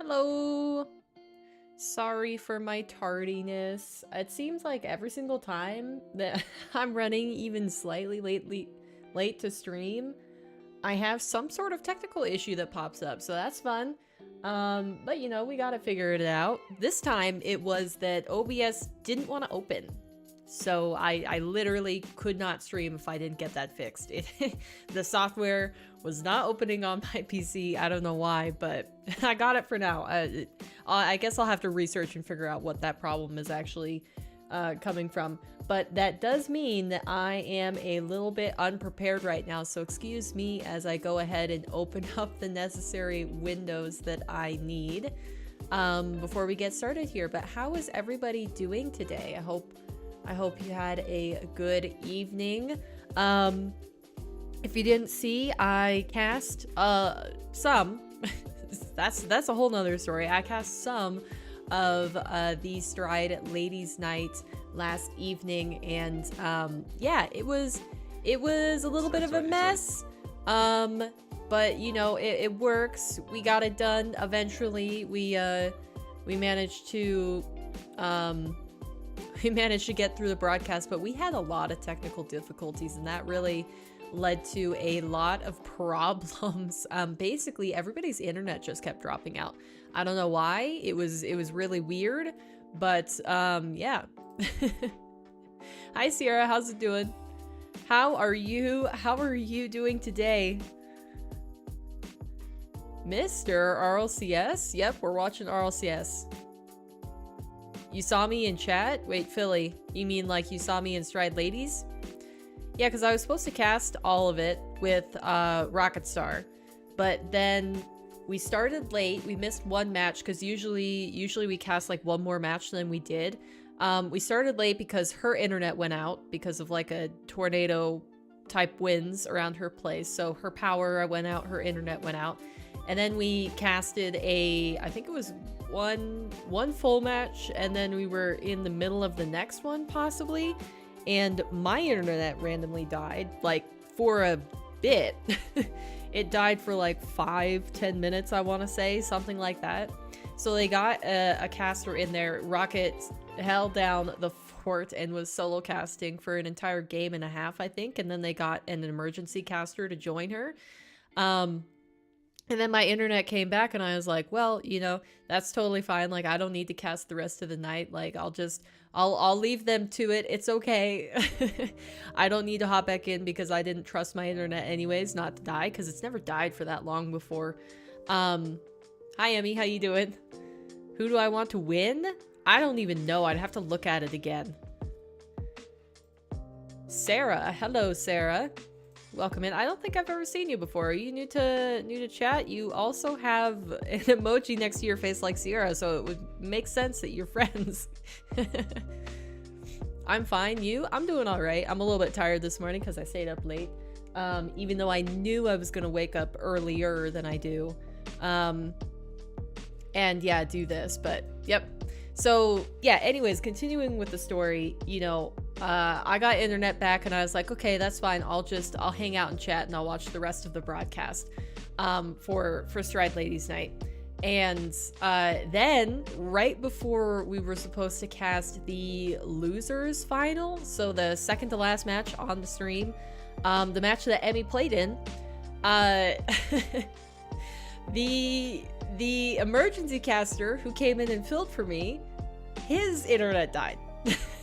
Hello. Sorry for my tardiness. It seems like every single time that I'm running even slightly late to stream, I have some sort of technical issue that pops up, so that's fun. But you know, we gotta figure it out. This time it was that OBS didn't want to open. So I literally could not stream if I didn't get that fixed. The software was not opening on my PC. I don't know why, but I got it for now. I guess I'll have to research and figure out what that problem is actually coming from. But that does mean that I am a little bit unprepared right now. So excuse me as I go ahead and open up the necessary windows that I need before we get started here. But how is everybody doing today? I hope you had a good evening. If you didn't see, I cast some. that's a whole nother story. I cast some of the Stride Ladies Night last evening, and yeah, it was a little bit of a mess. But you know, it works. We got it done eventually. We managed to get through the broadcast, but we had a lot of technical difficulties, and that really led to a lot of problems. Basically, everybody's internet just kept dropping out. I don't know why. It was really weird, but yeah. Hi Sierra, how's it doing? How are you doing today? Mr. Rlcs? Yep, we're watching Rlcs. You saw me in chat? Wait, Philly, you mean like you saw me in Stride Ladies? Yeah, because I was supposed to cast all of it with Rocketstar, but then we started late. We missed one match because usually we cast like one more match than we did. We started late because her internet went out because of like a tornado type winds around her place. So her power went out, her internet went out. And then we casted I think it was one full match, and then we were in the middle of the next one possibly, and my internet randomly died, like for a bit. It died for like 5-10 minutes, I want to say, something like that. So they got a caster in there. Rocket held down the fort and was solo casting for an entire game and a half, I think, and then they got an emergency caster to join her. And then my internet came back, and I was like, well, you know, that's totally fine. Like, I don't need to cast the rest of the night. Like, I'll leave them to it. It's okay. I don't need to hop back in because I didn't trust my internet anyways not to die, because it's never died for that long before. Hi, Emmy. How you doing? Who do I want to win? I don't even know. I'd have to look at it again. Sarah. Hello, Sarah. Welcome in. I don't think I've ever seen you before. Are you new to chat? You also have an emoji next to your face like Sierra, so it would make sense that you're friends. I'm fine. You? I'm doing all right. I'm a little bit tired this morning because I stayed up late, even though I knew I was going to wake up earlier than I do. And yeah, do this, but yep. So yeah, anyways, continuing with the story, you know, I got internet back, and I was like, okay, that's fine. I'll hang out and chat, and I'll watch the rest of the broadcast for Stride Ladies Night. And then right before we were supposed to cast the losers final, so the second to last match on the stream, the match that Emmy played in, the emergency caster who came in and filled for me, his internet died.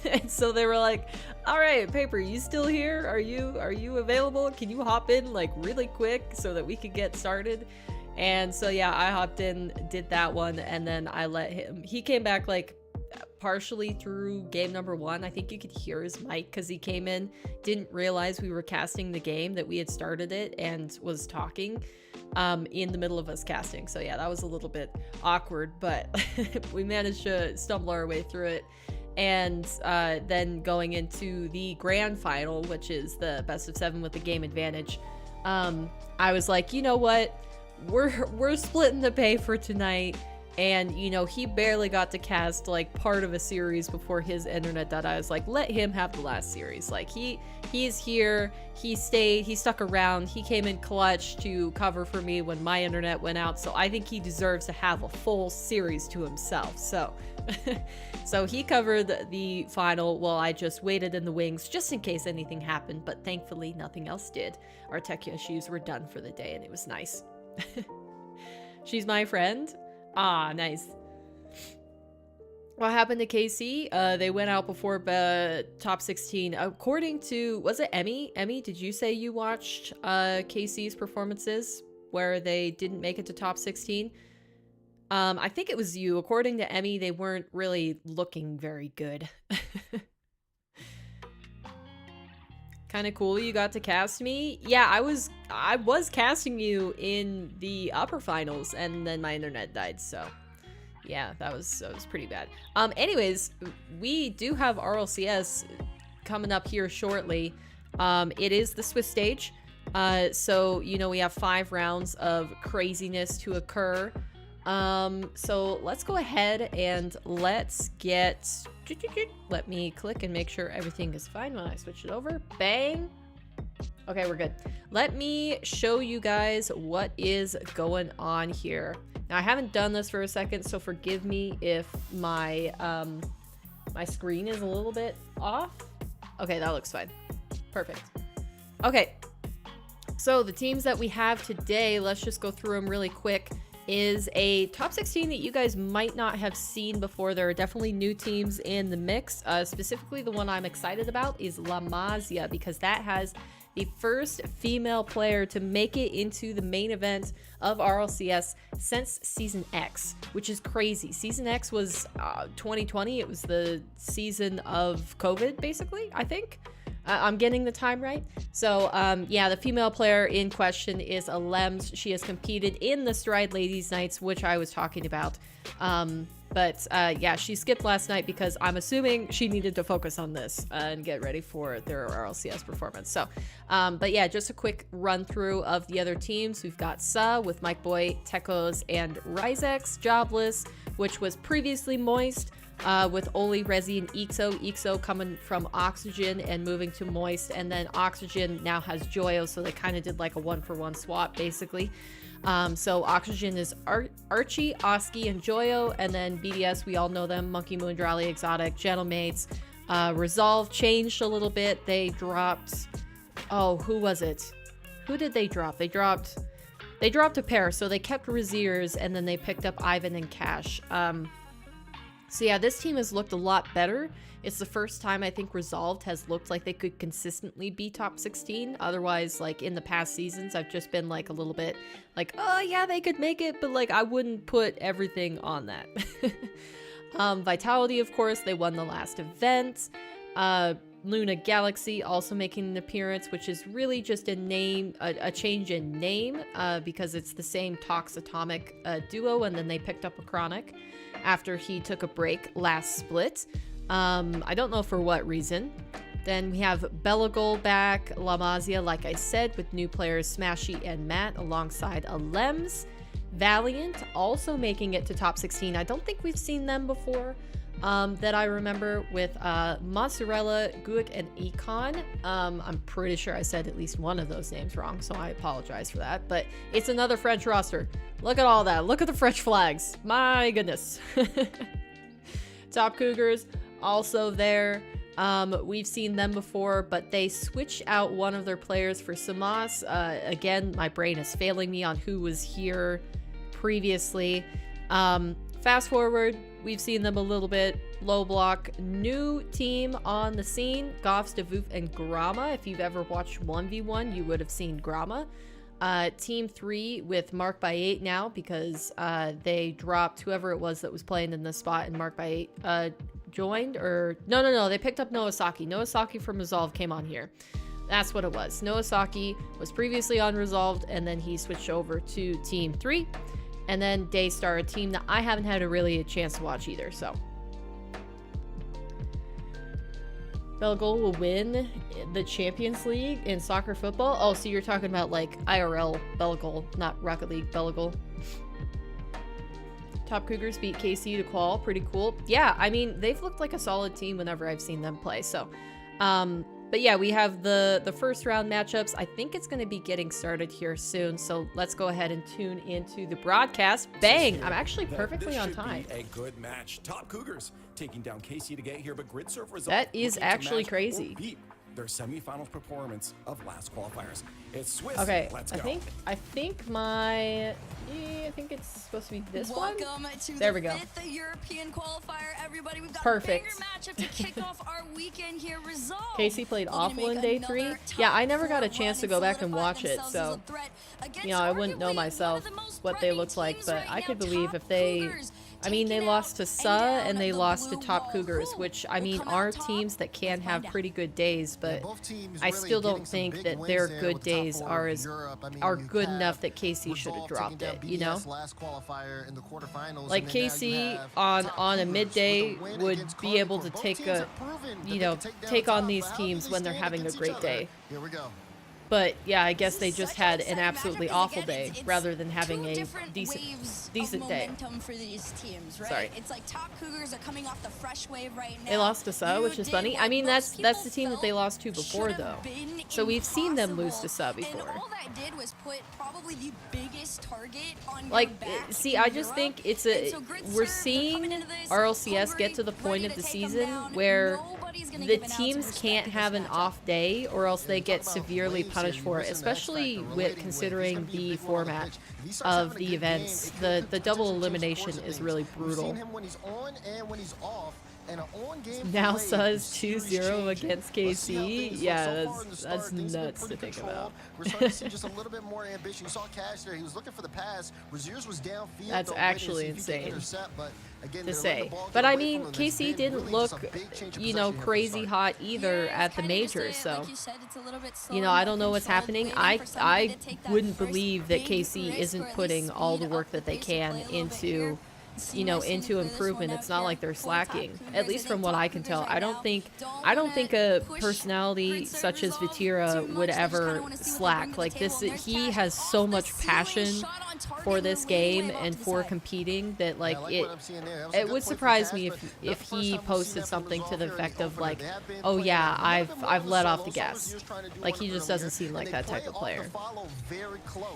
And so they were like, all right, Paper, you still here? Are you available? Can you hop in like really quick so that we could get started? And so yeah, I hopped in, did that one, and then I let him, he came back like partially through game number 1. I think you could hear his mic because he came in, didn't realize we were casting the game, that we had started it, and was talking in the middle of us casting. So yeah, that was a little bit awkward, but we managed to stumble our way through it. And then going into the grand final, which is the best of 7 with the game advantage, I was like, you know what, we're splitting the pay for tonight. And, you know, he barely got to cast, like, part of a series before his internet died. I was like, let him have the last series. Like, he's here, he stayed, he stuck around, he came in clutch to cover for me when my internet went out, so I think he deserves to have a full series to himself. So, so he covered the final while I just waited in the wings just in case anything happened, but thankfully nothing else did. Our tech issues were done for the day, and it was nice. She's my friend. Ah, nice. What happened to KC? They went out before top 16. According to, was it Emmy? Emmy, did you say you watched KC's performances where they didn't make it to top 16? I think it was you. According to Emmy, they weren't really looking very good. Kind of cool you got to cast me. Yeah, I was casting you in the upper finals, and then my internet died, so yeah, that was pretty bad. Anyways, we do have RLCS coming up here shortly. It is the Swiss stage, so you know we have 5 rounds of craziness to occur. So let's go ahead and let's get, let me click and make sure everything is fine when I switch it over. Bang. Okay, we're good. Let me show you guys what is going on here. Now, I haven't done this for a second, so forgive me if my, my screen is a little bit off. Okay, that looks fine. Perfect. Okay. So the teams that we have today, let's just go through them really quick. Is a top 16 that you guys might not have seen before. There are definitely new teams in the mix. Specifically, the one I'm excited about is La Masia, because that has the first female player to make it into the main event of RLCS since Season X, which is crazy. Season X was 2020. It was the season of COVID, basically, I think. I'm getting the time right. So, yeah, the female player in question is a Lems. She has competed in the Stride Ladies Nights, which I was talking about. Yeah, she skipped last night because I'm assuming she needed to focus on this and get ready for their RLCS performance. So, but yeah, just a quick run through of the other teams. We've got Sa with Mike Boy, Tekos, and Ryzex. Jobless, which was previously Moist. With Oli, Rezi, and Ixo. Ixo coming from Oxygen and moving to Moist, and then Oxygen now has Joyo, so they kind of did like a 1-for-1 swap, basically. So Oxygen is Archie, Oski, and Joyo, and then BDS, we all know them, Monkey Moon, Drally, Exotic, Gentlemates. Resolve changed a little bit. They dropped, oh, who was it? Who did they drop? They dropped a pair, so they kept Raziers, and then they picked up Ivan and Cash. So yeah, this team has looked a lot better. It's the first time I think Resolved has looked like they could consistently be top 16. Otherwise, like in the past seasons, I've just been like a little bit like, oh yeah, they could make it, but like I wouldn't put everything on that. Vitality, of course, they won the last event. Luna Galaxy also making an appearance, which is really just a name, a change in name, because it's the same Tox Atomic duo, and then they picked up a Chronic after he took a break last split. I don't know for what reason. Then we have Belagol back, La Masia, like I said, with new players Smashy and Matt alongside a Lems. Valiant also making it to top 16. I don't think we've seen them before. That I remember with Mozzarella, Guick, and Econ. I'm pretty sure I said at least one of those names wrong, so I apologize for that. But it's another French roster. Look at all that. Look at the French flags. My goodness. Top Cougars also there. We've seen them before, but they switched out one of their players for Samas. Again, my brain is failing me on who was here previously. Fast forward, we've seen them a little bit. Low block, new team on the scene. Goffs, Devoof, and Grama. If you've ever watched 1v1, you would have seen Grama. Team 3 with Mark by 8 now, because they dropped whoever it was that was playing in this spot, and Mark by 8 joined, or no, they picked up Noasaki. Noasaki from Resolve came on here. That's what it was. Noasaki was previously on Resolved, and then he switched over to Team 3. And then Daystar, a team that I haven't had a chance to watch either, so. Belgol will win the Champions League in soccer football. Oh, so you're talking about like IRL Belgol, not Rocket League Belgol. Top Cougars beat KC to qual. Pretty cool. Yeah, I mean, they've looked like a solid team whenever I've seen them play. So, but yeah, we have the first round matchups. I think it's going to be getting started here soon. So let's go ahead and tune into the broadcast. Bang! I'm actually perfectly on time. A good match. Top Cougars taking down KC to get here, but Grid Surf results. That is actually crazy. Their semifinals performance of last qualifiers. It's Swiss. Okay, Let's go. I think my I think it's supposed to be this Welcome one. To there the we go. Fifth European qualifier, everybody. We've got Perfect. a banger matchup to kick off our weekend here. Resolve. Casey played awful in day 3. Yeah, I never got a chance to go back and watch it, so you know, I wouldn't know myself what they looked like, but I could believe if they. I mean, they lost to SA and they lost to Top Cougars, which, I mean, are teams that can have pretty good days, but I still don't think that their good days are good enough that KC should have dropped it, you know? Like, KC on a midday would be able to take on these teams when they're having a great day. Here we go. But yeah, I guess they just had an absolutely awful day rather than having a decent day. For these teams, right? Sorry. It's like Top Cougars are coming off the fresh wave right now. They lost to SA, which is funny. I mean, that's the team that they lost to before, though. So we've seen them lose to SA before. And all that did was put probably the biggest target on like, your back see, in I just Europe. think it's We're seeing RLCS get to the point of the season where the teams can't have an off day or else they get severely punished for it, especially with considering the format of the events. The double elimination is really brutal. Now Suz 2-0 against KC. Yeah, that's nuts to think about. That's actually insane to say. But I mean, KC didn't look, you know, crazy hot either at the majors. So, you know, I don't know what's happening. I wouldn't believe that KC isn't putting all the work that they can into, you know, into improvement. It's not like they're slacking, at least from what I can tell. I don't think a personality such as Vatira would ever slack. Like this, he has so much passion for this game and for competing that like it would surprise me if he posted something to the effect of like, oh yeah, I've let off the gas. Like he just doesn't seem like that type of player.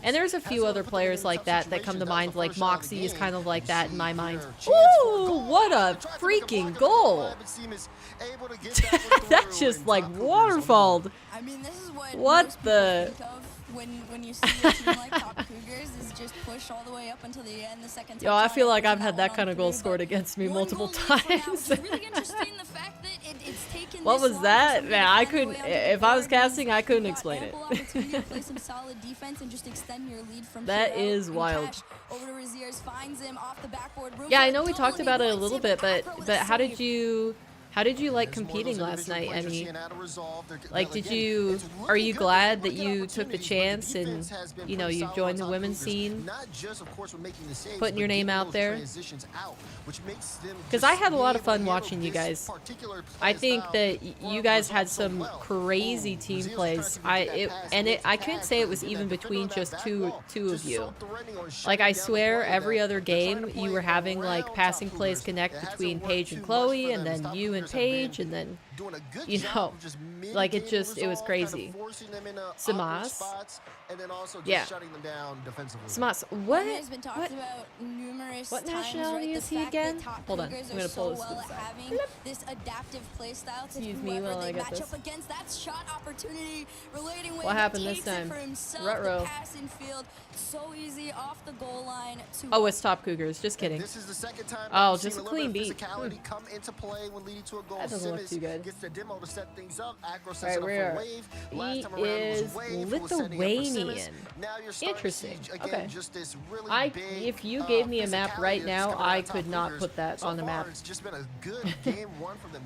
And there's a few other players like that come to mind. Like Moxie is kind of like that in my mind. Ooh, what a freaking goal! That's just like waterfalled. I mean, this is what the. When you see a team like Top Cougars is just push all the way up until the end, the second time. Yo, I feel like I've had that kind of goal scored against me multiple times. Really interesting, the fact that it's taken what was that? Man, I couldn't. If I was casting, I couldn't explain it. Play some solid defense and just extend your lead from that is wild. Over to Raziers, finds him off the backboard. Yeah, I know we talked about it a little bit, but how did you like competing last night, Emmy? Like, are you glad that you took the chance and, you know, you joined the women's scene, putting your name out there? Because I had a lot of fun watching you guys. I think that you guys had some crazy team plays. I couldn't say it was even between just two of you. Like, I swear every other game you were having like passing plays connect between Paige and Chloe, and then you and Paige, and then, you know, like it was crazy. Samas, yeah. Samas, what nationality is he again? Hold on, I'm gonna pull this to the side. This adaptive play style to excuse me while I get this. What happened this time? Ruh-roh. So easy off the goal line to oh, it's Top Cougars. Just kidding. This is the second time oh, just a clean beat. Come into play when leading to a goal. That doesn't look too good. Gets the demo to set things up. Alright, where are he? Is Lithuanian. Interesting. Okay. If you gave me a map right now, I could not put that on the map.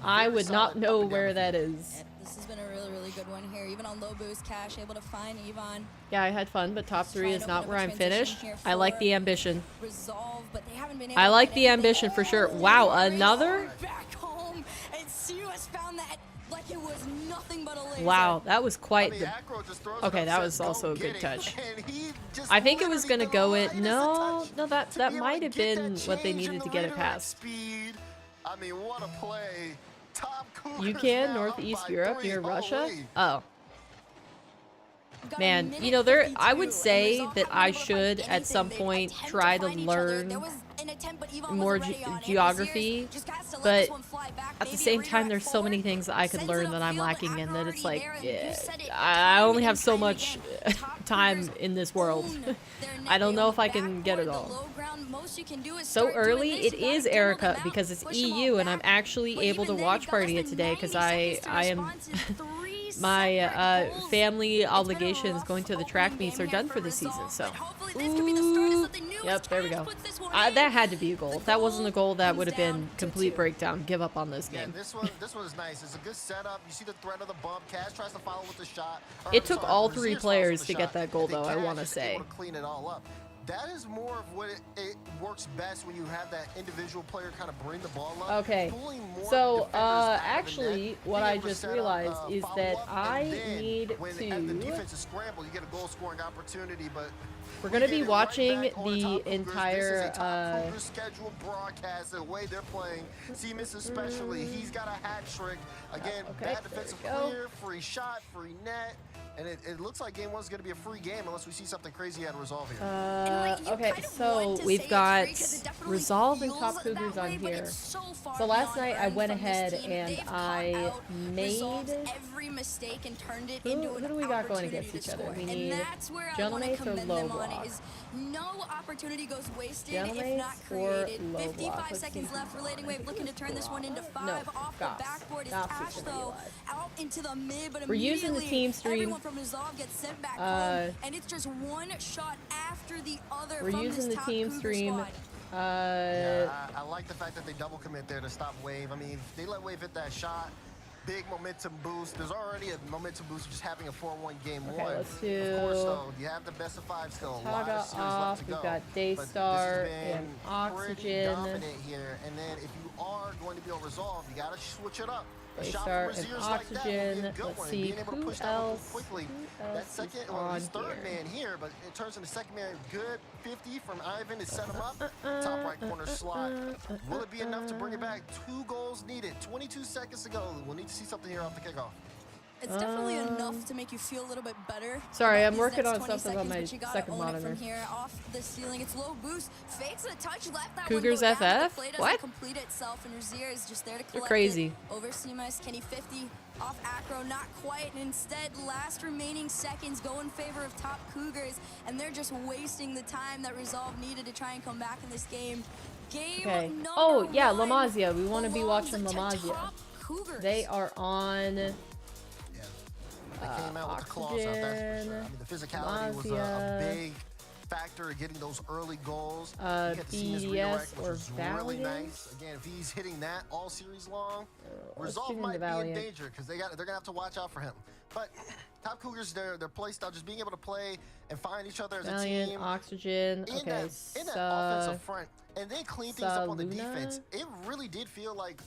I would not know where that is. This has been a really good one here. Even on low boost, Cash able to find Yvonne. Yeah, I had fun, but top 3 is not where I'm finished. I like the ambition. Resolve, but they haven't been able I like the ambition for sure. Wow, another? Back home, and Siwas found that like it was nothing but a laser. Wow, that was quite the... Okay, that was also a good touch. Just I think it was literally gonna go the it. lightest No, touch no, that to that be able might to have get that been what they change in needed the to get it redirect past. Speed. I mean, what a play. Top Cougars You can now up Northeast by Europe 3. near Russia. Holy. Oh. Got a Man, minute you know, I 52, would and say Resolve that haven't I been able to find should at some anything. They'd point attempt try to find each other. learn There was an attempt, but Yvonne more wasn't ready on it. geography, Reziers just has to let but this one fly back. at the Maybe a same time, redirect there's so forward. many things that I could Sends it learn that I'm upfield, lacking in, Acker that it's already like, there, and yeah, you said it I time only have and so time much again. Top time Cougars in this world. own their net. I don't They know own if I can get it backboard, the all. low ground. Most you can do is So start doing early, this. it You gotta is demo them Erica out, because it's push 'em all EU, and I'm back. actually But able to even then, watch you've got less party it than today 90 because seconds to I am respond to 3 my separate goals. family It's been a obligations rough going to the track opening meets game are here done for the season. Resolve, So, but hopefully this could be the start of something new as yep, there we Taz go. puts this one That in. had to be a goal. The If that wasn't a goal, that comes would have down been to complete 2. breakdown. Give up on this Yeah, game. this one is nice. It's a good setup. You see the threat of the bump. Cash tries to follow with the shot. It took all 3 Roziers follows with players the to get shot, that goal, and then though, I Cash want to is say. able to clean it all up. That is more of what it works best when you have that individual player kind of bring the ball up. Okay, Pulling more so defenders out of the actually, net, what being I able to just set up, realized is follow that up, I and then need as the to. defense is scrambled, you get a goal scoring opportunity, but We're gonna be get it watching right back on the Top Cougars. entire. This is a Top Cougars scheduled broadcast. The way they're playing, Seamus especially, he's got a hat trick. Again, Okay, bad defensive there we go. clear, free shot, free net. And it looks like game one's going to be a free game unless we see something crazy out of Resolve here. Okay, so we've got Resolve and Top Cougars on here. So last night I went ahead and I made. Every mistake and turned it Who do we got going against each other? We need Gentlemates or Low Block? No opportunity goes wasted Gentlemates if not or created. Low 55 Block? Let's seconds see. left. Relating Wave looking to turn this one into 5 No, off Gops. the backboard. Is Gops is Cash gonna be though alive. out into the mid, but We're using the immediately team stream. everyone from Resolve gets sent back home, and it's just one shot after the other. We're from using this the Top team Cougar stream. squad. Yeah, I like the fact that they double commit there to stop Wave. I mean, if they let Wave hit that shot, big momentum boost. There's already a momentum boost just having a 4-1 game Okay, one. let's do Of course, though, you have the best of 5 still. A lot Taga of series off. left to We've go. got But this has Daystar been and pretty Oxygen. dominant here. And then if you are going to be on Resolve, you got to switch it up. A shot Daystar from and Reziers like that would be a Oxygen. good Let's one. see, Being able to who push that one else? quickly. Who That else second, is well, his on third here? man here, but it turns into second man. Good 50 from Ivan to set him up. Top right corner slot. Will it be enough to bring it back? 2 goals needed. 22 seconds to go. We'll need to see something here off the kickoff. It's definitely enough to make you feel a little bit better. Sorry, about I'm these working next on 20 something on seconds, my but you gotta second own it monitor. From here, off the ceiling, it's low boost, fakes a touch, left that Cougars one go down, but FF? the play doesn't What? complete itself, and Rozier is just there to collect crazy. it. Over Seamus, Kenny 50 off Acro, not quite, and instead last remaining seconds go in favor of Top Cougars, and they're just wasting the time that Resolve needed to try and come back in this game. Okay. Number Oh yeah, La 1 Masia. We want to be belongs watching La to Masia. Top Cougars. They are on. Yeah. They came out with the claws out, that's for sure. I mean, the physicality was a Masia. big factor in getting those early goals. You get to see his BDS redirect, which or was really Valiant? nice. Again, if he's hitting that all series long, let's Resolve tune in might the be in Valiant. danger because they're gonna have to watch out for him. But Top Cougars, their play style, just being able to play and find each other as a Valiant, team. Oxygen. In Okay, that offensive front, and then clean things up on the Luna? defense. It really did feel like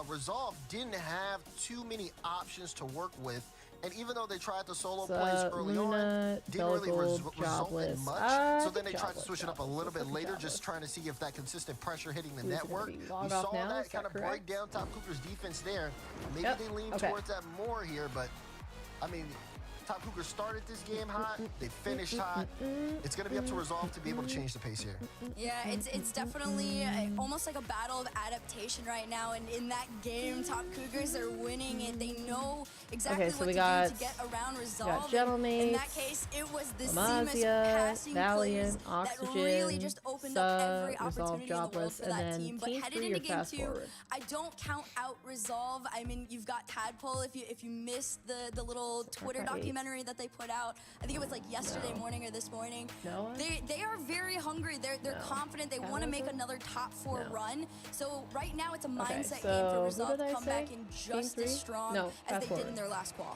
Resolve didn't have too many options to work with. And even though they tried the solo plays early Luna, on, didn't really Delagold, result in Jobless. much. So then they tried to Jobless, switch it up a little bit later, Jobless. just trying to see if that consistent pressure hitting the Who's gonna network. be We logged saw off now? that Is kind that of break correct? down Top Cougars defense there. Maybe Yep, they lean okay. towards that more here, but I mean, Top Cougars started this game hot, they finished hot. It's going to be up to Resolve to be able to change the pace here. Yeah, it's definitely almost like a battle of adaptation right now, and in that game, Top Cougars are winning, and they know exactly Okay, so what we to got- do to get around Resolve. got And Gentlemates, in that case, it was the Amasia, Seamus passing Valiant, plays that Oxygen, really just opened up every Resolve, opportunity in the world Jobless, for and that then team. But Team headed 3 into or game Fast 2, Forward? I don't count out Resolve. I mean, you've got Tadpole. If you missed the little Twitter Starcraft 8. documentary that they put out, I think it was like yesterday morning or this morning. No. They are very hungry. They're confident. They want to make another top 4 No. run. So right now it's a Okay, mindset so game who for Resolve did I to come say? back in Team just 3? as strong No, as Fast they Forward. did in their last qual.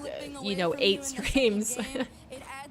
flipping you away know, from 8 you in the second streams. game. It adds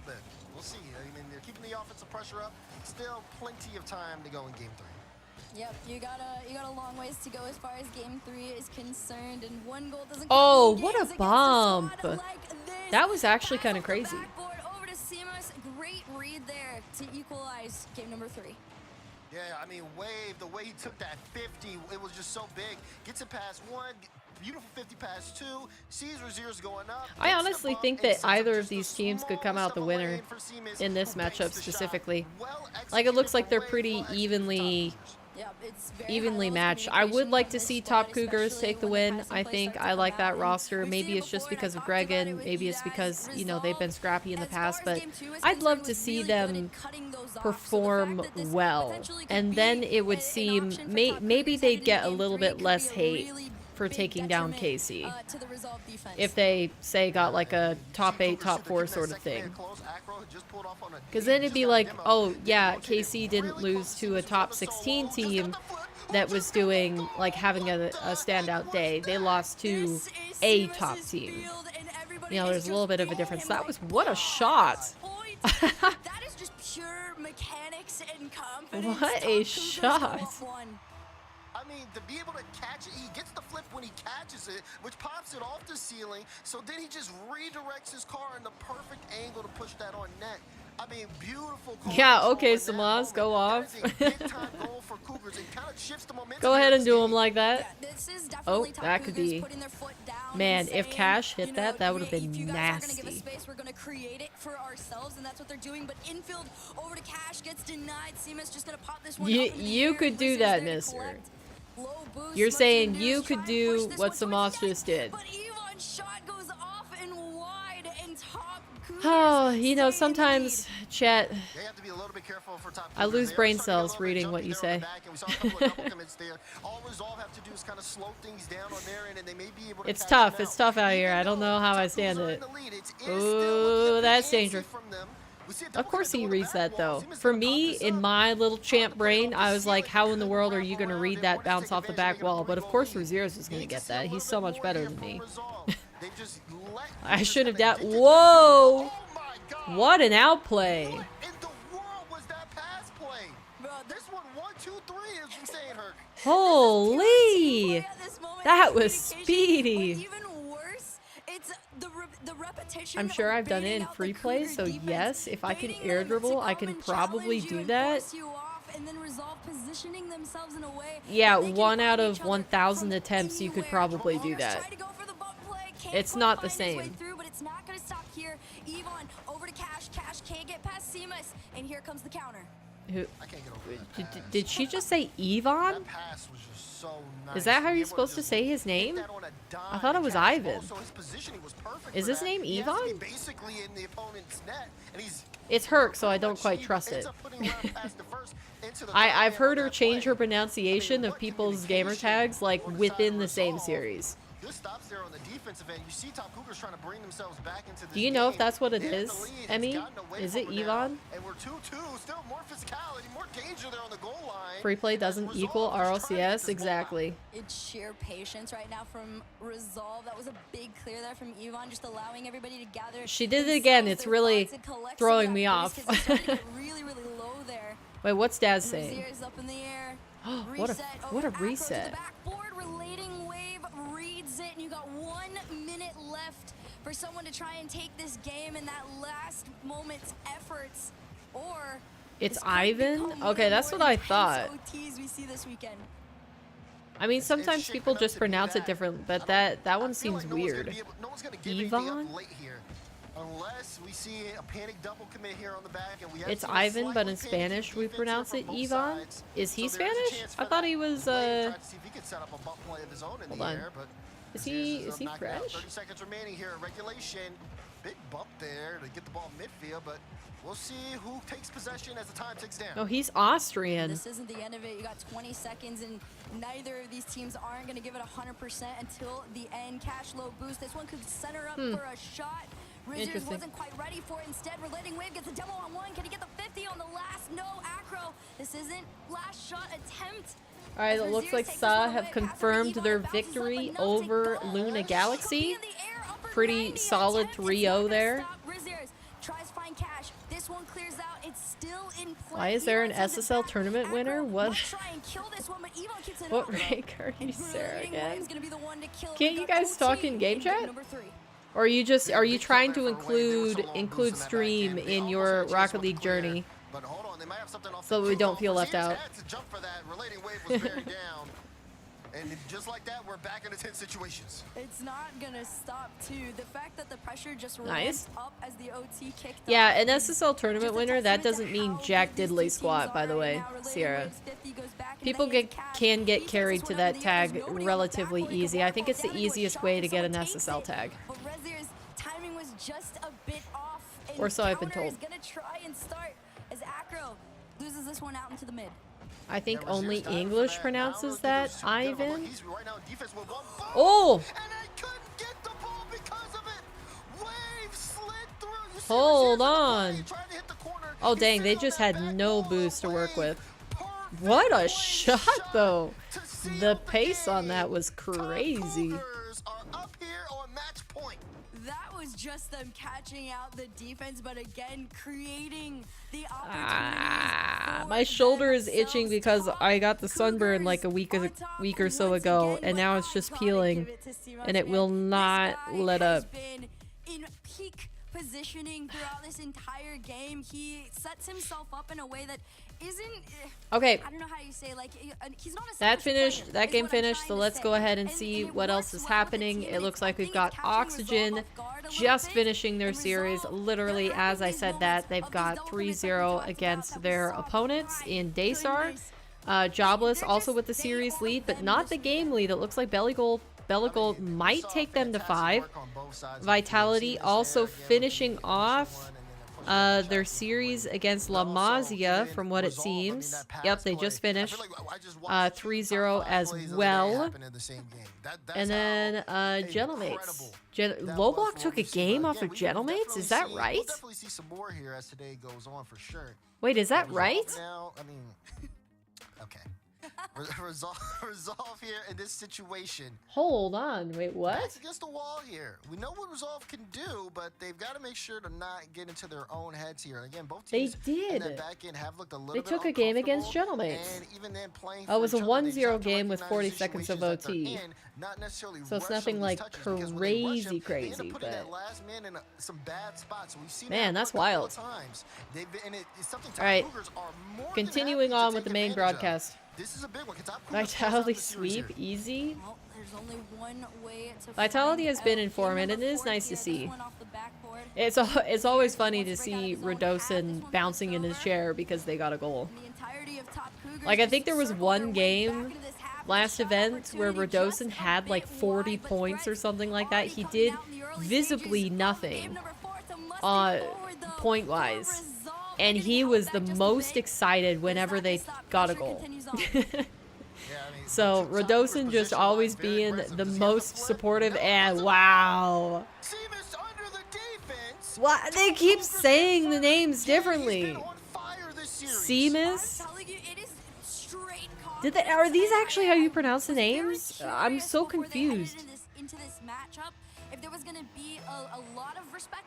little bit. We'll see. I mean, they're keeping the offensive pressure up. Still plenty of time to go in game 3. Yep, you got a long ways to go as far as game 3 is concerned, and 1 goal doesn't. Oh, count what games a against bump. squad like this. That was actually Pass kind of off the crazy. backboard over to Seamus. Great read there to equalize game number 3. Yeah, I mean, Wave, the way he took that 50, it was just so big. Gets it past 1, beautiful 50 past 2, sees Rozier's going up. I honestly think that either of these teams could come out the winner in this matchup specifically. Like, it looks like they're pretty evenly matched. I would like to see Top Cougars take the win. I think I like that roster. Maybe it's just because of Gregan. Maybe it's because, you know, they've been scrappy in the past. But I'd love to see them perform well. And then it would seem maybe they'd get a little bit less hate for taking down KC. If they, say, got like a top 8, top 4 sort of thing. Because then it'd be like, oh yeah, KC didn't lose to a top 16 team that was doing, like, having a standout day. They lost to a top team. You know, there's a little bit of a difference. That was, what a shot. That is just pure mechanics and confidence. What a shot. I mean, to be able to catch it, he gets the flip when he catches it, which pops it off the ceiling. So then he just redirects his car in the perfect angle to push that on net. I mean, beautiful. Yeah, okay, Samaz, go off. Go ahead and do him like that. Oh, that could be. Man, if Cash hit that, that would have been nasty. We're going to create it for ourselves, and that's what they're doing. But infield over to Cash gets denied. Seamus just going to pop this one. You could do that, mister. You're saying you could do what Samaz just did. But Yvonne's shot goes off and wide, and Top Cougars. Oh, you know, sometimes, chat, I lose brain cells reading what you say. It's tough. It's tough out here. I don't know how I stand it. Ooh, that's dangerous. Of course he reads that, though. For me, in my little champ brain, I was like, how in the world are you going to read that bounce off the back wall? But of course Rozier's is going to get that. He's so much better than me. I should have doubted. Whoa! What an outplay. Holy! That was speedy. I'm sure I've done it in free play, so yes, if I can air dribble, I can probably do that. Yeah, 1 out of 1,000 attempts, you could probably do that. It's not the same. But it's not going to stop here. Yvonne over to Cash. Cash can't get past Seamus, and here comes the counter. Who? Did she just say Yvonne? Is that how you're supposed to say his name? I thought it was Ivan. Is his name Yvonne? It's Herc, so I don't quite trust it. I've heard her change her pronunciation of people's gamer tags, like, within the same series. Do you know if that's what it is, Emmy? Is it Yvonne? Free play doesn't equal RLCS, exactly. It's sheer patience right now from Resolve. That was a big clear there from Yvonne, just allowing everybody to gather. She did it again. It's really throwing me off. Really low there. Wait, what's Dad saying? Up in the air. What a reset. Relating wave reads it, and you got 1 minute left for someone to try and take this game in that last moment's efforts. Or it's Ivan? Okay, that's what I thought. we see this weekend. I mean, sometimes people just pronounce it different, but that one seems weird. Yvonne? Unless we see a panic double commit here on the back, and we it's Ivan, but in Spanish we pronounce it Yvonne. Is he Spanish? I thought he was hold on. Is he fresh? 30 seconds remaining here at regulation. Big bump there to get the ball midfield, but we'll see who takes possession as the time ticks down. Oh, he's Austrian. This isn't the end of it. You got 20 seconds, and neither of these teams aren't going to give it 100% until the end. Cash low boost. This one could center up for a shot. Rizzers wasn't quite ready for it. Instead, Relating Wave gets a demo on 1. Can he get the 50 on the last? No, Acro. This isn't last shot attempt. Alright, it looks like SA have confirmed their victory over Luna Galaxy. Pretty solid 3-0 there. Rizzers tries to find Cash. This one clears out. It's still in Why is there an SSL tournament winner? What? What rank are you, Sarah, again? Can't you guys talk in game chat? Or are you trying to include stream in your Rocket League journey? But hold on, they might have something off So the we don't kickoff. feel left Sears out. had to jump for that. Relating wave was very down. And just like that, we're back into 10 situations. It's not gonna stop too. The fact that the pressure just Nice. ramped up as the OT kicked Yeah, off an is SSL tournament just a winner, that testament to doesn't mean how jack good these diddly two squat, teams by the are way, right now. Relating Sierra. waves 50 goes back into People the hands of Cash. can get Defense carried is to one that of the tag areas nobody on the relatively backboard could easy. I walk think off it's the down to a easiest shot, way to so get it an takes SSL it. tag. But Rezier's timing was just a bit off. And Or so I've been counter told. is gonna try and start as Acro loses this one out into the mid. I think Yeah, only Rozier's diving for English that. pronounces Now, that super good of him, but Ivan. he's right now in defense with one. Boom! Oh! And they couldn't get the ball because of it. Wave slid through. You see Hold Rozier's in the on. play. He tried to hit the corner. Oh He dang, sit they on just that had back no wall. boost to work Wave. with. Perfect What a wave shot though. to seal The pace on game. that was Top crazy. Cougars are up here on match point. That was just them catching out the defense, but again, creating the Ah, opportunities. my shoulder is itching because I got the sunburn like a week or so ago, and now it's just peeling, and it will not let up. In peak positioning throughout this entire game, he sets himself up in a way that isn't. Okay, I don't know how you say, like, he's not a that selfish finished. player, That is game what I'm finished. trying So to let's say. go ahead and And see it what else works is well with happening. the It looks like we've teammates. got I think catching Oxygen Resolve off guard a little just bit, finishing their and series. Resolve, Literally, they're as I having said these that, moments they've of got these 3-0 against their opponents in Daystar. Jobless also with the series lead, but not the game lead. It looks like Belly Gold might take them to 5. Vitality also finishing off their series against La Mazia, from what it seems. Yep, they just finished 3-0 as well. And then Gentlemates. Lowblock took a game off of Gentlemates? Is that right? We'll definitely see some more here as today goes on for sure. Wait, is that right? Now, I mean, okay. Resolve here in this situation. Hold on, wait, what? Backs against the wall here. We know what Resolve can do, but they've got to make sure to not get into their own heads here. And again, both teams in that back end have looked a little They bit took a game against uncomfortable, Gentlemates. and even then playing Oh, it was for a each other, they've 1-0 got to game with recognize 40 the seconds of situations that they're OT. in, not necessarily So it's rush nothing those like touches, because when they rush crazy, them, they end up crazy, putting that but last man in some bad spots. We've seen man, that that's happen a couple wild. of times. And it's something All right, Cougars are more than continuing happy to on with take the main advantage of. broadcast. This is a big one. Top Cougars Vitality close out the series sweep, here. easy. Well, there's only one way to Vitality find has been out. informant, Game and it is number nice to 4 see. here, this one off the backboard. It's always funny to see Radosin bouncing in his chair because they got a goal. The entirety of Top Cougars Like, I just think there was circled one their way game back into this half. last Shot event where opportunity Radosin just a had like bit 40 wide, but points or threats something like that. already He coming did out in the early visibly stages of nothing game number 4. So must be forward, though, point-wise. for Resolve. And They're he getting was held the back just a most bit. excited whenever they got a goal. So Top Cougars Radosin just position always line, very being aggressive. the Does he have most flip? supportive, No, and doesn't. wow. Seamus under the defense. What? They keep saying the names differently. He's been on fire this series. Seamus? I'm telling you, it is straight Did they, are these actually how you pronounce the names? I'm so confused. Into this matchup, if there was gonna be a lot of respect.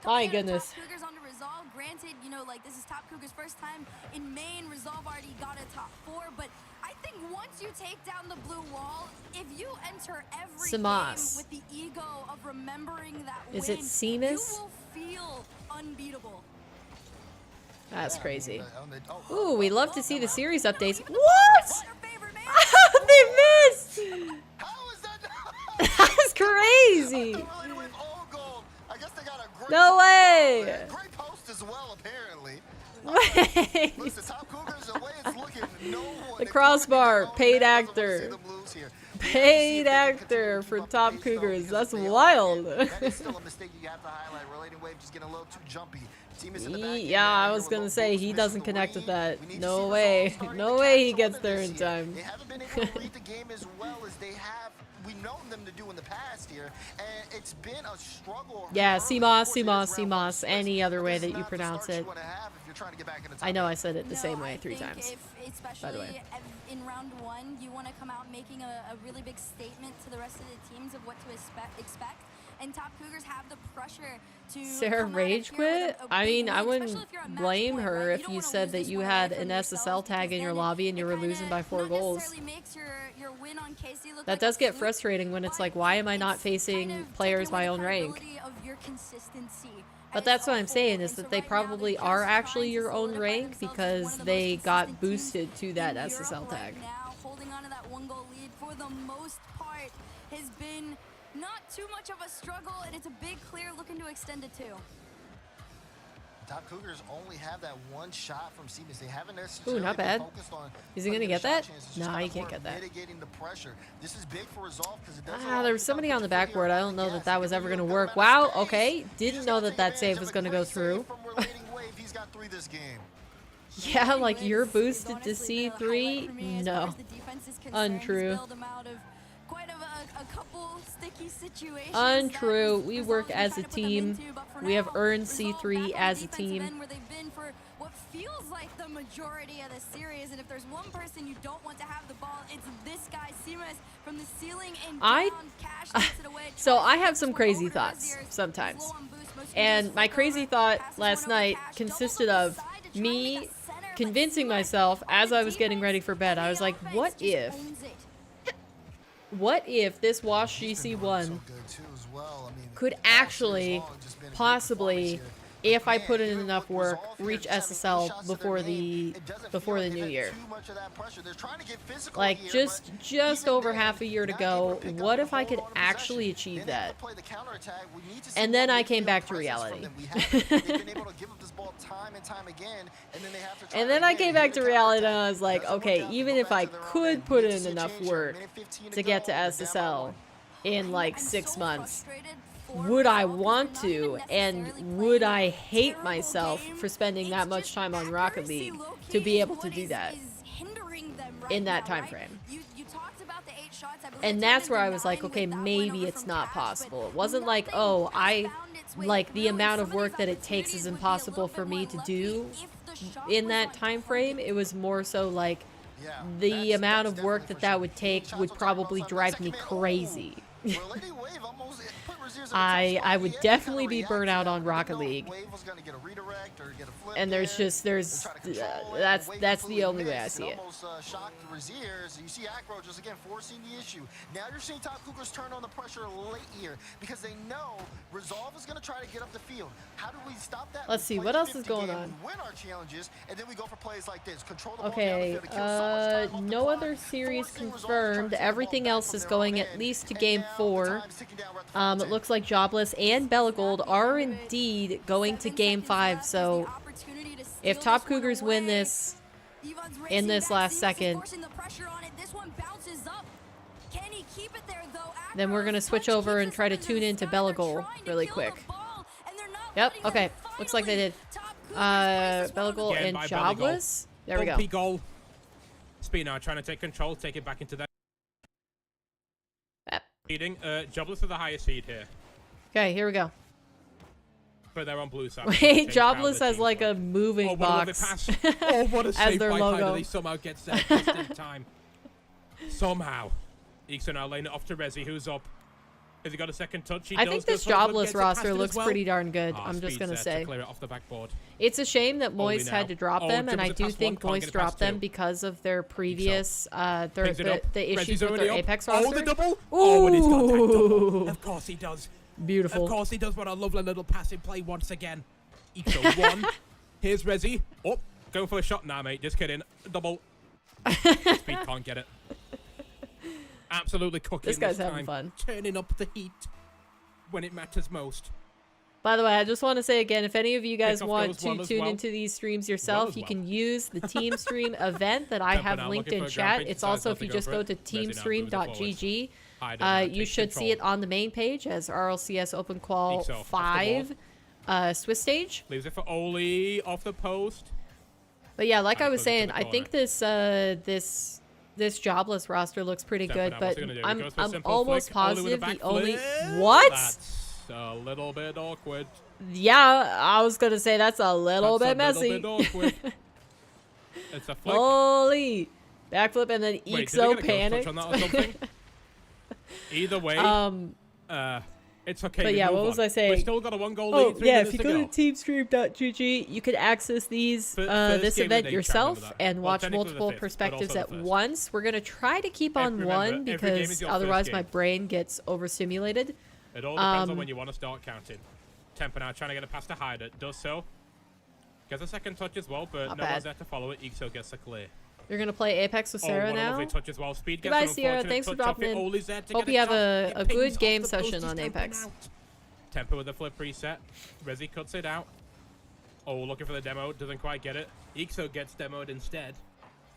My coming out of goodness. Top Cougars onto Resolve. Granted, you know, like this is Top Cougars' first time in main. Resolve already got a top 4, but I think once you take down the blue wall, if you enter every Samas. game with the ego of remembering that Is win, it Seamus? you will feel unbeatable. That's crazy. Oh, Ooh, we love to see the series updates. What? Your favorite man. They missed! How is that? That's crazy! Really went all gold. I guess they got a great No way! Great post as well, apparently. Wait. Listen, Top Cougars, the way it's looking, no one. The crossbar, paid actor. Paid Paid actor for Top Cougars. That's wild. That is still a mistake you have to highlight. Relating wave just getting a little too jumpy. Seamus in the back end Yeah, there, I here was with gonna low say boost, he missing doesn't the connect with wing. that. We need to No see way. Resolve starting No to way he catch gets on there this in year. time. They haven't been able to read the game as well as we've known them to do in the past here, and it's been a struggle. Yeah, early, CMOS, of course, it is round one CMOS, split, any other but way this that is you not the pronounce start you it. wanna have if you're trying to get back in the top I know eight. I said it the No, same way I 3 think times. especially by the way. in round 1, you want to come out making a really big statement to the rest of the teams of what to expect. and Top Cougars have the pressure to Sarah come out of rage here quit? with a I big mean, I lead, wouldn't especially if you're at match blame point, her right? if don't you wanna said lose that this you one had away an from yourselves, SSL tag because in your then lobby and you it were kinda losing by 4 not goals. necessarily makes your win on KC look That like a does get fluke, frustrating when it's but like, why am I not it's facing kind of players taken away my the own rank? credibility of your consistency But as that's what a I'm saying, whole. is And so that they right now, they're probably just are trying actually to your own solidify rank themselves as one because of the they most got consistent teams boosted to that in SSL Europe tag. right now. Holding on to that 1-goal lead for the most part has been not too much of a struggle, and it's a big clear looking to extend it too. Top Cougars only have that one shot from Siemens. They haven't necessarily Ooh, not been bad. focused on Is he gonna putting get their that? shot chances, just Nah, kind he of can't more get that. mitigating the pressure. This is big for Resolve because it does Ah, there was somebody on the backboard. I don't know that that was ever gonna work. Wow, Wow, okay. Didn't know that that save was gonna go through. He's got 3 this game. Yeah, like you're Is boosted to honestly the highlight C3? for me as far No. as the defense is concerned. He's Untrue. bailed them out of quite a couple sticky situations. Untrue. That We Resolve work been as trying a to put them team. into, but for We have now, earned Resolve C3 back on the as a defensive team. end where they've been for what feels like the majority of the series. And if there's one person you don't want to have the ball, it's this guy, Simas, from the ceiling and I- down. Cash takes it away, So tries I to have get some one crazy over to thoughts Reziers. sometimes. He's low on boost, most And users my flick crazy over, thought passes last one over night Cash, consisted doubles up of the side to try and me make a center, but convincing Simas myself on as the I was getting defense ready for bed. and I the was like, offense what just if? owns it. What if this Wash He's been doing GC1 so good too as well. I mean, could all series actually, long, just been a great possibly, performance here. if I Man, put in even enough with work, Resolve here, reach just having 8 SSL shots to their before name, the it doesn't before feel the like new they've had year. too much of that pressure. They're trying to get physical Like here, just but over even half a then, year to not able go. to pick up What and if I hold could on to actually possession. achieve Then they have that? to play the counterattack. We need to see And then more I came midfield back to presence from reality. them. We haven't. They've been able to give up this ball time and time again, and then they have to try And then I again, came hit back a to reality and counterattack. I was like, Doesn't work okay, out, even go if back I to their own could end. put We need to in see a enough change here. work Minute 15 to get to go, they're down by SSL 1. in like I'm 6 so months, frustrated for would I Resolve 'cause want they're not even to, and necessarily would playing I a hate terrible myself game. for spending that It's much just time on Rocket accuracy League low-key to be is able to what do is that hindering them right in that now, time right? frame? You talked about the 8 shots. I believe And it's that's been where I was like, 9 okay, with that maybe win over it's from not Cash, possible. but It wasn't like, nothing oh, has I found its way like the through. amount of Some work these that it takes opportunities is would be a impossible little for bit me more to lucky do if the shot in was that on time target. frame. It was more so like Yeah, the amount that's of work definitely for that sure. would 8 take shots would on target, probably also drive second me man. crazy. Lady Wave almost put Reziers in a tough I spot. would He had to definitely kinda be react burnt to out that. on We didn't Rocket know if League. Wave was gonna get a redirect or get a flip And there's there just and there's try to control it, and that's Wave the completely only way I missed see and it. almost shocked Reziers. You see Acro just again forcing the issue. Now you're seeing Top Cougars turn on the pressure late here because they know Resolve is gonna try to get up the field. How do we stop that? Let's We see, play what the else is 50 going game, on? We win our challenges, and then we go for plays like this. Control the ball down the Okay, field. It kills so much time off the no clock, other series forcing Resolve to try to confirmed. take the ball Everything back else from is their going own at end. least to And game now the 4. time's ticking down. We're at the final It 10. looks like Jobless and Bellagold are indeed going to game 5. So if Top Cougars win this in this last second, then we're gonna switch over and try to tune into Bellagold really quick. Yep, okay. Looks like they did. Bellagold Again and by Jobless. There we go. Bumpy goal. Spino trying to take control, take it back into that. Yep. Leading. Jobless with the highest seed here. Okay, here we go. But they're on blue side. Wait, Jobless has like a moving what a lovely box pass. Oh, what a as save their by logo. Tyler. They somehow get set just in time. Somehow. Eekson now laying it off to Rezi, who's up. Has he got a second touch? He I does. think Goes this for a flip, Jobless gets it past roster it as looks well. pretty darn good. Ah, I'm just speed's gonna there say. to clear it off the backboard. It's a shame that Only Moist now. had to drop Oh, them, and I dribbles it do past think one, can't Moist get it past dropped them two. because of their previous Picks it up. the Rezi's issues with already their up. Apex Oh, roster. the double. Oh, and he's got that double. Ooh. Of course he does. Beautiful. Of course he does. What a lovely little passing play once again. Eekso one. Here's Rezi. Oh, going for a shot now, mate. Just kidding. Double. Speed can't get it. Absolutely cooking This guy's time. having fun. Turning up the heat when it matters most. By the way, I just want to say again, if any of you guys Kickoff want goes to well as tune well. into these streams yourself, as you well. can use the Team Stream event that I Tempo have now, linked looking in for a ground chat. pink, It's decides also not if to you go just for go it. to Rezi now moves it teamstream.gg, Hide now you takes should see control. it on the main page as RLCS Open Qual Eekso, off the 5 Swiss stage. Leaves it for Oli off the post. But yeah, like And I was puts it to saying, the I corner. think this Jobless roster looks pretty Tempo good, now, but what's he gonna do? He I'm goes for a I'm simple almost flick. Oli with a positive the back only flip. what? That's a little bit awkward. Yeah, I was gonna say that's a little bit That's a messy. little bit awkward. It's a flick. Holy backflip and then Wait, did they Exo get a ghost touch panic. on that or something? Either way, It's okay. But we yeah, move what was on. I saying? We still got a 1-goal Oh lead. 3 yeah, minutes if you to go to teamstream.gg, you can access these First this game of the event day, yourself chat, remember that. and Well, watch technically the multiple fifth, but perspectives also at the first. once. We're gonna try to keep on Remember, one every game because is your otherwise first my game. brain gets overstimulated. It all depends on when you want to start counting. Temper now trying to get a pass to hide it. Does so. Gets a second touch as well, but Not no bad. one's there to follow it. Ixo gets a clear. You're gonna play Apex with Sarah what a now. lovely touch as well. Speed gets Goodbye, an Sierra. unfortunate Thanks for touch off dropping it. in. Ollie's there to Hope get you have shot. a It pings good off game the session post. on He's tamping Apex. out. Temper with the flip reset. Resi cuts it out. Oh, looking for the demo. Doesn't quite get it. Ixo gets demoed instead,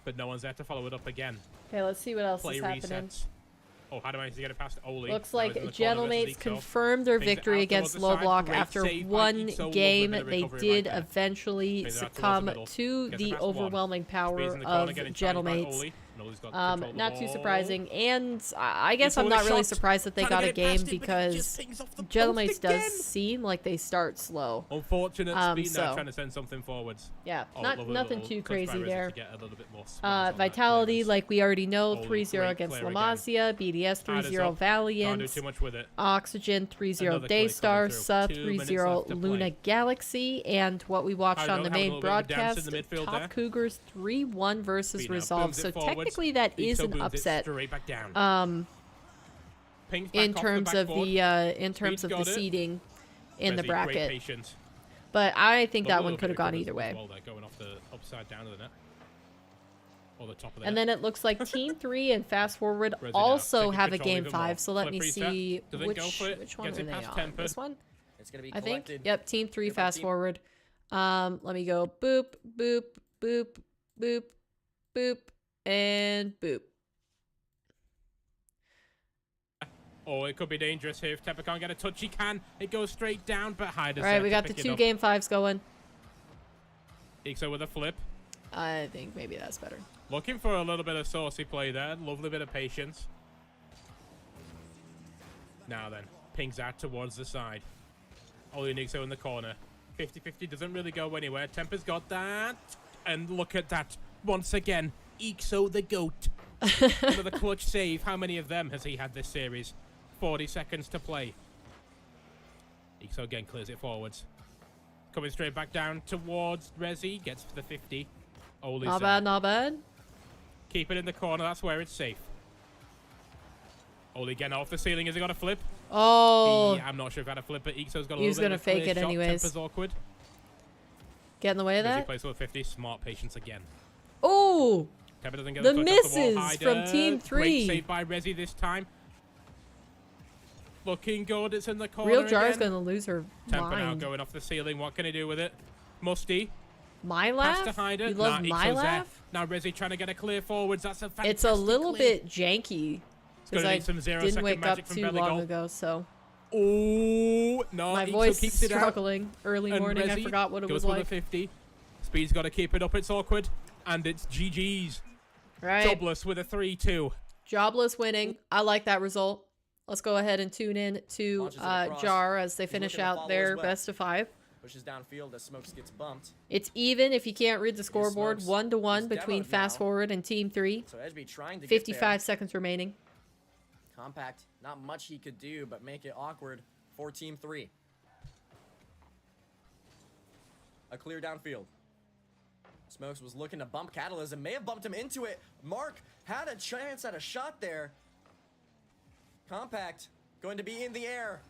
but no one's there to follow it up again. Okay, let's see what else Play is happening. resets. Oh, how do I manage to get it past Oli? Looks Now like he's in the corner versus Gentlemates Ixo. confirmed their Brings it victory out against towards the side. Lowblock Great after save by one Ixo. Lovely game. bit of They recovery did right there. eventually Brings it out towards the succumb middle. to Gets it the past one. overwhelming power Speed's in the corner, of getting challenged by Gentlemates. Oli. And Oli's got control of the Not too ball. surprising, and I guess Ixo I'm with a not really shot. surprised that they Trying got to a get it past game it, but it just because pings off the post Gentlemates does again. seem like they start slow. Unfortunate speed now so- trying to send something forwards. Yeah, Oh, not lovely nothing little too touch by crazy Resi there. to get a little bit more swaz on that Vitality, clearance. like we already know, Holy 3-0 great against clear La again. Masia, BDS Tied us 3-0 up. Can't do Valiant, too much with it. Oxygen 3-0 Another clear Daystar, coming through. Sa 2 minutes 3-0 left to play. Luna Galaxy, and what we watched I on know, the having a main little bit of a dance in broadcast, the midfield Top there. Cougars 3-1 versus Speed now Resolve. booms So it forwards. technically that is Ixo an booms it upset. straight back down. Pings back In off the terms of backboard. the in terms Speed's of the got it. seeding in the Resi, great bracket. patience. But I think that Lovely one little could have bit of gone cover either as way. well there, going off the upside down of the net. Or the top of the And net. then it looks like Team 3 and Fast Forward Resi now, also taking have a control game even 5. more. So let Flip me reset. see Doesn't which go for it. one Gets are it they past on. Temper. This one? It's gonna be I think. collected. Yep, Team 3 Here by Fast team. Forward. Let me go boop, boop, boop, boop, boop, and boop. Oh, it could be dangerous here. If Temper can't get a touch, he can. It goes straight down, but Hyder's All right, there we to got the pick it 2 up. game 5s going. Ixo with a flip. I think maybe that's better. Looking for a little bit of saucy play there. Lovely bit of patience. Now then, pings out towards the side. Oli and Ixo in the corner. 50-50 doesn't really go anywhere. Temper's got that. And look at that. Once again, Ixo the GOAT. Another clutch save. How many of them has he had this series? 40 seconds to play. Ixo again clears it forwards. Coming straight back down towards Resi. Gets the 50. Oli's Not there. bad, not bad. Keep it in the corner. That's where it's safe. Oli again off the ceiling. Has he got a flip? Oh, I'm not sure if he had a flip, but Ixo's got a He was little bit of a gonna fake clear it shot. anyways. Temper's awkward. get in the way of Resi that. plays with 50. Smart patience again. Oh, Temper doesn't get The the touch off the wall. misses from Hyder. Team Great 3. save by Resi this time. Looking good. It's in the corner Real Jar's again. gonna lose her Temper now mind. going off the ceiling. What can he do with it? Musty. My Pass to laugh? Hyder. You love Nah, my Ixo's there. laugh? Now Resi trying to get a clear forwards. That's a fantastic It's a little clear. bit janky gonna because I need some 0 didn't second wake up magic from too belly long goal. ago, so Oh, no. my Ixo voice is keeps it out. struggling. Early And morning, I Resi forgot what it goes was for like. the 50. Speed's got to keep it up. It's awkward. And it's GG's. Right, Jobless with a 3-2. jobless winning. I like that result. Let's go ahead and tune in to Launches it across. Jar as they He's finish looking to out follow their as well. best of 5. Pushes downfield as Smokes gets bumped. It's even if you can't read the scoreboard. Smokes. 1-1 He's between demoed Fast now. Forward and Team 3. So Edgeby trying to 55 get seconds remaining. there. Compact, not much he could do, but make it awkward for Team 3. A clear downfield. Smokes was looking to bump Catalyst and may have bumped him into it. Mark had a chance at a shot there. Compact going to be in the air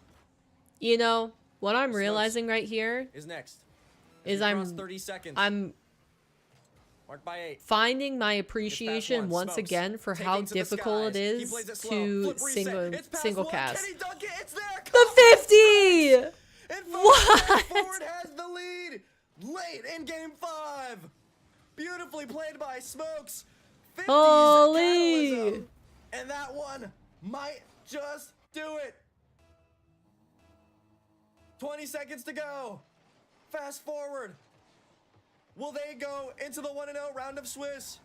You know what I'm Smokes. realizing right here is next. is we cross 30 seconds. I'm Marked by 8. finding my appreciation one, once Smokes. again for Taking how to the difficult it skies. He is plays it slow. to Flip reset. It's past single one. cast. Can he dunk it? It's there. The 50! And What? Forward has the lead late in game 5. Beautifully played by Smokes. 50's Holy! Catalysm. And that one might just do it. 20 seconds to go. Fast forward. Will they go into the 1-0 round of Swiss?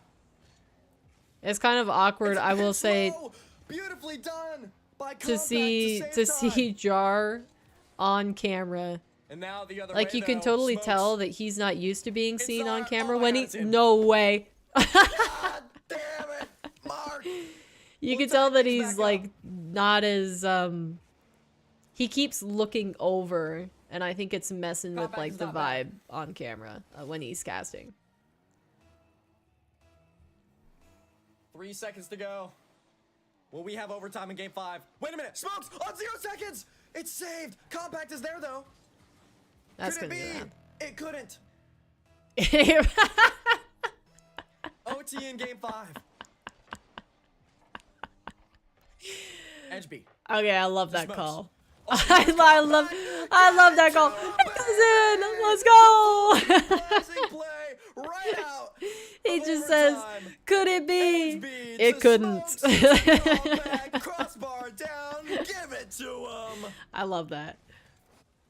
It's kind of awkward, It's I will say, slow. Beautifully done by to Compact see save time. Jar on camera. And now the other Like way, you can though, totally Smokes. tell that he's not used to being It's seen on on. camera Oh my when God, he it's in. no way. God damn it, Mark. You We'll can tell tie that things he's back like up. not as He keeps looking over, and I think it's messing with Combat like is the not vibe bad. on camera when he's casting. 3 seconds to go. Will we have overtime in game 5? Wait a minute. Smokes on 0 seconds. It's saved. Compact is there though. That's Could gonna it be be? It couldn't. that. OT in game 5. Edge B. Okay, I love that Smokes. call. Oh, I love that call. It goes in. Let's go. Classic play right out. He of just says, overtime. "Could it be?" Edge B It to couldn't. Smokes. Compact, crossbar down. Give it to him. I love that.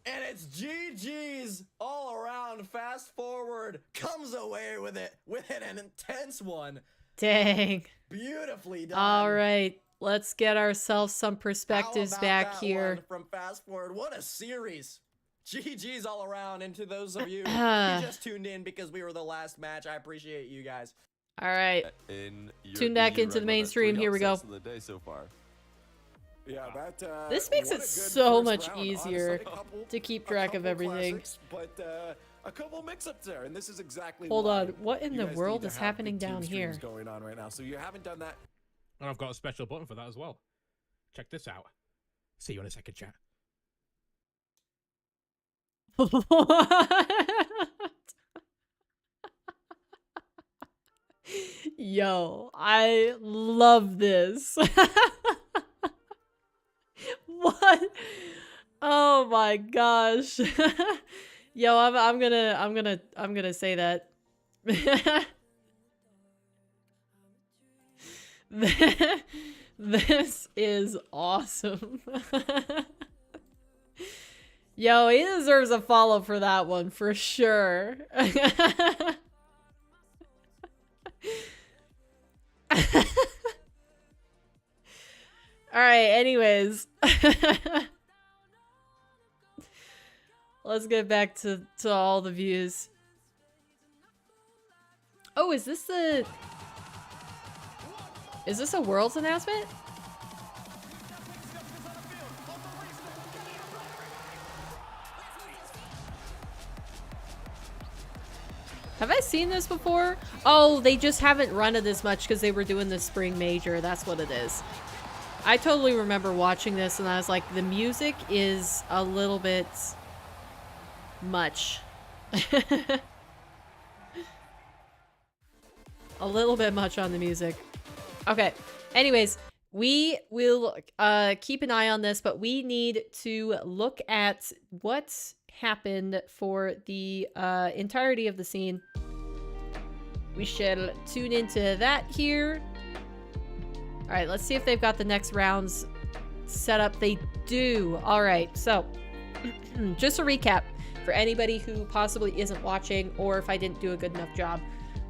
And it's GG's all around. Fast forward comes away with it an intense one. Dang. Beautifully done. All right, let's get ourselves some How perspectives about back that here. one from Fast Forward? What a series. GG's all around. And to those of you who just tuned in because we were the last match, I appreciate you guys. All right, In your Tune back EU into the run, mainstream. that's Here we 3 go. upsets of the day so far. Yeah, that, This makes what it a good so first much round, easier honestly. A couple- to keep a track of couple everything. classics, but a couple mix-ups there, and this is exactly Hold why on, what in you the guys world need to is have happening good team down streams here? going on right now. So you haven't done that. And I've got a special button for that as well. Check this out. See you in a second, chat. Yo, I love this. What? Oh my gosh. Yo, I'm gonna say that. This is awesome. Yo, he deserves a follow for that one for sure. All right, anyways. Let's get back to all the views. Oh, is this a Worlds announcement? Have I seen this before? Oh, they just haven't run it as much because they were doing the spring major. That's what it is. I totally remember watching this and I was like, the music is a little bit much. A little bit much on the music. Okay. Anyways, we will keep an eye on this, but we need to look at what's happened for the entirety of the scene. We shall tune into that here. All right, let's see if they've got the next rounds set up. They do. All right, so just a recap for anybody who possibly isn't watching, or if I didn't do a good enough job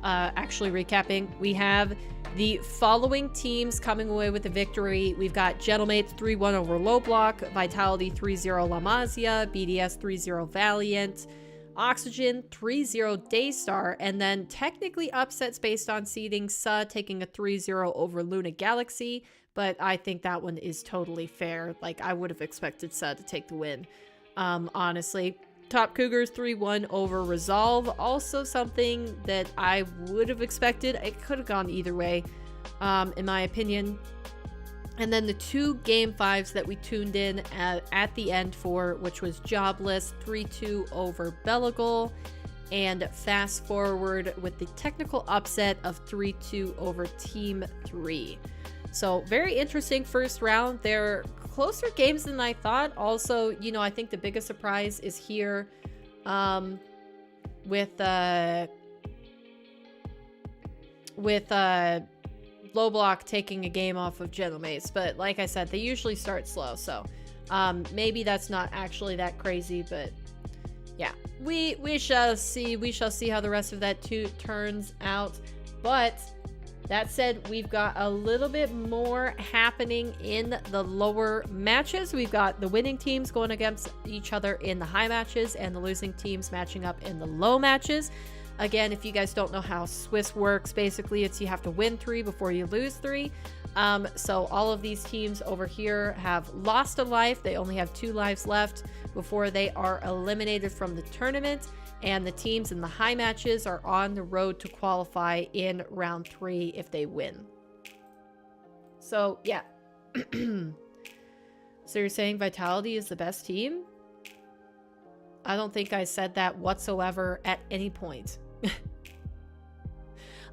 actually recapping. We have the following teams coming away with the victory. We've got Gentlemates 3-1 over Low Block, Vitality 3-0 La Masia, BDS 3-0 Valiant, Oxygen 3-0 Daystar, and then technically upsets based on seeding, Sa taking a 3-0 over Luna Galaxy, but I think that one is totally fair. Like, I would have expected Sa to take the win, honestly. Top Cougars 3-1 over Resolve, also something that I would have expected. It could have gone either way, in my opinion. And then the two game 5s that we tuned in at the end for, which was Jobless 3-2 over Belagol, and Fast Forward with the technical upset of 3-2 over Team 3. So very interesting first round. They're closer games than I thought. Also, you know, I think the biggest surprise is here with Low Block taking a game off of Gentlemates. But like I said, they usually start slow, so maybe that's not actually that crazy, but yeah, we shall see. We shall see how the rest of that turns out. But that said, we've got a little bit more happening in the lower matches. We've got the winning teams going against each other in the high matches and the losing teams matching up in the low matches. Again, if you guys don't know how Swiss works, basically it's you have to win 3 before you lose 3. So all of these teams over here have lost a life. They only have 2 lives left before they are eliminated from the tournament. And the teams in the high matches are on the road to qualify in round 3 if they win. So, yeah. So you're saying Vitality is the best team? I don't think I said that whatsoever at any point.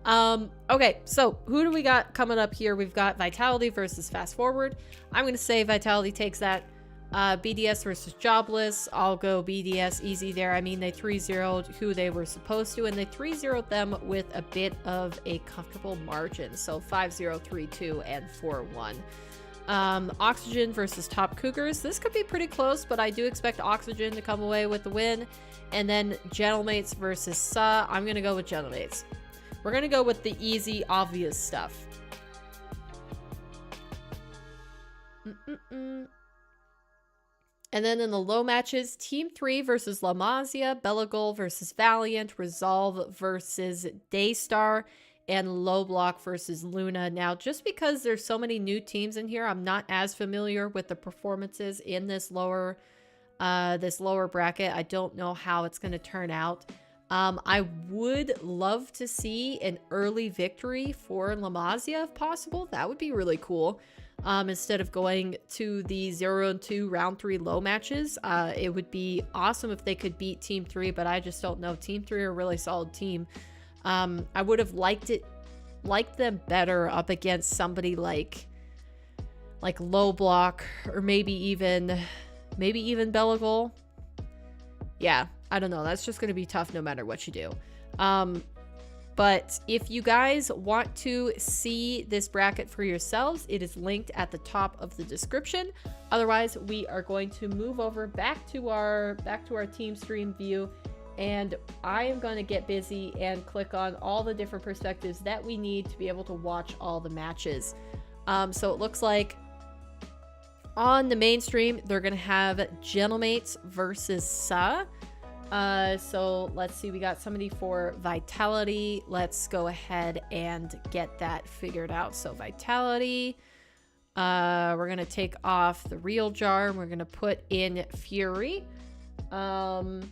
Okay, so who do we got coming up here? We've got Vitality versus Fast Forward. I'm going to say Vitality takes that. BDS versus Jobless. I'll go BDS easy there. I mean, they 3-0'd who they were supposed to, and they 3-0'd them with a bit of a comfortable margin. So 5-0, 3-2, and 4-1. Oxygen versus Top Cougars. This could be pretty close, but I do expect Oxygen to come away with the win. And then Gentlemates versus Sa. I'm going to go with Gentlemates. We're going to go with the easy, obvious stuff. And then in the low matches, Team 3 versus La Masia, Belagol versus Valiant, Resolve versus Daystar, and Low Block versus Luna. Now, just because there's so many new teams in here, I'm not as familiar with the performances in this lower bracket. I don't know how it's going to turn out. I would love to see an early victory for La Masia if possible. That would be really cool. Instead of going to the 0-2 round 3 low matches, it would be awesome if they could beat Team 3, but I just don't know. Team 3 are a really solid team. I would have liked them better up against somebody like Low Block, or maybe even Belagol. Yeah, I don't know. That's just going to be tough no matter what you do. But if you guys want to see this bracket for yourselves, it is linked at the top of the description. Otherwise, we are going to move over back to our team stream view, and I am going to get busy and click on all the different perspectives that we need to be able to watch all the matches. So it looks like on the mainstream, they're going to have Gentlemates versus Sa. So let's see, we got somebody for Vitality. Let's go ahead and get that figured out. So Vitality, we're going to take off the real jar and we're going to put in Fury. BDS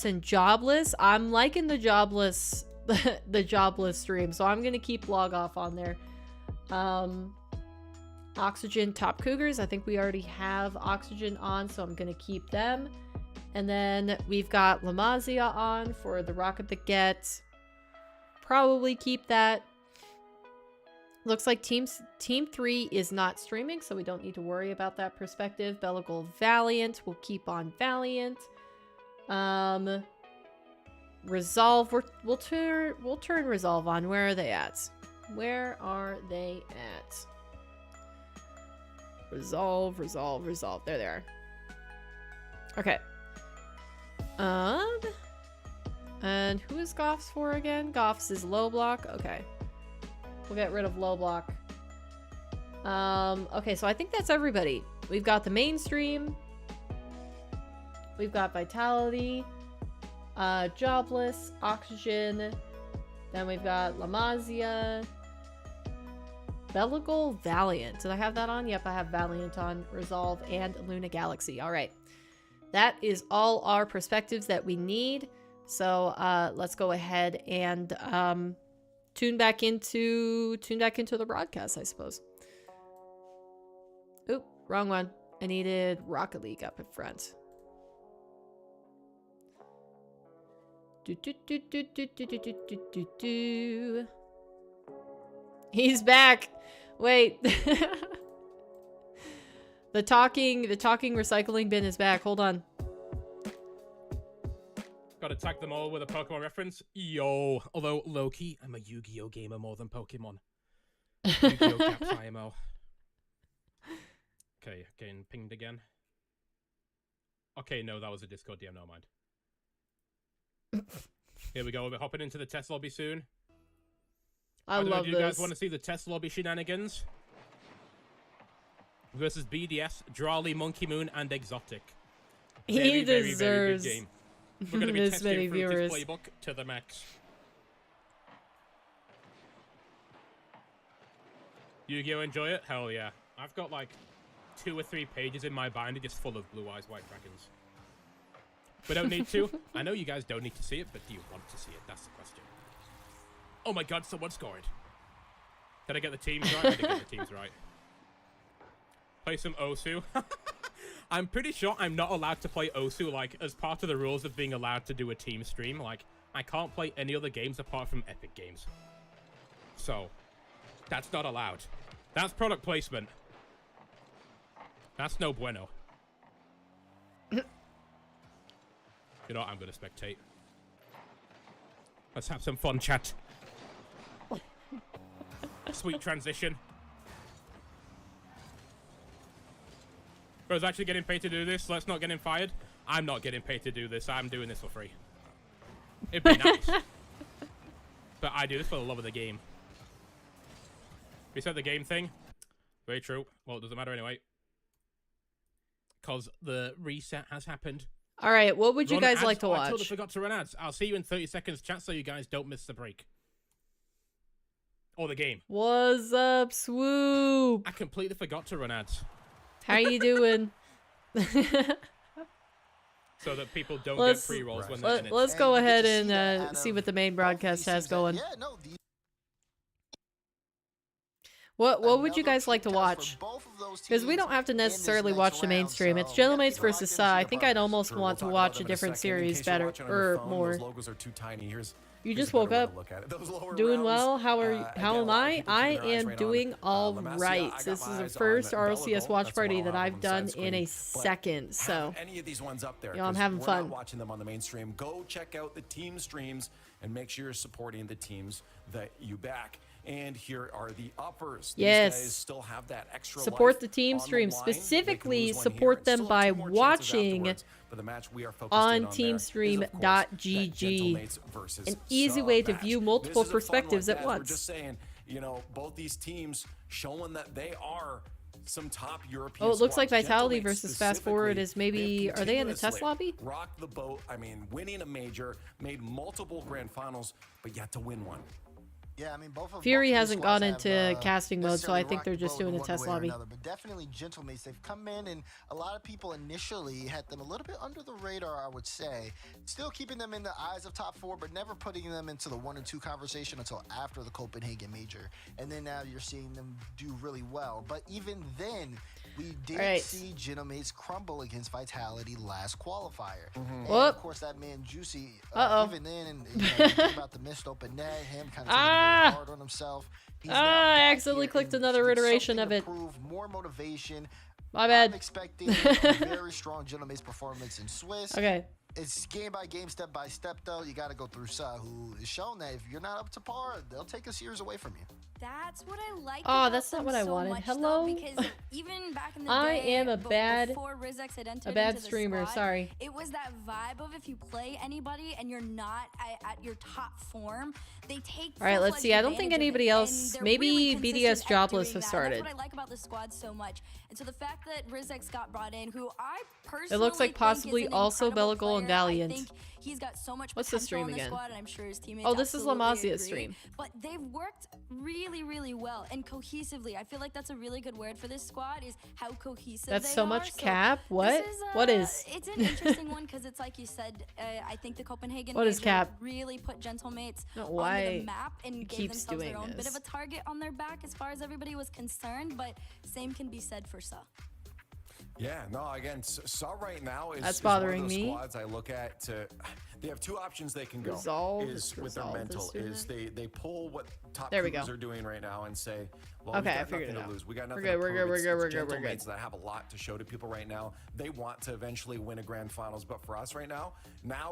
and Jobless. I'm liking the Jobless, the Jobless stream. So I'm going to keep log off on there. Oxygen, Top Cougars. I think we already have Oxygen on, so I'm going to keep them. And then we've got La Masia on for the Rocket the Get. Probably keep that. Looks like Team 3 is not streaming, so we don't need to worry about that perspective. Belagol Valiant. We'll keep on Valiant. Resolve. We'll turn Resolve on. Where are they at? Where are they at? Resolve. There they are. Okay. And who is Goffs for again? Goffs is Low Block. Okay. We'll get rid of Low Block. Okay, so I think that's everybody. We've got the mainstream. We've got Vitality. Jobless. Oxygen. Then we've got La Masia. Belagol Valiant. Did I have that on? Yep, I have Valiant on. Resolve and Luna Galaxy. All right. That is all our perspectives that we need. So let's go ahead and tune back into the broadcast, I suppose. Oop, wrong one. I needed Rocket League up in front. He's back. Wait. The talking recycling bin is back. Hold on. Gotta tag them all with a Pokemon reference. Yo. Although, low-key, I'm a Yu-Gi-Oh gamer more than Pokemon. Yu-Gi-Oh Caps IMO. Okay, getting pinged again. Okay, no, that was a Discord DM, never mind. Here we go, we're hopping into the test lobby soon. I love do you guys want to see the test lobby shenanigans? Versus BDS, Drawley, Monkey Moon, and Exotic. He deserves very good game. We're going to be this many testing through viewers. this playbook to the max. Yu-Gi-Oh! Enjoy it? Hell yeah. I've got like 2 or 3 pages in my binder just full of Blue Eyes White Dragons. We don't need to. I know you guys don't need to see it, but do you want to see it? That's the question. Oh my god, someone scored. Did I get the teams right? I did get the teams right. Play some Osu. I'm pretty sure I'm not allowed to play Osu, like, as part of the rules of being allowed to do a team stream. Like, I can't play any other games apart from Epic Games. So, that's not allowed. That's product placement. That's no bueno. You know what? I'm gonna spectate. Let's have some fun, chat. Sweet transition. Bro's actually getting paid to do this. Let's not get him fired. I'm not getting paid to do this. I'm doing this for free. It'd be nice. But I do this for the love of the game. Reset the game thing. Very true. Well, it doesn't matter anyway. Because the reset has happened. All right, what would you Run guys ads. like to Oh, watch? I totally forgot to run ads. I'll see you in 30 seconds, chat, so you guys don't miss the break. Or the game. What's up, Swoop? I completely forgot to run ads. How you doing? So that people don't get pre-rolls when they're in it. Let's go ahead and see what the main broadcast has going. Yeah, no, What would you guys like to watch? Because we don't have to necessarily watch the mainstream. It's Gentlemates versus Sa. I think I'd almost want to watch a different series better or more. You just woke up. Doing well. How am I? I am doing all right. This is the first RLCS watch party that I've done in a second. So, I'm having fun. Watching them on the mainstream. Go check out the team streams and make sure you're supporting the teams that you back. And here are the uppers. Yes. These guys still have that extra support the life team on the stream. line. Specifically, They can lose one support here and them still have by 2 more chances watching afterwards. But the match we are focused on in on there is, of course, that teamstream.gg. Gentlemates versus An easy Sa way to match. view This multiple is a fun one, perspectives at guys. We're once. just saying, you know, both these teams showing that they are some top European Oh, it looks like squads. Vitality Gentlemates versus Fast Forward is maybe... they've Are they in the test continuously lobby? rocked the boat. I mean, winning a major, made multiple grand finals, but yet to win one. Yeah, I mean, Fury both hasn't squads gone have, into casting mode, so I necessarily think they're rocked just the boat doing a one test way or lobby. another, but definitely Gentlemates, they've come in, and a lot of people initially had them a little bit under the radar, I would say. Still keeping them in the eyes of top 4, but never putting them into the 1 and 2 conversation until after the Copenhagen major. And then now you're seeing them do really well. But even then, we did see Gentlemates crumble against Vitality last qualifier. And of course, that man Juicy, even then, and about the missed open net, him kind of taking it very hard on himself. He's I accidentally clicked another iteration of it. More motivation. My bad. I'm expecting a very strong Gentlemates performance in Swiss. Okay. It's game by game, step by step, though. You got to go through Sa, who has shown that if you're not up to par, they'll take a series away from you. That's what I like. Oh, that's not what I so wanted. much, Hello? Though, because even back in the I day, am a bad before Rlcs had entered into the streamer. squad, Sorry. It was that vibe of if you play anybody and you're not at your top form, they take. All right, let's see. I don't think anybody else. Maybe BDS Jobless has started. That's what I like about the squad so much, and so the fact that Rlcs got brought in, who I personally It looks like think possibly is an also incredible Bellicle and player. I Valiant. think he's got so much What's the potential stream in again? Squad, and I'm sure his teammates Oh, this is absolutely Lamazia's agree. stream. But they've worked really, really well and cohesively. I feel like that's a really good word for this squad, is how cohesive That's they so are. much So cap. What? this is, What is? It's an interesting one because it's like you said. I think the Copenhagen What is major cap? really put Gentlemates Why onto the map and gave keeps themselves doing their own bit this? of a target on their back as far as everybody was concerned. But same can be said for Sa. Yeah, no, again, Sa right now is, That's is one of bothering those me. squads I look at to. They have 2 options they can go. Resolve is with their resolve mental. this Is they pull what top There we Cougars go. are doing right now and say, well, Okay, we I got figured nothing it to out. lose. We got nothing We're good, to we're prove. good, we're It's good, we're good, we're Gentlemates good. that have a lot to show to people right now. They want to eventually win a grand finals, but for us right now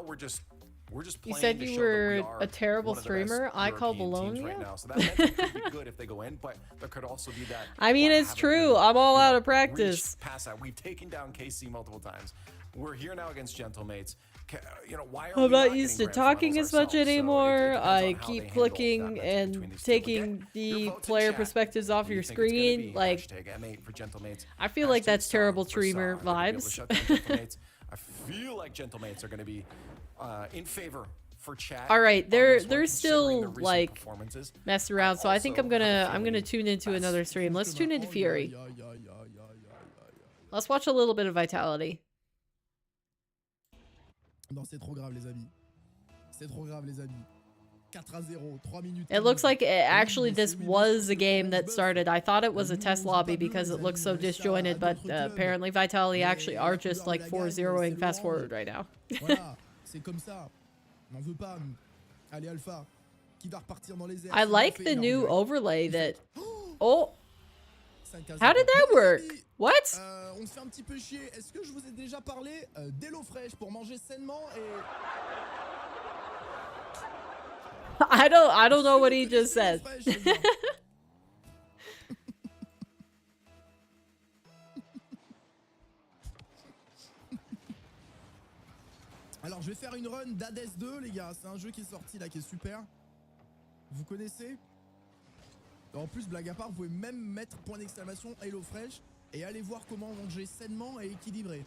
we're just You playing said to you show that were we are a terrible one of the best streamer. I call European teams Bologna. right now. So that mental could be good if they go in, but there could also be that. I mean, well, it's haven't true. we, I'm all you out know, of practice. reached past that. We've taken down KC multiple times. We're here now against Gentlemates. You know, why are I'm we not getting used to grand talking finals as much ourselves? So anymore. it depends on I how they keep handle clicking that matchup and between these two. taking Again, the your votes in player chat. perspectives off Who do your you think it's gonna screen. be? Like, Hashtag M8 for Gentlemates. I feel like Hashtag that's Sa terrible for streamer Sa. They're gonna be able to vibes. shut down Gentlemates. I feel like Gentlemates are going to be in favor for chat. All right, on they're this one, still considering the recent like performances. messing around, so I think I'm also have a gonna feeling tune into that's- another stream. Let's tune into Fury. Aïe, aïe, aïe, aïe, aïe, aïe. Let's watch a little bit of Vitality. Non, c'est trop grave, les amis. C'est trop grave, les amis. 4-0, 3 minutes. It looks like actually this was a game that started. I thought it was a test lobby because it looks so disjointed, but apparently Vitality actually are just like 4-0ing fast forward right now. Voilà, c'est comme ça. On n'en veut pas, nous. Allez, Alpha. Qui va repartir dans les airs. I like the new overlay that... Oh! How did that work? What? On se fait un petit peu chier. Est-ce que je vous ai déjà parlé d'Hello Fresh pour manger sainement et... I don't know what he just said. Alors je vais faire une run d'Hades 2 les gars, c'est un jeu qui est sorti là qui est super. Vous connaissez? En plus blague à part, vous pouvez même mettre point d'exclamation Hello Fresh et aller voir comment manger sainement et équilibré.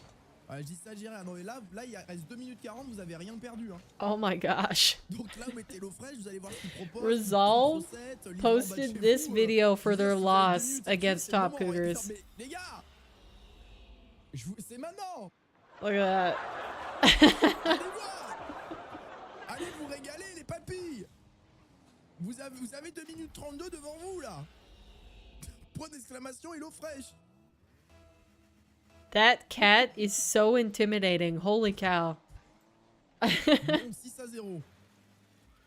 Je dis ça, j'irai. Non mais là il reste 2 minutes 40, vous avez rien perdu hein. Oh my gosh. Donc là vous mettez Hello Fresh, vous allez voir ce qu'ils proposent. Resolve posted this video for their loss against Top Cougars. Mais les gars, c'est maintenant. Look at that. Allez voir. Allez vous régaler les papilles. Vous avez 2 minutes 32 devant vous là. Point d'exclamation Hello Fresh. That cat is so intimidating. Holy cow. 6-0.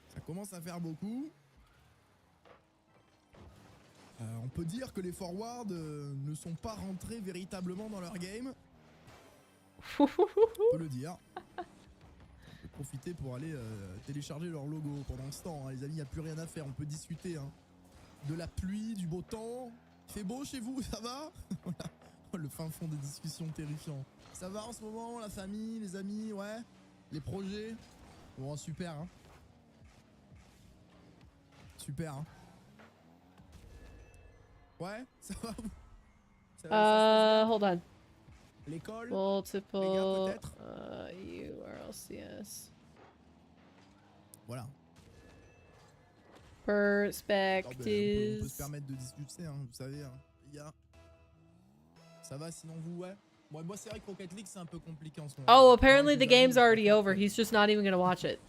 Ça commence à faire beaucoup. On peut dire que les forwards ne sont pas rentrés véritablement dans leur game. On peut le dire. On peut profiter pour aller télécharger leur logo pendant ce temps. Hein. Les amis, il n'y a plus rien à faire. On peut discuter hein. De la pluie, du beau temps. Il fait beau chez vous, ça va? Le fin fond des discussions terrifiants. Ça va en ce moment, la famille, les amis, ouais? Les projets? Bon, super, hein? Super, hein? Ouais? Ça va vous? Ça va, Hold on. l'école? Multiple Les gars, peut-être? Rlcs. Voilà. Perspectives. On peut se permettre de discuter, hein, vous savez, hein, les gars. Ça va sinon vous, ouais? Moi c'est vrai que Rocket League c'est un peu compliqué en ce moment. Oh, apparently the game's already over. He's just not even gonna watch it.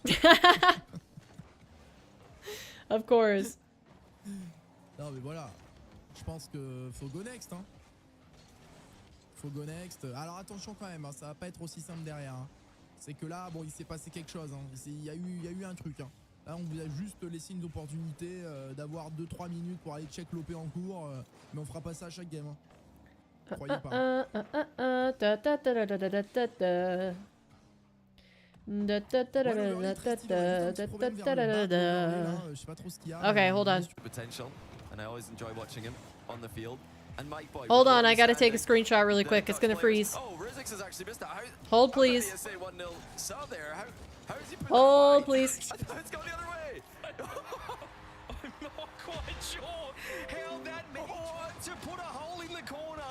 Of course. Non mais voilà. Je pense que faut go next, hein. Faut go next. Alors attention quand même, hein, ça va pas être aussi simple derrière. Hein. C'est que là, bon, il s'est passé quelque chose. Hein. Il y a eu un truc. Hein. Là, on vous a juste laissé une opportunité d'avoir 2-3 minutes pour aller check l'OP en cours. Mais on fera pas ça à chaque game. Hein. Croyez pas. Okay, hold on. Potential, and I always enjoy watching him on the field. And Mike Boy, Hold on, I gotta take a screenshot really quick. It's gonna freeze. Oh, Rizix has actually missed that. Hold, please. How is he Hold, please. It's going the other way. I'm not quite sure how that managed to put a hole in the corner,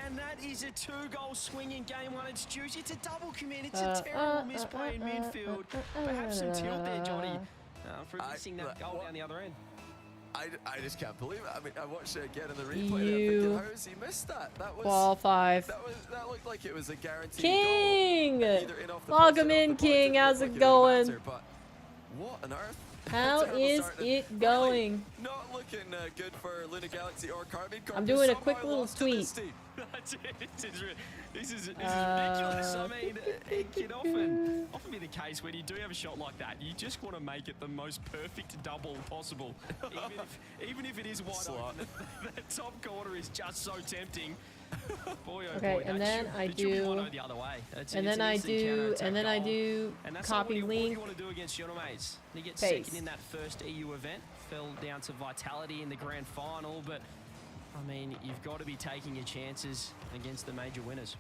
and that is a 2-goal swing in game one. It's juicy. It's a double commit. It's a terrible misplay in midfield. Perhaps some tilt there, Johnny, for missing that goal down the other end. I just can't believe it. I mean, I watched it again in the replay. There, thinking, how has he missed that? That was Ball 5. That looked like it was a guaranteed King! goal. Either in off the Log post or him off in, the post. King. It How's looked it like it would going? matter, but what on earth? How Terrible is start. it going? Really not looking good for Luna Galaxy or Carmine. I'm doing a quick little tweet. That's it. This is ridiculous. I mean, it can often be the case when you do have a shot like that. You just want to make it the most perfect double possible, even if it is wide open. That top corner is just so tempting. Boy, oh Okay, boy, and that then should- I it should be do- 1-0 the other way. And then I do And that's copy what link. you want to do against your mates. You get Paste. second in that first EU event, fell down to Vitality in the grand final, but I mean, you've got to be taking your chances against the major winners.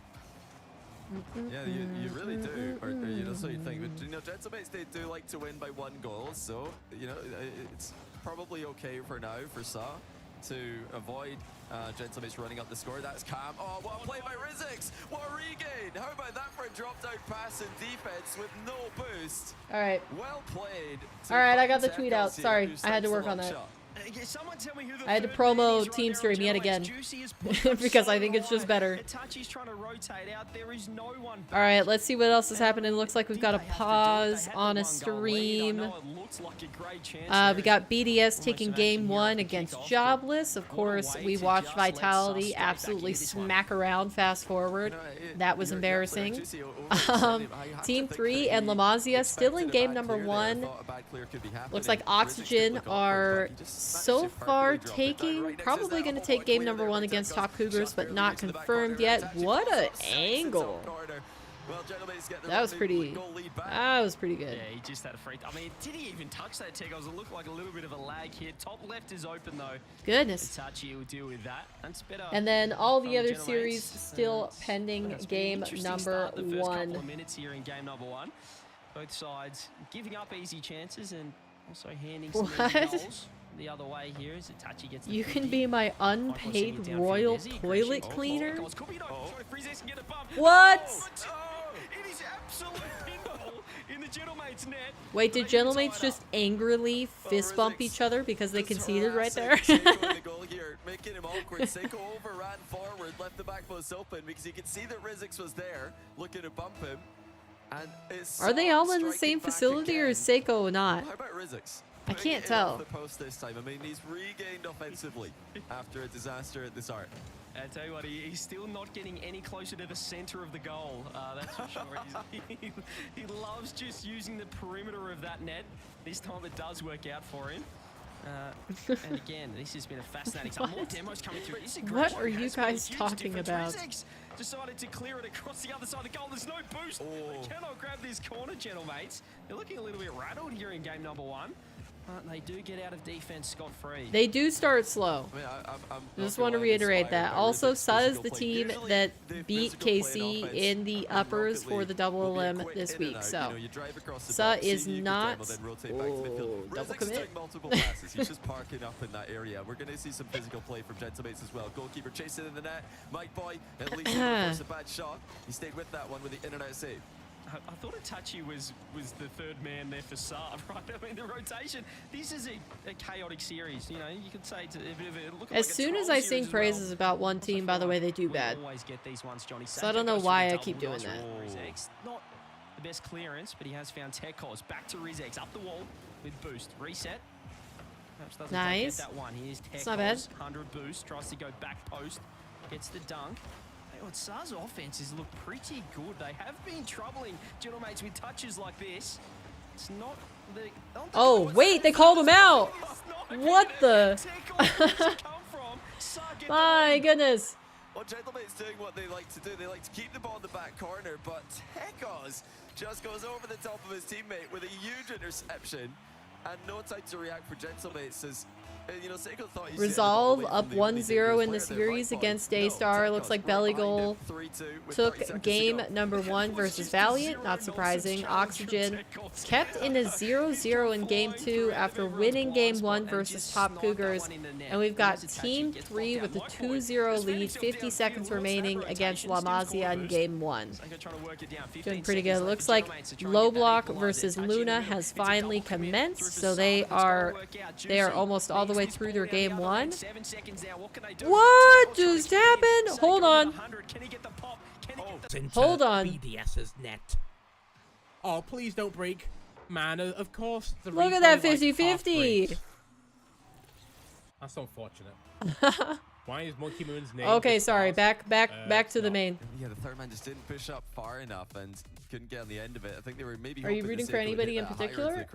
Yeah, you really do. Or you know, so you think. But you know, Gentlemen, they do like to win by 1 goal, so you know it's probably okay for now for Sa. to avoid Gentlemates running up the score. That's Cam. Oh, what a play by Rizix. What a regain. How about that for a drop-down pass in defense with no boost? All right. Well played. All right, I got the tweet out. Sorry, I had to work on that. I had to promo Team Stream yet again because I think it's just better. Alright, let's see what else is happening. Looks like we've got a pause on a stream. We got BDS taking game 1 against Jobless. Of course, we watched Vitality absolutely smack around fast forward. That was embarrassing. Team 3 and La Masia still in game number 1. Looks like Oxygen are so far probably going to take game number 1 against Top Cougars, but not confirmed yet. What an angle. That was pretty good. Yeah, he just had a freak. I mean, did he even touch that tech? It looked like a little bit of a lag here. Top left is open though. Goodness. Itachi will deal with that. That's better. And then all the other series still pending game number 1. Couple of minutes here in game number 1. Both sides giving up easy chances and also handing some easy goals. The other way here is Itachi gets You can be my unpaid royal toilet cleaner? What? It is absolute pinball in the Gentlemates net. Wait, did Gentlemates just angrily fist bump each other because they conceded right there? Making him awkward. Seiko overran forward, left the back post open because you can see that Rizix was there looking to bump him. And are they all in the same facility or is Seiko not? How about Rizix? I can't tell. The post this time. I mean, he's regained offensively after a disaster at the start. I tell you what, he's still not getting any closer to the center of the goal. That's for sure. He loves just using the perimeter of that net. This time it does work out for him. And again, this has been a fascinating time. More demos coming through. What are you guys talking about? Decided to clear it across the other side of the goal. There's no boost. They cannot grab this corner, Gentlemates. They're looking a little bit rattled here in game number 1. They do get out of defense scot-free. They do start slow. I mean, I just want to reiterate that. Also, Sa is the team that beat KC in the uppers for the double elim this week. So, Sa is not... Oh, double commit. Multiple passes. He's just parking up in that area. We're going to see some physical play from Gentlemates as well. Goalkeeper chasing in the net. Mike Boy at least forced a bad shot. He stayed with that one with the in-and-out save. I thought Itachi was the third man there for Saab, right? I mean, the rotation. This is a chaotic series. You know, you could say it's a bit of a look. As soon as I sing praises about one team, by the way, they do bad. So I don't know why I keep doing that. Not the best clearance, but he has found Tekos. Back to Rizix, up the wall with boost. Reset. Nice. That one. Here's Tekos, it's not bad. 100 boost. Tries to go back post. Gets the dunk. Sa's offenses look pretty good. They have been troubling Gentlemates with touches like this. It's not the... Oh, wait, they called him out! What the... My goodness. Well, Gentlemates doing what they like to do. They like to keep the ball in the back corner, but Tekos just goes over the top of his teammate with a huge interception and no time to react for Gentlemates as you know, Seiko thought he Resolve up 1-0 in the series against Daystar. Looks like Belly Goal took game number 1 versus Valiant. Not surprising. Oxygen kept in a 0-0 in game 2 after winning game 1 versus Top Cougars. And we've got Team 3 with a 2-0 lead, 50 seconds remaining against La Masia in game 1. Doing pretty good. Looks like Low Block versus Luna has finally commenced, so they are almost all the way through their game 1. What just happened? Hold on. Hold on. BDS's net. Oh, please don't break. Man, of course. The Look at that 50-50. That's unfortunate. Why is Monkey Moon's name? Okay, sorry. Back to the main. Yeah, the third man just didn't push up far enough and couldn't get on the end of it. I think they were maybe. Are you rooting for anybody in particular?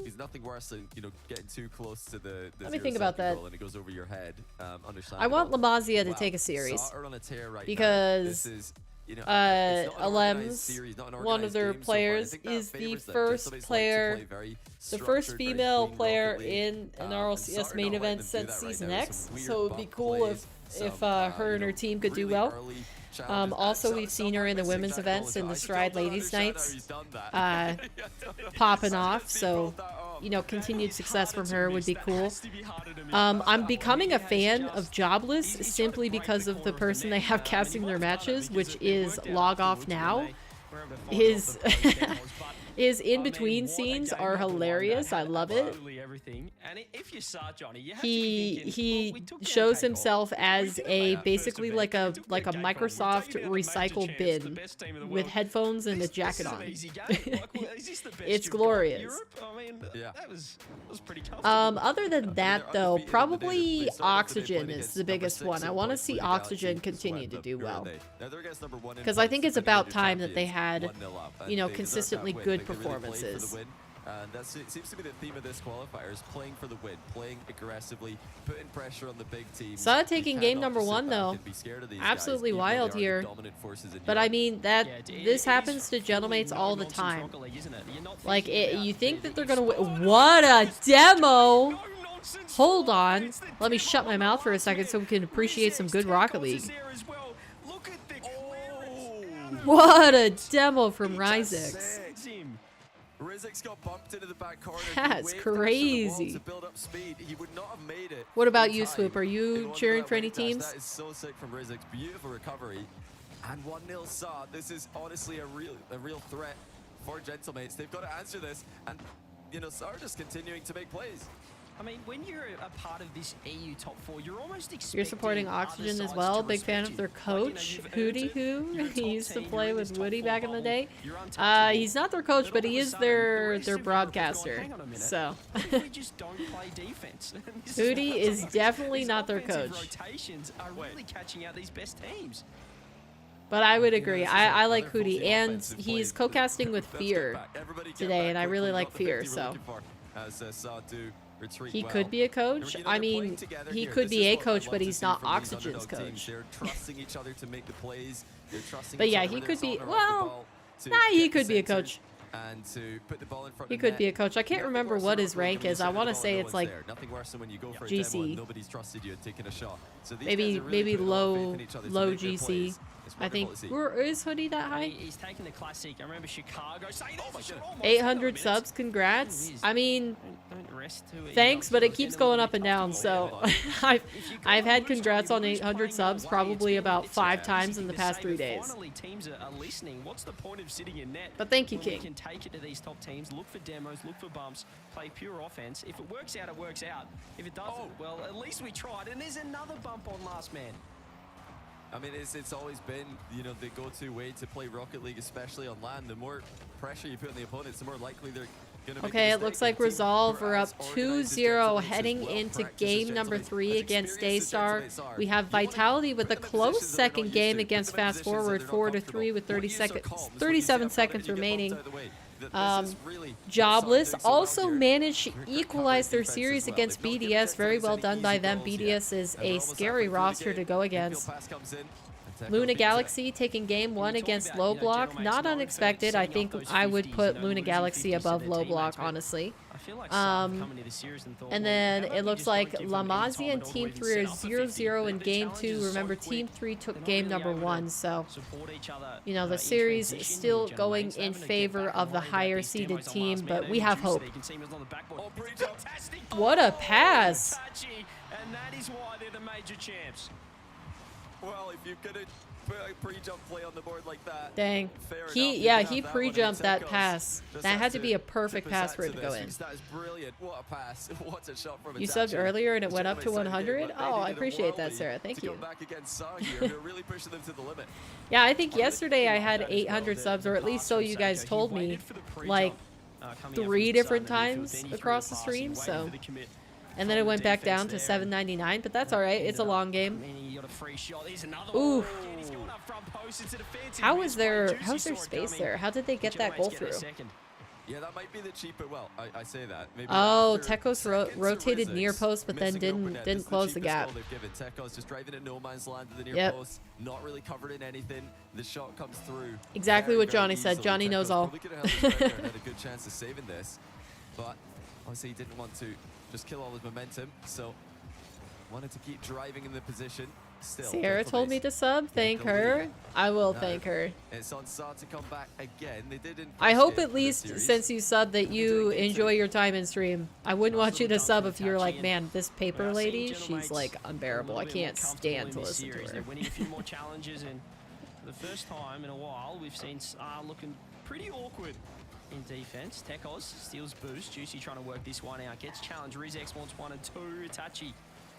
He's nothing worse than getting too close to the let me think about that. And it goes over your head. I want La Masia to take a series because Alems, one of their players, is the first female player in an RLCS main event since Season X, so it would be cool if her and her team could do well. Also, we've seen her in the women's events in the Stride Ladies Nights, popping off, so you know, continued success from her would be cool. I'm becoming a fan of Jobless simply because of the person they have casting their matches, which is Log Off Now. His in-between scenes are hilarious. I love it. He shows himself as basically like a Microsoft recycle bin with headphones and a jacket on. It's glorious. Other than that, though, probably Oxygen is the biggest one. I want to see Oxygen continue to do well, because I think it's about time that they had, you know, consistently good performances. And that seems to be the theme of this qualifier, is playing for the win, playing aggressively, putting pressure on the big teams. Saw taking game number 1 though. Absolutely wild here. But I mean, this happens to Gentlemates all the time. Like, you think that they're gonna win. What a demo! Hold on. Let me shut my mouth for a second so we can appreciate some good Rocket League. What a demo from Rlcs. Rizik's got bumped into the back corner. That's crazy. To build up speed. He would not have made it. What about you, Swoop? Are you cheering for any teams? That is so sick from Rizik's. Beautiful recovery. And 1-0 Saw. This is honestly a real threat for Gentlemates. They've got to answer this. And, you know, Saw are just continuing to make plays. I mean, when you're a part of this EU top 4, you're almost expecting. You're supporting Oxygen as well. Big fan of their coach, Hootie Who. He used to play with Woody back in the day. He's not their coach, but he is their broadcaster. So Hootie is definitely not their coach. But I would agree. I like Hootie, and he's co-casting with Fear today, and I really like Fear. So he could be a coach. I mean, he could be a coach, but he's not Oxygen's coach. But yeah, he could be. Well, he could be a coach. He could be a coach. I can't remember what his rank is. I want to say it's like GC. Maybe low GC. I think. Is Hoodie that high? He's taking the classic. I remember Chicago saying 800 subs. Congrats. I mean, thanks, but it keeps going up and down. So I've had congrats on 800 subs probably about 5 times in the past 3 days. But thank you, King. Can take it to these top teams. Look for demos. Look for bumps. Play pure offense. If it works out, it works out. If it doesn't, well, at least we tried. And there's another bump on last man. I mean, it's always been, you know, the go-to way to play Rocket League, especially on land. The more pressure you put on the opponents, the more likely they're going to make Okay, it looks like Resolve are up 2-0 heading into game number 3 against Daystar. We have Vitality with a close second game against Fast Forward, 4-3 with 37 seconds remaining. Jobless also managed to equalize their series against BDS. Very well done by them. BDS is a scary roster to go against. Luna Galaxy taking game 1 against Low Block. Not unexpected. I think I would put Luna Galaxy above Low Block, honestly. And then it looks like Lamazia and Team 3 are 0-0 in game 2. Remember, Team 3 took game number 1, so you know the series is still going in favor of the higher seeded team, but we have hope. What a pass! And that is why they're the major champs. Well, if you're gonna put a pre-jump play on the board like that, dang, he pre-jumped that pass. That had to be a perfect pass for it to go in. That is brilliant. What a pass! What a shot from you subbed earlier and it went up to 100. Oh, I appreciate that, Sarah. Thank you. Yeah, I think yesterday I had 800 subs, or at least so you guys told me, like 3 different times across the stream. So. And then it went back down to 799, but that's all right. It's a long game. Ooh. How's their space there? How did they get that goal through? Yeah, that might be the cheaper. Well, I say that. Maybe oh, Tekos rotated near post, but then didn't close the gap. Tekos just driving in no man's land to the near post, not really covered in anything. The shot comes through. Exactly what Johnny said. Johnny knows all. Had a good chance of saving this, but obviously he didn't want to just kill all his momentum. So wanted to keep driving in the position. Still, Sierra told me to sub. Thank her. I will thank her. It's on Sa to come back again. They did in I first hope game at for the least series. since you subbed that you enjoy your time in stream. I wouldn't want you to sub if you're like, man, this paper lady, she's like unbearable. I can't stand to listen to her. They're winning a few more challenges, and for the first time in a while, we've seen looking pretty awkward in defense. Tekos steals boost. Juicy trying to work this one out. Gets challenged. Rizex wants 1 and 2. Itachi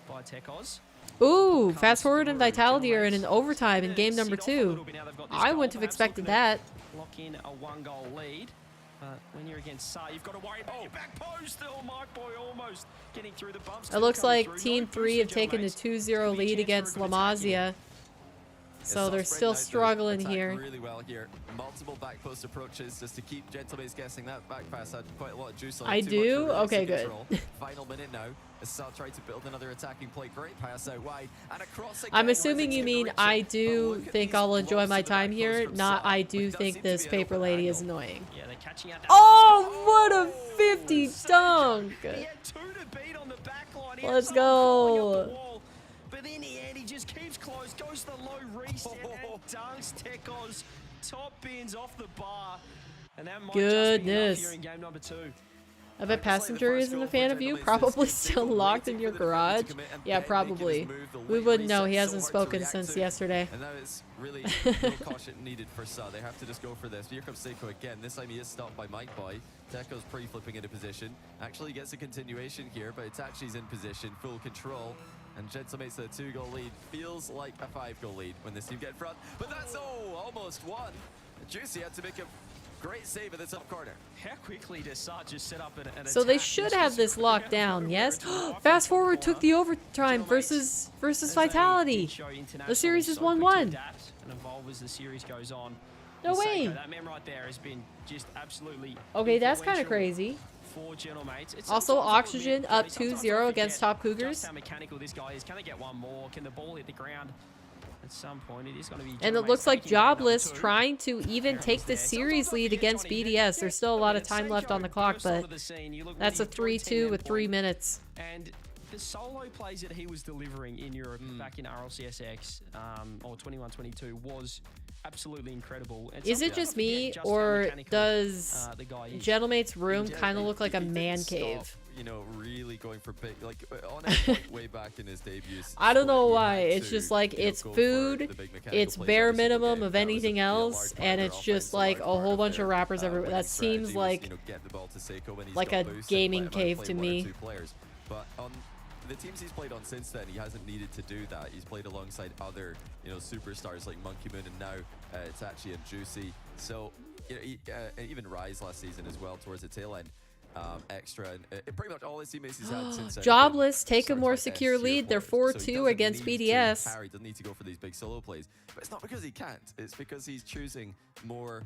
by Tekos. Ooh, fast forward and Vitality are in an overtime in game number 2. I wouldn't have expected that. Lock in a 1-goal lead. When you're against Sa, you've got to worry about your back post. Oh, Mike Boy almost getting through the bumps. It looks like Team 3 have taken a 2-0 lead against La Masia. So they're still struggling here. Really well here. Multiple back post approaches just to keep Gentlemates guessing. That back pass had quite a lot of juice on it. I Too do? much for Okay, Release to good. control. Final minute now. Assad tried to build another attacking play. Great pass out wide. And across again. I'm assuming you Rizex mean gonna reach I it. But do look at think these I'll enjoy blocks my to the time back here, post from not Sa, I but do it does think seem to this be an paper open lady is angle. annoying. Yeah, they're catching out. Oh, what a 50 dunk! He had 2 to beat on the back line. He Let's had someone crawling up go. the wall. But in the end, he just keeps close, goes to the low reset and dunks Tekos. Top bins off the bar. And that might just be enough Goodness. here in game number 2. I bet Passenger isn't a fan of you. Probably still locked in your garage. Yeah, probably. We wouldn't know. He hasn't spoken since yesterday. And now it's really no caution needed for Sa. They have to just go for this. Here comes Seiko again. This time he is stopped by Mike Boy. Teko's pre-flipping into position. Actually gets a continuation here, but Itachi's in position, full control. And Gentlemates with a 2-goal lead. Feels like a 5-goal lead when this team get in front. But that's, almost one. Juicy had to make a great save in the top corner. How quickly does Sa just set up an So they attack? should It's have just this locked down, yes? Fast forward took the overtime versus Vitality. The series is 1-1. And evolve as the series goes on. No And way. Seiko, that man right there has been just absolutely Okay, that's kind of influential crazy. for Gentlemates. It's Also, sometimes I'll Oxygen admit, up sometimes I 2-0 against forget Top Cougars. Just how mechanical this guy is. Can they get one more? Can the ball hit the ground? At some point, it is going to be. And it Gentlemates looks like taking game number Jobless 2. trying to even take the series lead against BDS. There's still a lot of time left on the clock, but that's a 3-2 with 3 minutes. And the solo plays that he was delivering in Europe back in RLCSX or 21-22 was absolutely incredible. And Is it sometimes I just me, forget just how or mechanical, does the guy is. Gentlemate's room kind of look like a He didn't man stop, cave? You know, really going for big, like on a point way back in his debuts. I don't know he why. had It's to, just like you know, it's go for food, the big mechanical it's plays bare every single minimum game. of That was anything a else, large part and of it's their just offense, a like large a part whole of bunch of their, rappers everywhere. winning That seems strategy was, like you know, get the ball to Seiko when he's like got a boost and gaming let him cave outplay to one or me. two players. But on the teams he's played on since then, he hasn't needed to do that. He's played alongside other, you know, superstars like Monkey Moon and now Itachi and Juicy. So, you know, even Rise last season as well towards the tail end. Extra and pretty much all his teammates he's had since Jobless take a starts more like secure S tier lead. They're players. So he 4-2 doesn't against need to BDS. carry, doesn't need to go for these big solo plays, but it's not because he can't. It's because he's choosing more,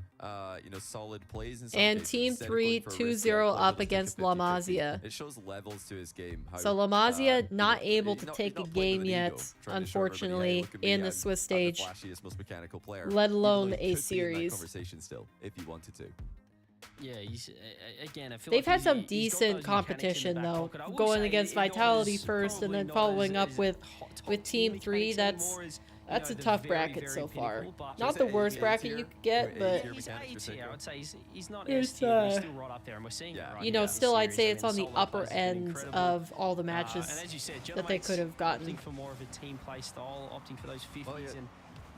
you know, solid plays. In some And cases, Team instead of 3 going for a riskier 2-0 play, up they'll against take a La 50-50. Masia. It shows levels to his game. How, So La Masia not you know, able he's to not- take he's a not playing game with an yet, ego, trying to show everybody, unfortunately, "Hey, look at me, in the I'm Swiss the stage, flashiest, most mechanical player," let even alone though he a could be in that series. conversation still, if he wanted to. Yeah, he's again. I feel They've like had some he's got decent those mechanics in the competition back though, pocket. I will going say against it not Vitality as- first and probably then not following as- up as with top tier Team 3. mechanics That's anymore, that's a the tough very, bracket very so far. pinnacle, but- Not the worst bracket you could get, but He's A tier. I would say he's not It's, S tier, but he's still right up there, and we're seeing yeah. it right you know, now in the still I'd series. say I it's mean, on the solo upper plays have been end incredible. of all the And matches as you said, that they could have gotten. opting for more of a team play style, opting for those 50s Oh, yeah. and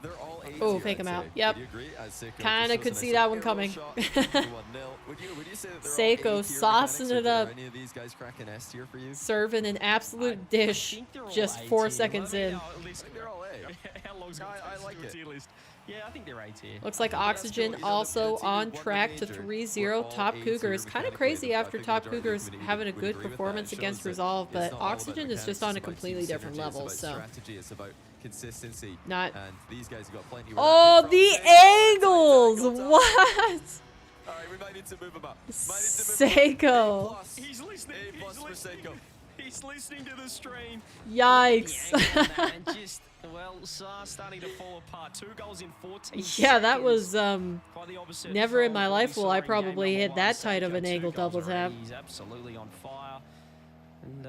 They're all A Oh, tier, fake I'd him say. out. Would Yep. you agree? As Seiko Kinda just could shows a see nice that little one aerial coming. shot for 1-0. Would you say that they're all Seiko A-tier saucing mechanics, it or are up. any of these guys cracking S tier for you? Serving an absolute I dish think they're all just A 4 tier. seconds Let me in. know, listen. They're all A. How long's it I take to like do a it. tier list? Yeah, I think they're A tier. Looks like But that's Oxygen still, you know, also the team on won the track to major. 3-0 We're all Top A-tier Cougars. Kind of mechanically, crazy but I after think the Top majority of the Cougars community having a would good agree with that. performance It against shows that Resolve, it's but not all about Oxygen is mechanics, just on a it's about completely team different synergy, level, it's so. about strategy, it's about consistency. Not- And these guys have got plenty. Oh, the angles! What? All right, we might need to move him up. Seiko. He's listening. A plus for Seiko. He's listening to the stream. Yikes. The angle on that and just, well, SAR starting to fall apart. 2 goals in 14 Yeah, that seconds. was Quite the opposite never in from my what we life will saw I in game probably number hit one. that tight of Seiko, an 2 angle goals double tap. already. He's absolutely on fire. And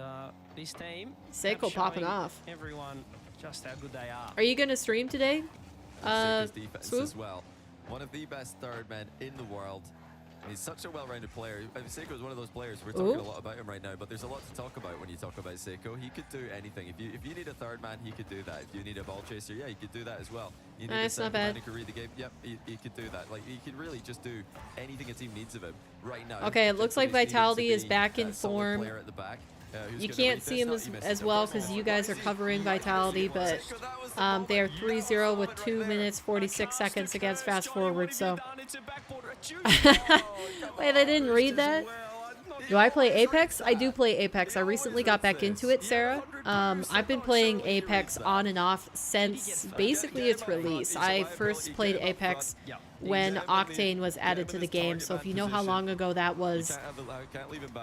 this team, Seiko popping off. Everyone, just how good they are. Are you gonna stream today? Seiko's defense Swoop? as well. One of the best third men in the world. He's such a well-rounded player. I mean, Seiko's one of those players. We're talking a lot about him right now, but there's a lot to talk about when you talk about Seiko. He could do anything. If you need a third man, he could do that. If you need a ball chaser, yeah, he could do that as well. You need a It's not second bad. man who can read the game. Yep, he could do that. Like, he can really just do anything a team needs of him right now. Okay, it looks like Just needs Vitality to is be back in a solid form. player at the back, who's You gonna can't read see this. him No, he as missed it. well because you guys are covering Vitality, but they are 3-0 with 2 minutes 46 seconds against Fast Forward. So wait, I didn't read that. Do I play Apex? I do play Apex. I recently got back into it, Sarah. I've been playing Apex on and off since basically its release. I first played Apex when Octane was added to the game. So if you know how long ago that was,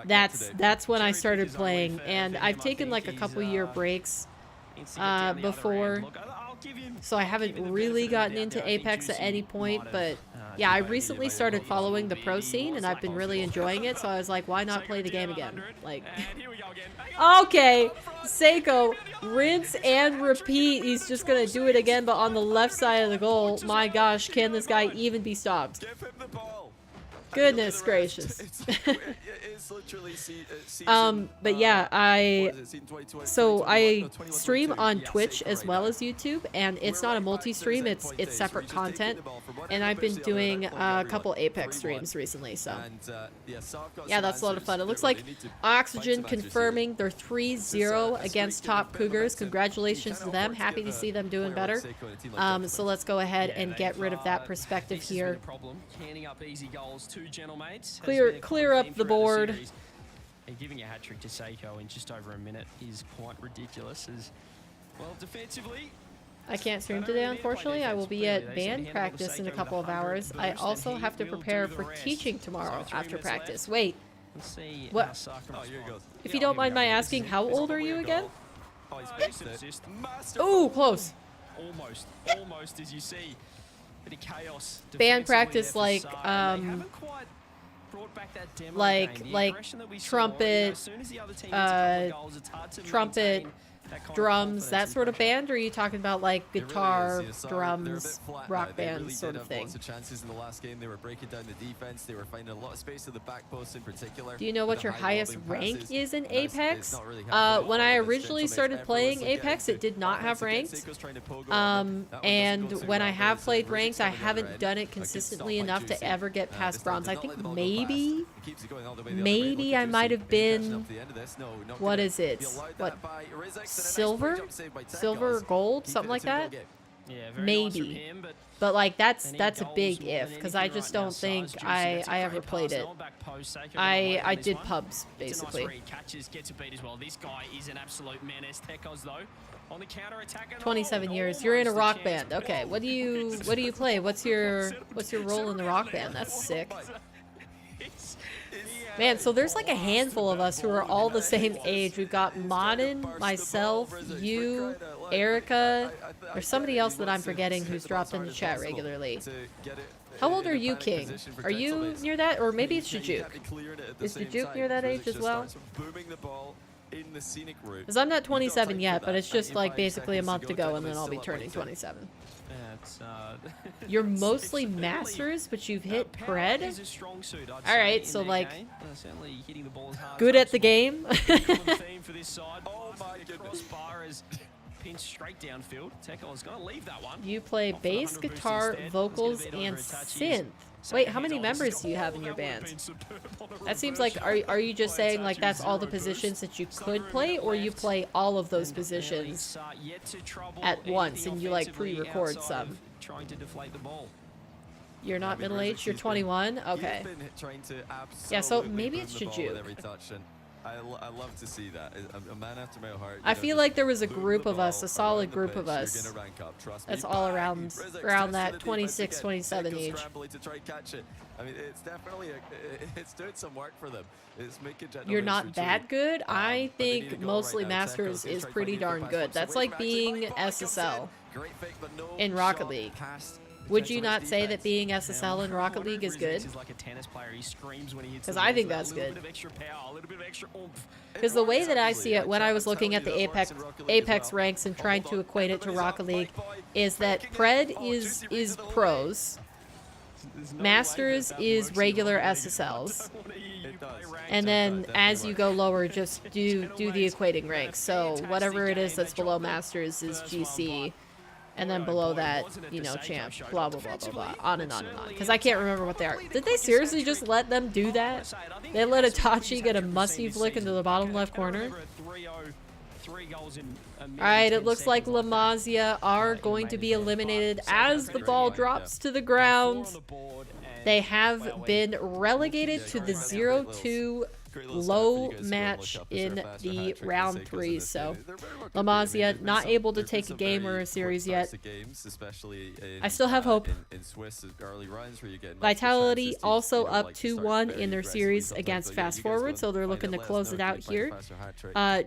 that's when I started playing. And I've taken like a couple year breaks before, so I haven't really gotten into Apex at any point, but yeah, I recently started following the pro scene and I've been really enjoying it, so I was like, why not play the game again? Like, okay, Seiko, rinse and repeat. He's just gonna do it again, but on the left side of the goal. My gosh, can this guy even be stopped? Goodness gracious. But yeah, I stream on Twitch as well as YouTube, and it's not a multi-stream, it's separate content, and I've been doing a couple Apex streams recently, so yeah, that's a lot of fun. It looks like Oxygen confirming they're 3-0 against Top Cougars. Congratulations to them, happy to see them doing better. So let's go ahead and get rid of that perspective here. Clear up the board. And giving a hat-trick to Seiko in just over a minute is quite ridiculous. As well, defensively, I can't stream today, unfortunately. I will be at band practice in a couple of hours. I also have to prepare for teaching tomorrow after practice. Wait, what? If you don't mind my asking, how old are you again? Oh, close. Almost, as you see. Bit of chaos. Band practice like trumpet, drums, that sort of band, or are you talking about like guitar, drums, rock band sort of thing? Do you know what your highest rank is in Apex? When I originally started playing Apex, it did not have ranked. And when I have played ranked, I haven't done it consistently enough to ever get past bronze. I think maybe I might have been, what is it? What? Silver or gold, something like that. Maybe, but like that's a big if, because I just don't think I ever played it. I did pubs basically. 27 years. You're in a rock band. Okay, what do you play? What's your role in the rock band? That's sick. Man, so there's like a handful of us who are all the same age. We've got Modern, myself, you, Erica. There's somebody else that I'm forgetting who's dropped in the chat regularly. How old are you, King? Are you near that? Or maybe it's Jajuk. Is Jajuk near that age as well? Because I'm not 27 yet, but it's just like basically a month to go and then I'll be turning 27. You're mostly Masters, but you've hit Pred? Alright, so like, good at the game? You play bass, guitar, vocals, and synth. Wait, how many members do you have in your band? That seems like, are you just saying like that's all the positions that you could play, or you play all of those positions at once and you like pre-record some? You're not middle-aged, you're 21? Okay. Yeah, so maybe it's Jajuk. I love to see that. A man after my heart. I feel like there was a group of us, a solid group of us. That's all around that 26, 27 age. I mean, it's definitely it's doing some work for them. It's making You're not that good? I think mostly Masters is pretty darn good. That's like being SSL in Rocket League. Would you not say that being SSL in Rocket League is good? Because I think that's good. Because the way that I see it when I was looking at the Apex ranks and trying to equate it to Rocket League is that Pred is pros, Masters is regular SSLs, and then as you go lower, just do the equating ranks. So whatever it is that's below Masters is GC, and then below that, you know, champ, blah, blah, blah, blah, blah, on and on and on. Because I can't remember what they are. Did they seriously just let them do that? They let Itachi get a musty flick into the bottom left corner? Alright, it looks like La Masia are going to be eliminated as the ball drops to the ground. They have been relegated to the 0-2 low match in the round 3, so La Masia not able to take a game or a series yet. I still have hope. Vitality also up 2-1 in their series against Fast Forward, so they're looking to close it out here.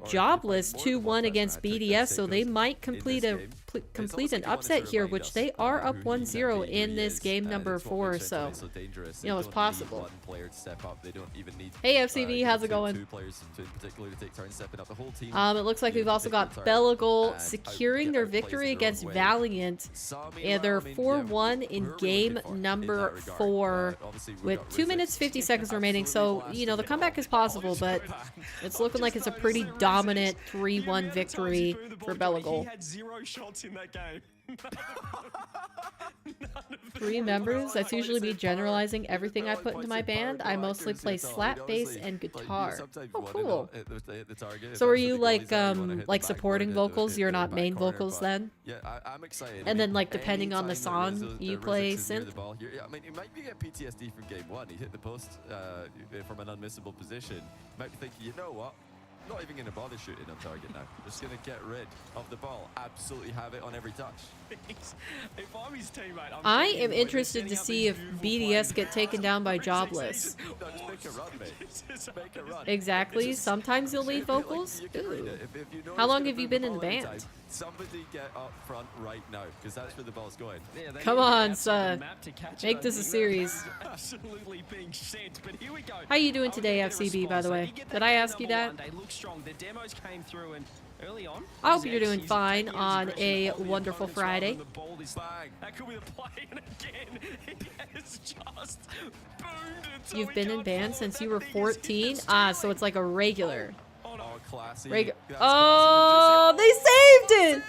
Jobless 2-1 against BDS, so they might complete an upset here, which they are up 1-0 in this game number 4, so you know it's possible. Hey FCV, how's it going? It looks like we've also got Belagol securing their victory against Valiant. Yeah, they're 4-1 in game number 4 with 2 minutes 50 seconds remaining, so you know the comeback is possible, but it's looking like it's a pretty dominant 3-1 victory for Belagol. 3 members? That's usually me generalizing everything I put into my band. I mostly play slap, bass, and guitar. Oh, cool. So are you like supporting vocals? You're not main vocals then? Yeah, I'm excited. And then like depending on the song, you play synth? I mean, you might be getting PTSD from game 1. He hit the post from an unmissable position. You might be thinking, you know what? Not even going to bother shooting on target now. Just going to get rid of the ball. Absolutely have it on every touch. If I'm his teammate, I am interested to see if BDS get taken down by Jobless. Make a run, mate. Make a run. Exactly. Sometimes you'll lead vocals. Ooh. How long have you been in the band? Somebody get up front right now, because that's where the ball's going. Come on, son. Make this a series. Absolutely being sent, but here we go. How you doing today, FCB, by the way? Did I ask you that? They look strong. The demos came through and early on. I hope you're doing fine on a wonderful Friday. That could be the play, and again, he has just boomed it. You've been in band since you were 14? Ah, so it's like a regular. Oh, classy. Oh, they saved it!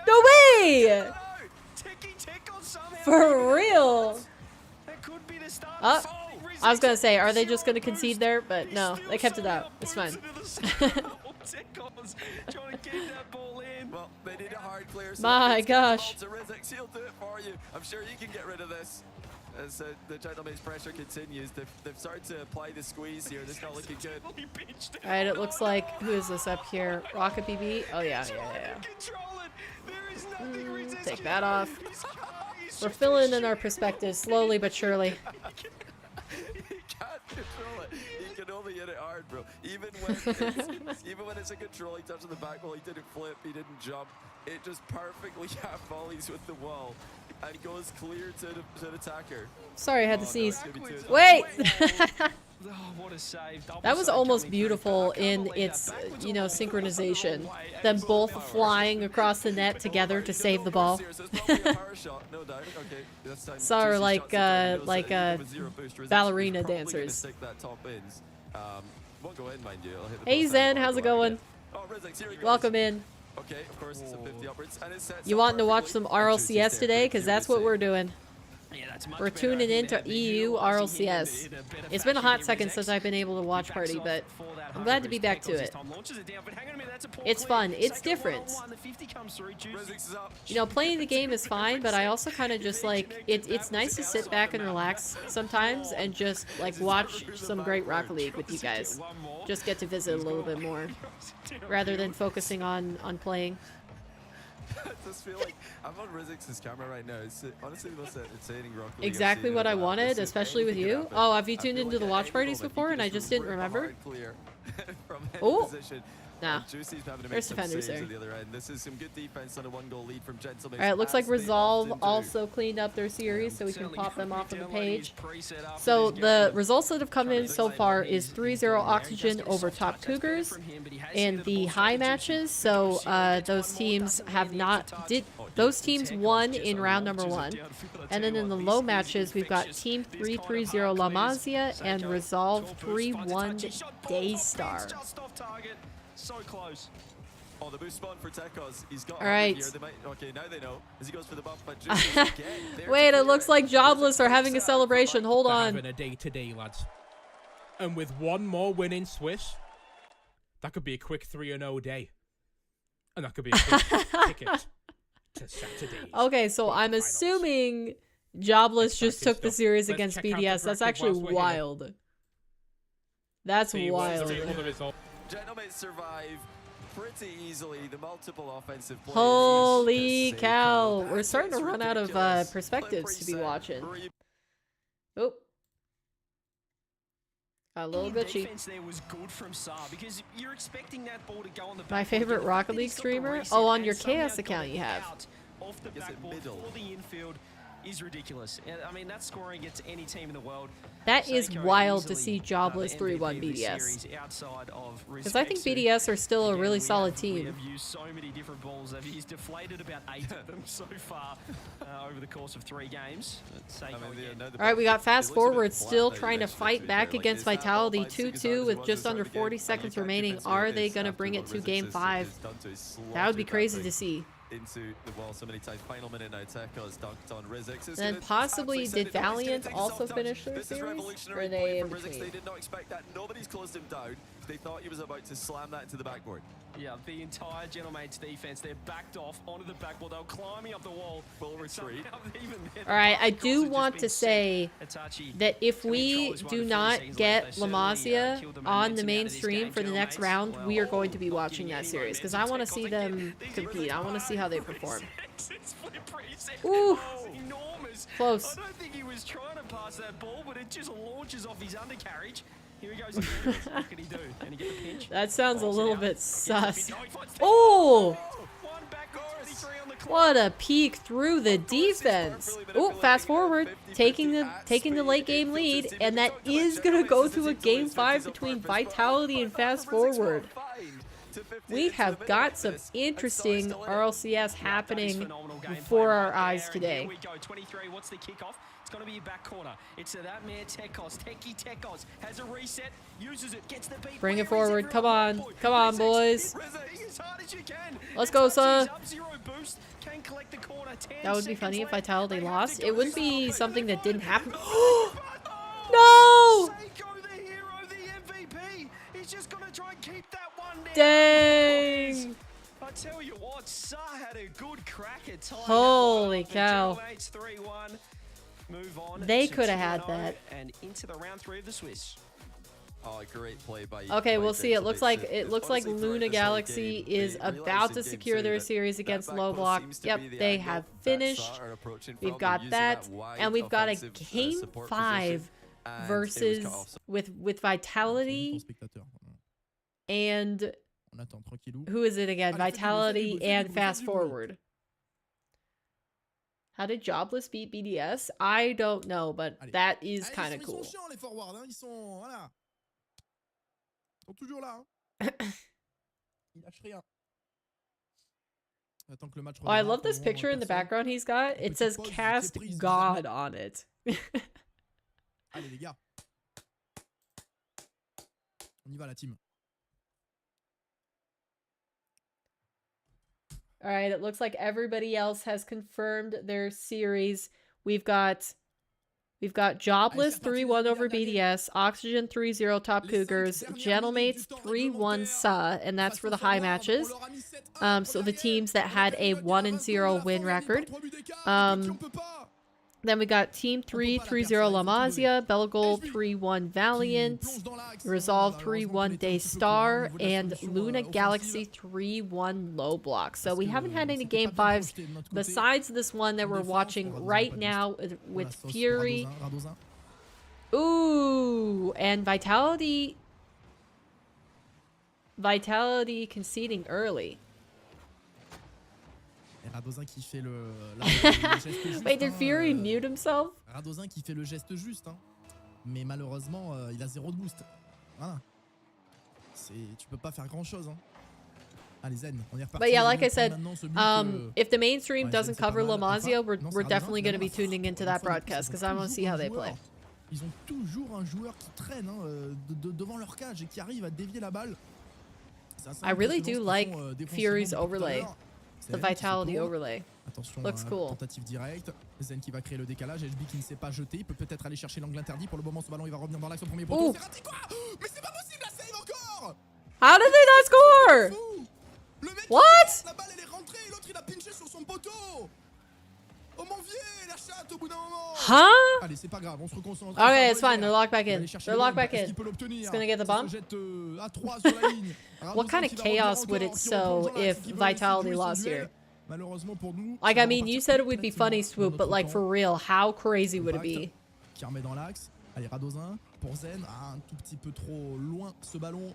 No way! For real? Oh, I was gonna say, are they just gonna concede there? But no, they kept it out. It's fine. Well, they need a hard player, so my gosh. He'll do it for you. I'm sure you can get rid of this. As the gentleman's pressure continues, they've started to apply the squeeze here. This is not looking good. Alright, it looks like, who is this up here? Rocket BB? Oh yeah. Take that off. We're filling in our perspectives slowly but surely. He can't control it. He can only hit it hard, bro. Even when it's a control, he touched on the back wall, he didn't flip, he didn't jump. It just perfectly half volleys with the wall and goes clear to the attacker. Sorry, I had to sneeze. Wait! Oh, what a save. That was almost beautiful in its, you know, synchronization. Them both flying across the net together to save the ball. Sorry, like ballerina dancers. Hey Zen, how's it going? Welcome in. Okay, of course it's a 50 upwards. And it's you wanting to watch some RLCS today? Because that's what we're doing. Yeah, We're tuning into EU RLCS. It's been a hot second since I've been able to watch party, but I'm glad to be back to it. It's fun. It's different. You know, playing the game is fine, but I also kind of just like, it's nice to sit back and relax sometimes and just like watch some great Rocket League with you guys. Just get to visit a little bit more rather than focusing on playing. I just feel like I'm on Rizix's camera right now. It's honestly the most entertaining Rocket League exactly what I wanted, especially with you. Oh, have you tuned into the watch parties before and I just didn't remember? Oh, Nah. Juicy's having to make There's some defenders saves there. at the other end. This is some good defense on a 1-goal lead from Gentlemen. Alright, it looks like as they Resolve often do. also cleaned up their series, so we can Certainly pop them gonna off be of the downloading his page. preset after So this the game. results that have come in so far is 3-0 He Oxygen does get a over soft Top touch, that's better Cougars from him, but he has in hit the ball high straight to matches. Juicy. So Gets one those more, teams doesn't have really not need to touch. did Oh, those the teams Tech won just in round launches number it 1. downfield. I And tell then you in the what, low this is matches, we've got infectious. Team These kind of 3-3-0 hard La clears. Masia and Seiko, Resolve tall boost, finds a 3-1 touchy shot, balls off Daystar. fence, just off target. So close. Oh, the boost spawn for Tekos. He's got All right. here. They might, okay, now they know. As he goes for the bump, but Juicy again. There Wait, to it clear looks like Jobless are having a Takes celebration. Hold They're on. having a day-to-day, lads. And with one more win in Swiss, that could be a quick 3-0 day. And that could be a quick ticket to Saturday. Okay, so I'm assuming Jobless just took the series Let's against check out the BDS. That's bracket actually whilst we're here. wild. That's See what's wild. the result. Gentlemen survive pretty easily. The multiple offensive plays. Holy Just cow. Seiko. We're starting to That's run out of ridiculous. perspectives to be Flip reset, watching. re- Oh. Got a little The glitchy. defense there was good from Saar because you're expecting that ball to go on the My back favorite foot. Rocket The fact that League he's got the streamer? reset Oh, on and your somehow Chaos got account it you have. out Off the Gets it backboard middle. for the infield is ridiculous. I mean, that scoring against any team in the world. That is Seiko wild to easily, see Jobless the 3-1 MVP of this BDS. series outside of Because I think respect to- BDS are still a Again, really we solid have- We team. have used so many different balls. He's deflated about 8 of them so far over the course of 3 games. Seiko again. Alright, we got Fast It looks a bit Forward flat still now, you trying to mentioned it, fight to be back fair. Like, against is that ball Vitality bouncing as hard 2-2 as with it was just to under start the 40 game? seconds You can't remaining. convince Are me they it's going to after bring it what to Resistance game has 5? done to his That would be slaughtered crazy thing to see. into the wall so many times. Final minute now. Tekos dunked on Rizix. It's Then gonna- possibly as I said, did it always gonna Valiant take also some time. finish their This is series? revolutionary Or are they play in from Rizix. They between? did not expect that. Nobody's closed him down. They thought he was about to slam that into the backboard. Yeah, the entire Gentleman's defense, they're backed off onto the backboard. They were climbing up the wall. Full And retreat. somehow even then, Alright, I the do cross had want just to been say set. that if I mean, we Trolls won do the 30 not seconds get left. La They certainly, Masia killed the on momentum the out main of this stream game, for the next Gentleman's. round, we are Well, going to be not watching giving that any series because momentum I want to to see Tekos them again. These compete. I want to see how they perform. It's flip reset. Ooh. Oh, enormous. Close. I don't think he was trying to pass that ball, but it just launches off his undercarriage. Here he goes again. What can he do? Can he get the pinch? That sounds a Balls it little out. bit Gets the sus. pinch. Oh, he finds the- Oh! One back with 23 on the clock. What a peek through the defense. Oh, fast forward, taking the late game lead, and that is going to go to a game 5 between Vitality and Fast Forward. We have got some interesting RLCS happening Phenomenal gameplay before our right eyes there, and today. Here we go. 23. What's the kickoff? It's going to be a back corner. It's to that man Tekos. Techie Tekos has a reset, uses it, gets the beat. Bring it Where is forward. Come everyone? on. Boy, Come on, Rizix, boys. Rizix, as hard as you can. Let's go, sir. Up-zero boost, can collect the corner. 10 That would be seconds funny if left. Vitality They have lost. to go It wouldn't to be the something that didn't happen. Oh, No! Seiko, the hero, the MVP. He's just going to try and keep that one down. Dang! I tell you what, Saar had a good crack at tying that Holy one up. The cow. Gentleman's 3-1. Move on. They to could have had 2-0 that. And into the round 3 of the Swiss. Oh, great play by. Okay, by we'll see. It Gentlemen. looks like It's Luna honestly throughout Galaxy this whole game, is they about realized to in game secure 2 their that series that against back Low post Block. seems to Yep, be the they angle have that finished. Saar are approaching We've from. got They're using that, wide and we've got a offensive, game support 5 position, and it was versus cut off. with Vitality and On attend tranquillou. who is it again? Allez, faites-le, Vitality faites-le, and faites-le, Fast faites-le. Forward. How did Jobless beat BDS? I don't know, but Allez. that is Allez, kind of ils cool. sont chiants les forwards, hein. Ils sont voilà. Ils sont toujours là. Hein. Ils lâchent rien. Attends que le match Oh, I redémarre, love pour this le moment, picture in the personne. background he's got. It Petite says pause, Cast petite prise God bizarre. on it. Allez les gars. On y va la team. All right, it looks like everybody else has confirmed their series. We've got Jobless 3-1 over BDS, Oxygen 3-0 Top Cougars, Gentlemates 3-1 SA, and that's for the high matches. So the teams that had a 1-0 win record. Then we got Team 3-3-0 La Masia, Belgol 3-1 Valiant, Resolve 3-1 Daystar, and Luna Galaxy 3-1 Low Block. So we haven't had any Game 5s besides this one that we're watching right now with Fury. Ooh, and Vitality. Vitality conceding early. Et Radozin qui fait le geste juste. Wait, did Fury mute himself? Radozin qui fait le geste juste, hein. Mais malheureusement, il a 0 de boost. Voilà. Tu peux pas faire grand chose, hein. Allez, Zen, on est reparti. But yeah, like I said, if the mainstream doesn't cover La Mazia, we're definitely going to be tuning into that broadcast because I want to see how they play. Ils ont toujours un joueur qui traîne devant leur cage et qui arrive à dévier la balle. I really do like Fury's overlay, the Vitality overlay. Attention, looks cool. Tentative directe. Zen qui va créer le décalage. HB qui ne s'est pas jeté. Il peut peut-être aller chercher l'angle interdit. Pour le moment, ce ballon, il va revenir dans l'axe au premier poteau. C'est raté quoi? Mais c'est pas possible, la save encore! How did they not score? Le mec, what? La balle, elle est rentrée et l'autre, il a pinché sur son poteau. Oh mon vieux, la chatte au bout d'un moment. Huh? Allez, c'est pas grave, on se reconcentre. Okay, it's fine. They're locked back in. They're locked back in. He's gonna get the bomb. What kind of chaos would it sow if Vitality lost here? Like, I mean, you said it would be funny, Swoop, but like, for real, how crazy would it be? Qui remet dans l'axe. Allez, Radozin pour Zen. Un tout petit peu trop loin ce ballon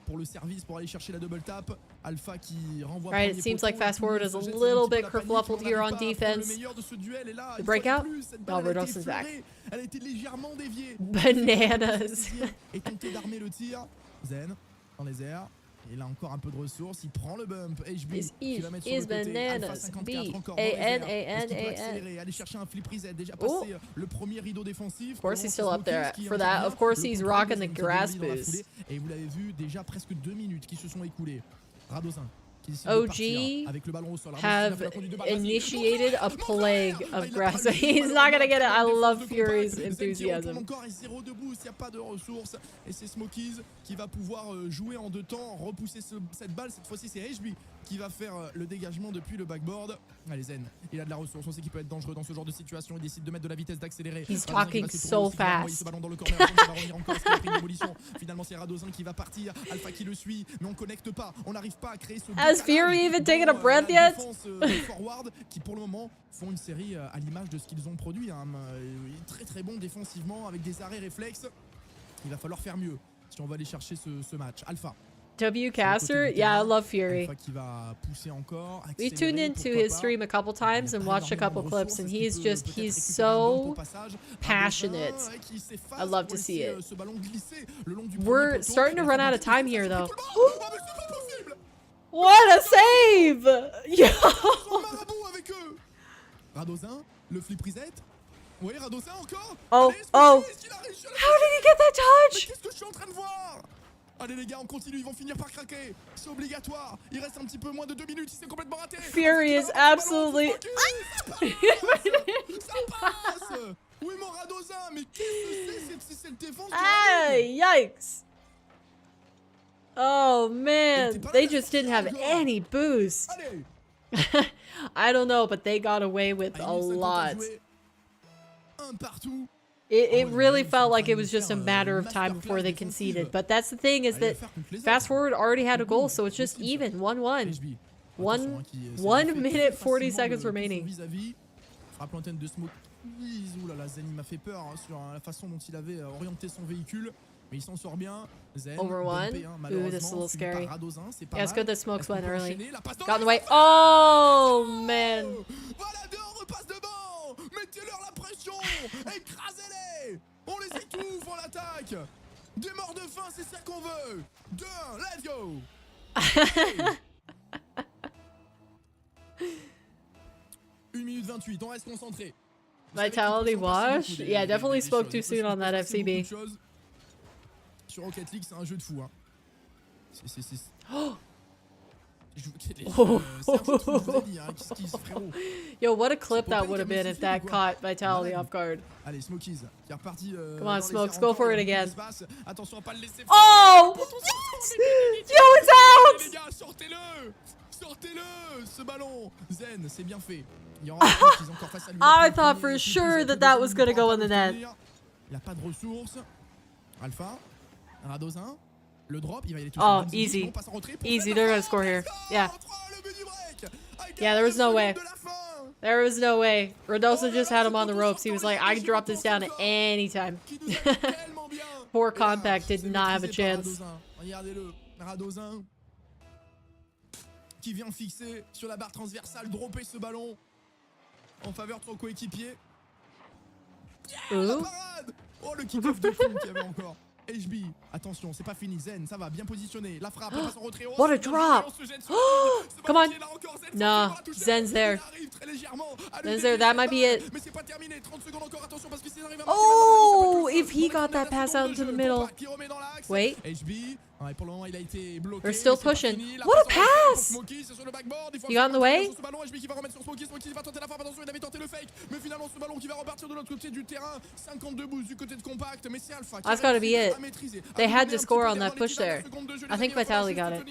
pour le service, pour aller chercher la double tap. Alpha qui renvoie. Right, it seems like Fast Forward is a little bit kerfluffled here on defense. The breakout? No, Rodolphin's back. Elle a été légèrement déviée. Bananas. Et tenté d'armer le tir. Zen dans les airs. Et là encore un peu de ressources, il prend le bump. HB qui va mettre sur le côté. Bananas. Alpha 54 encore. B-A-N-A-N-A-N. Aller chercher un flip reset, déjà passé le premier rideau défensif. Of course he's still up there for that. Of course he's rocking the grass boost. Et vous l'avez vu, déjà presque 2 minutes qui se sont écoulées. Radozin qui décide OG de partir avec le ballon au sol. have initiated a plague of grass. He's not gonna get it. I love Fury's enthusiasm. Encore 0 de boost, il n'y a pas de ressources. Et c'est Smokies qui va pouvoir jouer en 2 temps, repousser cette balle. Cette fois-ci, c'est HB qui va faire le dégagement depuis le backboard. Allez, Zen, il a de la ressource. On sait qu'il peut être dangereux dans ce genre de situation. Il décide de mettre de la vitesse, d'accélérer. He's talking so fast. Ce ballon dans le corner, ça va revenir encore. Finalement, c'est Radozin qui va partir. Alpha qui le suit, mais on connecte pas. On n'arrive pas à créer ce. Has Fury even taken a breath yet? Forward qui pour le moment font une série à l'image de ce qu'ils ont produit. Hein. Très très bon défensivement avec des arrêts réflexes. Il va falloir faire mieux si on va aller chercher ce match. Alpha. W Caster, yeah, I love Fury. Qui va pousser encore, we tuned into his stream a couple times and watched a couple clips, and he's so passionate. I love to see it. We're starting to run out of time here, though. What a save! Yo! Radozin, le flip reset. Oui, Radozin encore. Oh, oh. How did he get that touch? Qu'est-ce que je suis en train de voir? Allez les gars, on continue, ils vont finir par craquer. C'est obligatoire. Il reste un petit peu moins de 2 minutes, il s'est complètement raté. Fury is absolutely... Ça passe. Oui, mon Radozin, mais qu'est-ce que c'est cette défense? Hey, yikes. Oh man, they just didn't have any boost. I don't know, but they got away with a lot. It really felt like it was just a matter of time before they conceded. But that's the thing, is that Fast Forward already had a goal, so it's just even, 1-1. 1 minute 40 seconds remaining. Frappe l'antenne de Smoke. Ouh là là, Zen il m'a fait peur sur la façon dont il avait orienté son véhicule. Mais il s'en sort bien. Zen, over one. Ooh, this is a little scary. Radozin, yeah, it's good that Smokes went early. Got in the way. Oh, man. Voilà, deux repasse devant. Mettez-leur la pression. Écrasez-les. On les étouffe en attaque. Des morts de faim, c'est ça qu'on veut. 2, let's go. 1 minute 28, on reste concentré. Vitality wash? Yeah, definitely spoke too soon on that FCB. Sur Rocket League, c'est un jeu de fou. Hein. Yo, what a clip that would have been if that caught Vitality off guard. Allez, Smokies, qui est reparti. Come on, Smokes, go for it again. Attention à pas le laisser. Oh! Yo, it's out! Les gars, sortez-le! Sortez-le! Ce ballon! Zen, c'est bien fait. I thought for sure that was gonna go in the net. Il a pas de ressources. Alpha, Radozin, le drop, il va y aller tout seul. Oh, easy. Easy, they're gonna score here. Yeah. Yeah, there was no way. There was no way. Rodosa just had him on the ropes. He was like, I can drop this down at any time. Poor Compact did not have a chance. Radozin qui vient fixer sur la barre transversale, dropper ce ballon en faveur de son coéquipier. Yeah, la parade! Oh, le kick-off de fou qu'il y avait encore. HB, attention, c'est pas fini. Zen, ça va, bien positionné. La frappe, passe en retrait. What a drop! Come on. No, Zen's there. Zen's there, that might be it. Oh, if he got that pass out into the middle. Wait. They're still pushing. What a pass! You got in the way? That's gotta be it. They had to score on that push there. I think Vitality got it.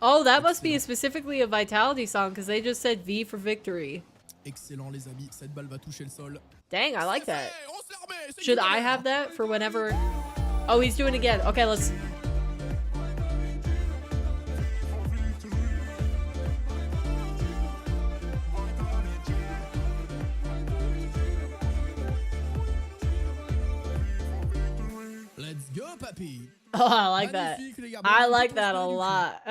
Oh, that must be specifically a Vitality song because they just said V for victory. Excellent les amis, cette balle va toucher le sol. Dang, I like that. Should I have that for whenever? Oh, he's doing it again. Okay, let's. Let's go, papi. Oh, I like that. I like that a lot.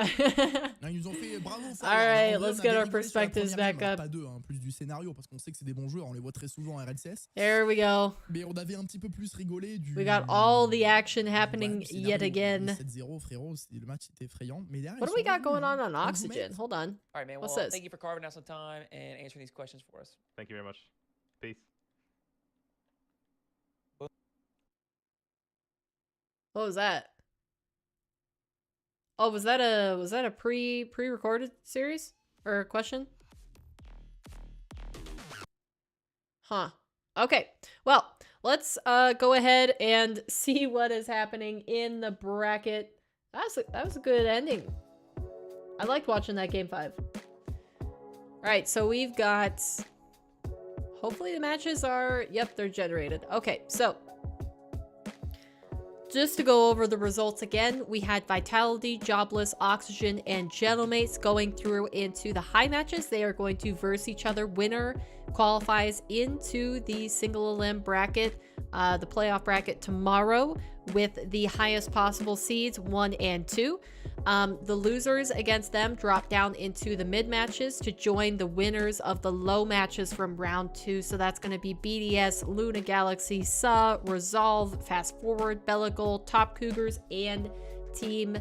Alright, let's get our perspectives back up. Plus du scénario parce qu'on sait que c'est des bons joueurs, on les voit très souvent en Rlcs. There we go. Mais on avait un petit peu plus rigolé du. We got all the action happening yet again. 7-0 frérot, le match était effrayant. Mais derrière, what do we got going on Oxygen? Hold on. Alright man, What's well this? thank you for carving out some time and answering these questions for us. Thank you very much. Peace. What was that? Oh, was that a pre-recorded series or a question? Huh. Okay. Well, let's go ahead and see what is happening in the bracket. That was a good ending. I liked watching that game 5. All right, so we've got. Hopefully the matches are. Yep, they're generated. Okay, so. Just to go over the results again, we had Vitality, Jobless, Oxygen, and Gentlemates going through into the high matches. They are going to verse each other. Winner qualifies into the single elim bracket, the playoff bracket tomorrow with the highest possible seeds, 1 and 2. The losers against them drop down into the mid matches to join the winners of the low matches from round 2. So that's going to be BDS, Luna Galaxy, SA, Resolve, Fast Forward, Bellicle, Top Cougars, and Team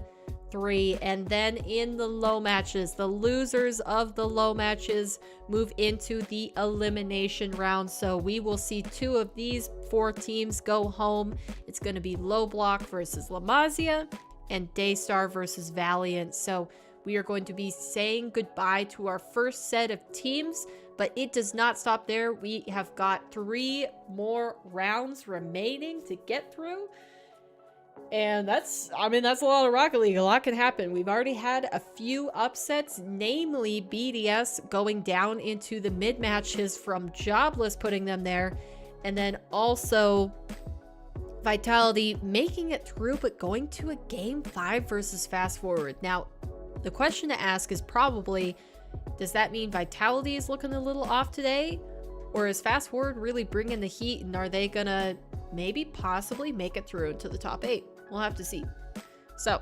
3. And then in the low matches, the losers of the low matches move into the elimination round. So we will see 2 of these 4 teams go home. It's going to be Low Block versus La Masia and Daystar versus Valiant. So we are going to be saying goodbye to our first set of teams, but it does not stop there. We have got 3 more rounds remaining to get through. And that's a lot of Rocket League. A lot can happen. We've already had a few upsets, namely BDS going down into the mid matches from Jobless putting them there. And then also Vitality making it through, but going to a game 5 versus Fast Forward. Now, the question to ask is probably, does that mean Vitality is looking a little off today? Or is Fast Forward really bringing the heat, and are they gonna maybe possibly make it through to the top 8? We'll have to see. So,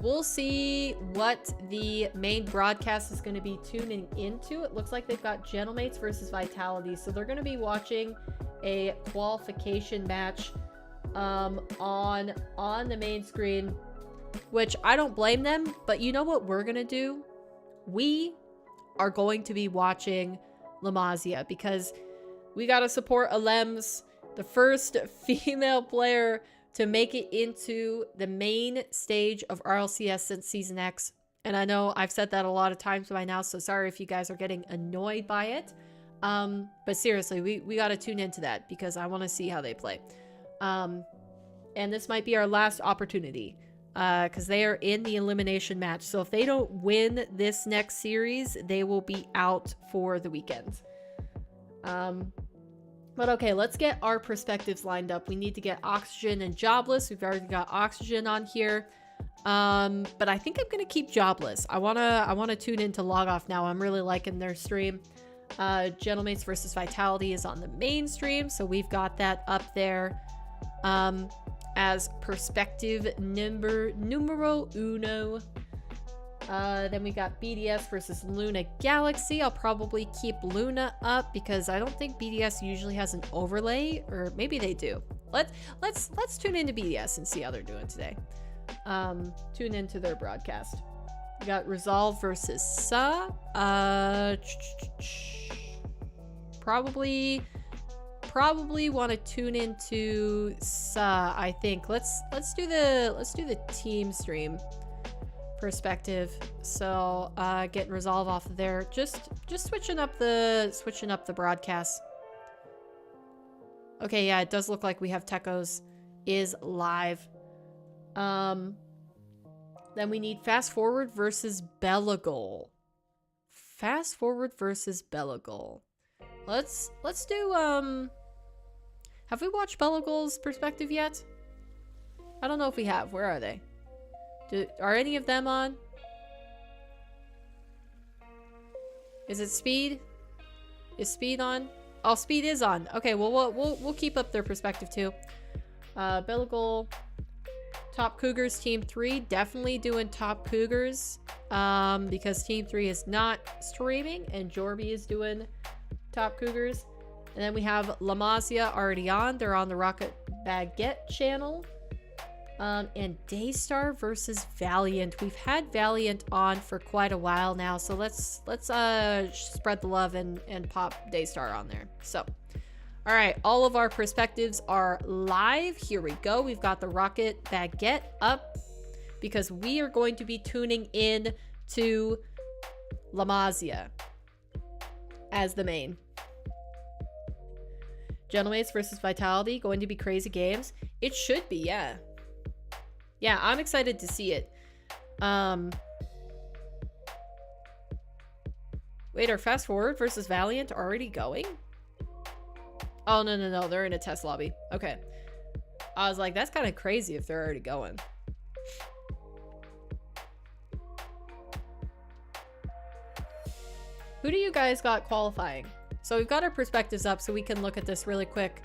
we'll see what the main broadcast is going to be tuning into. It looks like they've got Gentlemates versus Vitality, so they're going to be watching a qualification match on the main screen, which I don't blame them, but you know what we're going to do? We are going to be watching La Masia because we got to support Alems, the first female player to make it into the main stage of RLCS since Season X. And I know I've said that a lot of times by now, so sorry if you guys are getting annoyed by it. But seriously, we got to tune into that because I want to see how they play. And this might be our last opportunity because they are in the elimination match. So if they don't win this next series, they will be out for the weekend. But okay, let's get our perspectives lined up. We need to get Oxygen and Jobless. We've already got Oxygen on here. But I think I'm gonna keep Jobless. I wanna tune into Log Off now. I'm really liking their stream. Gentlemates versus Vitality is on the main stream, so we've got that up there as perspective numero uno. Then we got BDS versus Luna Galaxy. I'll probably keep Luna up because I don't think BDS usually has an overlay, or maybe they do. Let's tune into BDS and see how they're doing today. Tune into their broadcast. We got Resolve versus Sa. Probably want to tune into Sa. I think let's do the team stream perspective. So getting Resolve off of there. Just switching up the broadcast. Okay, yeah, it does look like we have Tekos is live. Then we need Fast Forward versus Belagol. Fast Forward versus Belagol. Let's do have we watched Belagol's perspective yet? I don't know if we have. Where are they? Are any of them on? Is it Speed? Is Speed on? Oh, Speed is on. Okay, well we'll keep up their perspective too. Belagol, Top Cougars, Team 3, definitely doing Top Cougars, because Team 3 is not streaming and Jorby is doing Top Cougars. And then we have La Masia already on. They're on the Rocket Baguette channel. And Daystar versus Valiant. We've had Valiant on for quite a while now, so let's spread the love and pop Daystar on there. So, all right, all of our perspectives are live. Here we go. We've got the Rocket Baguette up because we are going to be tuning in to La Masia as the main. Gentlemates versus Vitality, going to be crazy games. It should be, yeah. Yeah, I'm excited to see it. Wait, are Fast Forward versus Valiant already going? Oh, no. They're in a test lobby. Okay. I was like, that's kind of crazy if they're already going. Who do you guys got qualifying? So we've got our perspectives up so we can look at this really quick.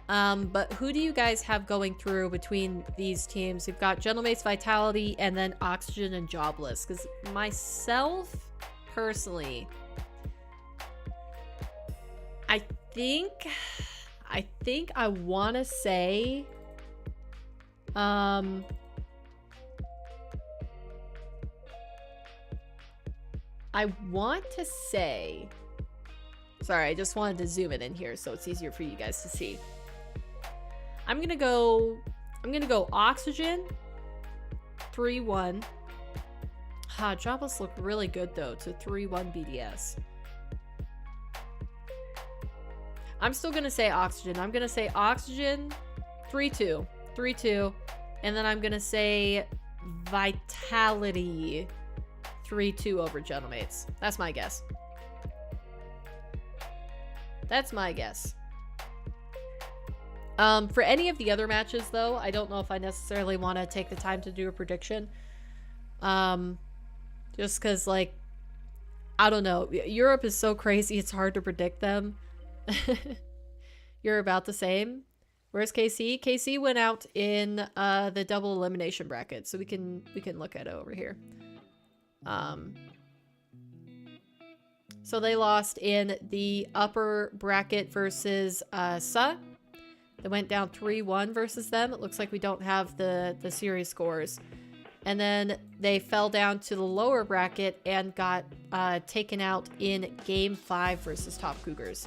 But who do you guys have going through between these teams? We've got Gentlemates, Vitality, and then Oxygen and Jobless. Because myself, personally, I think I want to say, I want to say, sorry, I just wanted to zoom it in here so it's easier for you guys to see. I'm gonna go Oxygen 3-1. Jobless looked really good though to 3-1 BDS. I'm still gonna say Oxygen. I'm gonna say Oxygen 3-2. 3-2. And then I'm gonna say Vitality 3-2 over Gentlemates. That's my guess. That's my guess. For any of the other matches, though, I don't know if I necessarily want to take the time to do a prediction. Just because, like, I don't know. Europe is so crazy, it's hard to predict them. You're about the same. Where's KC? KC went out in the double elimination bracket, so we can look at it over here. So they lost in the upper bracket versus Sa. They went down 3-1 versus them. It looks like we don't have the series scores. And then they fell down to the lower bracket and got taken out in Game 5 versus Top Cougars.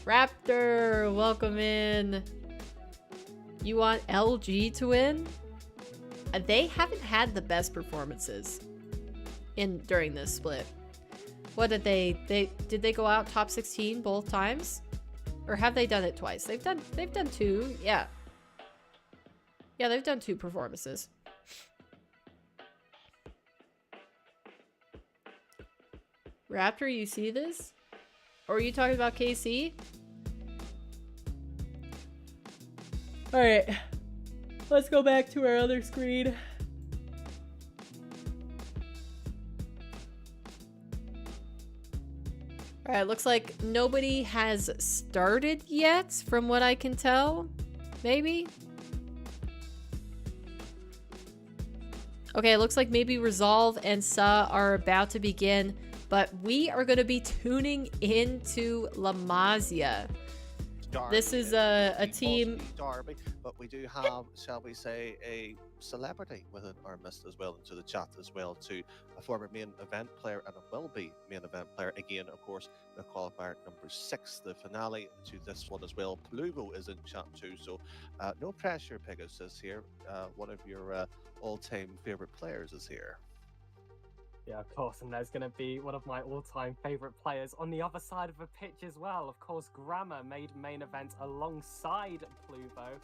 Raptor, welcome in. You want LG to win? They haven't had the best performances during this split. What did did they go out top 16 both times? Or have they done it twice? They've done 2. Yeah, Yeah, they've done 2 performances. Raptor, you see this? Or are you talking about KC? Alright. Let's go back to our other screen. Alright, looks like nobody has started yet, from what I can tell. Maybe? Okay, it looks like maybe Resolve and Sa are about to begin, but we are going to be tuning into La Masia. This is a team. Derby, but we do have, shall we say, a celebrity within our midst as well into the chat as well, to a former main event player and a will be main event player again, of course, the qualifier number 6, the finale to this one as well. Pluvo is in chat too, so no pressure, Pegasus here. One of your all-time favorite players is here. Yeah, of course, and there's going to be one of my all-time favourite players on the other side of the pitch as well. Of course, Grammar made main event alongside Pluvo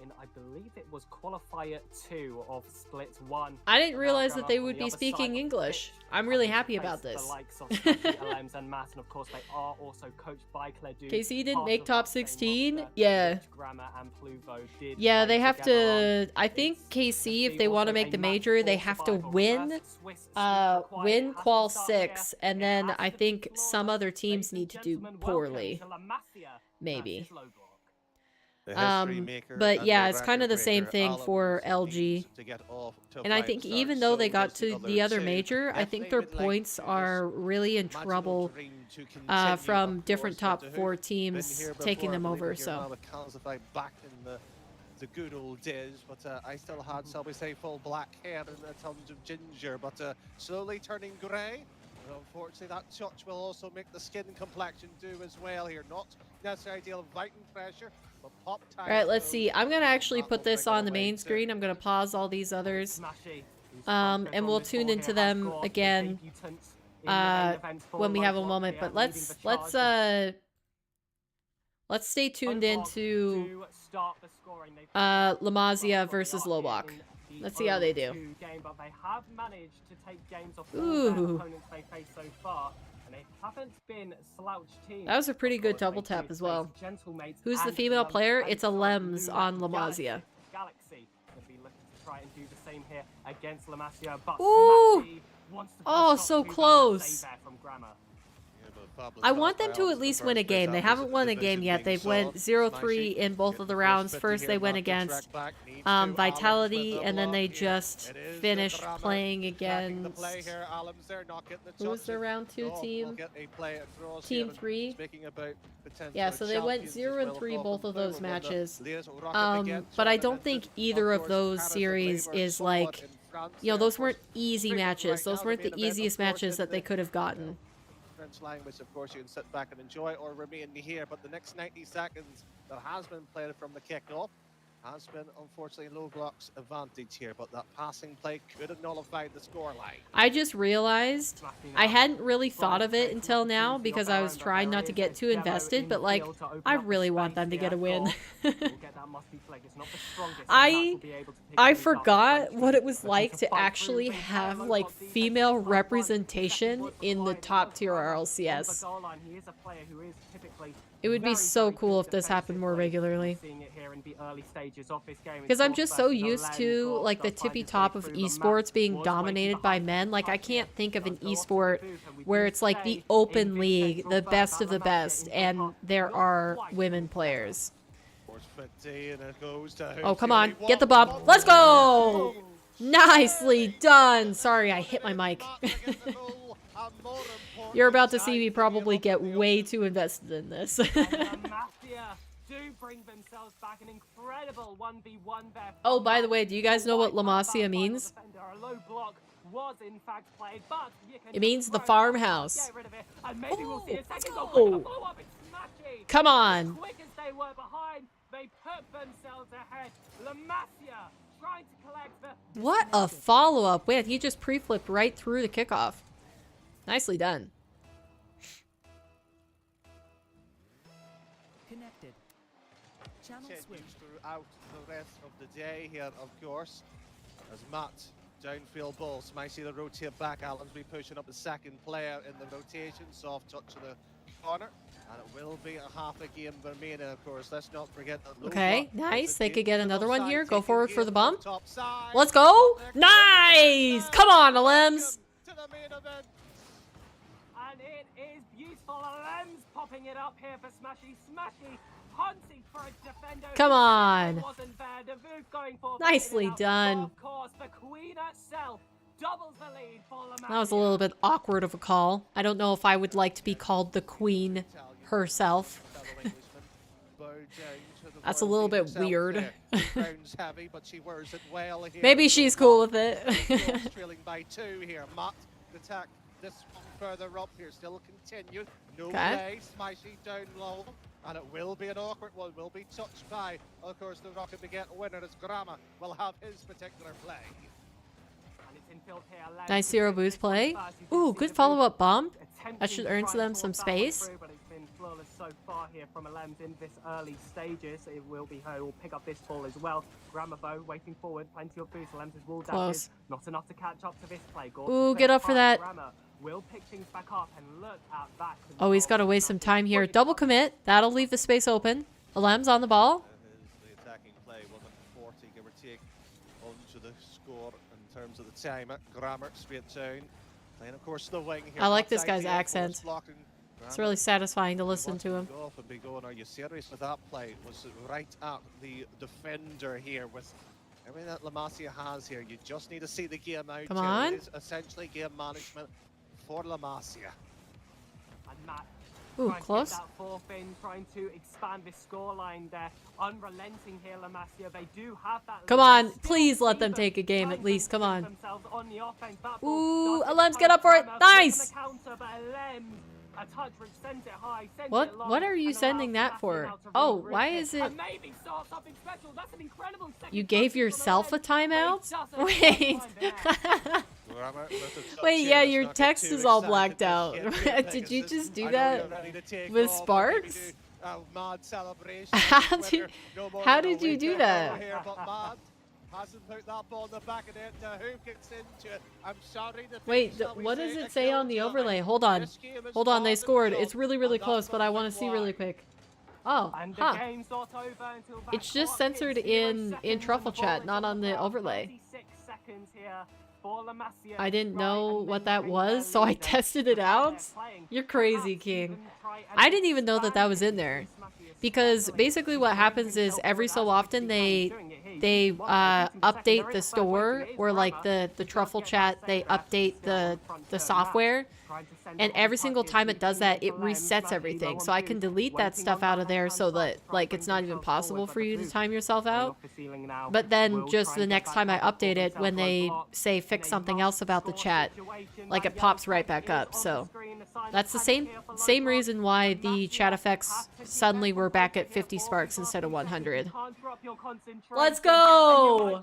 in, I believe it was qualifier 2 of split 1. I didn't realize that they would be speaking English. I'm really happy about this. The likes of LMs and Matt, and of course they are also coached by Claire Duke. KC didn't make top 16? Yeah. Grammar and Pluvo did. Yeah, they have to... I think KC, if they want to make the major, they have to win qual 6, and then I think some other teams need to do poorly. Maybe. But yeah, it's kind of the same thing for LG. And I think even though they got to the other major, I think their points are really in trouble from different top 4 teams taking them over. So the good old days, but I still had, shall we say, full black hair and tons of ginger, but slowly turning grey. Unfortunately, that touch will also make the skin complexion do as well here. Not necessarily ideal, fighting pressure, but pop time. Alright, let's see. I'm going to actually put this on the main screen. I'm going to pause all these others. And we'll tune into them again when we have a moment. But let's stay tuned into La Masia versus Lobach. Let's see how they do. But they have managed to take games off all Ooh. opponents they face so far, and they haven't been slouched teams. That was a pretty good double tap as well. Who's the female player? It's a Lems on La Masia. Galaxy will be looking to try and do the same here against La Masia, but Ooh! Smashy wants to Oh, stop so Pluvo close. and stay there from Grammar. I want them to at least win a game. They haven't won a game yet. They've went 0-3 in both of the rounds. First they went against Vitality, and then they just finished playing against... Who was the round 2 team? Team 3? Yeah, so they went 0-3 both of those matches. But I don't think either of those series is like... You know, those weren't easy matches. Those weren't the easiest matches that they could have gotten. French language, of course, you can sit back and enjoy or remain here, but the next 90 seconds that has been played from the kickoff has been, unfortunately, low block's advantage here, but that passing play could have nullified the scoreline. I just realized I hadn't really thought of it until now because I was trying not to get too invested, but like, I really want them to get a win. I forgot what it was like to actually have like female representation in the top tier RLCS. It would be so cool if this happened more regularly. Because I'm just so used to like the tippy top of esports being dominated by men. Like I can't think of an esport where it's like the open league, the best of the best, and there are women players. Oh, come on. Get the bump. Let's go! Nicely done. Sorry, I hit my mic. You're about to see me probably get way too invested in this. Oh, by the way, do you guys know what La Masia means? It means the farmhouse. Oh, let's go. Come on. What a follow-up. Wait, he just pre-flipped right through the kickoff. Nicely done. continues throughout the rest of the day here, of course. As Matt, downfield ball, Smicey to rotate back. Allen's be pushing up the second player in the rotation. Soft touch to the corner. And it will be a half a game remaining, of course. Let's not forget that. Okay, nice. They could get another one here. Go forward for the bump. Let's go. Nice. Come on, Alems. To the main event. And it is beautiful. Lem's popping it up here for Smashy. Smashy hunting for a defender. Come on. Wasn't there. The move going for Nicely done. Of course, the Queen herself doubles the lead for Lamasia. That was a little bit awkward of a call. I don't know if I would like to be called the Queen herself. That's a little bit weird. Maybe she's cool with it. Trailing by 2 here. Matt, attack this one further up here. Still continue. No play. Smishy down low. And it will be an awkward one. Will be touched by, of course, the Rocket Beget winner as Grama will have his particular play. Nice zero boost play. Ooh, good follow-up bump. That should earn them some space. But it's been flawless so far here from Alems in this early stages. It will be her who will pick up this ball as well. Gramavo waiting forward, plenty of boost. Alems' wall dashes. Not enough to catch up to this play. Ooh, get up for that. Will pick things back up and look at that. Oh, he's got to waste some time here. Double commit. That'll leave the space open. Alems on the ball. The attacking play wasn't 40, give or take, onto the score in terms of the time. Grammar straight down. And of course the wing here. I like this guy's accent. It's really satisfying to listen to him. Go off and be going, are you serious with that play? Was right at the defender here with everything that Lamasia has here. You just need to see the game out. Come on. It is essentially game management for Lamasia. And Matt, ooh, close. That fourth in, trying to expand this scoreline there. Unrelenting here, Lamasia. They do have that. Come on, please let them take a game at least. Come on. Ooh, Alems, get up for it. Nice. What are you sending that for? Oh, why is it? You gave yourself a timeout? Wait. Wait, yeah, your text is all blacked out. Did you just do that with Sparks? How did you do that? Wait, what does it say on the overlay? Hold on. Hold on, they scored. It's really, really close, but I want to see really quick. Oh, huh. It's just censored in Truffle Chat, not on the overlay. I didn't know what that was, so I tested it out. You're crazy, King. I didn't even know that that was in there. Because basically what happens is every so often they update the store, or like the Truffle Chat, they update the software. And every single time it does that, it resets everything. So I can delete that stuff out of there so that like it's not even possible for you to time yourself out. But then just the next time I update it, when they say fix something else about the chat, like it pops right back up. So that's the same reason why the chat effects suddenly were back at 50 sparks instead of 100. Let's go!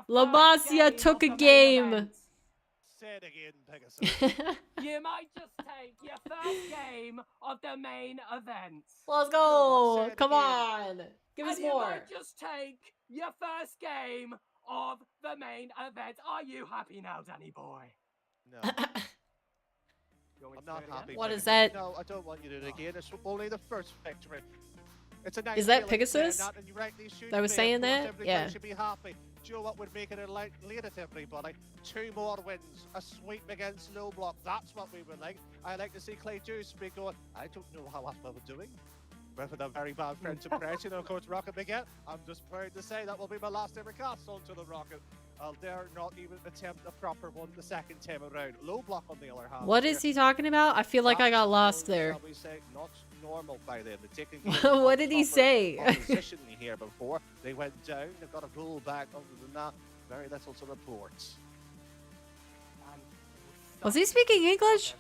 Lamasia took a game. Say it again, Pegasus. You might just take your first game of the main event. Let's go! Come on! Give us more! You might just take your first game of the main event. Are you happy now, Danny boy? No. I'm not happy. What is that? No, I don't want you to do it again. It's only the first victory. It's a nice is that Pegasus that was saying that? Yeah. Should be happy. Do you know what would make it later to everybody? 2 more wins, a sweep against Low Block. That's what we would like. I like to see Clay Juice be going, I don't know how we're doing. With a very bad French impression, of course, Rocket Beget. I'm just proud to say that will be my last ever cast onto the Rocket. I'll dare not even attempt a proper one the second time around. Low Block on the other hand. What is he talking about? I feel like I got lost there. Shall we say, not normal by them. What did he say? Position here before they went down. They've got a pull back. Other than that, very little to report. Was he speaking English?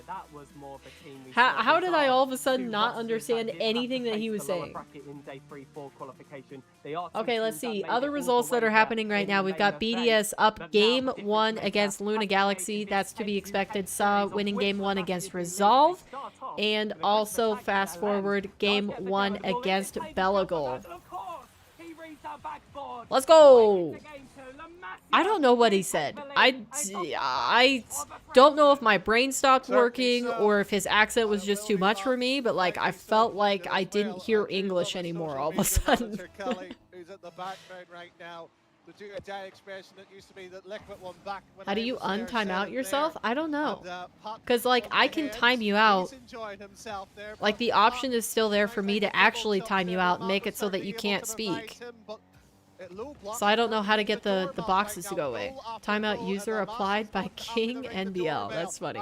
That was more of a team we How did I all of a two sudden not rosters understand that did have anything to that he face was the lower saying? bracket in day 3-4 qualification. They are two Okay, let's teams that see. made Other it all the results that way are there happening right in now. the We've got main BDS event. up But now game the difference 1 maker against Luna has to Galaxy. make That's to be this expected. UK Saw series, of winning which game the 1 match against is in league. Resolve. They start off And with a also quick attack fast that forward Lens game does get the 1 down ball in, against plays the Belagol. and of course, he reads that backboard. Let's go! Right into game 2. I don't know what he said. I don't know if my brain stopped working or if his accent was just too much for me, but like I felt like I didn't hear English anymore all of a sudden. How do you untime out yourself? I don't know. Because like I can time you out. Like the option is still there for me to actually time you out and make it so that you can't speak. So I don't know how to get the boxes to go away. Timeout user applied by King NBL. That's funny.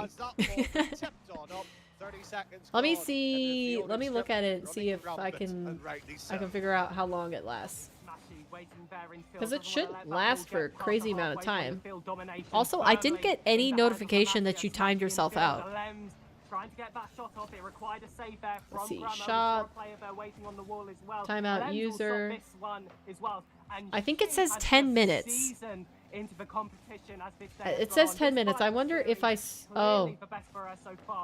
Let me see. Let me look at it and see if I can figure out how long it lasts. Because it shouldn't last for a crazy amount of time. Also, I didn't get any notification that you timed yourself out. Trying to get that shot off, it required a save there from Let's see, Grummer. shot, Player there waiting on the wall as well. timeout user. This one as well. And I think it says 10 minutes. Into the competition as this It says 10 minutes. I wonder if I... Oh.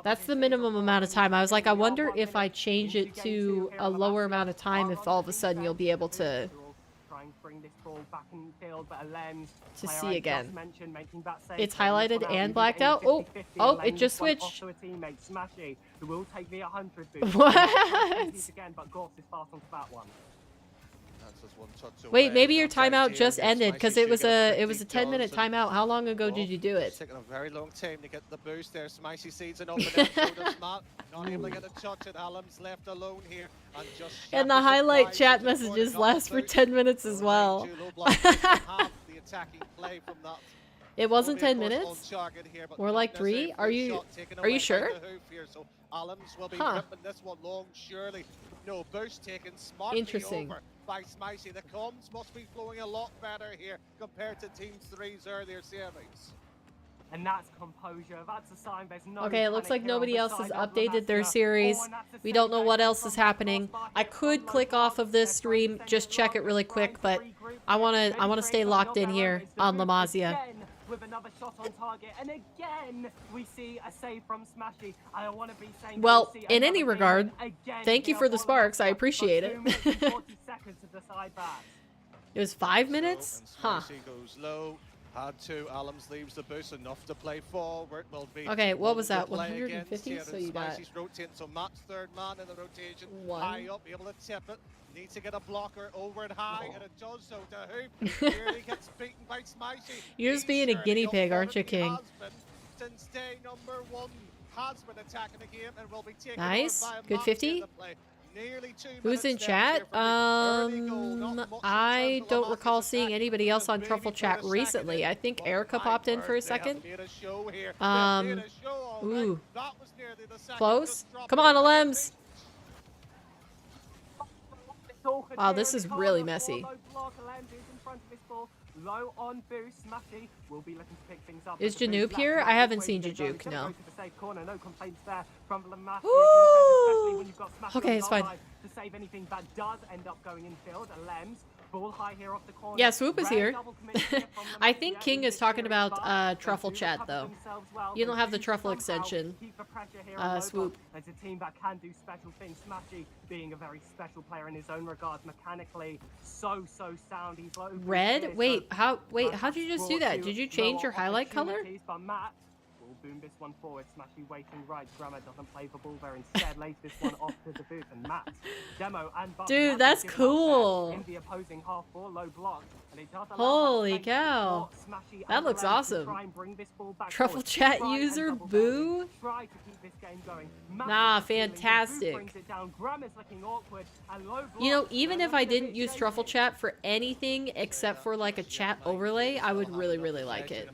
That's the minimum amount of time. I was like, I wonder if I change it to a lower amount of time if all of a sudden you'll be able to... Bring this ball back in field, but to see again. It's It's highlighted and blacked out. Oh, oh, it just switched. What? Wait, maybe your timeout just ended because it was a 10-minute timeout. How long ago did you do it? Taking a very long time to get the boost there. Smashy seeds and open it. So does Matt. Not able to get a touch at Alum's left alone here. And the highlight chat messages last for 10 minutes as well. It wasn't 10 minutes? More like 3? Are you sure? Huh. Interesting. By Smashy. The comms must be flowing a lot better here compared to Team 3's earlier series. And that's composure. That's a sign there's no okay, it looks like nobody else has updated their series. We don't know what else is happening. I could click off of this stream, just check it really quick, but I wanna stay locked in here on La Masia. With another shot on target, and again we see a save from Smashy. I don't want to be saying. Well, in any regard, thank you for the sparks. I appreciate it. It was 5 minutes? Huh. Goes low. Had to. Alums leaves the boost enough to play forward. Will be okay, what was that? 150? So you got so Matt's third man in the rotation. 1. High up, able to tip it. Needs to get a blocker over and high, and it does so to Hoop. Nearly gets beaten by Smashy. You're just being a guinea pig, aren't you, King? Since day number 1 has been attacking the game and will be taken nice. Good 50. Who's in chat? I don't recall seeing anybody else on Truffle chat recently. I think Erica popped in for a second. Ooh. Close. Come on, Alems. Wow, this is really messy. Low on boost, Smashy will be looking to pick things up. Is Janoop here? I haven't seen Jajuk, no. No complaints there from okay, it's fine. To save anything that does end up going in field, Lems. Ball high here off the corner. Yeah, Swoop is here. I think King is talking about Truffle chat, though. You don't have the Truffle extension. Swoop. There's a team that can do special things. Smashy being a very special player in his own regards, mechanically so sound. He's red? Wait, how'd you just do that? Did you change your highlight color? Boom this one forward, Smashy waiting right. Grummer doesn't play the ball there, instead lays this one off to the booth, and Matt, Demo and Bucky dude, that's cool. In the opposing half for low block, and it does holy cow, that looks awesome. Truffle chat user, boo. Try to keep this game going. Nah, fantastic. You know, even if I didn't use Truffle chat for anything except for like a chat overlay, I would really like it.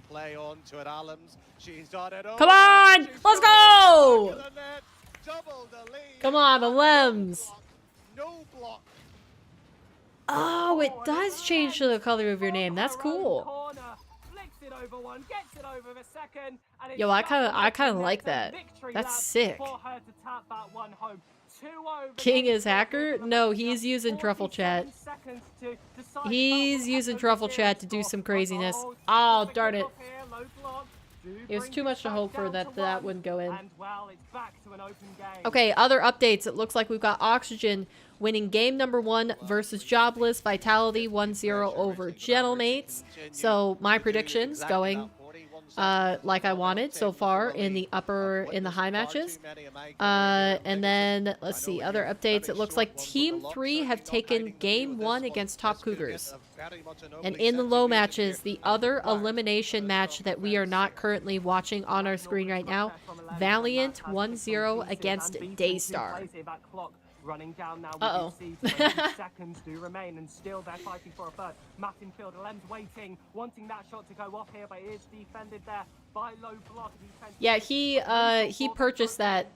Come on! Let's go! Come on, Alems. Oh, it does change to the color of your name. That's cool. over one, gets it over the second, and it's Yo, I just kind of enough like to that. victory That's lap sick. for her to tap that one home. 2-0 King against is hacker? the No, Lamont. he's using truffle chat. 47 seconds to decide He's about using what truffle Echo's chat to do score. some craziness. Uh-oh, Oh, got the darn it. kickoff here, low block. Do It was bring too it much to back hope for down that to that one. wouldn't go in. And well, it's back to an open game. Okay, other updates. It looks like we've got Oxygen winning game number 1 versus Jobless. Vitality 1-0 over Gentlemates. So my predictions going like I wanted so far in the high matches. And then let's see other updates. It looks like Team 3 have taken game 1 against Top Cougars. And in the low matches, the other elimination match that we are not currently watching on our screen right now, Valiant 1-0 against Daystar. Running down now, Uh-oh. we can see 20 seconds do remain, and still they're fighting for a third. Martin Field, Lem's waiting, wanting that shot to go off here, but it is defended there by low block. Yeah, he purchased that.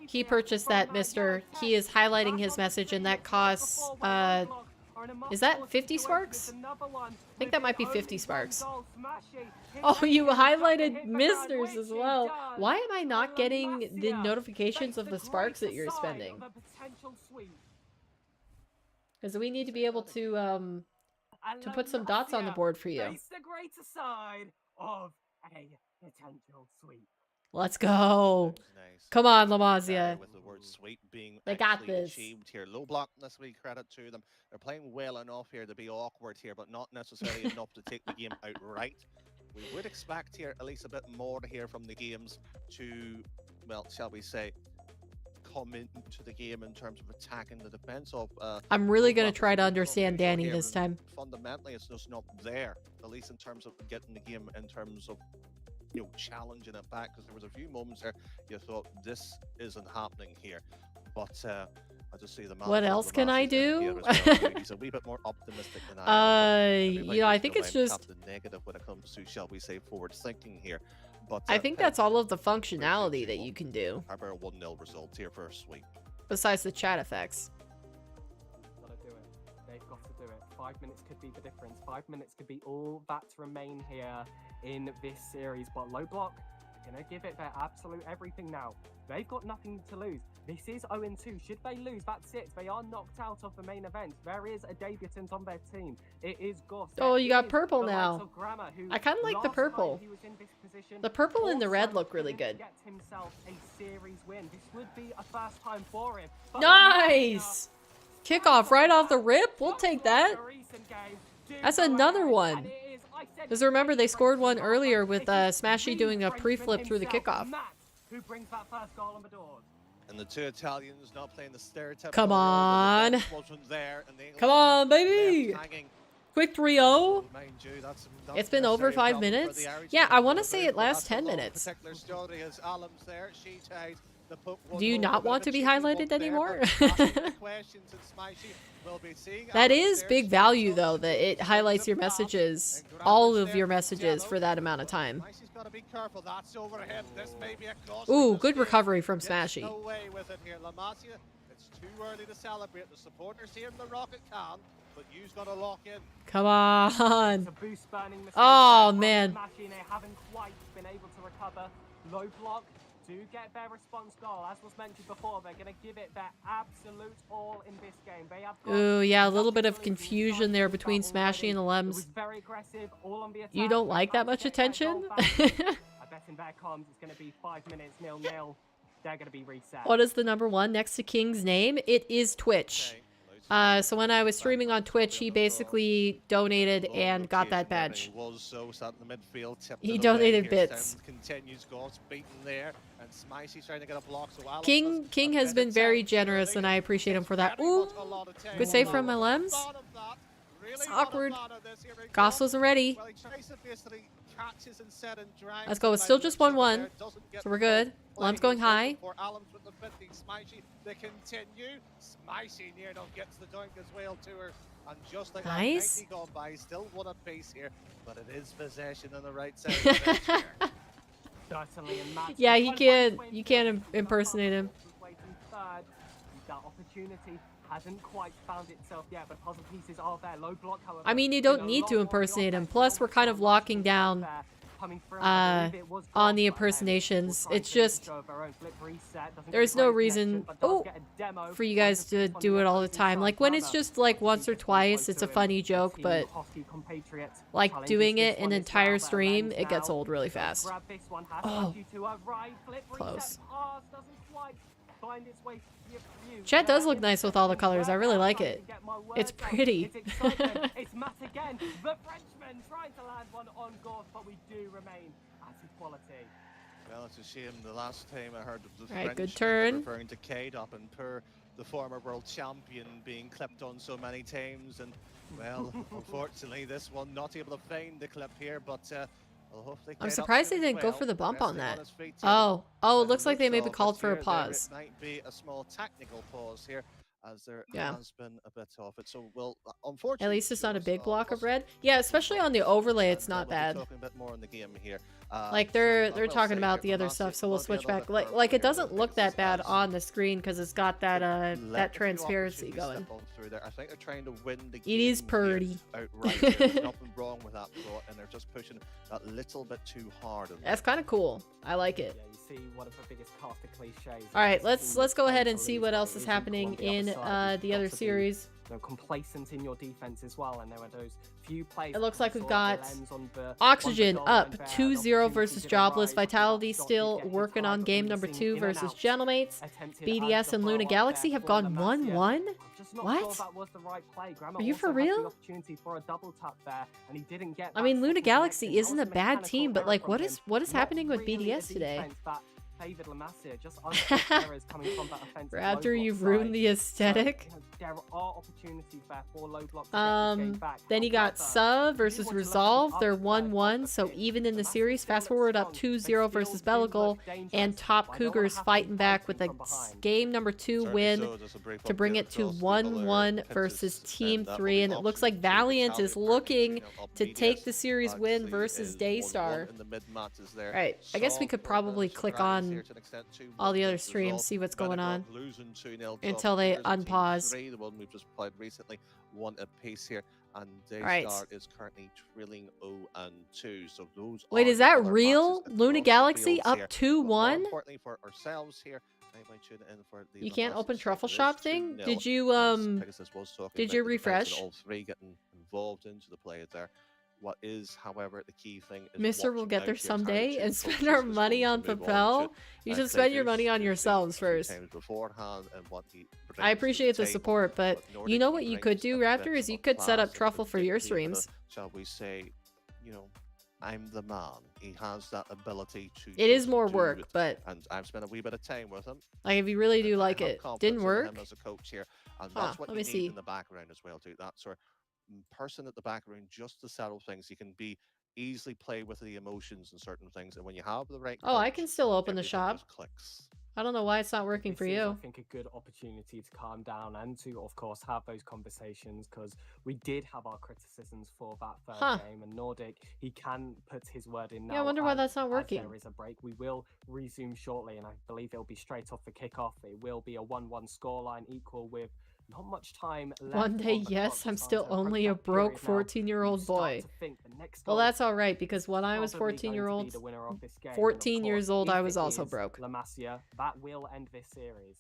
He purchased that, mister. He is highlighting his message, and that costs, is that 50 sparks? I think that might be 50 sparks. Oh, you highlighted misters as well. Why am I not getting the notifications of the sparks that you're spending? Because we need to be able to put some dots on the board for you. The greater side of a potential sweep. Let's go. Come on, Lamazia. With the word sweep being They got actually this. achieved here. Low block, this week, credit to them. They're playing well enough here to be awkward here, but not necessarily enough to take the game outright. We would expect here at least a bit more here from the games to, well, shall we say, come into the game in terms of attacking the defense of. I'm really going to try to understand Danny this time. Fundamentally, it's just not there, at least in terms of getting the game, in terms of, you know, challenging it back, because there was a few moments there you thought this isn't happening here, but I just see the what else can I do? He's a wee bit more optimistic than I am. You know, I think it's just negative when it comes to, shall we say, forward thinking here. But I think that's all of the functionality that you can do. About a 1-0 result here for a sweep. Besides the chat effects. Gotta do it. They've got to do it. 5 minutes could be the difference. 5 minutes could be all that remain here in this series. But low block, they're gonna give it their absolute everything now. They've got nothing to lose. This is 0-2. Should they lose, that's it. They are knocked out of the main event. There is a debutant on their team. It is Goss. Oh, you got purple now. I kind of like the purple. The purple and the red look really good. Get himself a series win. This would be a first time for him. Nice! Kickoff right off the rip. We'll take that. That's another one. Because remember, they scored one earlier with Smashy doing a pre-flip through the kickoff. Who brings that first goal on the door? And the two Italians not playing the stereotypical. Come on. The wasn't there, and the Come on, baby. Quick 3-0. It's been over 5 minutes. Yeah, I want to say it lasts 10 minutes. Do you not want to be highlighted anymore? That is big value, though, that it highlights your messages, all of your messages, for that amount of time. Ooh, good recovery from Smashy. It's too early to celebrate. The supporters here in the Rocket can, but you've got to lock in. Come on. Oh, man. They haven't quite been able to recover. Low block do get their response goal. As was mentioned before, they're going to give it their absolute all in this game. They have ooh, yeah, a little bit of confusion there between Smashy and the Lems. You don't like that much attention? I bet in their comms it's going to be 5 minutes 0-0. They're going to be reset. What is the number 1 next to King's name? It is Twitch. So when I was streaming on Twitch, he basically donated and got that badge. He donated bits. King has been very generous, and I appreciate him for that. Ooh, good save from my Lems. It's awkward. Goss wasn't ready. Let's go. It's still just 1-1, so we're good. Lems going high. Nice. Yeah, you can't impersonate him. That opportunity hasn't quite found itself yet, but puzzle pieces are there. Low block, however. I mean, you don't need to impersonate him. Plus, we're kind of locking down on the impersonations. It's just there's no reason for you guys to do it all the time. Like when it's just like once or twice, it's a funny joke, but like doing it an entire stream, it gets old really fast. Oh, close. Chat does look nice with all the colors. I really like it. It's pretty. It's Matt again. The Frenchman trying to land one on Gorth, but we do remain at equality. Well, it's a shame. The last time I heard of the Right, French good turn. referring to Cade up and per the former world champion being clipped on so many times, and well, unfortunately, this one not able to find the clip here, but. I'm surprised they didn't go for the bump on that. Oh, it looks like they maybe called for a pause. Might be a small technical pause here, as there Yeah. has been a bit of it. So, well, unfortunately, At least it's not a big block of red. Yeah, especially on the overlay, it's not bad. Talking a bit more in the game here. Like they're talking about the other stuff, so we'll switch back. Like it doesn't look that bad on the screen because it's got that that transparency going. I think they're trying to win the It is pretty. outright. There's nothing wrong with that thought, and they're just pushing that little bit too hard. That's kind of cool. I like it. Yeah, you see one of the biggest caster cliches. All right, let's go ahead and see what else is happening in the other series. Complacent in your defense as well, and there were those few plays. It looks like we've got Oxygen up 2-0 versus Jobless. Vitality still working on game number 2 versus Gentlemates. BDS and Luna Galaxy have gone 1-1. What? Are you for real? I mean, Luna Galaxy isn't a bad team, but like, what is happening with BDS today? Favored Lamasia, just errors coming from that offensive Raptor, you've ruined the aesthetic. So, there are opportunities there for low block to get this game back. Then you got Sub versus Resolve. They're 1-1, so even in the series. Fast forward up 2-0 versus Belligal, and Top Cougars fighting back with a game number 2 win to bring it to 1-1 versus Team 3. And it looks like Valiant is looking to take the series win versus Daystar. Right, I guess we could probably click on all the other streams, see what's going on until they unpause. The one we've just played recently, one apiece here, and Right. Daystar is currently trailing 0-2. So those. Wait, are is the that other real? matches Luna across the Galaxy fields up here. 2-1? More importantly for ourselves here, I might tune in for the You can't Lamasia open side. Truffle It is Shop thing? 2-0, Did you as Pegasus was talking did about you the defense refresh? and all three getting involved into the play there. What is, however, the key thing is Mister will watching get out there here, someday how and to spend focus our this money one on to move Propel. to. You should spend your money on yourselves first. Beforehand and what he I brings to appreciate the table. support, but Nordic you know what he you brings could do, a Raptor, bit is you of could set class up Truffle and for your particularly streams. shall we say, you know, I'm the man. He has that ability to. It is just more do work, it. but And I've spent a wee bit of time with him. like if you really do and like I have it, confidence didn't in work. him as a coach here, and Huh, that's what let you me need see. in the background as well too. That sort of person at the background just to settle things. You can be easily play with the emotions and certain things, and when you have the right. Oh, I coach, can still open the everything shop. just clicks. I don't know why it's not working This for is, you. I think, a good opportunity to calm down and to, of course, have those conversations, because we did have our criticisms for that third game, and Nordic, he can put his word in now. Yeah, I wonder why as- that's not as working. There is a break. We will resume shortly, and I believe it'll be straight off the kickoff. It will be a 1-1 scoreline, equal with not much time left. One day, on the yes, clock. I'm So still to approach only a that broke period now, 14-year-old you start boy. to think the next Well, goal that's all right, because when I was probably going to be 14-year-old, the winner of this game, and of 14 course, years old, if I was it also is broke. Lamasia, that will end this series.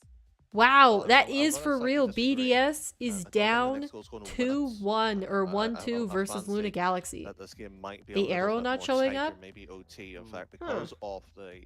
Wow, that I'm is gonna for slightly real. disagree. BDS I is don't think the down next goal's gonna win it. 2-1 or I 1-2 versus fancy Luna Galaxy. that this game might be a The little arrow bit not more showing tighter, up? maybe OT, in fact, because of the.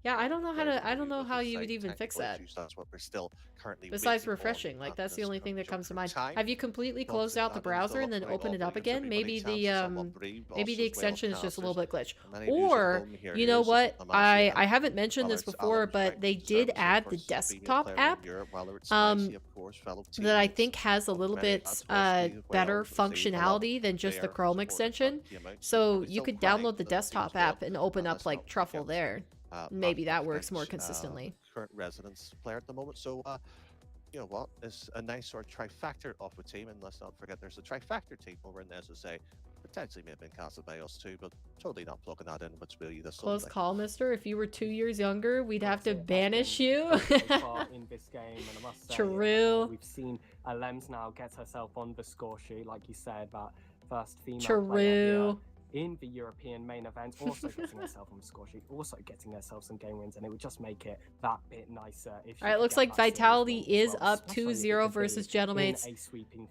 Yeah, I don't know how there's to. I don't maybe know with how the you would site even fix technical that. issues, that's what we're still currently Besides waiting on refreshing, like at that's the this only thing that current comes to mind. time. Have you completely But closed out the that is browser and then luckily opened it up gives again? everybody Maybe chance the to somewhat breathe, maybe us the as well, extension is just a little bit glitch. Many users Or at home here, you know here's what? Lamasia I and haven't mentioned this Alerts, before, Alerts but they Banking did Services add for the Sabina desktop player in app. Europe, while it's Spicy, of course, fellow That I teammates think has a of little many bit as well, as well, better to see a lot functionality than just the there Chrome supported extension. by TMX. So It's you still could growing download the as desktop well, app and open and up let's like not Truffle forget, there. Matt Maybe that works more French, consistently. current residence player at the moment. So, you know what? It's a nice sort of trifecta of a team, and let's not forget there's a trifecta team over in the SSA. potentially may have been casted by us too, but totally not plugging that in, which really this Close call, mister. If you were 2 years younger, we'd have to banish you. far in this game, and I must say, True. we've seen Lems now get herself on the score sheet, like you said, that first female True. player here in the European main event, also getting herself on the score sheet, also getting herself some game wins, and it would just make it that bit nicer. If All right, looks like Vitality is up 2-0 versus Gentlemates.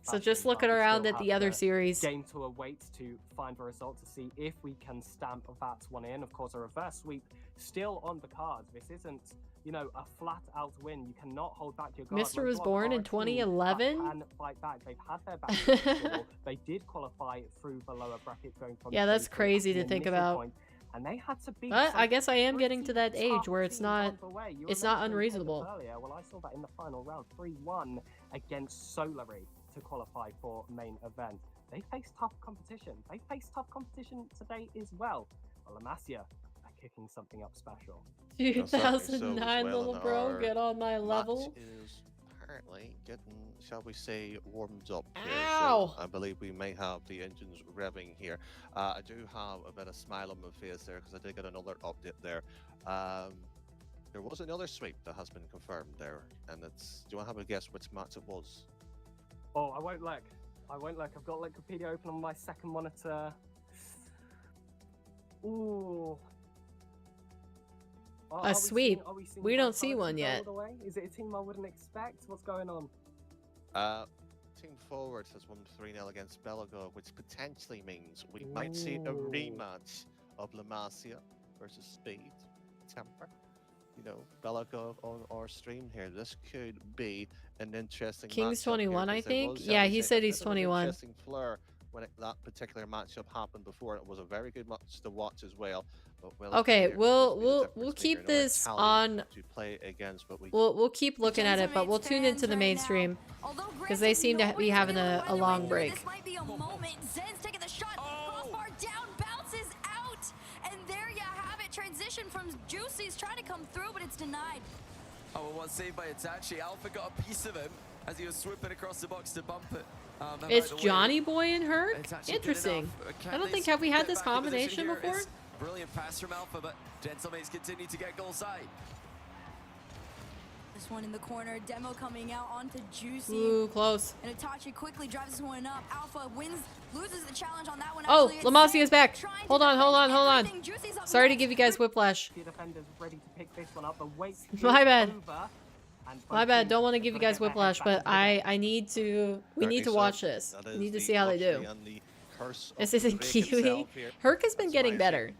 So just looking around at the other series. Game to await to find the result to see if we can stamp that one in. Of course, a reverse sweep still on the cards. This isn't, you know, a flat-out win. You cannot hold back your guard. Mister was born in 2011. And fight back. They've had their back. They did qualify through the lower bracket, going from Yeah, that's crazy to think about. Point, and they had to beat. But I guess I am getting to that age where it's not unreasonable. Earlier. Well, I saw that in the final round, 3-1 against Solary to qualify for main event. They face tough competition. They face tough competition today as well. Well, Amasia are kicking something up special. 2009, little bro, get on my level. Is apparently getting, shall we say, warmed up here. Ow! So I believe we may have the engines revving here. I do have a bit of smile on my face there because I did get another update there. There was another sweep that has been confirmed there, and it's. Do you want to have a guess which match it was? Oh, I won't look. I won't look. I've got Wikipedia open on my second monitor. Ooh. A sweep. We don't see one yet. Is it a team I wouldn't expect? What's going on? Team Forward has won 3-0 against Belagor, which potentially means we might see a rematch of Lamasia versus Speed Temper. You know, Belagor on our stream here. This could be an interesting. King's 21, I think. Was, yeah, he said he's 21. Interesting fleur when that particular matchup happened before. It was a very good match to watch as well. Okay, we'll keep this on. To play against, but we'll keep looking at it, but we'll tune into the mainstream because they seem to be having a long break. This might be a moment. Zen's taking the shot. Crossbar down, bounces out, and there you have it. Transition from Juicy's trying to come through, but it's denied. Oh, well, one saved by Itachi. Alpha got a piece of him as he was swooping across the box to bump it. It's Johnny Boy and Herc? Interesting. I don't think, have we had this combination before? Brilliant pass from Alpha, but Gentlemates continue to get goal side. This one in the corner, Demo coming out onto Juicy. Ooh, close. And Itachi quickly drives this one up. Alpha wins, loses the challenge on that one. Oh, Lamasia is back. Hold on. Sorry to give you guys whiplash. My bad. My bad. Don't want to give you guys whiplash, but we need to watch this. We need to see how they do. This isn't Kiwi. Herc has been getting better.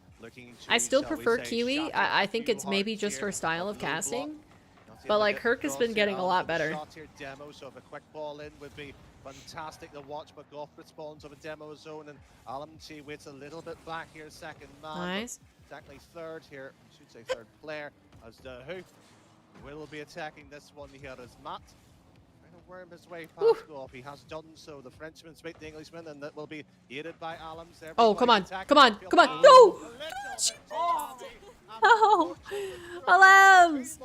I still prefer Kiwi. I think it's maybe just her style of casting. But like Herc has been getting a lot better. Demo, so if a quick ball in would be fantastic to watch, but Goff responds of a demo zone, and Alamchi waits a little bit back here, second man. Nice. Exactly third here, I should say third player, as the who will be attacking this one here as Matt. Trying to worm his way past Goff. He has done so. The Frenchman split the Englishman, and that will be aided by Alams. Oh, come on. No! No! Alams!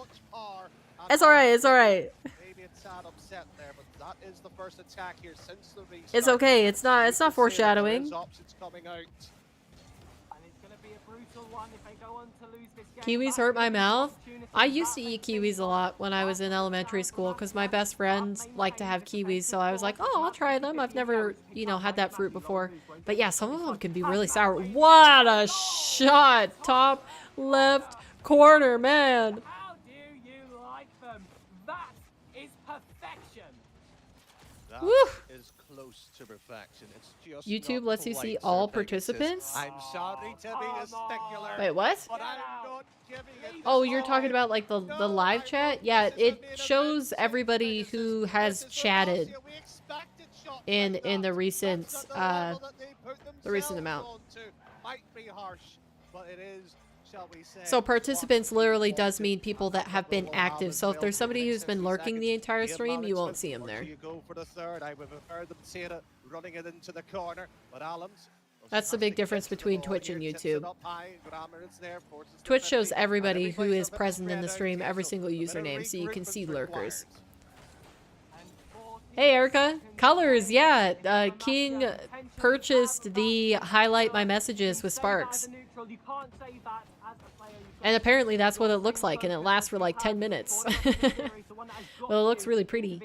It's alright. Maybe a tad upset there, but that is the first attack here since the restart. It's okay. It's not foreshadowing. Kiwis hurt my mouth. I used to eat kiwis a lot when I was in elementary school because my best friends liked to have kiwis, so I was like, oh, I'll try them. I've never, had that fruit before. But yeah, some of them can be really sour. What a shot! Top left corner, man. How do you like them? That is perfection. That is close to perfection. It's just YouTube lets you see all participants? I'm sorry to be a stickler. Wait, what? But I'm not giving it. Oh, you're talking about like the live chat? Yeah, it shows everybody who has chatted in the recent amount. Might be harsh, but it is. So participants literally does mean people that have been active. So if there's somebody who's been lurking the entire stream, you won't see them there. That's the big difference between Twitch and YouTube. Twitch shows everybody who is present in the stream, every single username, so you can see lurkers. Hey, Erica. Colors, yeah. King purchased the highlight my messages with Sparks. And apparently that's what it looks like, and it lasts for like 10 minutes. Well, it looks really pretty.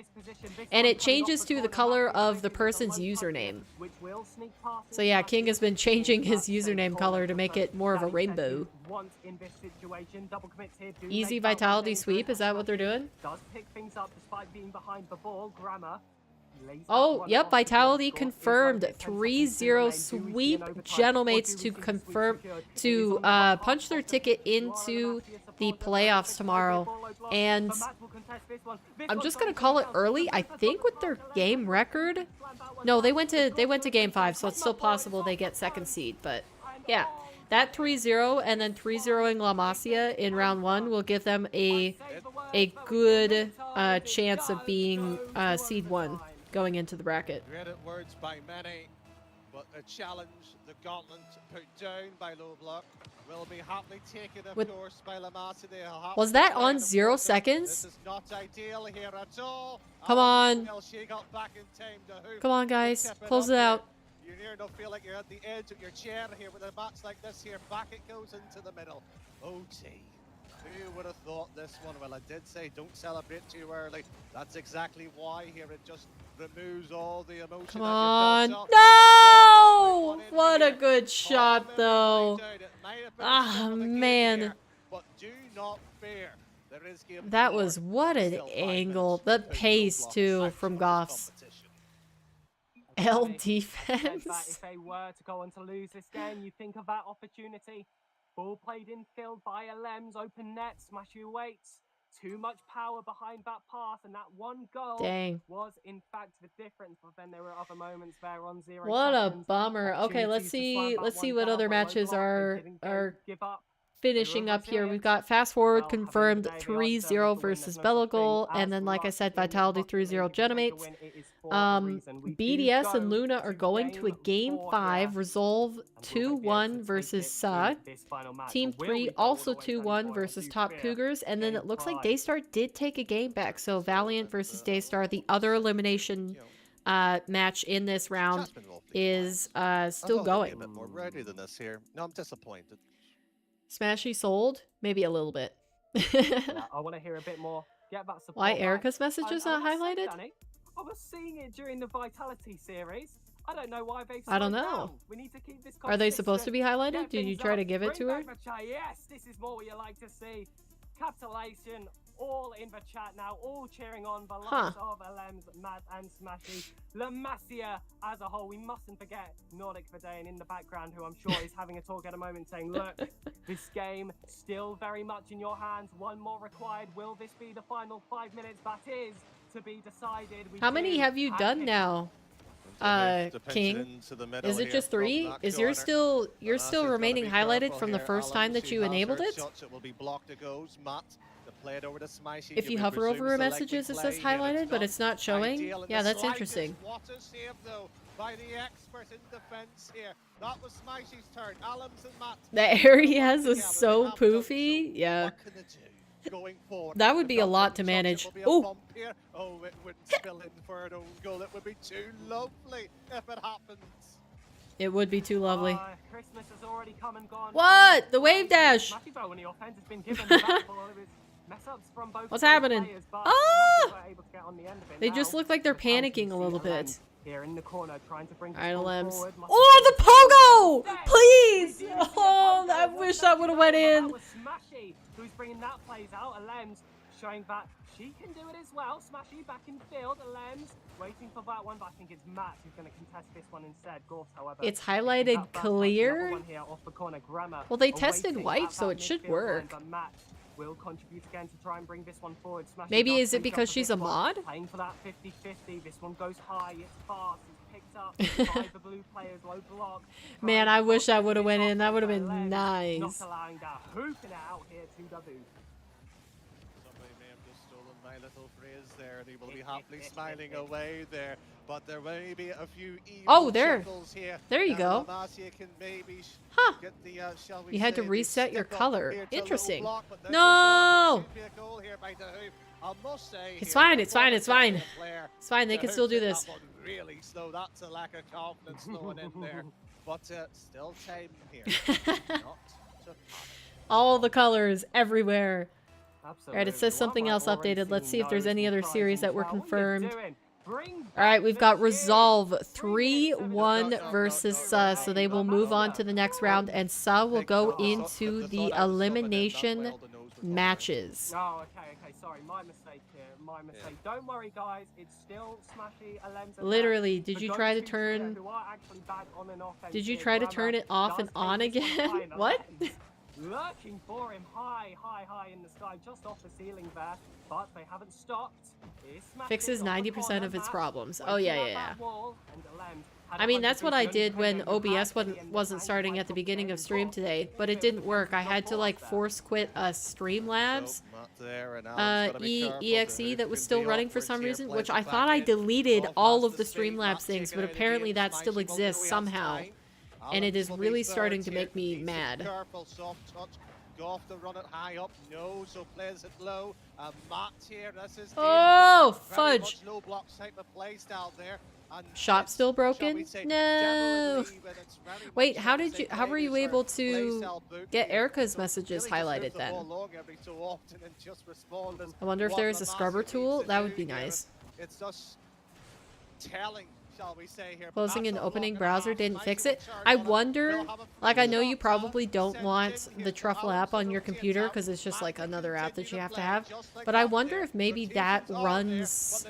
And it changes to the color of the person's username. So yeah, King has been changing his username color to make it more of a rainbow. Easy Vitality sweep, is that what they're doing? Oh, yep, Vitality confirmed 3-0 sweep Gentlemates to confirm to punch their ticket into the playoffs tomorrow. And I'm just gonna call it early. I think with their game record. No, they went to game 5, so it's still possible they get second seed, but yeah. That 3-0 and then 3-0ing La Masia in round 1 will give them a good chance of being seed 1 going into the bracket. Credit words by many, but a challenge, the gauntlet put down by Low Block will be happily taken, of course, by La Masia. Was that on 0 seconds? This is not ideal here at all. Come on. She got back in time to hoop. Come on, guys. Close it out. You near don't feel like you're at the edge of your chair here with a match like this here. Back it goes into the middle. OT. Who would have thought this one? Well, I did say don't celebrate too early. That's exactly why here. It just removes all the emotion. Come on. No! What a good shot, though. Ah, man. But do not fear. There is that was what an angle. The pace, too, from Goffs. L defense. If they were to go on to lose this game, you think of that opportunity. Ball played in field by Rlcs, open net, smash you weights. Too much power behind that pass, and that one goal was in fact the difference. But then there were other moments there on 0 What seconds. a bummer. Okay, let's see what other matches are finishing up here. We've got Fast Forward confirmed 3-0 versus Belagol, and then like I said, Vitality 3-0 Gentlemates. BDS and Luna are going to a game 5, Resolve 2-1 versus Sa. Team 3 also 2-1 versus Top Cougars, and then it looks like Daystar did take a game back. So Valiant versus Daystar, the other elimination match in this round, is still going. A bit more ready than this here. No, I'm disappointed. Smashy sold? Maybe a little bit. I want to hear a bit more. Get that support. Why Erica's message is not highlighted? Danny, I was seeing it during the Vitality series. I don't know why they. I don't know. We need to keep this. Are they supposed to be highlighted? Did you try to give it to her? Yes, this is more what you like to see. Capitulation. All in the chat now, all cheering on the likes of Rlcs, Mad and Smashy. La Masia as a whole. We mustn't forget Nordic Verdane in the background, who I'm sure is having a talk at a moment saying, look, this game still very much in your hands. One more required. Will this be the final 5 minutes? That is to be decided. How many have you done now? King, is it just 3? Is you're still remaining highlighted from the first time that you enabled it? If you hover over messages, it says highlighted, but it's not showing. Yeah, that's interesting. The areas is so poofy. Yeah. That would be a lot to manage. Oh, it wouldn't spill in for an own goal. It would be too lovely if it happens. It would be too lovely. Christmas has already come and gone. What? The wave dash. What's happening? Ah! They just look like they're panicking a little bit. Here in the corner, trying to bring Rlcs. Oh, the pogo! Please! Oh, I wish that would have went in. Who's bringing that plays out? Rlcs showing that she can do it as well. Smashy back in field. Rlcs waiting for that one, but I think it's Matt who's going to contest this one instead. Gorf, however, it's highlighted clear. Well, they tested white, so it should work. Will contribute again to try and bring this one forward. Maybe is it because she's a mod? Playing for that 50-50. This one goes high. It's fast. It's picked up by the blue players. Low block. Man, I wish that would have went in. That would have been nice. Not allowing that. Hooping it out here to Dabu. Somebody may have just stolen my little phrase there. They will be happily smiling away there. But there may be a few here. There you go. Can maybe get the, you had to reset your color. Interesting. No! I must say It's here, fine, it's fine, it's fine. performance of the player It's fine, they to can still do hook it, this. that one really slow. That's a lack of confidence flowing in there. But still time here. Not to panic. All the colors everywhere. Absolutely. Alright, it says What something am I else already updated. Let's see seeing if there's no's any and other cries series and that were shout? What are you confirmed. doing? Bring Alright, back we've the got cheers. Resolve 3 minutes, 3-1 versus Suh, so they will move on to the next round, and Suh will go into the elimination matches. Oh, okay, sorry, my mistake here, my mistake. Don't worry, guys, it's still Smashy, Alems, and Literally, Matt, did the you try to go-to trio turn... who are actually back on and off Did you here. try to Grammar turn it off and does on take this one again? high in the What? lens. Lurking for him high in the sky, just off the ceiling there, but they haven't stopped. Fixes 90% of its problems. Oh, yeah. I mean, that's what I did when OBS wasn't starting at the beginning of stream today, but it didn't work. I had to, like, force quit a Streamlabs EXE that was still running for some reason, which I thought I deleted all of the Streamlabs things, but apparently that still exists somehow. And it is really starting to make me mad. Careful, soft touch. Goff to run it high up. No, so plays it low. Matt here. This is oh, very fudge. much low block type of play style there. And Shop still broken? No. Wait, how were you able to get Erica's messages highlighted then? I wonder if there's a scrubber tool. That would be nice. It's just telling. Shall we say here, Closing and opening browser didn't fix it. I wonder, like, I know you probably don't want the Truffle app on your computer because it's just like another app that you have to have, but I wonder if maybe that runs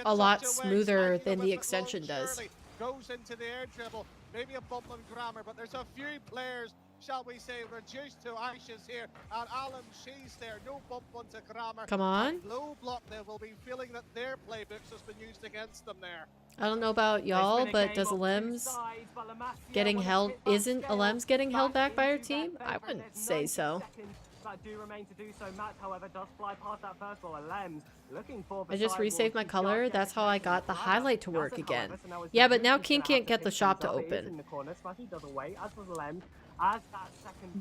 a lot smoother than the extension does. Goes into the air dribble, maybe a bump on Grammar, but there's a few players, shall we say, reduced to ashes here, and Alan, she's there, no bump onto Grammar. Come on. Low block there will be feeling that their playbooks has been used against them there. I don't know about y'all, but does Alems getting held? Isn't Alems getting held back by her team? I wouldn't say so. I just resaved my color. That's how I got the highlight to work again. Yeah, but now King can't get the shop to open.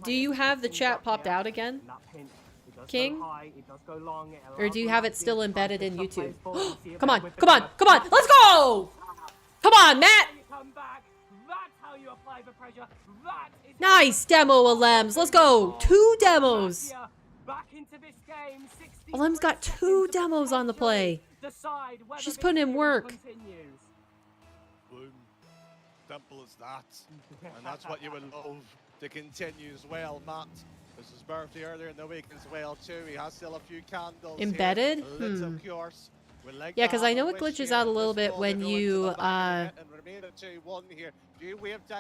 Do you have the chat popped out again, King? Or do you have it still embedded in YouTube? Come on, come on, come on, let's go! Come on, Matt! Nice demo, Alems. Let's go. 2 demos. Alem's got 2 demos on the play. She's putting in work. Boom. Simple as that. And that's what you would love to continue as well, Matt. This is birthday earlier in the week as well too. He has still a few candles Embedded? Of course. Yeah, because I know it glitches out a little bit when you,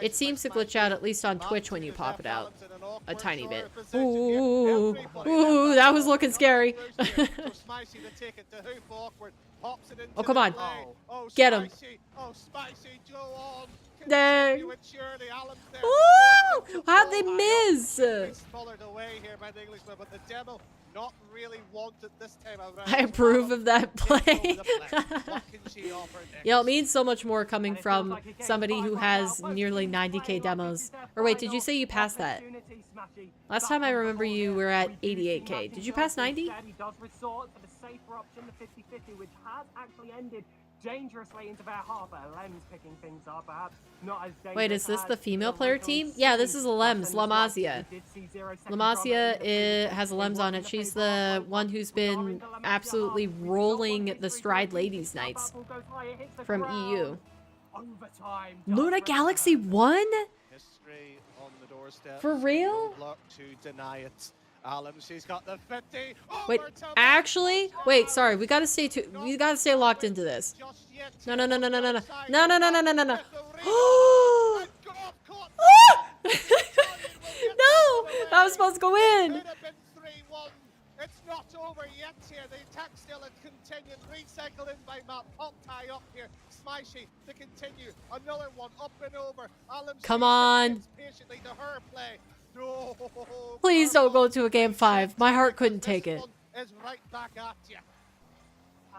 it seems to glitch out at least on Twitch when you pop it out. A tiny bit. Ooh, ooh, that was looking scary. Oh, come on. Get him. Dang. Woo! How'd they miss? I approve of that play. Yeah, it means so much more coming from somebody who has nearly 90k demos. Or wait, did you say you passed that? Last time I remember you were at 88k. Did you pass 90? Dangerously into their half, Alems picking things up, perhaps not as dangerous. Wait, is this the female player team? Yeah, this is Alems, Lamazia. Lamazia has Alems on it. She's the one who's been absolutely rolling the Stride Ladies Nights from EU. Luna Galaxy 1? For real? She's got the 50. Wait, actually, wait, sorry, we gotta stay locked into this. No. No, no, that was supposed to go in. It's not over yet here. The attack still is continuing. Recycled in by Matt. Pop tie up here. Smashy to continue. Another one up and over. Come on. Patiently to her play. No. Please don't go to a game 5. My heart couldn't take it. Is right back at you.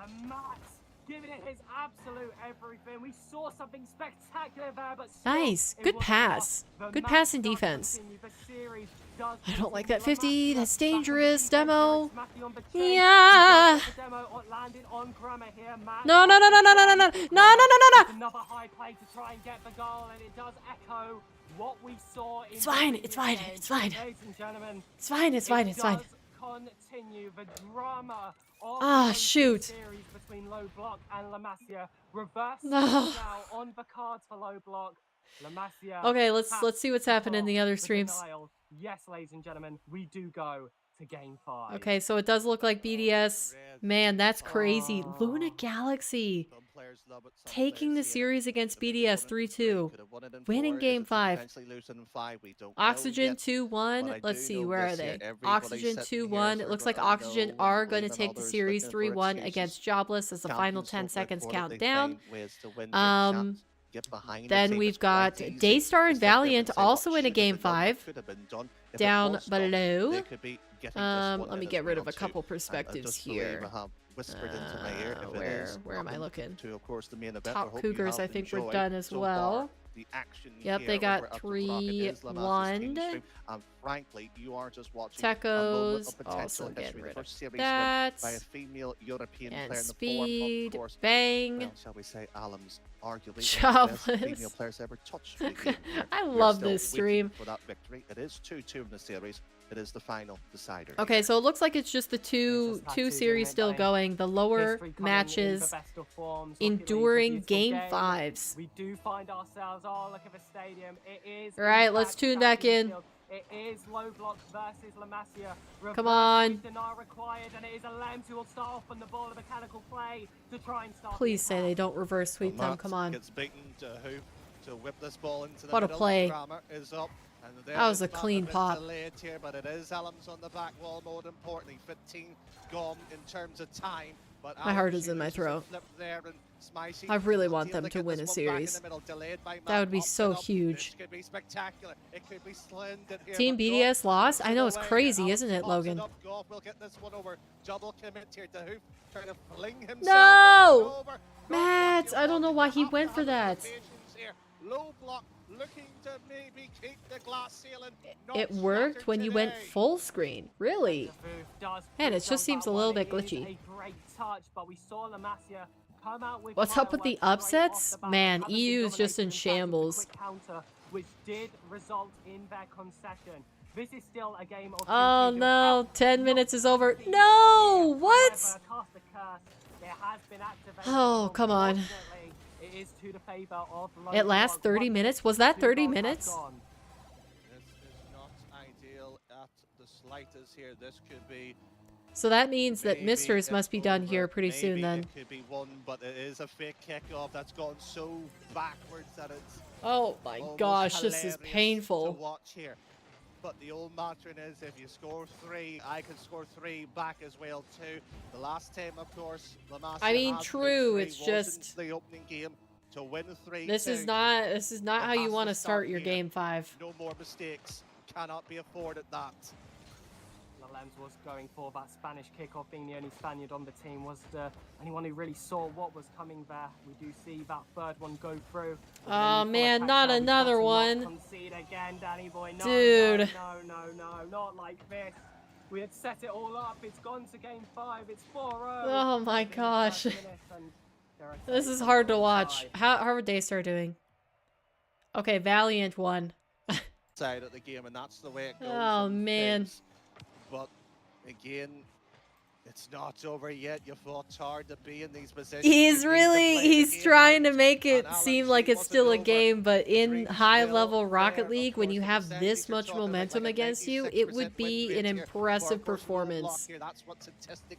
And Matt giving it his absolute everything. We saw something spectacular there, but Nice. Good pass. Good pass and defense. I don't like that 50. That's dangerous. Demo. Yeah. No, no, no, no, no, no, no, no. No, no, no, no, no. Another high play to try and get the goal, and it does echo what we saw in It's fine. It's fine. It's fine. Ladies and gentlemen, it's fine. It's fine. It's fine. Continue the drama of Ah, the shoot. series between Low Block and La Masia. Reverse No. now on the cards for Low Block. La Masia. Okay, let's see what's happening in the other streams. Yes, ladies and gentlemen, we do go to game 5. Okay, so it does look like BDS. Man, that's crazy. Luna Galaxy taking the series against BDS 3-2. Winning game 5. Oxygen 2-1. Let's see, where are they? Oxygen 2-1. It looks like Oxygen are going to take the series 3-1 against Jobless as the final 10 seconds count down. Then we've got Daystar and Valiant also in a game 5. Down below. Let me get rid of a couple perspectives here. Where am I looking? Top Cougars, I think we're done as well. Yep, they got 3-1. Frankly, you are just watching Tecos, also getting rid of that. By a female European and player in the speed, form, of course, bang. Well, shall we say, Alum's arguably Jobless. one of the best female players ever touched the game. I love this stream. For that victory, it is 2-2 in the series. It is the final decider. Okay, so it looks like it's just the two series still going. The lower matches enduring game 5s. We do find ourselves. Oh, look at the stadium. It is. All right, let's tune back in. It is Low Block versus La Masia. Come on. Required, and it is a Lambs who will start off on the ball of mechanical play to try and start. Please say they don't reverse sweep them. Come on. Gets beaten to whip this ball into the what a middle. play. Is up. That was a clean pop. Here, but it is Alums on the back wall, more importantly. 15 gone in terms of time. But my heart is in my throat. I really want them to win a series. That would be so huge. Team BDS lost? I know, it's crazy, isn't it, Logan? No! Matt, I don't know why he went for that. It worked when you went full screen. Really? Man, it just seems a little bit glitchy. What's up with the upsets? Man, EU is just in shambles. Oh no, 10 minutes is over. No! What? Oh, come on. It lasts 30 minutes? Was that 30 minutes? This is not ideal at the slightest here. This could be. So that means that Misters must be done here pretty soon then. It could be one, but it is a fake kickoff that's gone so backwards that it's. Oh my gosh, this is painful. To watch here. But the old mantra is if you score 3, I can score 3 back as well too. The last time, of course, I mean, true. It's just the opening game to win 3. This is not how you want to start your game 5. No more mistakes. Cannot be afforded that. Lens was going for that Spanish kickoff, being the only Spaniard on the team, was the anyone who really saw what was coming there. We do see that third one go through. Oh man, not another one. Concede again, Danny boy. No, dude. No, not like this. We had set it all up. It's gone to game 5. It's 4-0. Oh my gosh. This is hard to watch. How are Daystar doing? Okay, Valiant won. Side of the game, and that's the way it goes. Oh man. But again, it's not over yet. You fought hard to be in these positions. He's trying to make it seem like it's still a game, but in high-level Rocket League, when you have this much momentum against you, it would be an impressive performance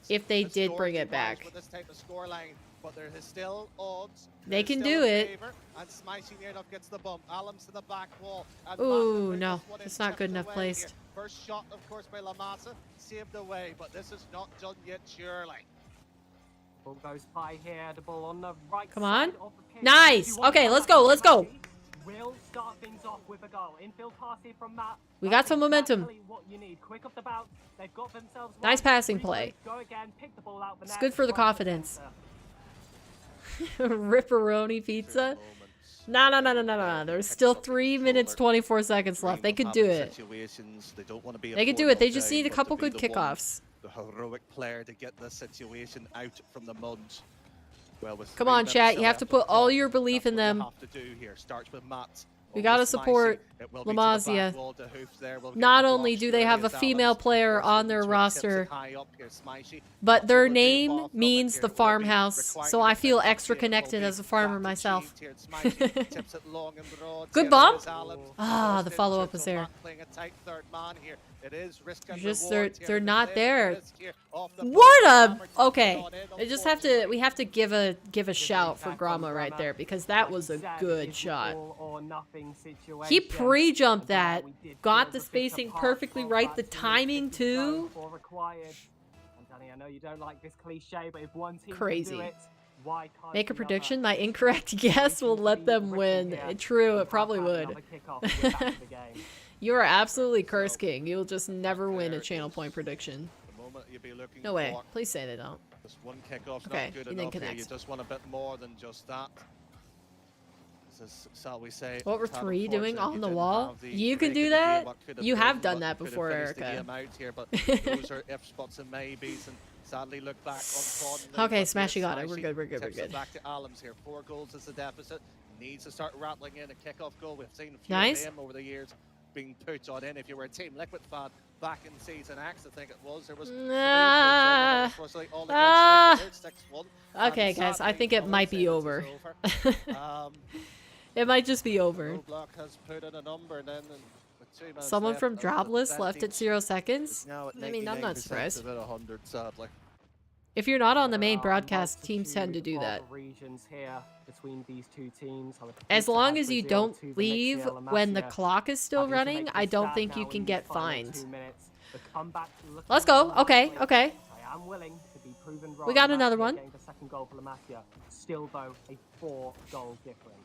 if they did bring it back. But there is still odds. They can do it. And smashing it up gets the bump. Alums to the back wall. Ooh, no, it's not good enough placed. First shot, of course, by La Masia, saved away, but this is not done yet, surely. Ball goes by here. The ball on the right. Come on. Nice. Okay, let's go. Let's go. We'll start things off with a goal. Infield pass here from Matt. We got some momentum. What you need. Quick off the bounce. They've got themselves. Nice passing play. Go again. Pick the ball out. It's good for the confidence. Ripperoni pizza. No. There's still 3 minutes 24 seconds left. They could do it. They could do it. They just need a couple good kickoffs. The heroic player to get this situation out from the mud. Well, Come on, chat. You have to put all your belief in them. We gotta support La Masia. Not only do they have a female player on their roster, but their name means the farmhouse, so I feel extra connected as a farmer myself. Good bomb? Ah, the follow-up was there. Just they're not there. What a okay. We have to give a shout for Grama right there because that was a good shot. He pre-jumped that, got the spacing perfectly right, the timing too. I know you don't like this cliche, but if one team Crazy. can do it, why can't Make a the prediction. other? My incorrect guess will let them win. True, it probably would. You are absolutely Curse King. You'll just never win a channel point prediction. No way. Please say they don't. Just one kickoff's Okay, not good you didn't enough here. connect. You just want a bit more than just that. This is, shall we say, What were tad 3 doing unfortunate on you the didn't wall? have the You can break do of the game, that? what could You been, have done what that could have before, finished the Erica. game out here, but those are if spots and maybes, and sadly look back on Okay, Smashy got it. We're good, we're good, we're Tips it good. back to Alums here. 4 goals is the deficit. Needs to start rattling in a kickoff goal. We've seen a few Nice. of them over the years being put on in. If you were a Team Liquid fan back in Season X, I think it was, there was Okay, guys, I think it might be over. It might just be over. Has put in a number and then with 2 minutes Someone left, from the Dropless left at advantage 0 seconds? is now at I mean, I'm not 99% surprised. of it, 100, sadly. If you're not on the main There are broadcast, teams tend to do multitude that. of regions here between these two teams. I would As hate to long add as you Brazil don't to the mix leave here. when the Lamasia clock is still having to running, make I the don't stand think now you in can these get final fined. 2 minutes. The comeback looking Let's go. unlikely. Okay, okay. I am willing to be proven wrong. We got Lamasia another one. getting the second goal for Lamasia. Still, though, a 4-goal difference.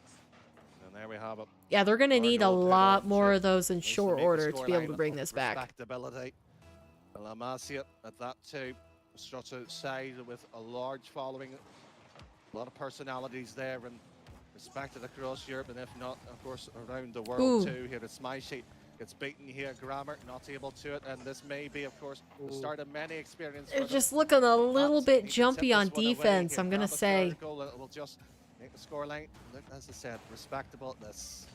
And there we have it. Yeah, they're going to need a Our goal lot pivot more to- of those in is to short make the order to be able scoreline to bring of this back. respectability. La Masia at that too. Struts outside with a large following. A lot of personalities there and respected across Europe, and if not, of course, around the world Ooh. too. Here, it's Smashy. Gets beaten here. Grammar not able to it, and this may be, of course, the start of many experiences. They're just looking a little bit jumpy on defense, I'm going to say. Will just make the scoreline look, as I said, respectable. This.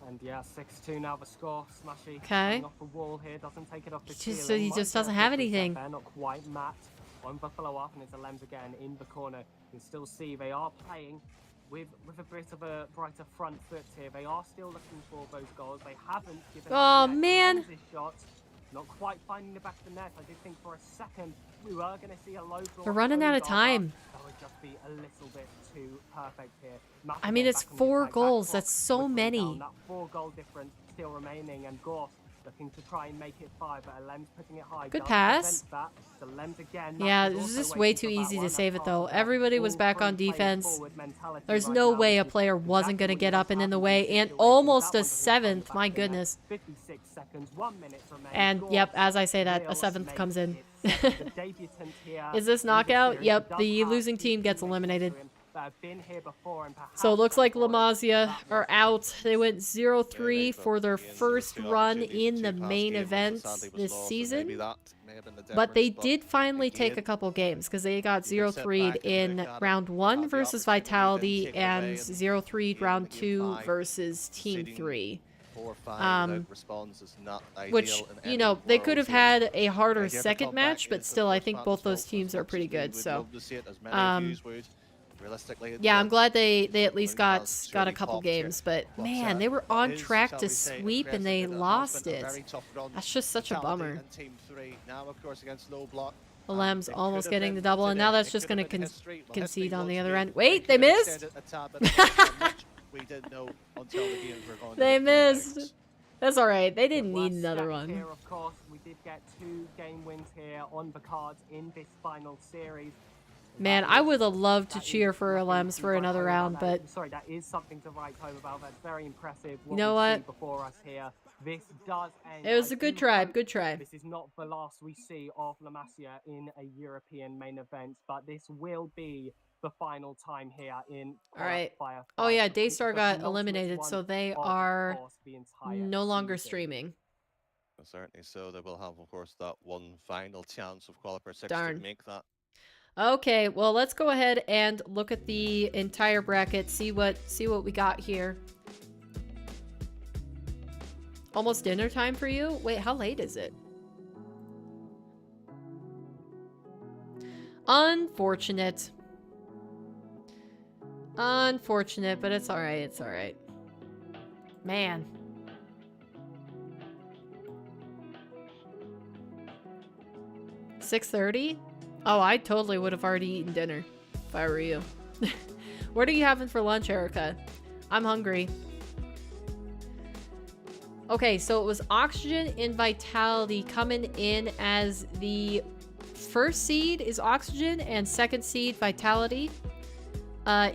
And yeah, 6-2 now the score. Smashy 'Kay. coming off the wall here, doesn't take it off the He ceiling. just Might doesn't get a have quick reset anything. there, not quite Matt on the follow-up, and it's a Lems again in the corner. You can still see they are playing with a bit of a brighter front foot here. They are still looking for those goals. They haven't given Oh, up yet. man. Lems' shot, not quite finding the back of the net. I did think for a second we were going to see a low block. They're running out of over. time. That would just be a little bit too perfect here. Matt I mean, again it's back on the 4 attack. Back goals. clock That's so whistling many. down. That 4-goal difference still remaining, and Gorse looking to try and make it 5, but Lems putting it high. Good does pass. prevent that. So Lems again. Yeah, Matt this is is also just way waiting too for that easy to one. save it, That's though. part of Everybody that was back on all-through playing defense. forward mentality There's right no now, way a which is player wasn't going to exactly get what up and in the happened way, these and situations. almost That a one doesn't find the 7th. back My of the net. goodness. 56 seconds, 1 minute remains. And, Gorse yep, as I say that, a will 7th make comes in. it 7. The debutant here Is this in the knockout? series, Yep, he does the have losing two team gets teammates eliminated. next to him that have been here before and perhaps So it looks like La gone forward. Masia That are was out. They went Yeah, 0-3 they for their both, again, first two run opportunities, in two the past main games, event sadly was this lost, so season. maybe that may have been the But they difference, did finally take again, a couple games because they got you can sit 0-3'd back and in look at it, round 1 have the versus opportunity, then Vitality take it and away and 0-3'd gain round the game 2 5. versus Team Seeding 3. 4 or 5 without response is not ideal Which, in you any know, they could world, have so had a harder again, the second comeback match, but is the still, I first think match both as those well, teams as are pretty much as we good. would So, love to see it, as many views would. Realistically, yeah, I'm the glad they at least balloon got has a surely couple popped here. games. But But, man, they were on it is, track shall to we say, sweep and they impressive. It has lost been a it. very tough run. That's just such a Vitality bummer. and Team 3 now, of course, against low block. The Lambs It almost could have getting the been double, and now today. that's It just could going have to been history. Well, concede history on the was other made. end. They Wait, could they have missed. extended a tad bit more than much we didn't know until the games were going They to play missed. out. That's all right. They didn't There were need another stats one. Here, of course, we did get 2 game wins here on the cards in this final series. Man, I would have loved to cheer for Lems for another round, but sorry, that is something to write home about. That's very impressive. You know we what? see before us here. This does end. It was I a good do try. hope Good try. This is not the last we see of La Masia in a European main event, but this will be the final time here in All right. Qualifier Oh yeah, 5, Daystar the got penultimate eliminated, one so they of, of are course, the entire no longer season. streaming. Certainly, so they will have, of course, that one final chance of qualifier 6 Darn. to make that. Okay, well let's go ahead and look at the entire bracket, see what we got here. Almost dinner time for you? Wait, how late is it? Unfortunate. Unfortunate, but it's alright, it's alright. Man. $6:30? Oh, I totally would have already eaten dinner if I were you. What are you having for lunch, Erica? I'm hungry. Okay, so it was Oxygen and Vitality coming in as the first seed is Oxygen and second seed Vitality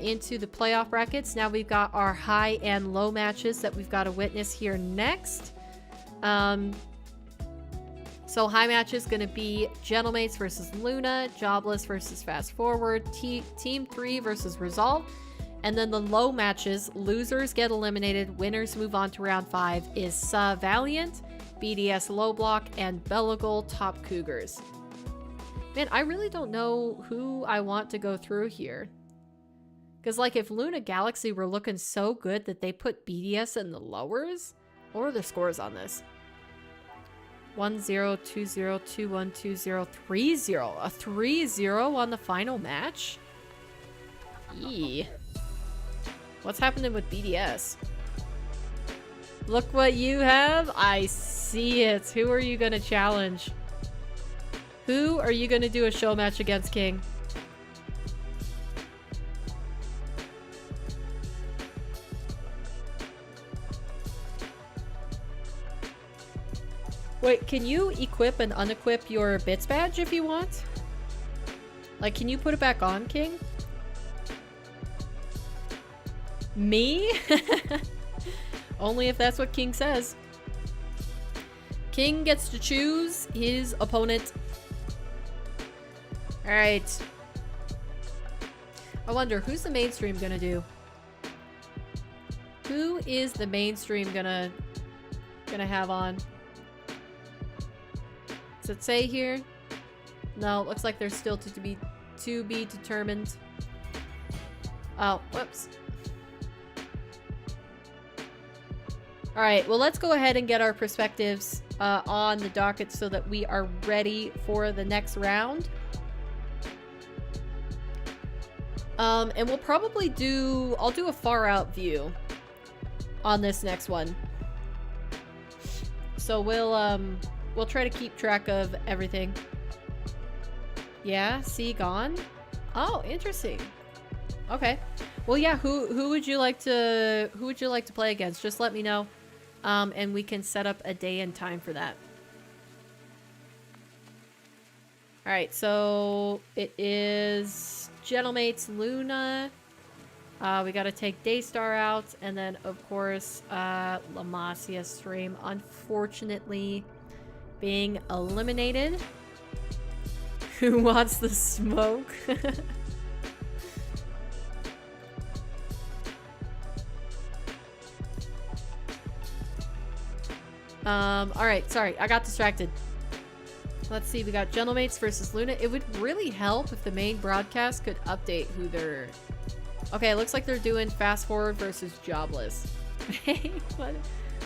into the playoff brackets. Now we've got our high and low matches that we've got to witness here next. So high match is going to be Gentlemates versus Luna, Jobless versus Fast Forward, Team 3 versus Resolve. And then the low matches, losers get eliminated, winners move on to round 5, is Valiant, BDS Low Block, and Belagol Top Cougars. Man, I really don't know who I want to go through here. Because, like, if Luna Galaxy were looking so good that they put BDS in the lowers, what were the scores on this? 1-0, 2-0, 2-1, 2-0, 3-0. A 3-0 on the final match? Eee. What's happening with BDS? Look what you have. I see it. Who are you going to challenge? Who are you going to do a show match against, King? Wait, can you equip and unequip your bits badge if you want? Like, can you put it back on, King? Me? Only if that's what King says. King gets to choose his opponent. Alright. I wonder, who's the mainstream gonna do? Who is the mainstream gonna have on? Does it say here? No, looks like they're still to be determined. Oh, whoops. Alright, well let's go ahead and get our perspectives on the docket so that we are ready for the next round. And we'll probably I'll do a far out view on this next one. So we'll try to keep track of everything. Yeah, see, gone? Oh, interesting. Okay. Well, yeah, who would you like to play against? Just let me know. And we can set up a day and time for that. Alright, so it is Gentlemates Luna. We gotta take Daystar out, and then of course La Masia stream unfortunately being eliminated. Who wants the smoke? Alright, sorry, I got distracted. Let's see, we got Gentlemates versus Luna. It would really help if the main broadcast could update who they're... Okay, it looks like they're doing Fast Forward versus Jobless. What?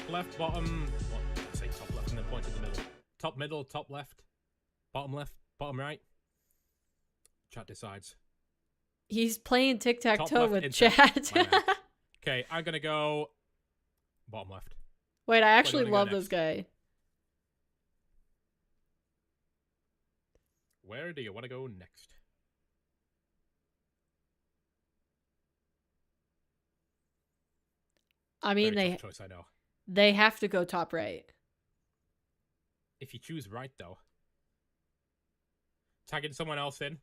Left, bottom... What? Let's say top left and then point in the middle. Top middle, top left. Bottom left, bottom right. Chat decides. He's playing tic-tac-toe with chat. Okay, I'm gonna go... bottom left. Wait, I actually love this guy. Where do you want to go next? I mean, Very tough choice, I know. They have to go top right. If you choose right, though. Tagging someone else in.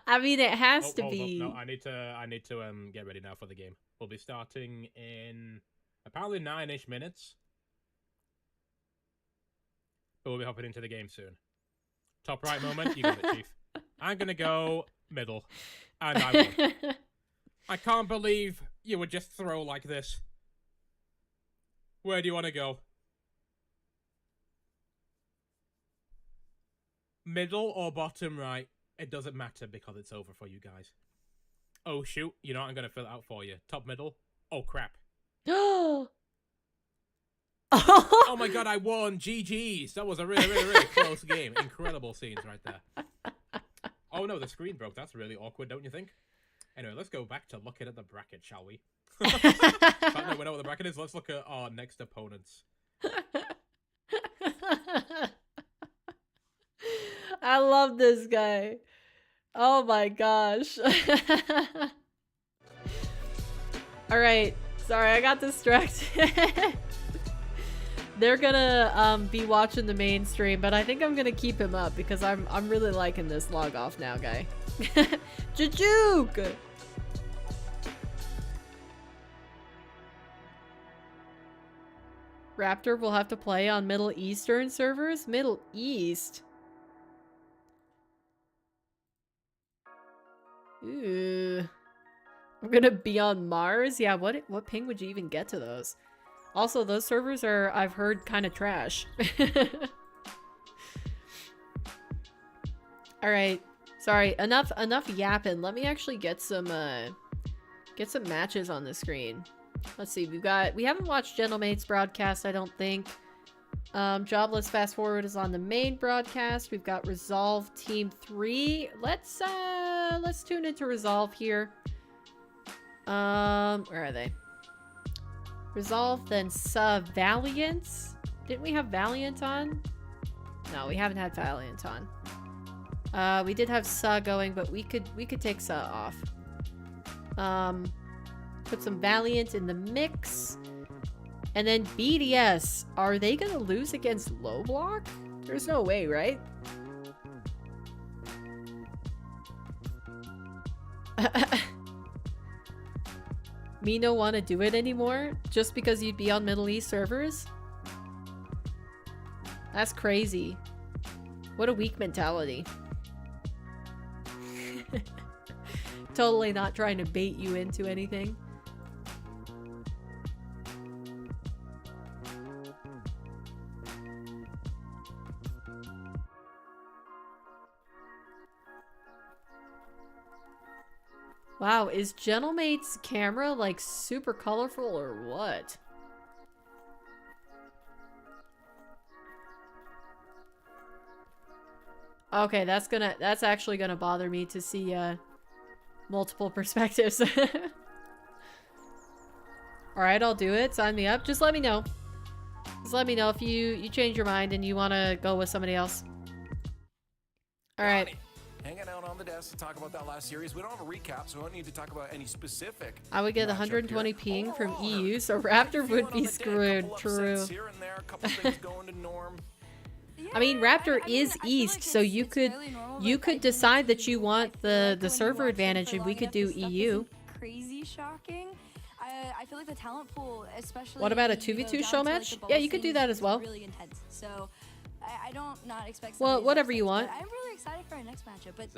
I mean, it has to be. No, I need to get ready now for the game. We'll be starting in apparently 9-ish minutes. But we'll be hopping into the game soon. Top right moment, you got it, Chief. I'm gonna go middle. And I won. I can't believe you would just throw like this. Where do you want to go? Middle or bottom right? It doesn't matter because it's over for you guys. Oh shoot, you know what? I'm gonna fill it out for you. Top middle? Oh crap. Oh my god, I won! GG's! That was a really, really, really close game. Incredible scenes right there. Oh no, the screen broke. That's really awkward, don't you think? Anyway, let's go back to looking at the bracket, shall we? In fact, no, we know what the bracket is. Let's look at our next opponents. I love this guy. Oh my gosh. Alright, sorry, I got distracted. They're gonna be watching the main stream, but I think I'm gonna keep him up because I'm really liking this log off now guy. Jujuke! Raptor will have to play on Middle Eastern servers? Middle East? Ooh. I'm gonna be on Mars? Yeah, what ping would you even get to those? Also, those servers are, I've heard, kind of trash. Alright. Sorry, enough yapping. Let me actually get some matches on the screen. Let's see, we haven't watched Gentlemate's broadcast, I don't think. Jobless Fast Forward is on the main broadcast. We've got Resolve Team 3. Let's tune into Resolve here. Where are they? Resolve, then Valiant. Didn't we have Valiant on? No, we haven't had Valiant on. We did have going, but we could take off. Put some Valiant in the mix. And then BDS. Are they gonna lose against low block? There's no way, right? Me no wanna do it anymore? Just because you'd be on Middle East servers? That's crazy. What a weak mentality. Totally not trying to bait you into anything. Wow, is Gentlemate's camera like super colorful or what? Okay, that's actually gonna bother me to see multiple perspectives. Alright, I'll do it. Sign me up. Just let me know. Just let me know if you change your mind and you wanna go with somebody else. Alright. Hanging out on the desk to talk about that last series. We don't have a recap, so we don't need to talk about any specific. I would get 120 ping from EU, so Raptor would be screwed. True. Here and there, a couple things going to norm. I mean, Raptor is East, so you could decide that you want the server advantage, and we could do EU. Crazy shocking. I feel like the talent pool, especially. What about a 2v2 show match? Yeah, you could do that as well. Really intense. So I don't not expect. Well, whatever you want. I'm really excited for our next matchup, but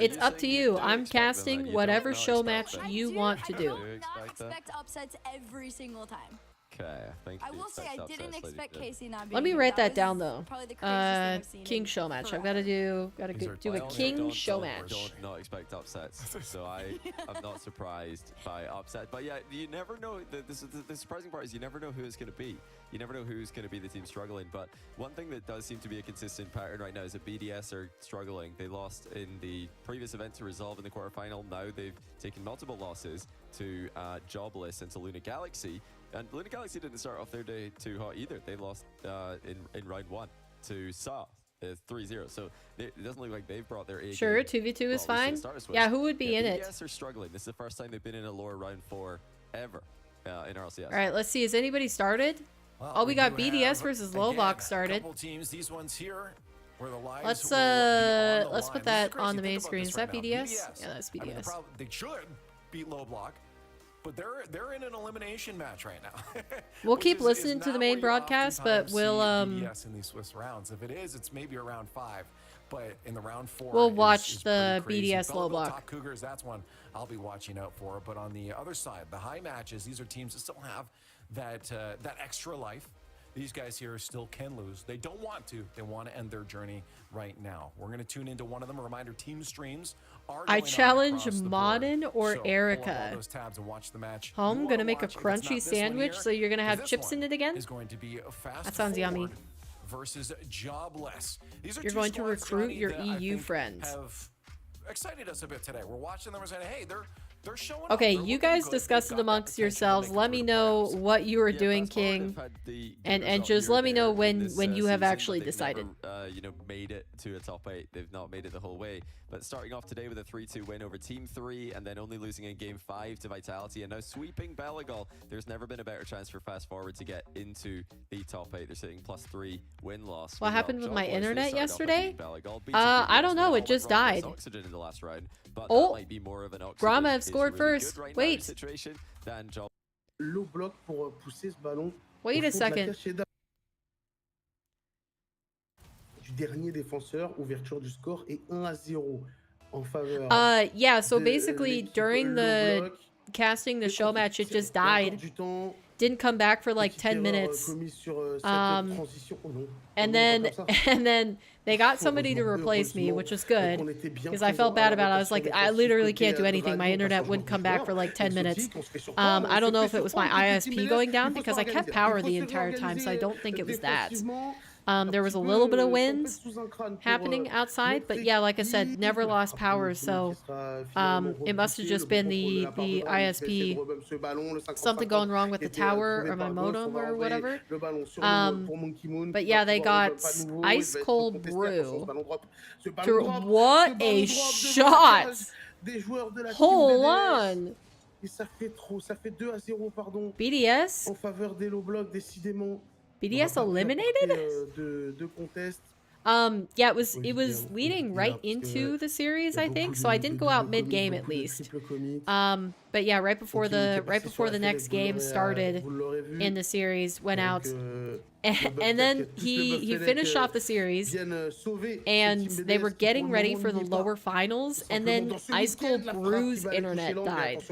it's up to you. I'm casting whatever show match you want to do. I do not expect upsets every single time. Okay, thank you. I will say I didn't expect Casey not being. Let me write that down though. King King show match. I've got to do a King show match. Don't not expect upsets. So I'm not surprised by upset. But yeah, you never know. The surprising part is you never know who it's going to be. You never know who's going to be the team struggling. But one thing that does seem to be a consistent pattern right now is that BDS are struggling. They lost in the previous event to Resolve in the quarterfinal. Now they've taken multiple losses to Jobless and to Luna Galaxy. And Luna Galaxy didn't start off their day too hot either. They lost in round 1 to Sa 3-0. So it doesn't look like they've brought their A Sure, game. 2v2 is fine. Yeah, who would be in it? BDS are struggling. This is the first time they've been in a lower round 4 ever in RLCS. All right, let's see. Has anybody started? Well, oh, we got BDS versus Lowbox started. Teams, these ones here, where the lives let's put that on the main screen. Is that BDS? Yeah, that's BDS. I mean, they should beat Low Block, but they're in an elimination match right now. We'll keep listening to the main broadcast, but we'll BDS in these Swiss rounds. If it is, it's maybe around 5. But in the round 4, We'll watch is the pretty crazy. BDS low Belleville block. Top Cougars, that's one I'll be watching out for. But on the other side, the high matches, these are teams that still have that extra life. These guys here still can lose. They don't want to. They want to end their journey right now. We're going to tune into one of them. A reminder, team streams are I going on challenge across the board. Modern or So pull up all Erica. those tabs and watch the match. I'm You gonna wanna make a watch. If it's not crunchy this one sandwich, here, so you're gonna have 'cause chips this in it one again? is going to be a fast That sounds yummy. forward versus jobless. These are You're two going to squads, recruit Johnny, your that I EU think friends. have excited us a bit today. We're watching them and saying, hey, they're showing up. Okay, They're you looking guys good. discuss They've it got that amongst potential to yourselves. make it Let through me the know playoffs. what you were Yeah, doing, fast forward, King, they've had the good and result just here let me know there in when this, you have season, actually but they've decided. never, made it to a top 8. They've not made it the whole way. But starting off today with a 3-2 win over Team 3, and then only losing in Game 5 to Vitality, and now sweeping Bellegal. There's never been a better chance for Fast Forward to get into the top 8. They're sitting +3 win-loss. What happened with my internet yesterday? I I don't know. It just died. Oxygen in the last round, but Oh, that might be more of an Oxygen Grama have is scored really first. good right now Wait. situation than Job. Low block pour pousser ce ballon. Wait au a fond de la second. cachette du dernier défenseur. Ouverture du score est 1-0 en faveur. Yeah, so de basically l'équipe during low the block. casting the show match, it just Il y a encore died. du temps. Didn't come back for like Petite 10 erreur, minutes. commise sur, cette transition. Oh non. And Oh non, then pas comme ça. and then they got somebody to replace me, which was good qu'on était bien because I felt présent bad à about it. I was like, I literally can't do côté anything. My Draghi, internet parce wouldn't que come back for like 10 minutes. exotique, on se fait surprendre, I don't know on if se it fait was my surprendre, ISP petit going Ménès, down il faut because I se kept réorganiser, power il faut the se entire time, so I don't think it was that. défensivement, There was a un petit little peu, bit of tempête wind sous un crâne pour, happening outside, but yeah, like I said, never lost power, so it must have just been the ISP, something going wrong with the tower or my modem or whatever. But yeah, they got ice cold brew through what a shot! Hold on. Et ça fait trop, ça fait 2-0 pardon. BDS? En faveur des low blocks décidément. BDS eliminated? De contest. Yeah, it was leading right into the series, I think, so I didn't go out mid-game at least. But yeah, right before the next game started in the series, went out, and then he finished off the series, and they were getting ready for the lower finals, and then Ice Cold Brew's internet died,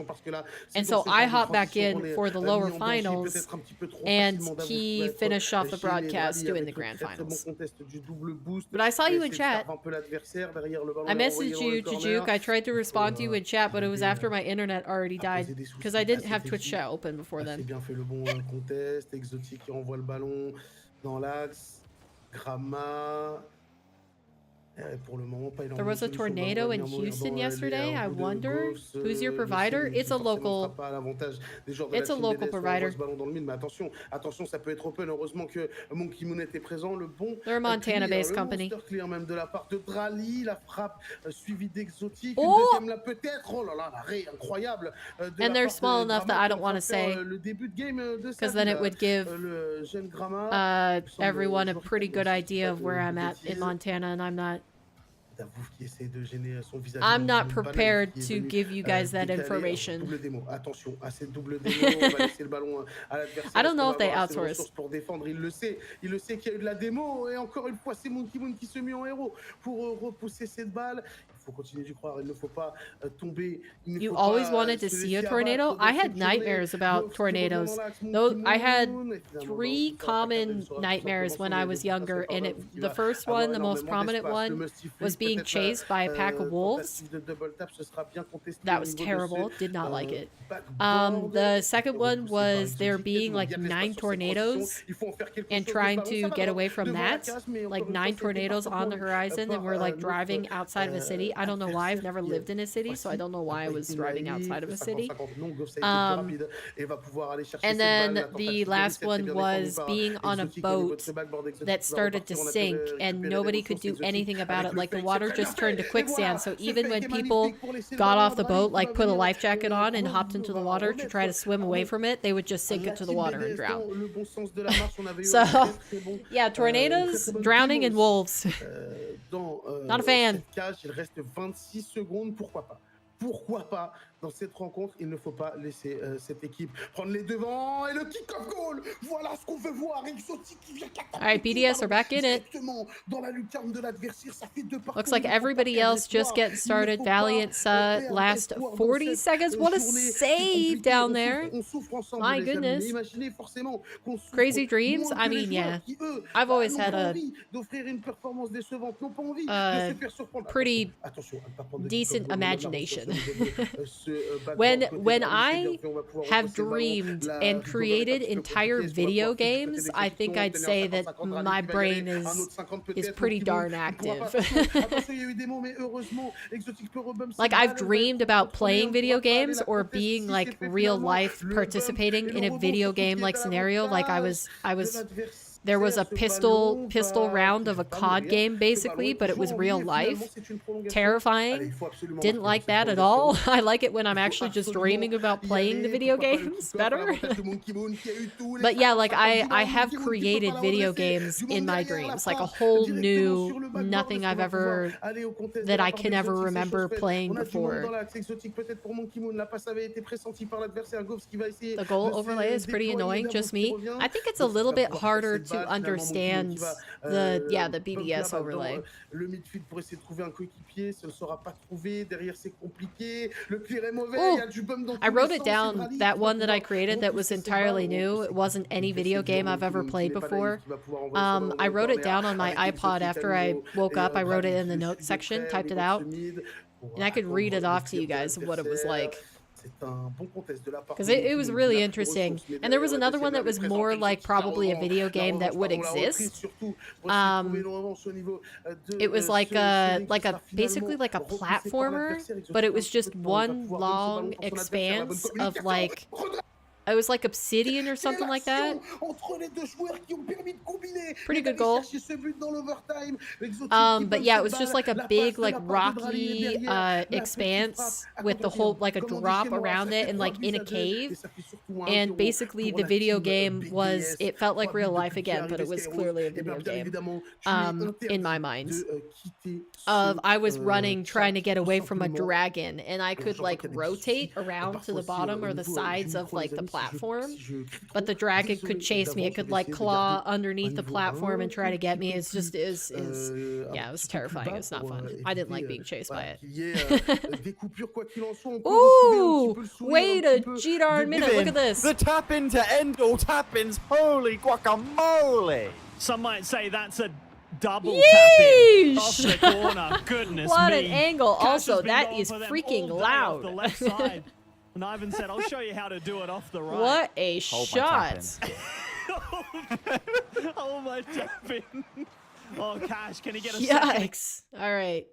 and so I hopped back in for the lower finals, and he finished off the broadcast doing the grand finals. But I saw you in chat. I messaged you, Jujuk. I tried to respond to you in chat, but it was after my internet already died because I didn't have Twitch chat open before then. Bien fait le bon contest. Exotique qui envoie le ballon dans l'axe. Grama. Pour le moment, pas There was a tornado in Houston yesterday. I wonder who's your provider. It's a local. It's a local provider. Mais attention, attention, ça peut être open. Heureusement que Monkey Moon était présent. Le bon. They're a Montana-based company. Clear même de la part de Drali, la frappe suivie d'Exotique. Oh! Une deuxième là peut-être. Oh là là, l'arrêt incroyable. And they're small enough that I don't want to say, because then it would give everyone a pretty good idea of where I'm at in Montana, and I'm not. I'm not prepared to give you guys that information. I don't know if they outsource. Il le sait qu'il y a eu de la démo et encore une fois c'est Monkey Moon qui se met en héros pour repousser cette balle. Il faut continuer d'y croire, il ne faut pas tomber. You always wanted to see a tornado? I had nightmares about tornadoes. Though I had 3 common nightmares when I was younger, and the first one, the most prominent one, was being chased by a pack of wolves. That was terrible. Did not like it. The second one was there being like 9 tornadoes and trying to get away from that. Like 9 tornadoes on the horizon, and we're like driving outside of a city. I don't know why. I've never lived in a city, so I don't know why I was driving outside of a city. And then the last one was being on a boat that started to sink, and nobody could do anything about it. Like the water just turned to quicksand. So even when people got off the boat, like put a life jacket on and hopped into the water to try to swim away from it, they would just sink into the water and drown. So yeah, tornadoes, drowning, and wolves. Not a fan. Il reste 26 secondes, pourquoi pas? Pourquoi pas dans cette rencontre. Il ne faut pas laisser cette équipe prendre les devants. Et le kick-off goal, voilà ce qu'on veut voir. Exotique qui vient All right, BDS are back in it. dans la lucarne de l'adversaire. Ça fait 2 Looks like everybody else just getting started. Valiant's last 40 seconds. What a save down there. My goodness. Crazy Dreams? I mean, yeah. I've always had a pretty decent imagination. When I have dreamed and created entire video games, I think I'd say that my brain is pretty darn active. Like, I've dreamed about playing video games or being like real life participating in a video game like scenario. Like there was a pistol round of a COD game, basically, but it was real life. Terrifying. Didn't like that at all. I like it when I'm actually just dreaming about playing the video games better. But yeah, like I have created video games in my dreams, like a whole new, nothing I've ever, that I can ever remember playing before. The goal overlay is pretty annoying, just me. I think it's a little bit harder to understand the BDS overlay. Ooh, I wrote it down, that one that I created that was entirely new. It wasn't any video game I've ever played before. I wrote it down on my iPod after I woke up. I wrote it in the notes section, typed it out, and I could read it off to you guys of what it was like. Because it was really interesting. And there was another one that was more like probably a video game that would exist. It was like a basically like a platformer, but it was just one long expanse of like, it was like obsidian or something like that. Pretty good goal. But yeah, it was just like a big, like rocky expanse with the whole, like a drop around it and like in a cave. And basically the video game was, it felt like real life again, but it was clearly a video game in my mind. I was running, trying to get away from a dragon, and I could like rotate around to the bottom or the sides of like the platform, but the dragon could chase me. It could like claw underneath the platform and try to get me. It's just yeah, it was terrifying. It's not fun. I didn't like being chased by it. Ooh, wait a G-darn minute. Look at this. The tap in to end all tap-ins. Holy guacamole. Some might say that's a double Yeesh! tap-in off the corner. Goodness what me. an angle. Cash Also, has been that going is for them freaking all day loud. off the left side. And Ivan said, I'll show you how to do it off the right. What a shot. Oh my tap-in. Oh, Cash, can he get a Yikes. All right.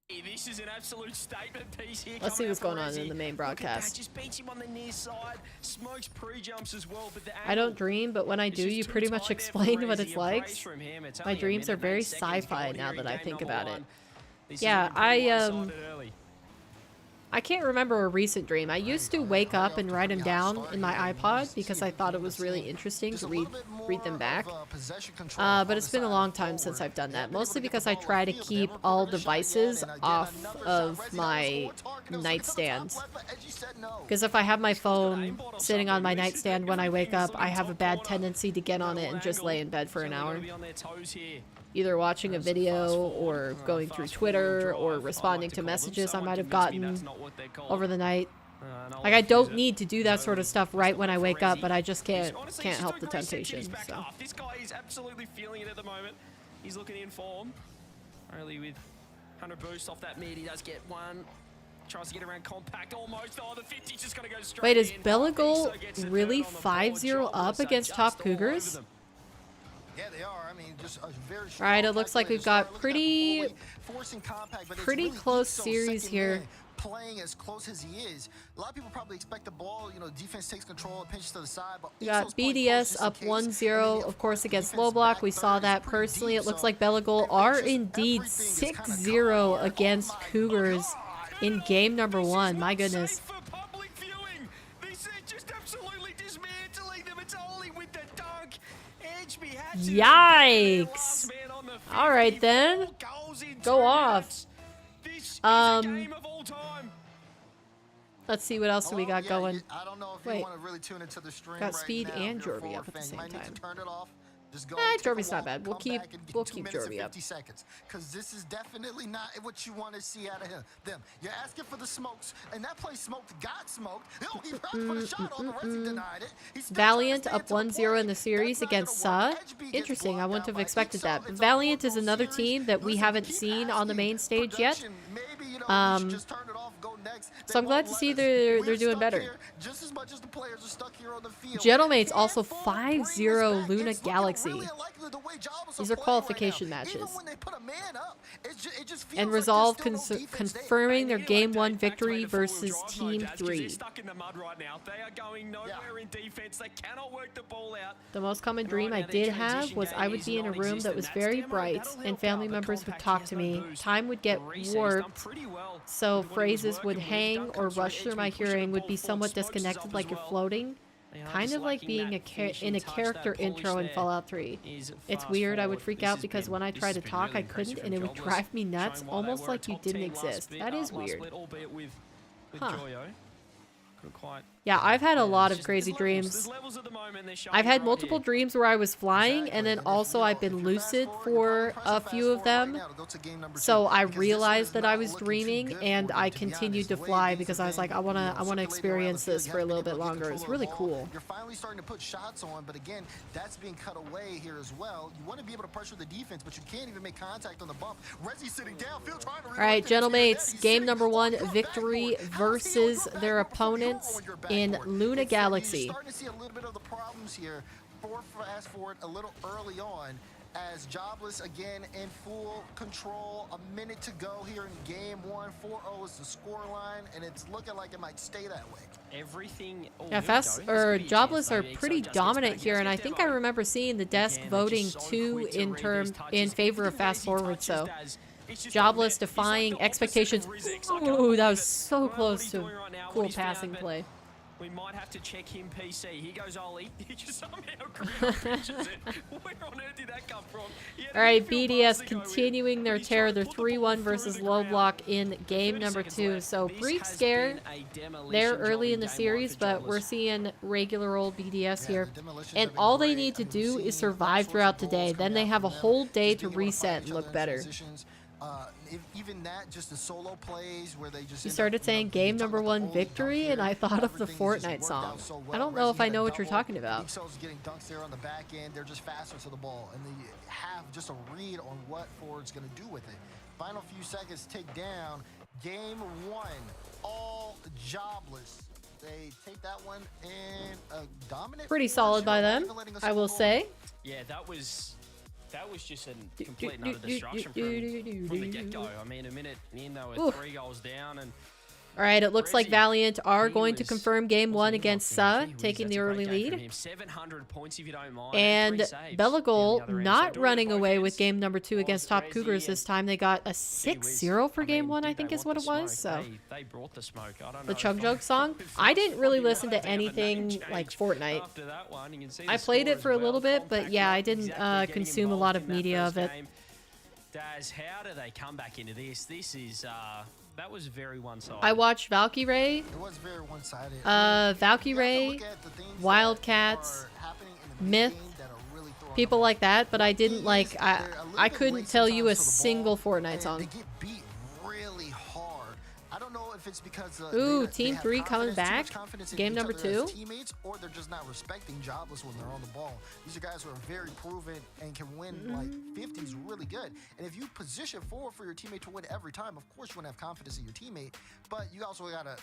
This is an absolute statement piece here. Let's see what's going on in the main broadcast. Just beats him on the near side. Smokes pre-jumps as well, but I don't dream, but when I do, you pretty much explain what it's like. My dreams are very sci-fi now that I think about it. Yeah, I can't remember a recent dream. I used to wake up and write them down in my iPod because I thought it was really interesting to read them back. But it's been a long time since I've done that. Mostly because I try to keep all devices off of my nightstand. Because if I have my phone sitting on my nightstand when I wake up, I have a bad tendency to get on it and just lay in bed for an hour. Either watching a video or going through Twitter or responding to messages I might have gotten over the night. Like, I don't need to do that sort of stuff right when I wake up, but I just can't help the temptation. So. This guy is absolutely feeling it at the moment. He's looking in form. Only with 100 boost off that mid, he does get one. Tries to get around compact almost. Oh, the 50's just gonna go straight. Wait, is Belagol really 5-0 up against top Cougars? Yeah, they are. I mean, just a very all right, it looks like we've got pretty close series here. Playing as close as he is, a lot of people probably expect the ball, you know, defense takes control, pinches to the side. But we got BDS up 1-0, of course, against Low Block. We saw that personally. It looks like Belagol are indeed 6-0 against Cougars in game number 1. My goodness. Yikes! All right then, go off. Let's see what else we got going. I don't know if Wait. you want to really tune into the stream Got right speed now, and if you're a Jorvy forward up at the fan. same You might time. need to turn it off. Just go Jorvy's not bad. We'll keep Jorvy up. 50 seconds, because this is definitely not what you want to see out of them. You're asking for the smokes, and that play smoked got smoked. Oh, he tried to put a shot on the Resi denied it. He's still Valiant up 1-0 in the series against Sa. Interesting. I wouldn't have expected that. But Valiant is another team that we haven't seen on the main stage yet. So I'm glad to see they're doing better. Just as much as the players are stuck here on the field. Gentleman's also 5-0 Luna Galaxy. These are qualification matches. And Resolve confirming their Game 1 victory versus Team 3. The most common dream I did have was I would be in a room that was very bright and family members would talk to me. Time would get warped, so phrases would hang or rush through my hearing, would be somewhat disconnected like you're floating. Kind of like being in a character intro in Fallout 3. It's weird, I would freak out because when I tried to talk I couldn't and it would drive me nuts, almost like you didn't exist. That is weird. Huh. Yeah, I've had a lot of crazy dreams. I've had multiple dreams where I was flying, and then also I've been lucid for a few of them. So I realized that I was dreaming, and I continued to fly because I was like, I wanna experience this for a little bit longer. It's really cool. You're finally starting to put shots on, but again, that's being cut away here as well. You want to be able to pressure the defense, but you can't even make contact on the bump. Resi sitting down, Phil trying to. All right, gentlemen, game number 1 victory versus their opponents in Luna Galaxy. Starting to see a little bit of the problems here. Fast forward a little early on, as Jobless again in full control. A minute to go here in game 1. 4-0 is the scoreline, and it's looking like it might stay that way. Yeah, Jobless are pretty dominant here, and I think I remember seeing the desk voting 2 in favor of fast forward. So Jobless defying expectations. Ooh, that was so close to cool passing play. We might have to check him PC. Here goes Ollie. He just somehow pitches it. Where on earth did that come from? Alright, BDS continuing their terror. They're 3-1 versus Low Block in game number 2. So brief scare there early in the series, but we're seeing regular old BDS here. And all they need to do is survive throughout the day. Then they have a whole day to reset and look better. Even that, just the solo plays where they just. You started saying game number 1 victory, and I thought of the Fortnite song. I don't know if I know what you're talking about. Getting dunks there on the back end. They're just faster to the ball, and they have just a read on what Ford's going to do with it. Final few seconds, take down game 1. All Jobless. They take that one and dominant. Pretty solid by them, I will say. Yeah, that was just a complete and utter destruction from the get-go. I mean, a minute in, they were 3 goals down, and Alright, it looks like Valiant are going to confirm game 1 against Sa, taking the early lead. 700 points if you don't mind. And Belagol not running away with game number 2 against Top Cougars this time. They got a 6-0 for game 1, I think is what it was. So they brought the smoke. I don't know. The Chug Jug song. I didn't really listen to anything like Fortnite. I played it for a little bit, but yeah, I didn't consume a lot of media of it. Daz, how do they come back into this? This is that was very one-sided. I watched Valkyrie. It was very one-sided. Valkyrie, Wildcats, Myth, people like that, but I didn't like. I couldn't tell you a single Fortnite song. They get beat really hard. I don't know if it's because ooh, Team 3 coming back. Game number 2. Teammates, or they're just not respecting Jobless when they're on the ball. These are guys who are very proven and can win like 50s really good. And if you position forward for your teammate to win every time, of course you want to have confidence in your teammate. But you also gotta,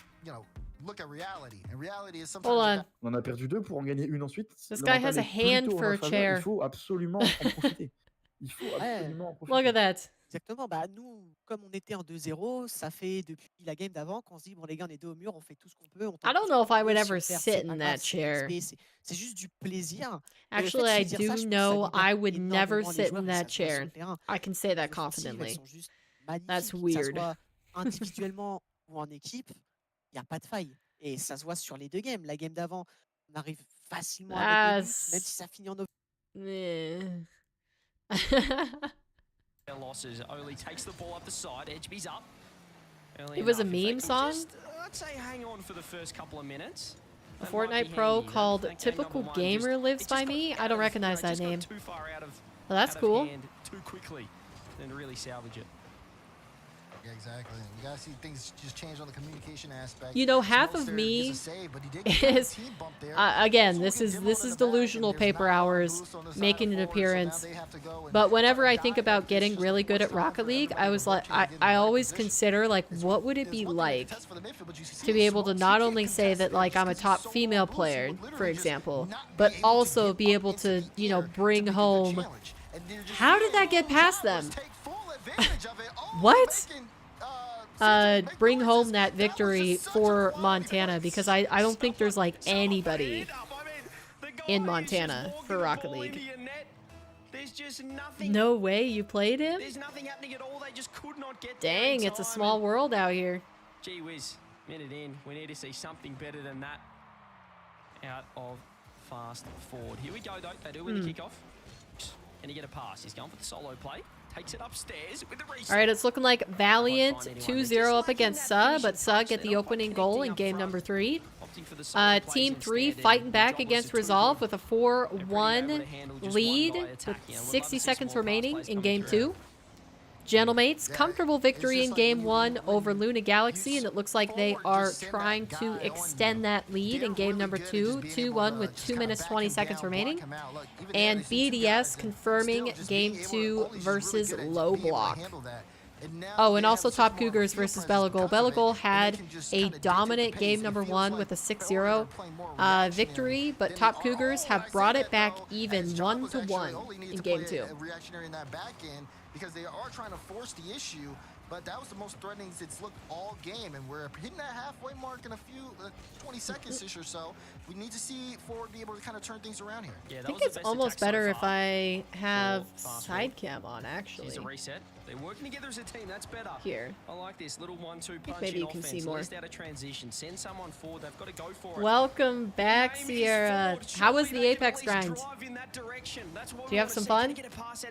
look at reality. And reality is sometimes. Hold on. On a perdu 2 pour en gagner 1 ensuite. This guy has a hand for a chair. Il faut absolument en profiter. Il faut absolument en profiter. Look at that. Exactement, bah nous, comme on était en 2-0, ça fait depuis la game d'avant qu'on se dit, bon les gars, on est dos au mur, on fait tout ce qu'on peut. I don't know if I would ever sit in that chair. C'est juste du plaisir. Actually, I do know I would never sit in that chair. I can say that confidently. That's weird. Individuellement ou en équipe, il n'y a pas de faille. Et ça se voit sur les 2 games. La game d'avant, on arrive facilement à mettre même si ça finit en losses. Oli takes the ball up the side. Edgeby's up. It was a meme song? I'd say hang on for the first couple of minutes. A Fortnite pro called Typical Gamer lives by me. I don't recognize that name. Too far out of, Well, that's cool. too quickly, than to really salvage it. Yeah, exactly. You gotta see things just change on the communication aspect. You know, half of me is again, this is delusional paper hours making an appearance. But whenever I think about getting really good at Rocket League, I was like, I always consider like, what would it be like to be able to not only say that like I'm a top female player, for example, but also be able to, you know, bring home. How did that get past them? What? Bring home that victory for Montana, because I don't think there's like anybody in Montana for Rocket League. No way you played him? Dang, it's a small world out here. Gee whiz, minute in, we need to see something better than that out of Fast Forward. Here we go though, they do win the kickoff. Can he get a pass? He's going for the solo play. Takes it upstairs with the reset. All right, it's looking like Valiant 2-0 up against Suh, but Suh get the opening goal in game number 3. Team 3 fighting back against Resolve with a 4-1 lead with 60 seconds remaining in game 2. Gentlemates, comfortable victory in game 1 over Luna Galaxy, and it looks like they are trying to extend that lead in game number 2, 2-1 with 2 minutes 20 seconds remaining. And BDS confirming game 2 versus Low Block. Oh, and also Top Cougars versus Belagol. Belagol had a dominant game number 1 with a 6-0 victory, but Top Cougars have brought it back even 1-1 in game 2. Because they are trying to force the issue, but that was the most threatening it's looked all game, and we're hitting that halfway mark in a few 20 seconds-ish or so. We need to see Forward be able to kind of turn things around here. Yeah, I think it's almost better if I have side cam on, actually. Here's a reset. They're working together as a team. That's better. Here. I like this little 1-2 punch. Maybe you can see more. Out of transition. Send someone forward. They've got to go for it. Welcome back, Sierra. How was the Apex grind? Do you have some fun?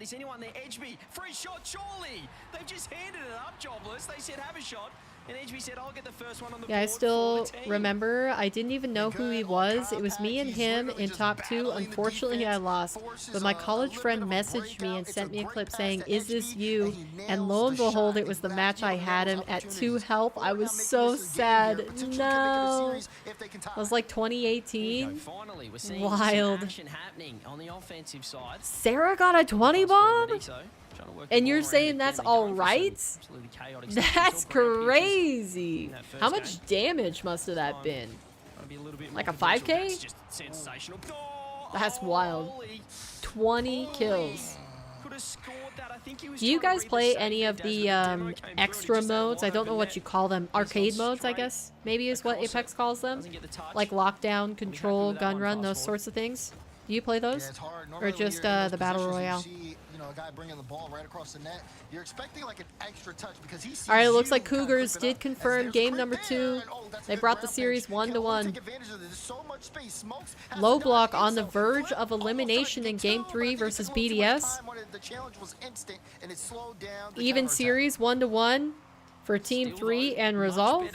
Is anyone there? Edgeby, free shot, surely. They've just handed it up, jobless. They said have a shot. And Edgeby said, I'll get the first one on the board. Yeah, I still remember. I didn't even know who he was. It was me and him in top 2. Unfortunately, I lost. But my college friend messaged me and sent me a clip saying, "Is this you?" And lo and behold, it was the match I had him at 2 health. I was so sad. No. It was like 2018. Wild. Sarah got a 20 bomb? And you're saying that's all right? That's crazy. How much damage must have that been? Like a 5K? That's wild. 20 kills. Do you guys play any of the extra modes? I don't know what you call them. Arcade modes, I guess, maybe is what Apex calls them. Like lockdown, control, gun run, those sorts of things. Do you play those? Or just the Battle Royale? A guy bringing the ball right across the net. You're expecting like an extra touch because he sees. All right, it looks like Cougars did confirm game number 2. They brought the series 1-1. Low Block on the verge of elimination in game 3 versus BDS. Even series 1-1 for team 3 and Resolve.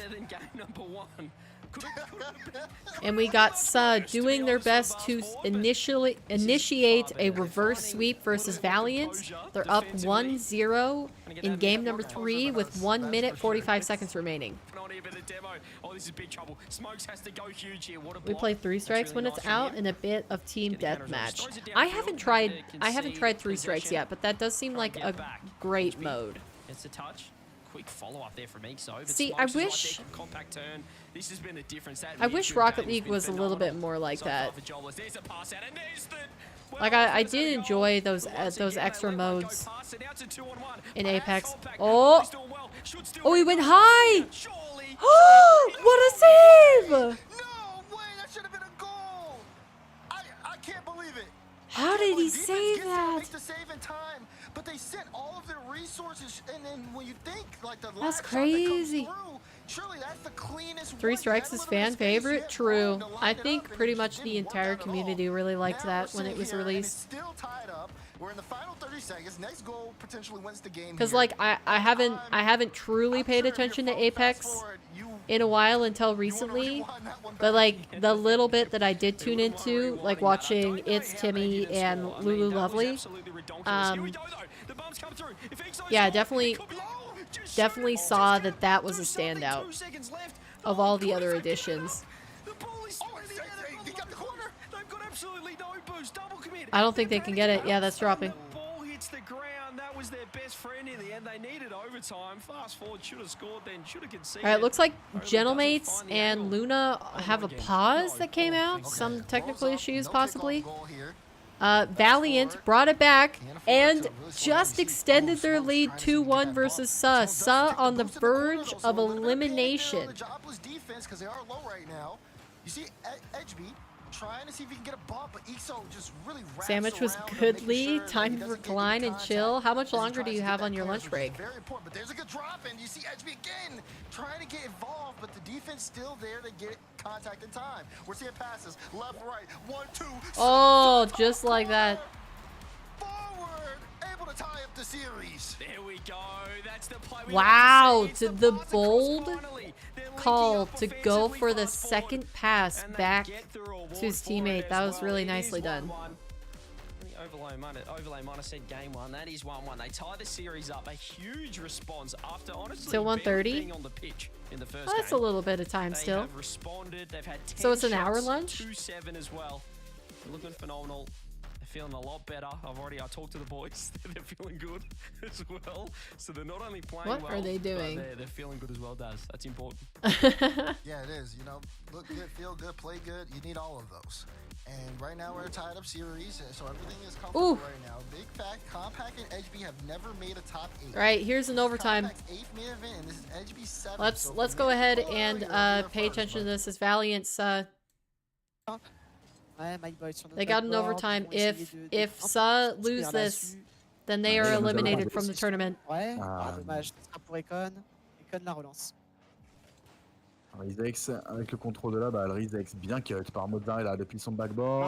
And we got Suh doing their best to initiate a reverse sweep versus Valiant. They're up 1-0 in game number 3 with 1 minute 45 seconds remaining. We play 3 strikes when it's out and a bit of team deathmatch. I haven't tried 3 strikes yet, but that does seem like a great mode. It's a touch. Quick follow-up there from EXO. See, I wish Rocket League was a little bit more like that. Like I did enjoy those extra modes in Apex. Oh, he went high! Oh, what a save! No way, that should have been a goal. I can't believe it. How did he save that? The save in time, but they sent all of their resources, and then when you think like the that's crazy. Surely that's the cleanest. 3 strikes is fan favorite. True. I think pretty much the entire community really liked that when it was released. Still tied up. We're in the final 30 seconds. Next goal potentially wins the game. Because like I haven't truly paid attention to Apex in a while until recently, but like the little bit that I did tune into, like watching It's Timmy and Lulu Lovely, yeah, definitely saw that that was a standout of all the other additions. I don't think they can get it. Yeah, that's dropping. The ground, that was their best friend in the end. They needed overtime. Fast forward, should have scored then, should have conceded. All right, looks like Gentlemates and Luna have a pause that came out. Some technical issues, possibly. Valiant brought it back and just extended their lead 2-1 versus Suh. Suh on the verge of elimination. Because they are low right now. You see Edgebeat trying to see if he can get a bump, but Ixo just really Sandwich was goodly. Time to recline and chill. How much longer do you have on your lunch break? Very important, but there's a good drop, and you see Edgebeat again trying to get involved, but the defense still there to get contact in time. We're seeing passes left, right, 1, 2. Oh, just like that. Forward, able to tie up the series. There we go. That's the play. Wow, to the bold call to go for the second pass back to his teammate. That was really nicely done. Overlay might have said game 1. That is 1-1. They tie the series up. A huge response after honestly Till 1:30. being on the pitch in the first Oh, that's game. a little bit of time They still. have responded. They've had 10 So it's an hour shots, lunch? 2-7 as well. They're looking phenomenal. They're feeling a lot better. I talked to the boys. They're feeling good as well. So they're not only playing What well, are they but doing? They're feeling good as well, Daz. That's important. Yeah, it is. You know, look good, feel good, play good. You need all of those. And right now we're a tied up series, so everything is comfortable right now. Big fact, Compact and HB have never made a top 8. Right, here's an overtime. Compact's 8th main event, and this is HB's 7th. Let's go ahead and pay attention to this as Valiant's they got an overtime. If Suh lose this, then they are eliminated from the tournament. Rizex avec le contrôle de la balle, Rizex bien cut par Mozart là depuis son backboard.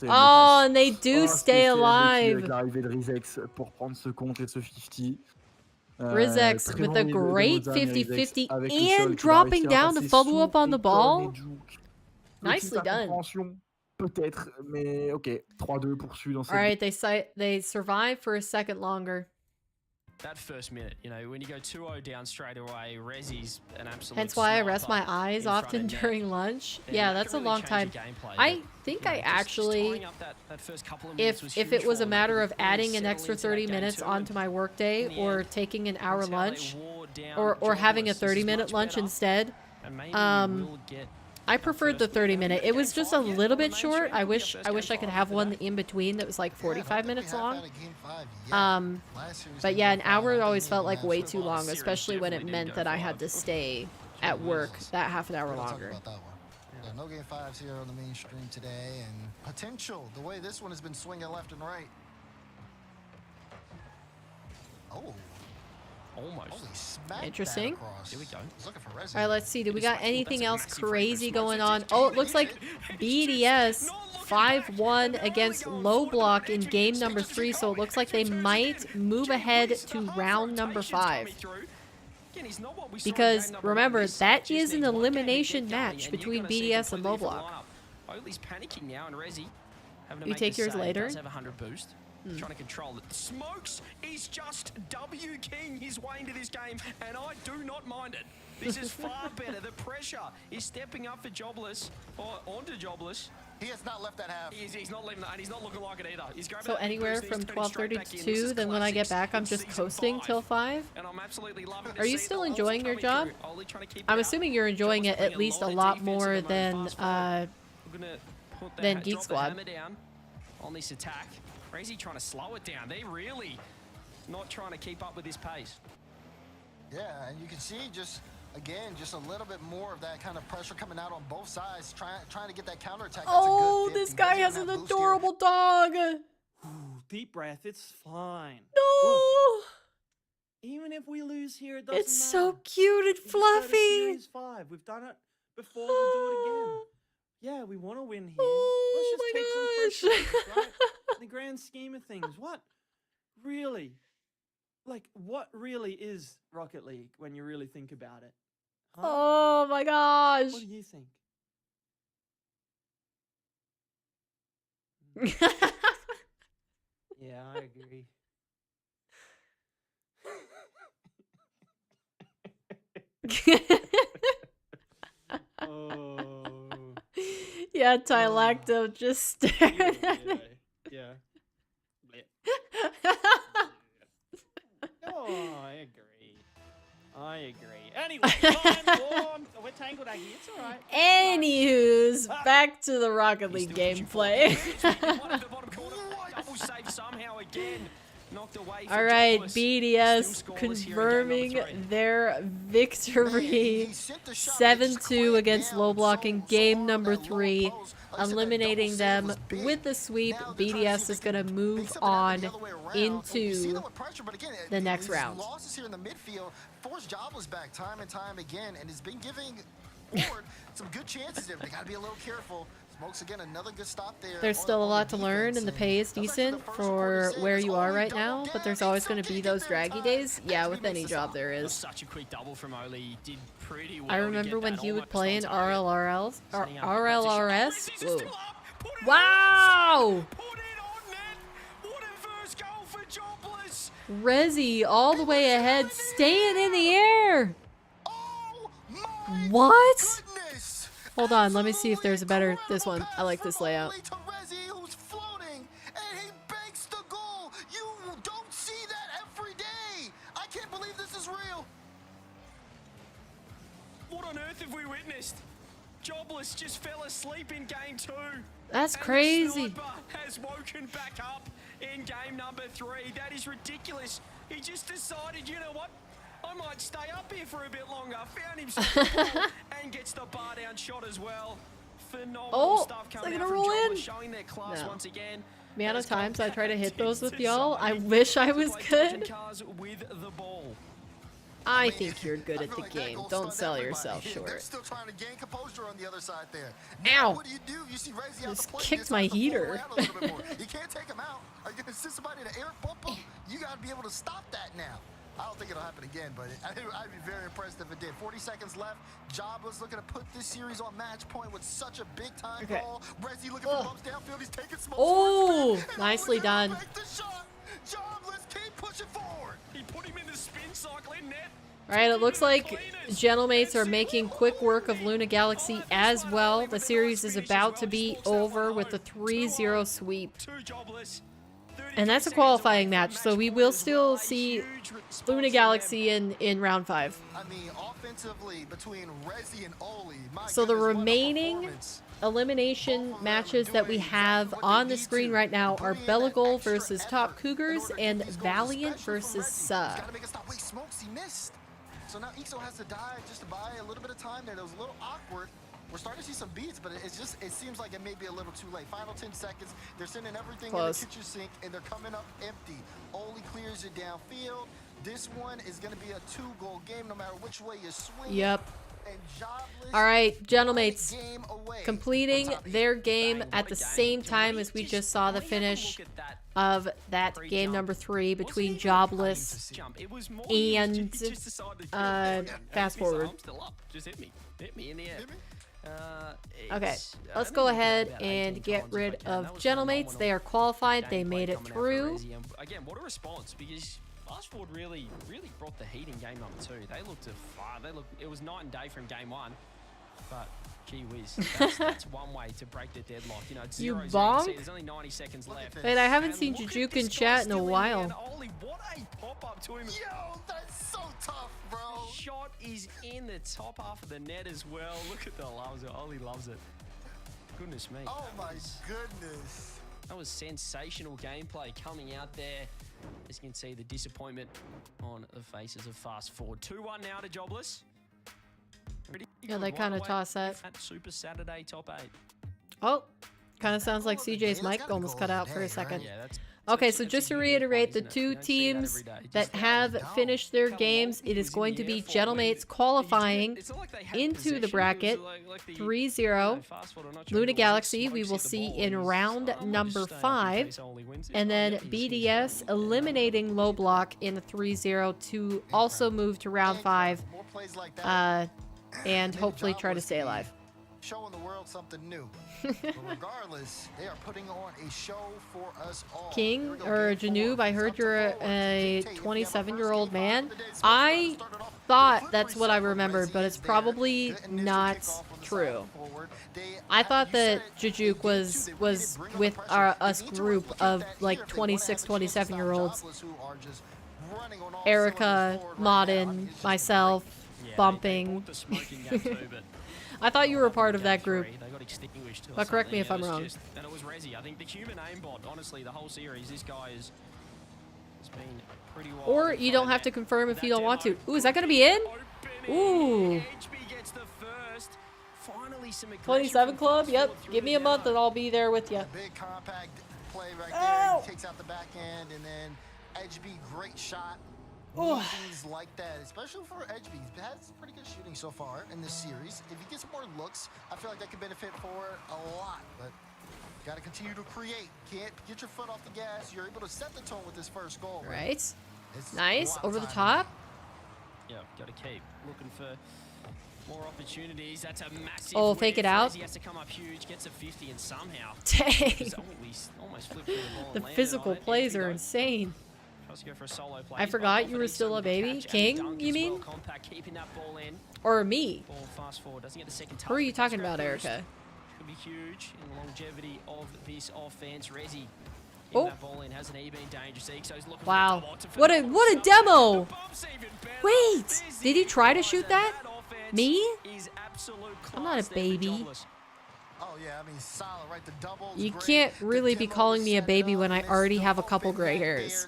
Oh, and they do stay alive. Avec l'arrivée de Rizex pour prendre ce contre et ce 50. Rizex with a great 50-50 and dropping down to follow up on the ball. Nicely done. Peut-être, mais ok. 3-2 poursuit dans cette. All right, they survive for a second longer. That first minute, you know, when you go 2-0 down straight away, Rezzy's an absolute. Hence why I rest my eyes often during lunch. Yeah, that's a long time. I think I actually, if it was a matter of adding an extra 30 minutes onto my workday or taking an hour lunch or having a 30-minute lunch instead, I preferred the 30-minute. It was just a little bit short. I wish I could have one in between that was like 45 minutes long. But yeah, an hour always felt like way too long, especially when it meant that I had to stay at work that half an hour longer. Yeah, no game 5s here on the main stream today, and potential the way this one has been swinging left and right. Oh. Almost. Interesting. Here we go. All right, let's see. Do we got anything else crazy going on? Oh, it looks like BDS 5-1 against Low Block in game number 3, so it looks like they might move ahead to round number 5. Because remember, that is an elimination match between BDS and Low Block. Oatly's panicking now, and Rezzy having to You make take the yours save. later? Does have a 100 boost. Trying to control it. Smokes is just W-king his way into this game, and I do not mind it. This is far better. The pressure is stepping up for Jobless, or onto Jobless. He has not left that half. He's not leaving that, and he's not looking like it either. He's grabbing So that big anywhere boost, and from he's turning straight 12:30 back to in. This 2, is then when I get classic back, I'm just season coasting 5. till 5. And I'm absolutely loving to Are you see still the enjoying your ults job? coming through. Ollie trying to keep I'm it assuming you're enjoying it at least a lot more than We're gonna put the Geek drop the Squad. hammer down on this attack. Crazy trying to slow it down. They really not trying to keep up with this pace. Yeah, and you can see just a little bit more of that kind of pressure coming out on both sides, trying to get that counterattack. Oh, this guy has an adorable dog. Deep breath, it's fine. No. Look, even if we lose here, it doesn't It's matter. so cute and We just go to fluffy. Series 5. We've done it before, we'll do it again. Yeah, we want to win here. Let's just take some pressure off, right? In the grand scheme of things, what really is Rocket League when you really think about it? Oh my gosh. What do you think? Yeah, I agree. Oh. Yeah, Tylacto just stared at it. Yeah. Oh, I agree. I agree. Anyway, we're tangled out here. It's all right. Anywho's, back to the Rocket League gameplay. Double save somehow again. Knocked away for Alright, Jobless. BDS Still scoreless here in game confirming number 3. their victory 7-2 against low blocking game number 3, eliminating them with the sweep. BDS is going to move on into the next round. Losses here in the midfield forced Jobless back time and time again, and has been giving Ford some good chances there. They got to be a little careful. Smokes again, another good stop there. There's still a lot to learn, and the pay is decent for where you are right now, but there's always going to be those draggy days. Yeah, with any job there is. Such a quick double from Oli. Did pretty well. I remember when he would play in RLRS. Whoa. Wow! Rezi all the way ahead, staying in the air. What? Hold on, let me see if there's a better. This one. I like this layout. What on earth have we witnessed? Jobless just fell asleep in game 2. That's and crazy. The sniper has woken back up in game number 3. That is ridiculous. He just decided, you know what? I might stay up here for a bit longer. Found himself the ball and gets the bar down shot as well. Phenomenal stuff coming out from Jobless, showing their class once again. The amount of times I try to hit those with y'all, I wish I was good. I think you're good at the game. Don't sell yourself short. They're still trying to gain composure on the other side there. Ow! What do? You see Rezi out Just the play, kicked my heater. You can't take him out. Are you going to send somebody to air bump him? You got to be able to stop that now. I don't think it'll happen again, but I'd be very impressed if it did. 40 seconds left. Jobless looking to put this series on match point with such a big time call. Rezi looking for bumps downfield. He's taking smoke. Oh, nicely done. Jobless, keep pushing forward. He put him in the spin cycle in net. Alright, it looks like Gentlemates are making quick work of Luna Galaxy as well. The series is about to be over with the 3-0 sweep. And that's a qualifying match, so we will still see Luna Galaxy in round 5. I mean, offensively between Rezi and Oli, so the remaining elimination matches that we have on the screen right now are Belagol versus Top Cougars and Valiant versus Suh. Gotta make a stop. Wait, Smokes, he missed. So now Ixo has to dive just to buy a little bit of time there. That was a little awkward. We're starting to see some beats, but it seems like it may be a little too late. Final 10 seconds. They're sending everything in the kitchen sink, and they're coming up empty. Oli clears it downfield. This one is going to be a 2-goal game, no matter which way you swing. Yep. All right, Gentlemates completing their game at the same time as we just saw the finish of that game number 3 between Jobless and Fast Forward. Just hit me in the air. Okay, let's go ahead and get rid of Gentlemates. They are qualified. They made it through. Again, what a response, because Fast Forward really brought the heat in game number 2. They looked fire. It was night and day from game 1, but gee whiz, that's one way to break the deadlock. You know, it's 0-0. Bonk? There's only 90 seconds left. Wait, I haven't seen Jujuk in chat in a while. Oli, what a pop-up to him. Yo, that's so tough, bro. The shot is in the top half of the net as well. Look at the loves it. Oli loves it. Goodness me. Oh my goodness. That was sensational gameplay coming out there. As you can see, the disappointment on the faces of Fast Forward. 2-1 now to Jobless. Yeah, they kind of toss that. Super Saturday top 8. Oh, kind of sounds like CJ's mic almost cut out for a second. Okay, so just to reiterate, the two teams that have finished their games, it is going to be Gentlemates qualifying into the bracket 3-0. Luna Galaxy, we will see in round number 5. And then BDS eliminating Low Block in the 3-0 to also move to round 5. and hopefully try to stay alive. Showing the world something new. But regardless, they are putting on a show for us all. King or Janoob, I heard you're a 27-year-old man. I thought that's what I remembered, but it's probably not true. I thought that Jujuk was with us group of like 26, 27-year-olds. Erica, Modern, myself, Bumping. I thought you were a part of that group. But correct me if I'm wrong. And it was Resi. I think the human aimbot, honestly, the whole series, this guy has been pretty wild. Or you don't have to confirm if you don't want to. Ooh, is that gonna be in? Ooh. 27 club? Yep. Give me a month and I'll be there with you. Big compact play right there. He takes out the back end, and then HB, great shot. Things like that, especially for HB. He has pretty good shooting so far in this series. If he gets more looks, I feel like that could benefit for a lot. But got to continue to create. Can't get your foot off the gas. You're able to set the tone with this first goal. Right. Nice. Over the top. Yeah, got to keep looking for more opportunities. That's a massive. Oh, fake it out. He has to come up huge, gets a 50, and somehow. Dang. Almost flipped through the ball. The physical plays are insane. I forgot you were still a baby. King, you mean? Or me? Who are you talking about, Erica? Could be huge in the longevity of this offense. Resi. Oh. Wow. Wow. What a demo! Wait! Did he try to shoot that? Me? I'm not a baby. Oh yeah, I mean solid, right? The double. You can't really be calling me a baby when I already have a couple gray hairs.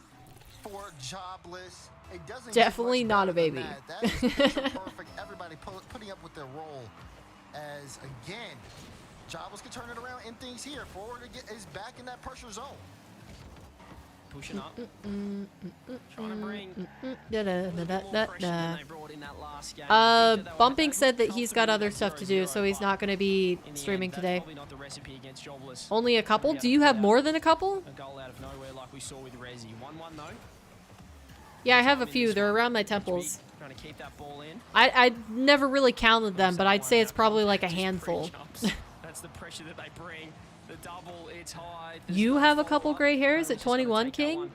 Definitely not a baby. That is perfect. Everybody putting up with their role. As again, Jobless can turn it around in things here. Forward is back in that pressure zone. Pushing up. Trying to bring. Bumping said that he's got other stuff to do, so he's not going to be streaming today. Only a couple? Do you have more than a couple? A goal out of nowhere like we saw with Resi. 1-1 though. Yeah, I have a few. They're around my temples. Trying to keep that ball in. I never really counted them, but I'd say it's probably like a handful. That's the pressure that they bring. The double, it's high. You have a couple gray hairs at 21, King?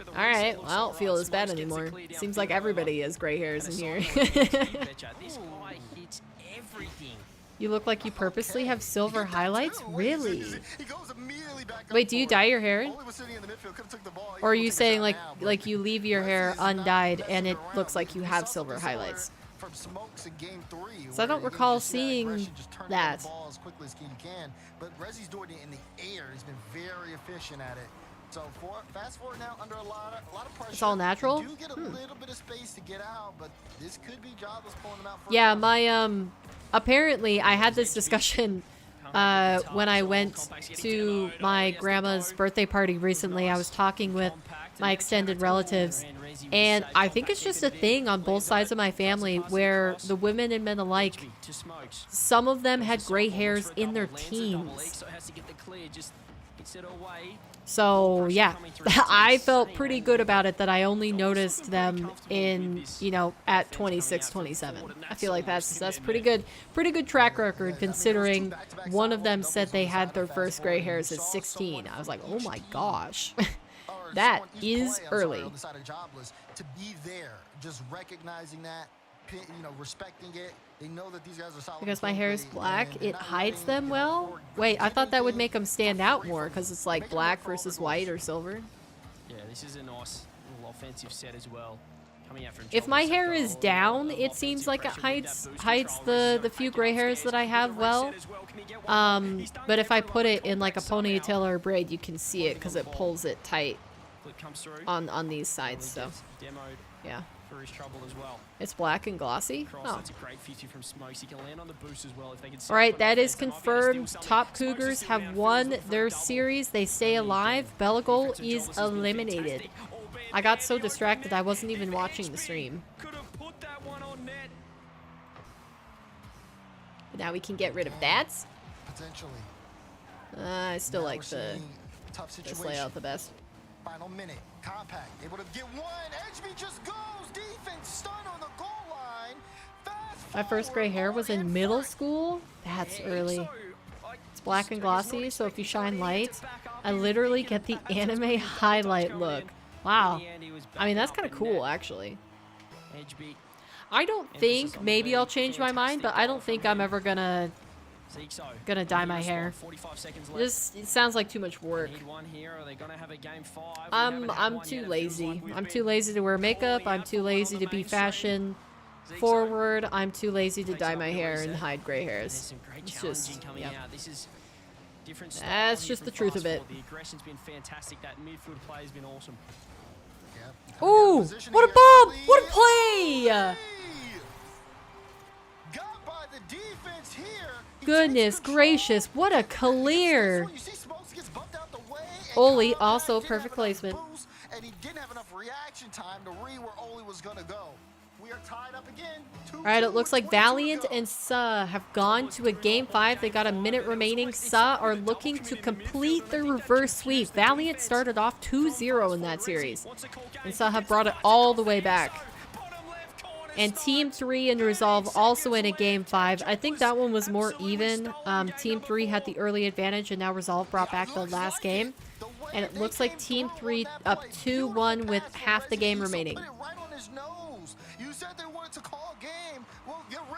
Alright, well, I don't feel as bad anymore. Seems like everybody has gray hairs in here. You look like you purposely have silver highlights? Really? Wait, do you dye your hair? Or are you saying like you leave your hair undyed and it looks like you have silver highlights? So I don't recall seeing that. But Resi's doing it in the air. He's been very efficient at it. So fast forward now under a lot of pressure. It's all natural? You do get a little bit of space to get out, but this could be Jobless pulling them out. Yeah, my apparently I had this discussion when I went to my grandma's birthday party recently. I was talking with my extended relatives, and I think it's just a thing on both sides of my family where the women and men alike, some of them had gray hairs in their teens. So yeah, I felt pretty good about it that I only noticed them in, you know, at 26, 27. I feel like that's pretty good track record considering one of them said they had their first gray hairs at 16. I was like, oh my gosh, that is early. To be there, just recognizing that, you know, respecting it. They know that these guys are solid. Because my hair is black, it hides them well? Wait, I thought that would make them stand out more because it's like black versus white or silver. Yeah, this is a nice little offensive set as well. Coming out from If my hair is down, it seems like it hides the few gray hairs that I have well. But if I put it in like a ponytail or a braid, you can see it because it pulls it tight on these sides. So yeah. For his trouble as well. It's black and glossy? Oh. That's a great 50 from Smokes. He can land on the boost as well if they can. Alright, that is confirmed. Top Cougars have won their series. They stay alive. Belagol is eliminated. I got so distracted I wasn't even watching the stream. But now we can get rid of that. Potentially. I still like this layout the best. Final minute. Compact. Able to get one. HB just goes. Defense stun on the goal line. My first gray hair was in middle school? That's early. It's black and glossy, so if you shine light, I literally get the anime highlight look. Wow. I mean, that's kind of cool, actually. I don't think, maybe I'll change my mind, but I don't think I'm ever gonna dye my hair. It sounds like too much work. I'm too lazy. I'm too lazy to wear makeup. I'm too lazy to be fashion forward. I'm too lazy to dye my hair and hide gray hairs. It's just, yep. That's just the truth of it. The aggression's been fantastic. That midfield play has been awesome. Ooh, what a bomb! What a play! Goodness gracious, what a clear! Oli, also perfect placement. And he didn't have enough reaction time to read where Oli was gonna go. We are tied up again. Alright, it looks like Valiant and Sa have gone to a game 5. They got a minute remaining. Sa are looking to complete their reverse sweep. Valiant started off 2-0 in that series. And Sa have brought it all the way back. And Team 3 and Resolve also in a game 5. I think that one was more even. Team 3 had the early advantage and now Resolve brought back the last game. And it looks like Team 3 up 2-1 with half the game remaining.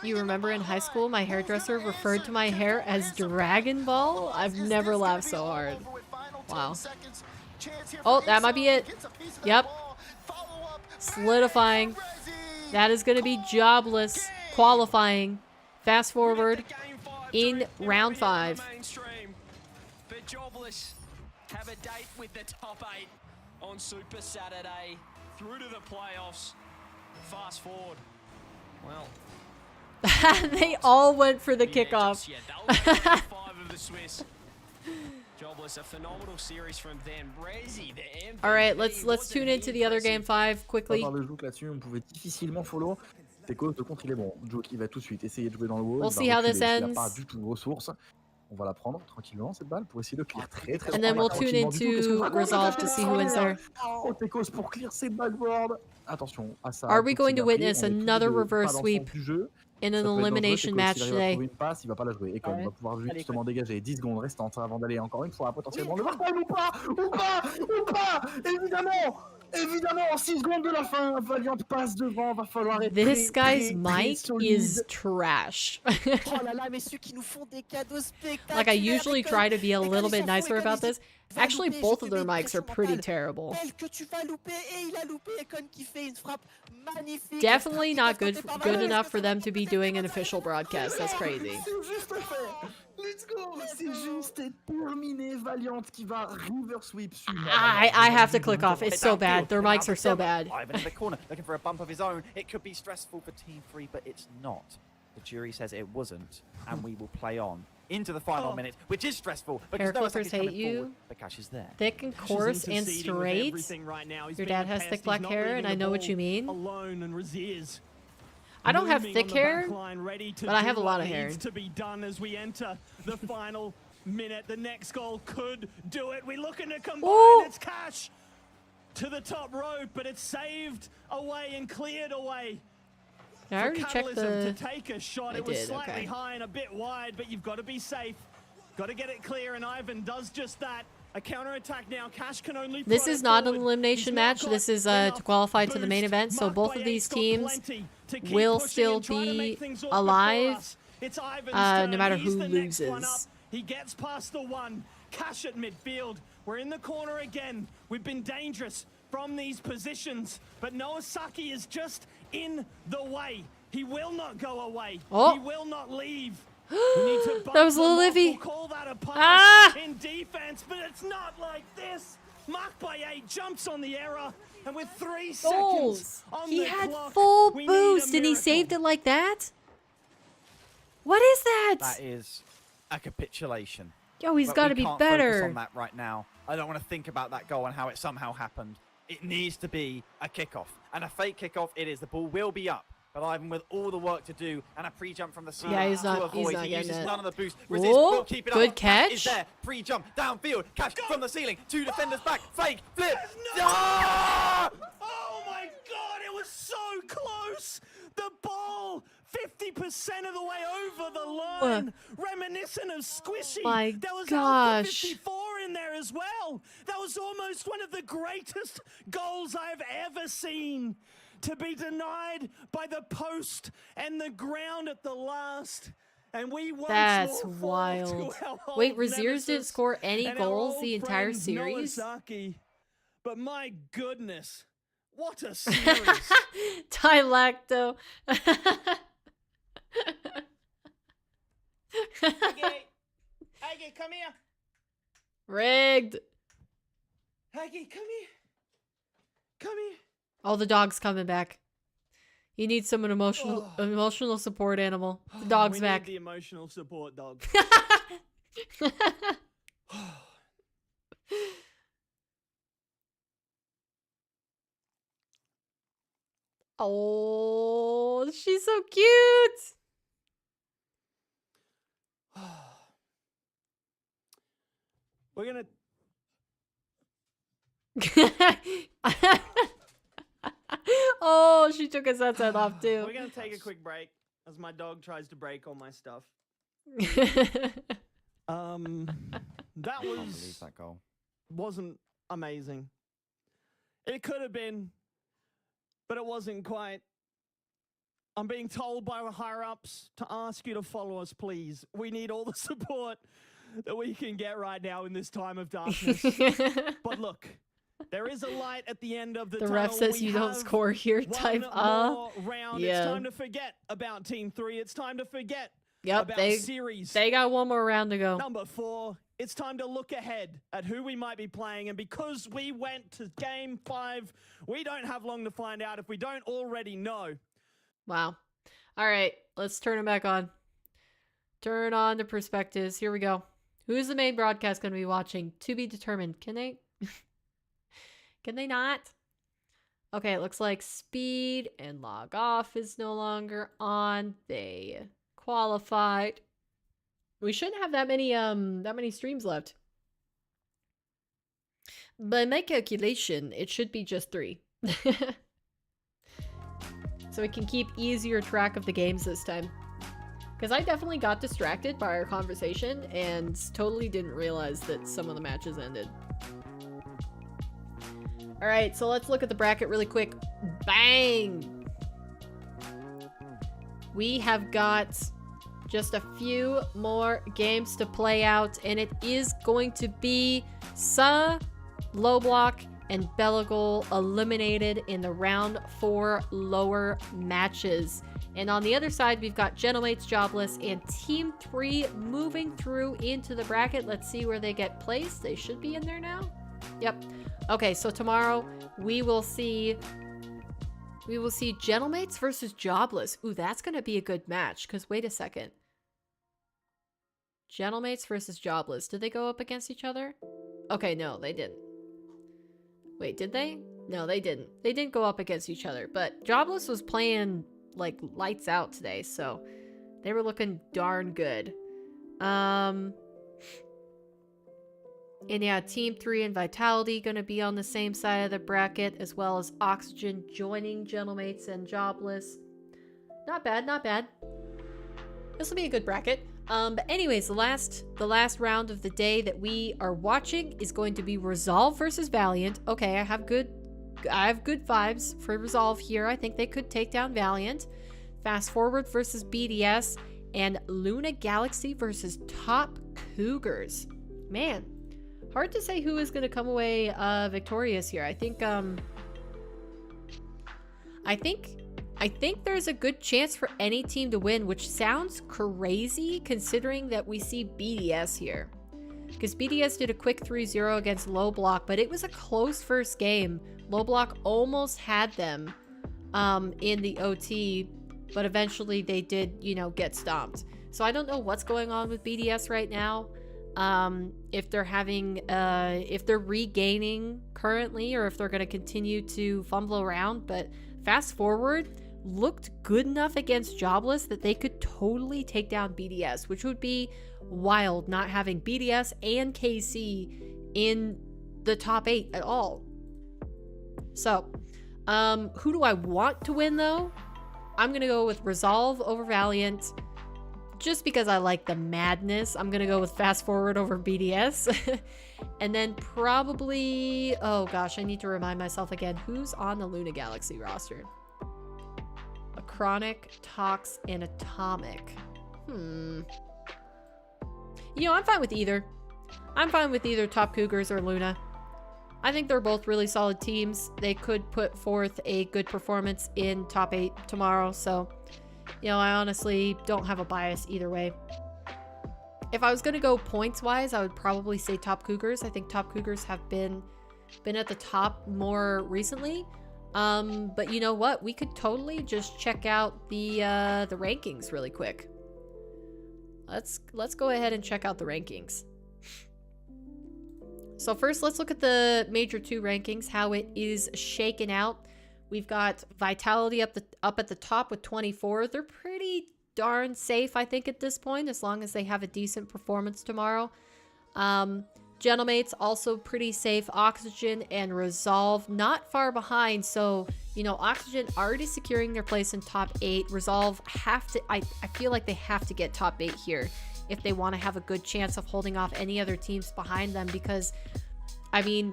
You remember in high school, my hairdresser referred to my hair as Dragon Ball? I've never laughed so hard. Wow. Oh, that might be it. Yep. Solidifying. That is going to be jobless. Qualifying. Fast forward in round 5. But jobless have a date with the top 8 on Super Saturday. Through to the playoffs. Fast forward. Well, they all went for the kickoff. Five of the Swiss. Jobless, a phenomenal series from them. Rezi, the MVP. All right, let's tune into the other game 5 quickly. On joue là-dessus, on pouvait difficilement follow. Tekos de contre il est bon. Joe qui va tout de suite essayer de jouer dans le wall. We'll see how this ends. Il n'a pas du tout de ressources. On va la prendre tranquillement cette balle pour essayer de clear très And then we'll tune into Resolve to see who wins there. Oh, Tekos pour clear ses backboard. Attention à ça. Are we going to witness another reverse sweep in an elimination match today? Une passe, il va pas la jouer. Et comme il va pouvoir justement dégager 10 secondes restantes avant d'aller encore une fois potentiellement le marquage ou pas, évidemment, en 6 secondes de la fin, Valiant passe devant, va falloir être This guy's mic is trash. Oh là là, mais ceux qui nous font des cadeaux spectaculaires. Like I usually try to be a little bit nicer about this. Actually, both of their mics are pretty terrible. Definitely not good enough for them to be doing an official broadcast. That's crazy. Let's go! C'est juste terminé. Valiant qui va river sweep. I have to click off. It's so bad. Their mics are so bad. Ivan in the corner, looking for a bump of his own. It could be stressful for Team 3, but it's not. The jury says it wasn't, and we will play on into the final minute, which is stressful because Hair clippers hate you. The cash is there. Thick and coarse and straight. Your dad has thick black hair, and I know what you mean. I don't have thick hair, but I have a lot of hair. To be done as we enter the final minute. The next goal could do it. We're looking to combine. Ooh. It's Cash to the top rope, but it's saved away and cleared away. I already checked the... To take a shot. It was slightly high and a bit wide, but you've got to be safe. Got to get it clear, and Ivan does just that. A counter-attack now. Cash can only... This is not an elimination match. This is to qualify to the main event, so both of these teams will still be alive, no matter who loses. He gets past the one. Cash at midfield. We're in the corner again. We've been dangerous from these positions, but Noasaki is just in the way. He will not go away. Oh. He will not leave. That was a little iffy. In defense, but it's not like this. Mark by 8 jumps on the error, and with 3 seconds on He the had clock, full we boost need a and he miracle. saved it like that? What is that? That is a capitulation. Yo, he's But got to we be can't better. focus on that right now. I don't want to think about that goal and how it somehow happened. It needs to be a kickoff, and a fake kickoff it is. The ball will be up. But Ivan with all the work to do and a pre-jump from the ceiling he's not- to avoid. he's not He getting uses it. none of the boost. Resist, Whoa, will keep it good up. Cash is catch. there. Pre-jump, downfield, Cash from the ceiling. 2 defenders back. Fake, flip. Oh my god, it was so close! The ball 50% of the way over the line, reminiscent of Squishy. My there was gosh. Alpha 54 in there as well. That was almost one of the greatest goals I've ever seen. To be denied by the post and the ground at the last. And we once That's more fall wild. to our Wait, old Raziers didn't nemesis score any and our goals old the entire friend series? Nowazaki. But my goodness, what a series. Dilacto. Aggie, come here. Rigged. Aggie, come here. Come here. Oh, the dog's coming back. He needs some emotional support animal. The dog's we back. Need the emotional support dog. Oh, she's so cute. We're gonna. Oh, she took his headset off too. We're gonna take a quick break as my dog tries to break all my stuff. That was that goal. Wasn't amazing. It could have been, but it wasn't quite. I'm being told by the higher ups to ask you to follow us, please. We need all the support that we can get right now in this time of darkness. But look, there is a light at the end of the tunnel. ref says We you don't have score here. one Type more round. Yeah. It's time to forget about Team 3. It's time to forget Yep, about they series. they got one more round to go. Number 4, it's time to look ahead at who we might be playing. And because we went to Game 5, we don't have long to find out if we don't already know. Wow. All right, let's turn it back on. Turn on the perspectives. Here we go. Who's the main broadcast going to be watching? To be determined. Can they? Can they not? Okay, it looks like speed and log off is no longer on. They qualified. We shouldn't have that many streams left. By my calculation, it should be just 3. So we can keep easier track of the games this time. Because I definitely got distracted by our conversation and totally didn't realize that some of the matches ended. Alright, so let's look at the bracket really quick. Bang! We have got just a few more games to play out, and it is going to be Low Block and Belagol eliminated in the round 4 lower matches. And on the other side, we've got Genomates, Jobless, and Team 3 moving through into the bracket. Let's see where they get placed. They should be in there now. Yep. Okay, so tomorrow we will see Genomates versus Jobless. Ooh, that's going to be a good match, because wait a second. Genomates versus Jobless. Did they go up against each other? Okay, no, they didn't. Wait, did they? No, they didn't. They didn't go up against each other, but Jobless was playing like lights out today, so they were looking darn good. And yeah, Team 3 and Vitality gonna be on the same side of the bracket, as well as Oxygen joining Genomates and Jobless. Not bad, not bad. This will be a good bracket. But anyways, the last round of the day that we are watching is going to be Resolve versus Valiant. Okay, I have good vibes for Resolve here. I think they could take down Valiant. Fast Forward versus BDS, and Luna Galaxy versus Top Cougars. Man, hard to say who is going to come away victorious here. I think there's a good chance for any team to win, which sounds crazy considering that we see BDS here. Because BDS did a quick 3-0 against Low Block, but it was a close first game. Low Block almost had them in the OT, but eventually they did, get stomped. So I don't know what's going on with BDS right now. If they're regaining currently, or if they're going to continue to fumble around. But Fast Forward looked good enough against Jobless that they could totally take down BDS, which would be wild, not having BDS and KC in the top 8 at all. So, who do I want to win though? I'm gonna go with Resolve over Valiant. Just because I like the madness, I'm gonna go with Fast Forward over BDS. And then probably, oh gosh, I need to remind myself again, who's on the Luna Galaxy roster? A Chronic, Tox, and Atomic. You know, I'm fine with either. I'm fine with either Top Cougars or Luna. I think they're both really solid teams. They could put forth a good performance in top 8 tomorrow, so, you know, I honestly don't have a bias either way. If I was going to go points-wise, I would probably say Top Cougars. I think Top Cougars have been at the top more recently. But you know what? We could totally just check out the rankings really quick. Let's go ahead and check out the rankings. So first, let's look at the Major 2 rankings, how it is shaken out. We've got Vitality up at the top with 24. They're pretty darn safe, I think, at this point, as long as they have a decent performance tomorrow. Gentlemates also pretty safe. Oxygen and Resolve not far behind. So, you know, Oxygen already securing their place in top 8. Resolve have to, I feel like they have to get top 8 here if they want to have a good chance of holding off any other teams behind them, because, I mean,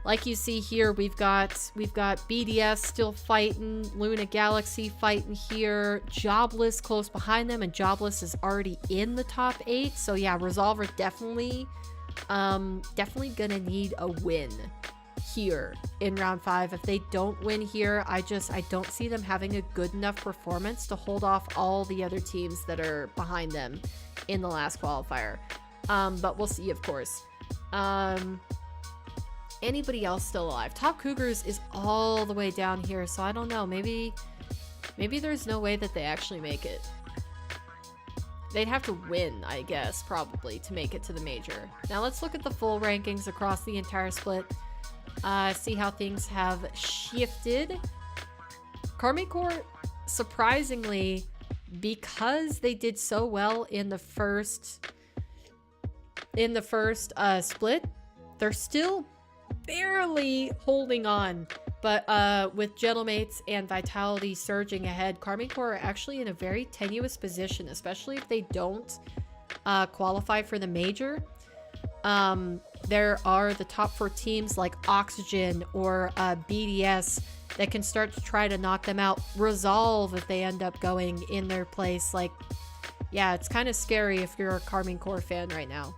like you see here, we've got BDS still fighting, Luna Galaxy fighting here, Jobless close behind them, and Jobless is already in the top 8. So yeah, Resolve are definitely gonna need a win here in round 5. If they don't win here, I don't see them having a good enough performance to hold off all the other teams that are behind them in the last qualifier. But we'll see, of course. Anybody else still alive? Top Cougars is all the way down here, so I don't know. Maybe there's no way that they actually make it. They'd have to win, I guess, probably, to make it to the major. Now let's look at the full rankings across the entire split. See how things have shifted. Karmine Corp, surprisingly, because they did so well in the first split, they're still barely holding on. But with Gentlemates and Vitality surging ahead, Karmine Corp are actually in a very tenuous position, especially if they don't qualify for the major. There are the top 4 teams like Oxygen or BDS that can start to try to knock them out. Resolve if they end up going in their place. Like, yeah, it's kind of scary if you're a Karmine Corp fan right now.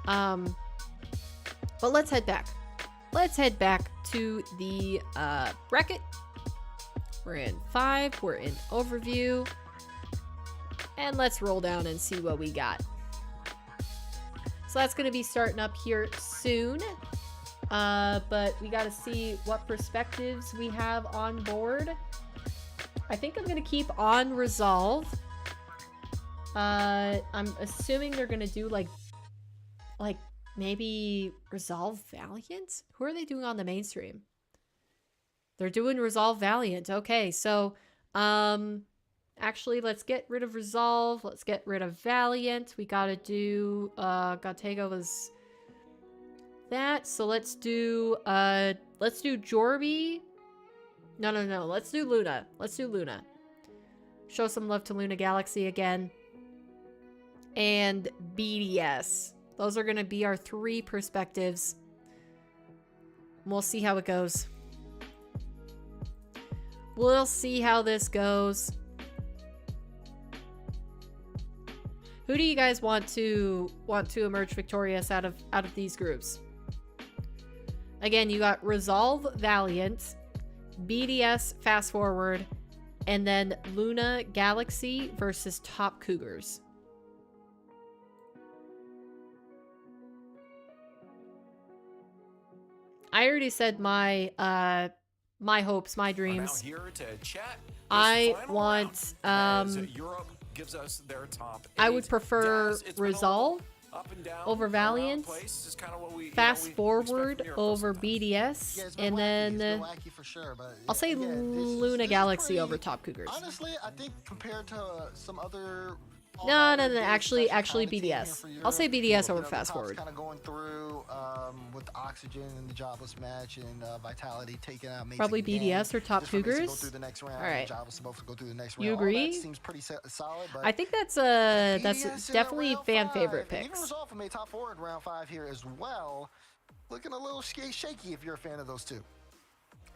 But let's head back. Let's head back to the bracket. We're in 5. We're in overview. And let's roll down and see what we got. So that's going to be starting up here soon. But we got to see what perspectives we have on board. I think I'm going to keep on Resolve. I'm assuming they're going to do like maybe Resolve Valiant? Who are they doing on the mainstream? They're doing Resolve Valiant. Okay, so actually let's get rid of Resolve. Let's get rid of Valiant. We gotta do Gottego was that. So let's do Jorby. No. Let's do Luna. Let's do Luna. Show some love to Luna Galaxy again. And BDS. Those are going to be our 3 perspectives. We'll see how it goes. We'll see how this goes. Who do you guys want to emerge victorious out of these groups? Again, you got Resolve Valiant, BDS Fast Forward, and then Luna Galaxy versus Top Cougars. I already said my hopes, my dreams. I want gives us their top 8. I would prefer Resolve over Valiant, Fast Forward over BDS, and then I'll say Luna Galaxy over Top Cougars. Honestly, I think compared to some other No, actually BDS. I'll say BDS over Fast Forward. Kind of going through with Oxygen and the Jobless match and Vitality taking out Mates Probably again, BDS or Top just for Mates to go Cougars. through the next round, All right. Jobless to both go through the next You round. All agree? that seems pretty solid, but I think that's BDS in definitely round fan 5, favorite and even picks. Resolve made top 4 in round 5 here as well. Looking a little shaky if you're a fan of those two.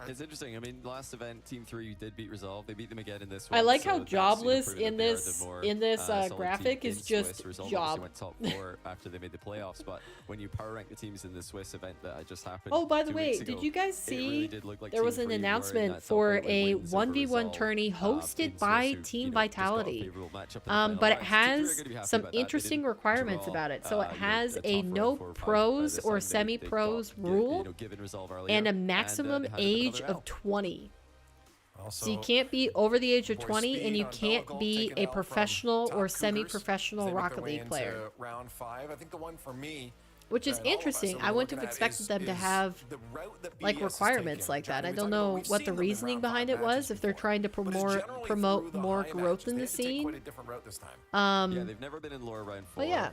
It's interesting. I mean, last event, Team 3 did beat Resolve. They beat them again in this one. I like so how that's, Jobless proven in that they are this the more, solid graphic team is in just Swiss. Resolve Job. obviously went top 4 after they made the playoffs, but when you power rank the teams in the Swiss event that just happened. Oh, by the 2 way, weeks did ago, you guys it really see did look like there was Team an 3 were in announcement that top for 8 with a wins over 1v1 Resolve, tourney in hosted Swiss, by who, Team just got a Vitality. favorable matchup in the final. But it Team 3 are has gonna be happy some about that. They interesting didn't requirements draw, about it. So it has the a top no 4 or 5 pros by the or time semi-pros they got, rule given Resolve earlier, and a and, maximum they had a bit age another L. of 20. Also, So you can't be over the age of Boy 20 and Speed you on can't Bellegold be taking a out from professional Top or Cougars semi-professional as they make Rocket their way League into player. round 5. I think the one for me, Which is that all of us interesting. that I we're wouldn't looking have at expected them to is have the route that like BDS has requirements taken. like that. Johnny, I we don't talked about know we've what seen the them in reasoning round behind 5 it was. matches If they're before, trying to but it's generally promote through the more high growth matches. in They the had to take scene. quite a different route this time. Yeah, they've never been in lower round 4. But yeah.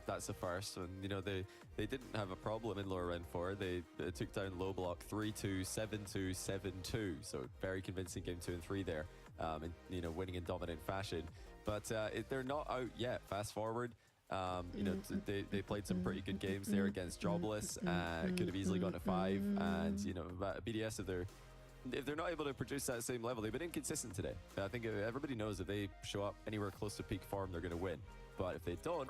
That's the first. And, you know, they didn't have a problem in lower round 4. They took down low block 3-2, 7-2, 7-2. So very convincing game 2 and 3 there. And, you know, winning in dominant fashion. But they're not out yet. Fast forward. You know, they played some pretty good games there against Jobless. Could have easily gone to 5. And, you know, BDS, if they're not able to produce that same level, they've been inconsistent today. I think everybody knows if they show up anywhere close to peak form, they're going to win. But if they don't,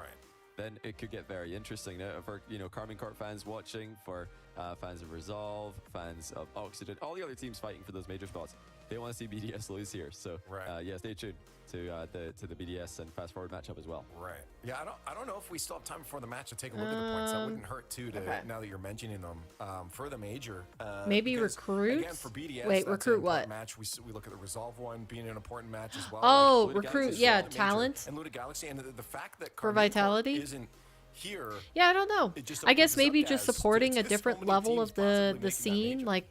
then it could get very interesting. Now, for, you know, Carmine Corp fans watching, for fans of Resolve, fans of Oxygen, all the other teams fighting for those major spots, they want to see BDS lose here. So, yeah, stay tuned to the BDS and fast forward matchup as well. Right. Yeah, I don't know if we still have time before the match to take a look at the points. That wouldn't hurt too. Now that you're mentioning them, for the major. Maybe because, recruit? Again, for BDS, Wait, that's recruit an important what? Match. We look at the Resolve one being an important match as well. Oh, like, recruit, Galaxy yeah, is a major, talent. and Luda Galaxy, and the fact that For Carmine Corp Vitality? isn't here. Yeah, I don't know. It just I guess opens us maybe up just as supporting to a so different many level teams of possibly the making that scene, major. like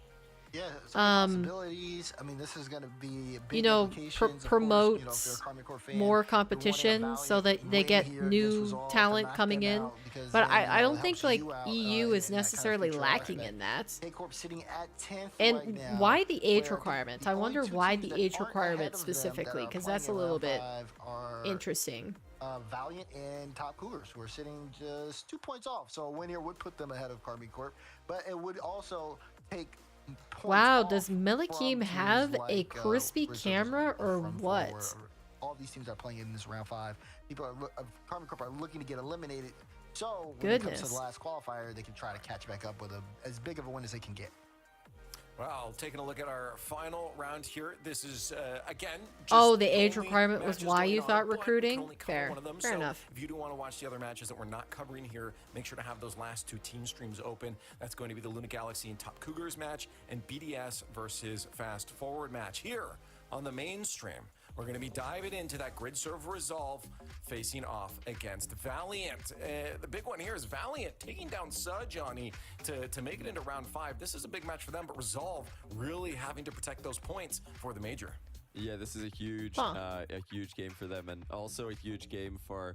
Yeah, some possibilities. I mean, this is going to be big you know, implications, of promote course, you know, if you're a Carmine Corp fan, more you're wanting a competition so that valiant they win get here against new Resolve to talent knock coming them in. out, because But then, you know, I it don't think helps like you out, EU is in that kind of necessarily future lacking aspect. in that. K-Corp sitting at 10th And right now, why the age where requirements? the I only wonder two why teams the that age aren't requirements ahead of them that specifically, are because playing that's a in little round bit 5 are interesting. Valiant and Top Cougars, who are sitting just 2 points off. So a win here would put them ahead of Carmine Corp, but it would also take points Wow, off does from Melakim teams have a like, crispy Reserves camera or from what? four. All these teams are playing in this round 5. People are Carmine Corp are looking to get eliminated. So when it comes to Goodness. the last qualifier, they can try to catch back up with as big of a win as they can get. Well, taking a look at our final round here. This is, again, just Oh, the age only requirement was matches why going you on, thought but we can recruiting? only cover Fair. one of them. Fair So enough. if you do want to watch the other matches that we're not covering here, make sure to have those last 2 team streams open. That's going to be the Luna Galaxy and Top Cougars match and BDS versus Fast Forward match here on the main stream. We're going to be diving into that grid serve Resolve facing off against Valiant. The big one here is Valiant taking down Johnny to make it into round 5. This is a big match for them, but Resolve really having to protect those points for the major. Yeah, this is a huge game for them, and also a huge game for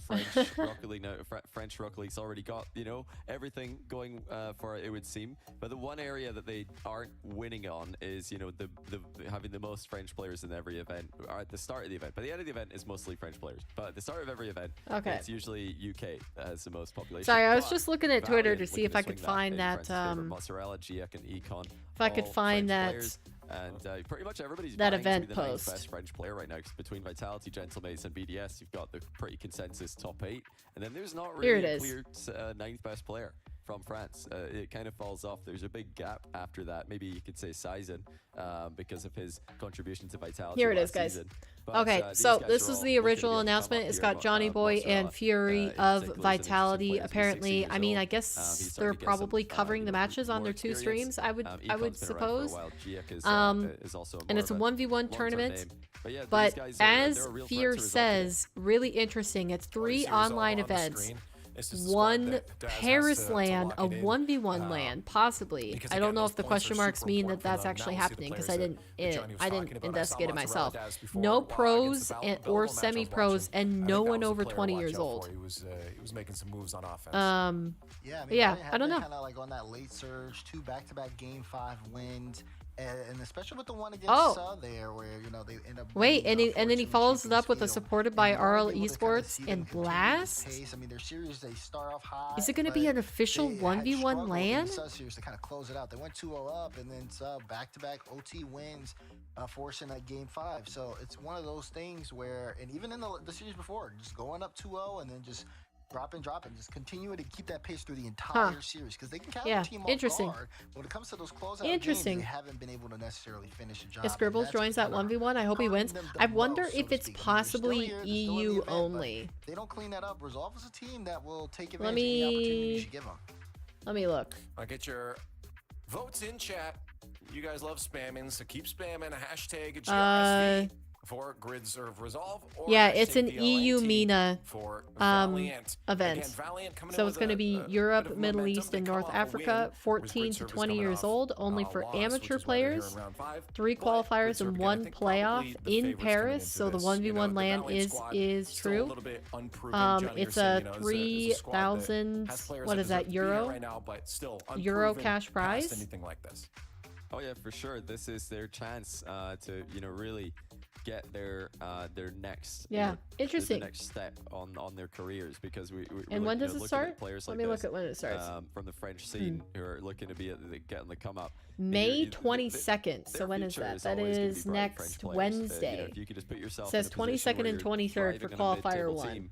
French Rocket League. Now, French Rocket League's already got, you know, everything going for it would seem. But the one area that they aren't winning on is, you know, the having the most French players in every event, or at the start of the event. By the end of the event, is mostly French players. But at the start of every event, it's usually UK that has the most population. Sorry, I was But just looking at Twitter Valiant to see looking if I could swing find in that, France's favor. Mozzarella, GIEC, and Econ. if I could all find French that players. And pretty much everybody's that vying to be event the ninth post. best French player right now. 'Cause between Vitality, Gentlemates, and BDS, you've got the pretty consensus top 8, and then there's not Here really it a is. clear ninth best player from France. It kind of falls off. There's a big gap after that. Maybe you could say Sizen, because of his contribution to Vitality. Here it last is, guys. season. But, Okay, these so guys this are is all the looking to original be able to come announcement. up It's here. got Johnny Boy Mozzarella, and Fury in of particular is an interesting Vitality. player. He's 16 Apparently, years I mean, old. I He's guess starting they're to get probably some, covering the matches on more their 2 experience. streams. I would Econ's been around for a suppose. while. GIEC is also And more it's a of 1v1 long-term tournament. name. But yeah, these But guys as they're a real threat Fear to Resolve today. says, really interesting. It's 3 see Resolve online on the events. screen. one Paris LAN, a 1v1 LAN, possibly. I don't know if the question marks mean that that's actually happening because I didn't investigate it myself. No pros or semi-pros and no one over 20 years old. He was making some moves on offense. Yeah, I don't know. Kind of like on that late surge, 2 back-to-back Game 5 wins. And especially with the one against Sub there, where they end up. Wait, and then he follows it up with a supported by Rlcs and Blast. I mean, their series they start off high. Is it going to be an official 1v1 LAN? Series to kind of close it out. They went 2-0 up, and then Sub back-to-back OT wins, forcing that Game 5. So it's one of those things where, and even in the series before, just going up 2-0 and then just drop and just continue to keep that pace through the entire series because they can count the team off guard. When it comes to those closeout games, they haven't been able to necessarily finish a job. If Scribbles joins that 1v1, I hope he wins. I wonder if it's possibly EU only. If they don't clean that up, Resolve is a team that will take advantage of any opportunity you should give them. Let me look. I'll get your votes in chat. You guys love spamming, so keep spamming a hashtag GRSV. For Grid Serve Resolve, or yeah, it's an EU MENA for event. Again, So it's going to be Europe, Middle East, and North Africa, 14 to 20 years old, only for amateur players, 3 qualifiers and 1 playoff in Paris. So the 1v1 LAN is true. It's a 3,000, what is that, Euro cash prize? Anything like this. Oh yeah, for sure. This is their chance to really get their next interesting the next step on their careers, because we and when does it start? Let me look at when it starts. From the French scene who are looking to be getting the come up. May 22nd. So when is that? That is next Wednesday. If you could just put yourself it says 22nd and 23rd for qualifier 1.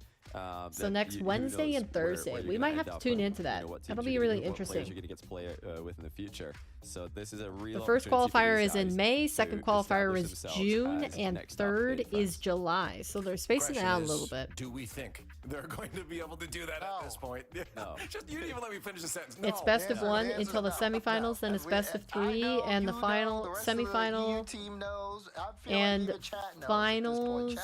So next Wednesday and Thursday, we might have to tune into that. That'll be really interesting. You're gonna get to play with in the future. So this is a real. The first qualifier is in May, second qualifier is June, and third is July. So they're spacing it out a little bit. Do we think they're going to be able to do that at this point? No. Just you didn't even let me finish the sentence. It's best of 1 until the semifinals, then it's best of 3, and the final semifinal and finals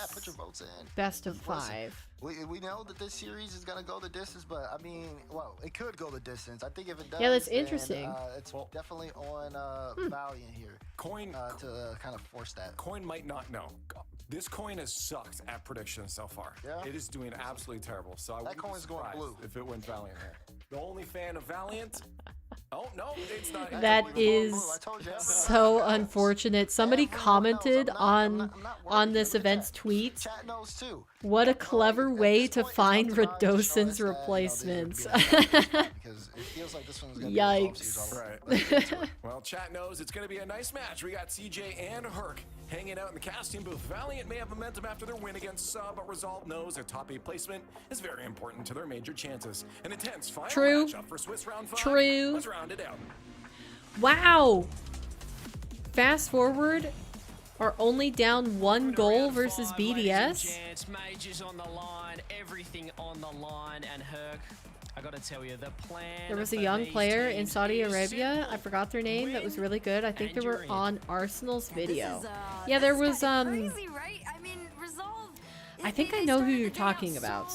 best of 5. We know that this series is gonna go the distance, but I mean, well, it could go the distance. I think if it does, that's interesting. It's definitely on Valiant here. Coin to kind of force that. Coin might not know. This coin has sucked at predictions so far. Yeah. It is doing absolutely terrible. So I wouldn't be surprised if it went Valiant here. The only fan of Valiant. Oh no, it's not. That is so unfortunate. Somebody commented on this event's tweet. What a clever way to find Radosin's replacements. Yikes. Right. Well, chat knows it's going to be a nice match. We got CJ and Herc hanging out in the casting booth. Valiant may have momentum after their win against Sub, but Resolve knows their top 8 placement is very important to their major chances. An intense final matchup for Swiss round 5. True. Let's round it out. Wow. Fast forward, are only down 1 goal versus BDS. Majors on the line, everything on the line, and Herc, I gotta tell you, the plan. There was a young player in Saudi Arabia, I forgot their name, that was really good. I think they were on Arsenal's video. Yeah, there was crazy, right? I mean, Resolve, I think I know who you're talking about.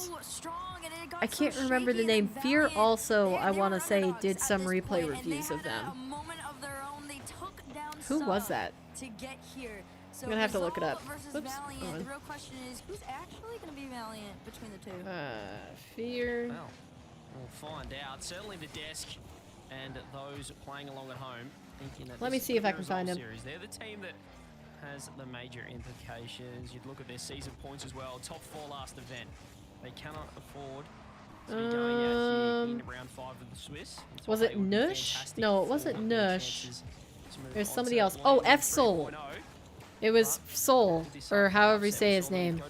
I can't remember the name. Fear also, I want to say, did some replay reviews of them. Who was that? To get here. So I'm gonna have to look it up. Oops. The real question is, who's actually gonna be Valiant between the two? Fear. Well, we'll find out. Certainly the desk and those playing along at home thinking that. Let me see if I can find him. They're the team that has the major implications. You'd look at their season points as well. Top 4 last event. They cannot afford to be going out here in round 5 of the Swiss. Was it Nush? No, it wasn't Nush. There's somebody else. Oh, F Soul. It was Soul, or however you say his name.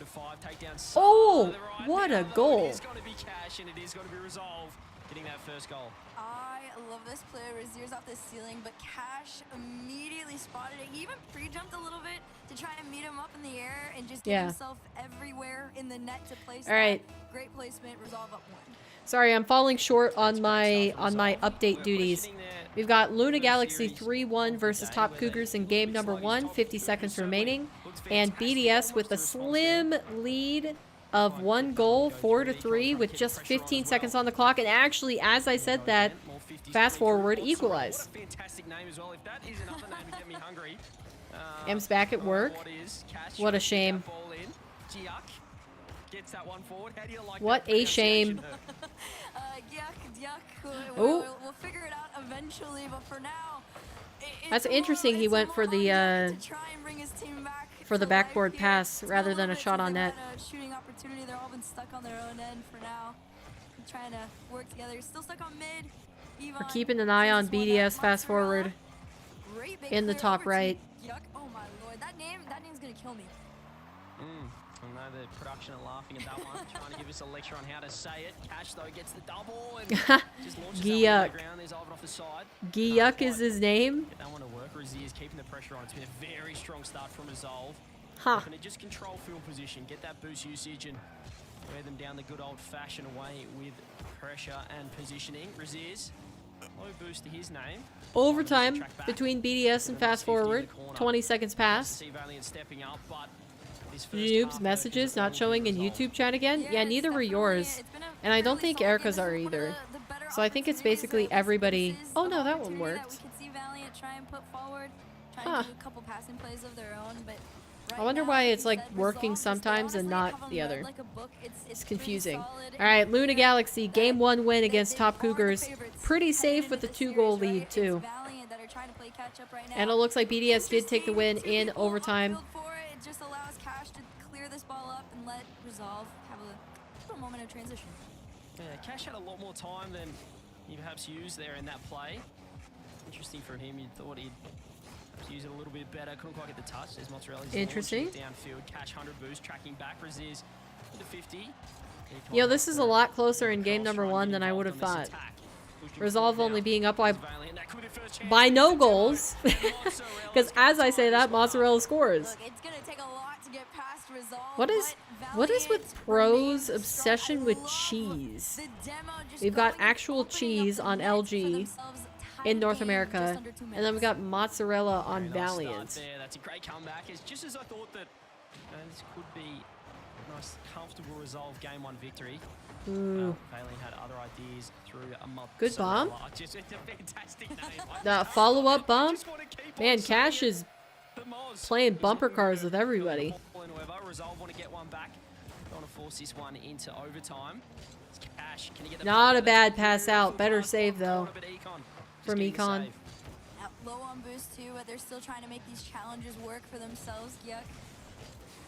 Oh, what a goal! It's going to be Cash, and it is going to be Resolve getting that first goal. I love this player. Raziers off the ceiling, but Cash immediately spotted it. He even pre-jumped a little bit to try and meet him up in the air and just get himself everywhere in the net to place. All right. Great placement. Resolve up 1. Sorry, I'm falling short on my update duties. We've got Luna Galaxy 3-1 versus Top Cougars in game number 1, 50 seconds remaining. And BDS with a slim lead of 1 goal, 4-3, with just 15 seconds on the clock. And actually, as I said that, fast forward, equalize. Fantastic name as well. If that is another name to get me hungry. M's back at work. What a shame. Gets that one forward. How do you like what a shame. We'll figure it out eventually, but for now, that's interesting. He went for the backboard pass rather than a shot on net. Shooting opportunity. They're all been stuck on their own end for now. Trying to work together. Still stuck on mid. We're keeping an eye on BDS fast forward in the top right. Oh my lord, that name's gonna kill me. I know the production are laughing at that one, trying to give us a lecture on how to say it. Cash though gets the double and just launches that one to the ground. There's Ivan off the side. Giyuk is his name. Get that one to work. Rlcs keeping the pressure on. It's been a very strong start from Resolve. Huh. Going to just control field position, get that boost usage, and wear them down the good old-fashioned way with pressure and positioning. Rlcs, low boost to his name. Overtime between BDS and fast forward. 20 seconds pass. See Valiant stepping up, but Noob's messages not showing in YouTube chat again? Yeah, neither were yours. And I don't think Erica's are either. So I think it's basically everybody. Oh no, that one worked. We could see Valiant try and put forward, try Huh. and do a couple passing plays of their own, but I wonder why it's like working sometimes and not the other. It's confusing. Alright, Luna Galaxy, game 1 win against Top Cougars. Pretty safe with the 2-goal lead too. And it looks like BDS did take the win in overtime. It just allows Cash to clear this ball up and let Resolve have a little moment of transition. yeah, Cash had a lot more time than he perhaps used there in that play. Interesting for him. You thought he'd perhaps use it a little bit better. Couldn't quite get the touch. There's Mozzarella's Interesting. downfield. Cash 100 boost, tracking back. Rlcs to 50. You know, this is a lot closer in game number 1 than I would have thought. Resolve only being up by no goals. Because as I say that, Mozzarella scores. It's gonna take a lot to get past Resolve. What is with pros' obsession with cheese? We've got actual cheese on LG in North America, and then we've got mozzarella on Valiant. That's a great comeback. It's just as I thought that this could be a nice, comfortable Resolve game 1 victory. Ooh. Valiant had other ideas through a month. Good bomb. It's a fantastic name. The follow-up bump. Man, Cash is playing bumper cars with everybody. Resolve want to get one back. Don't want to force this one into overtime. Cash, can he get the Not a bad pass out. Better save though. From Econ. Low on boost too, but they're still trying to make these challenges work for themselves. Yuck.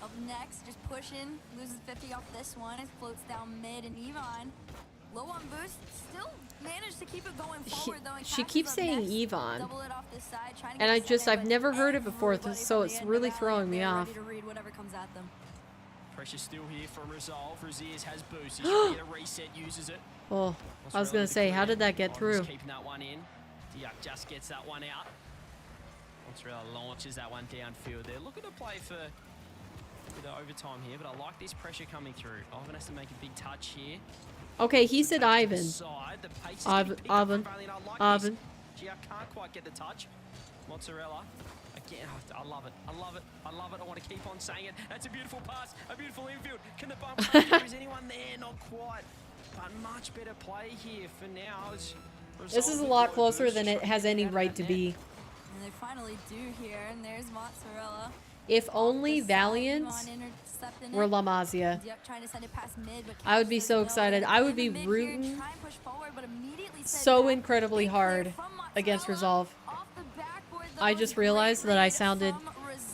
Up next, just pushing, loses 50 off this one. It floats down mid, and Yvonne, low on boost, still managed to keep it going forward though. She keeps saying Yvonne, Double it off this side, trying to and get I've never heard it before, so it's really throwing me off. ready to read whatever comes at them. Pressure still here from Resolve. Rlcs has boost. He's trying to get a reset, uses it. Oh, I was gonna say, how did that get through? Keeping that one in. Diak just gets that one out. Mozzarella launches that one downfield. They're looking to play for the overtime here, but I like this pressure coming through. Ivan has to make a big touch here. Okay, he said Ivan. Ivan. Diak can't quite get the touch. Mozzarella. Again, I love it. I love it. I love it. I want to keep on saying it. That's a beautiful pass. A beautiful infield. Can the bump come through? Is anyone there? Not quite. But much better play here for now. This is a lot closer than it has any right to be. And they finally do here, and there's Mozzarella. If only Valiant were La Masia. I would be so excited. I would be rooting so incredibly hard against Resolve. I just realized that I sounded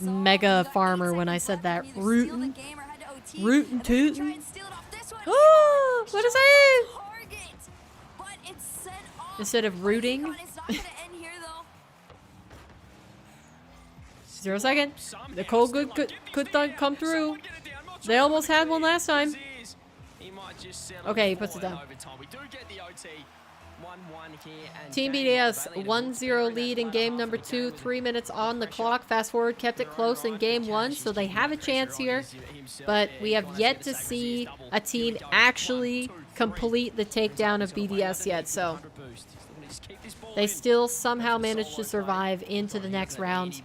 mega farmer when I said that. Rootin'. Rootin' tootin'. Oh, what is that? Instead of rooting. 0 second. The cold good could come through. They almost had one last time. Okay, he puts it down. Team BDS 1-0 lead in game number 2. 3 minutes on the clock. Fast forward, kept it close in game 1, so they have a chance here. But we have yet to see a team actually complete the takedown of BDS yet, so they still somehow managed to survive into the next round.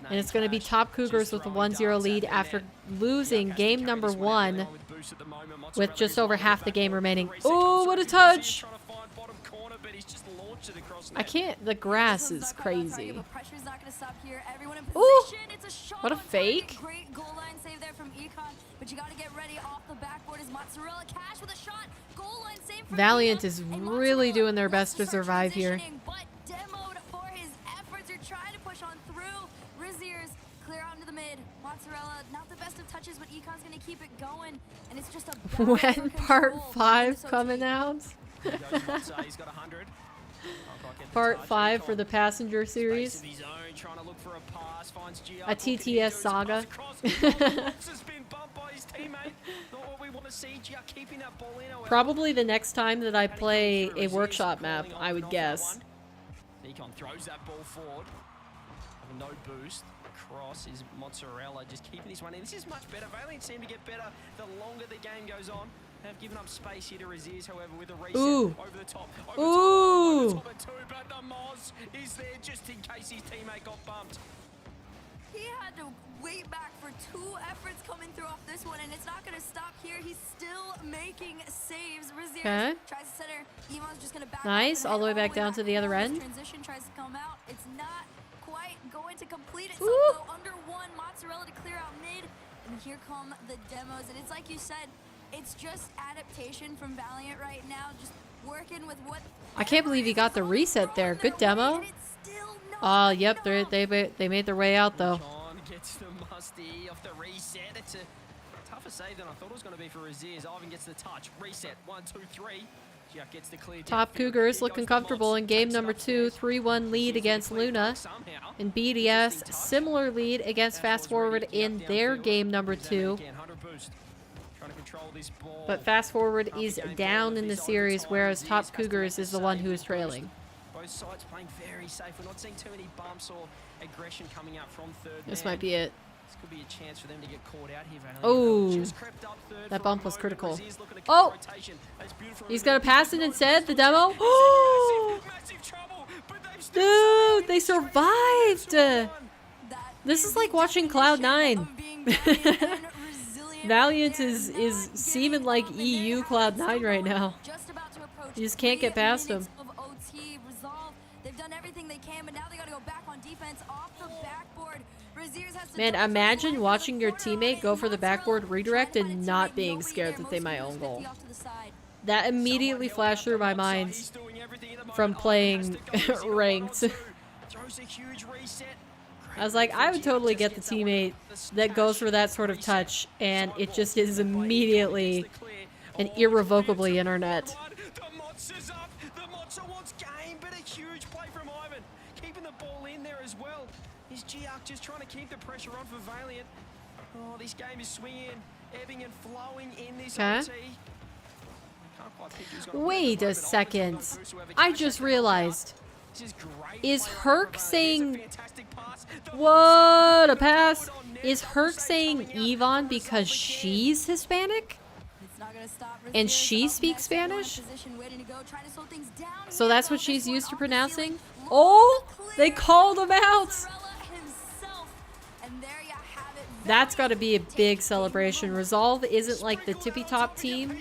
And it's going to be Top Cougars with a 1-0 lead after losing game number 1 with just over half the game remaining. Oh, what a touch! I can't. The grass is crazy. Ooh, what a fake! Great goal line save there from Econ, but you got to get ready off the backboard. Is Mozzarella Cash with a shot? Goal line save for Valiant is really doing their best to survive here. but demoed for his efforts. You're trying to push on through. Riziers clear out into the mid. Mozzarella, not the best of touches, but Econ's going to keep it going, and it's just a When part 5 coming out? Part 5 for the passenger series. A TTS saga. Probably the next time that I play a workshop map, I would guess. Econ throws that ball forward. No boost. Cross is Mozzarella just keeping this one in. This is much better. Valiant seem to get better the longer the game goes on. Have given up space here to Raziz, however, with a reset over the top. Over the top at 2, but the Moz is there just in case his teammate got bumped. He had to wait back for 2 efforts coming through off this one, and it's not going to stop here. He's still making saves. Razier tries to center. Emon's just going to back nice, all the way back down to the other end. Transition tries to come out. It's not quite going to complete itself, though. Under 1, Mozzarella to clear out mid, and here come the demos. And it's like you said, it's just adaptation from Valiant right now, just working with what... I can't believe he got the reset there. Good demo. Oh, yep, they made their way out, though. Gets the musty off the reset. It's a tougher save than I thought it was going to be for Raziz. Ivan gets the touch. Reset. 1, 2, 3. Jack gets the clear. Top Cougars looking comfortable in game number 2. 3-1 lead against Luna. And BDS, similar lead against Fast Forward in their game number 2. But Fast Forward is down in the series, whereas Top Cougars is the one who is trailing. Both sides playing very safe. We're not seeing too many bumps or aggression coming out from third. This might be it. This could be a chance for them to get caught out here. Oh, that bump was critical. Oh, he's gonna pass it instead. The demo. Dude, they survived. This is like watching Cloud9. Valiant is seeming like EU Cloud9 right now. You just can't get past him. They've done everything they can, but now they gotta go back on defense off the backboard. Man, imagine watching your teammate go for the backboard redirect and not being scared that they might own goal. That immediately flashed through my mind from playing ranked. I was like, I would totally get the teammate that goes for that sort of touch, and it just is immediately and irrevocably internet. Just trying to keep the pressure on for Valiant. Oh, this game is swinging, ebbing and flowing in this OT. Wait a second. I just realized. Is Herc saying... What a pass. Is Herc saying Yvonne because she's Hispanic? And she speaks Spanish? So that's what she's used to pronouncing? Oh, they called him out. That's got to be a big celebration. Resolve isn't like the tippy top team,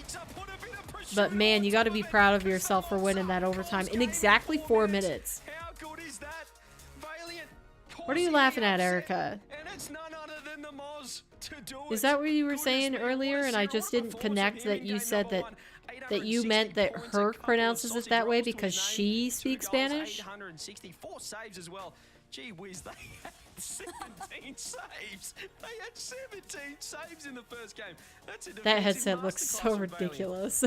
but man, you got to be proud of yourself for winning that overtime in exactly 4 minutes. What are you laughing at, Erica? Is that what you were saying earlier and I just didn't connect that you said that you meant that Herc pronounces it that way because she speaks Spanish? 864 saves as well. Gee whiz, they had 17 saves. They had 17 saves in the first game. That headset looks so ridiculous.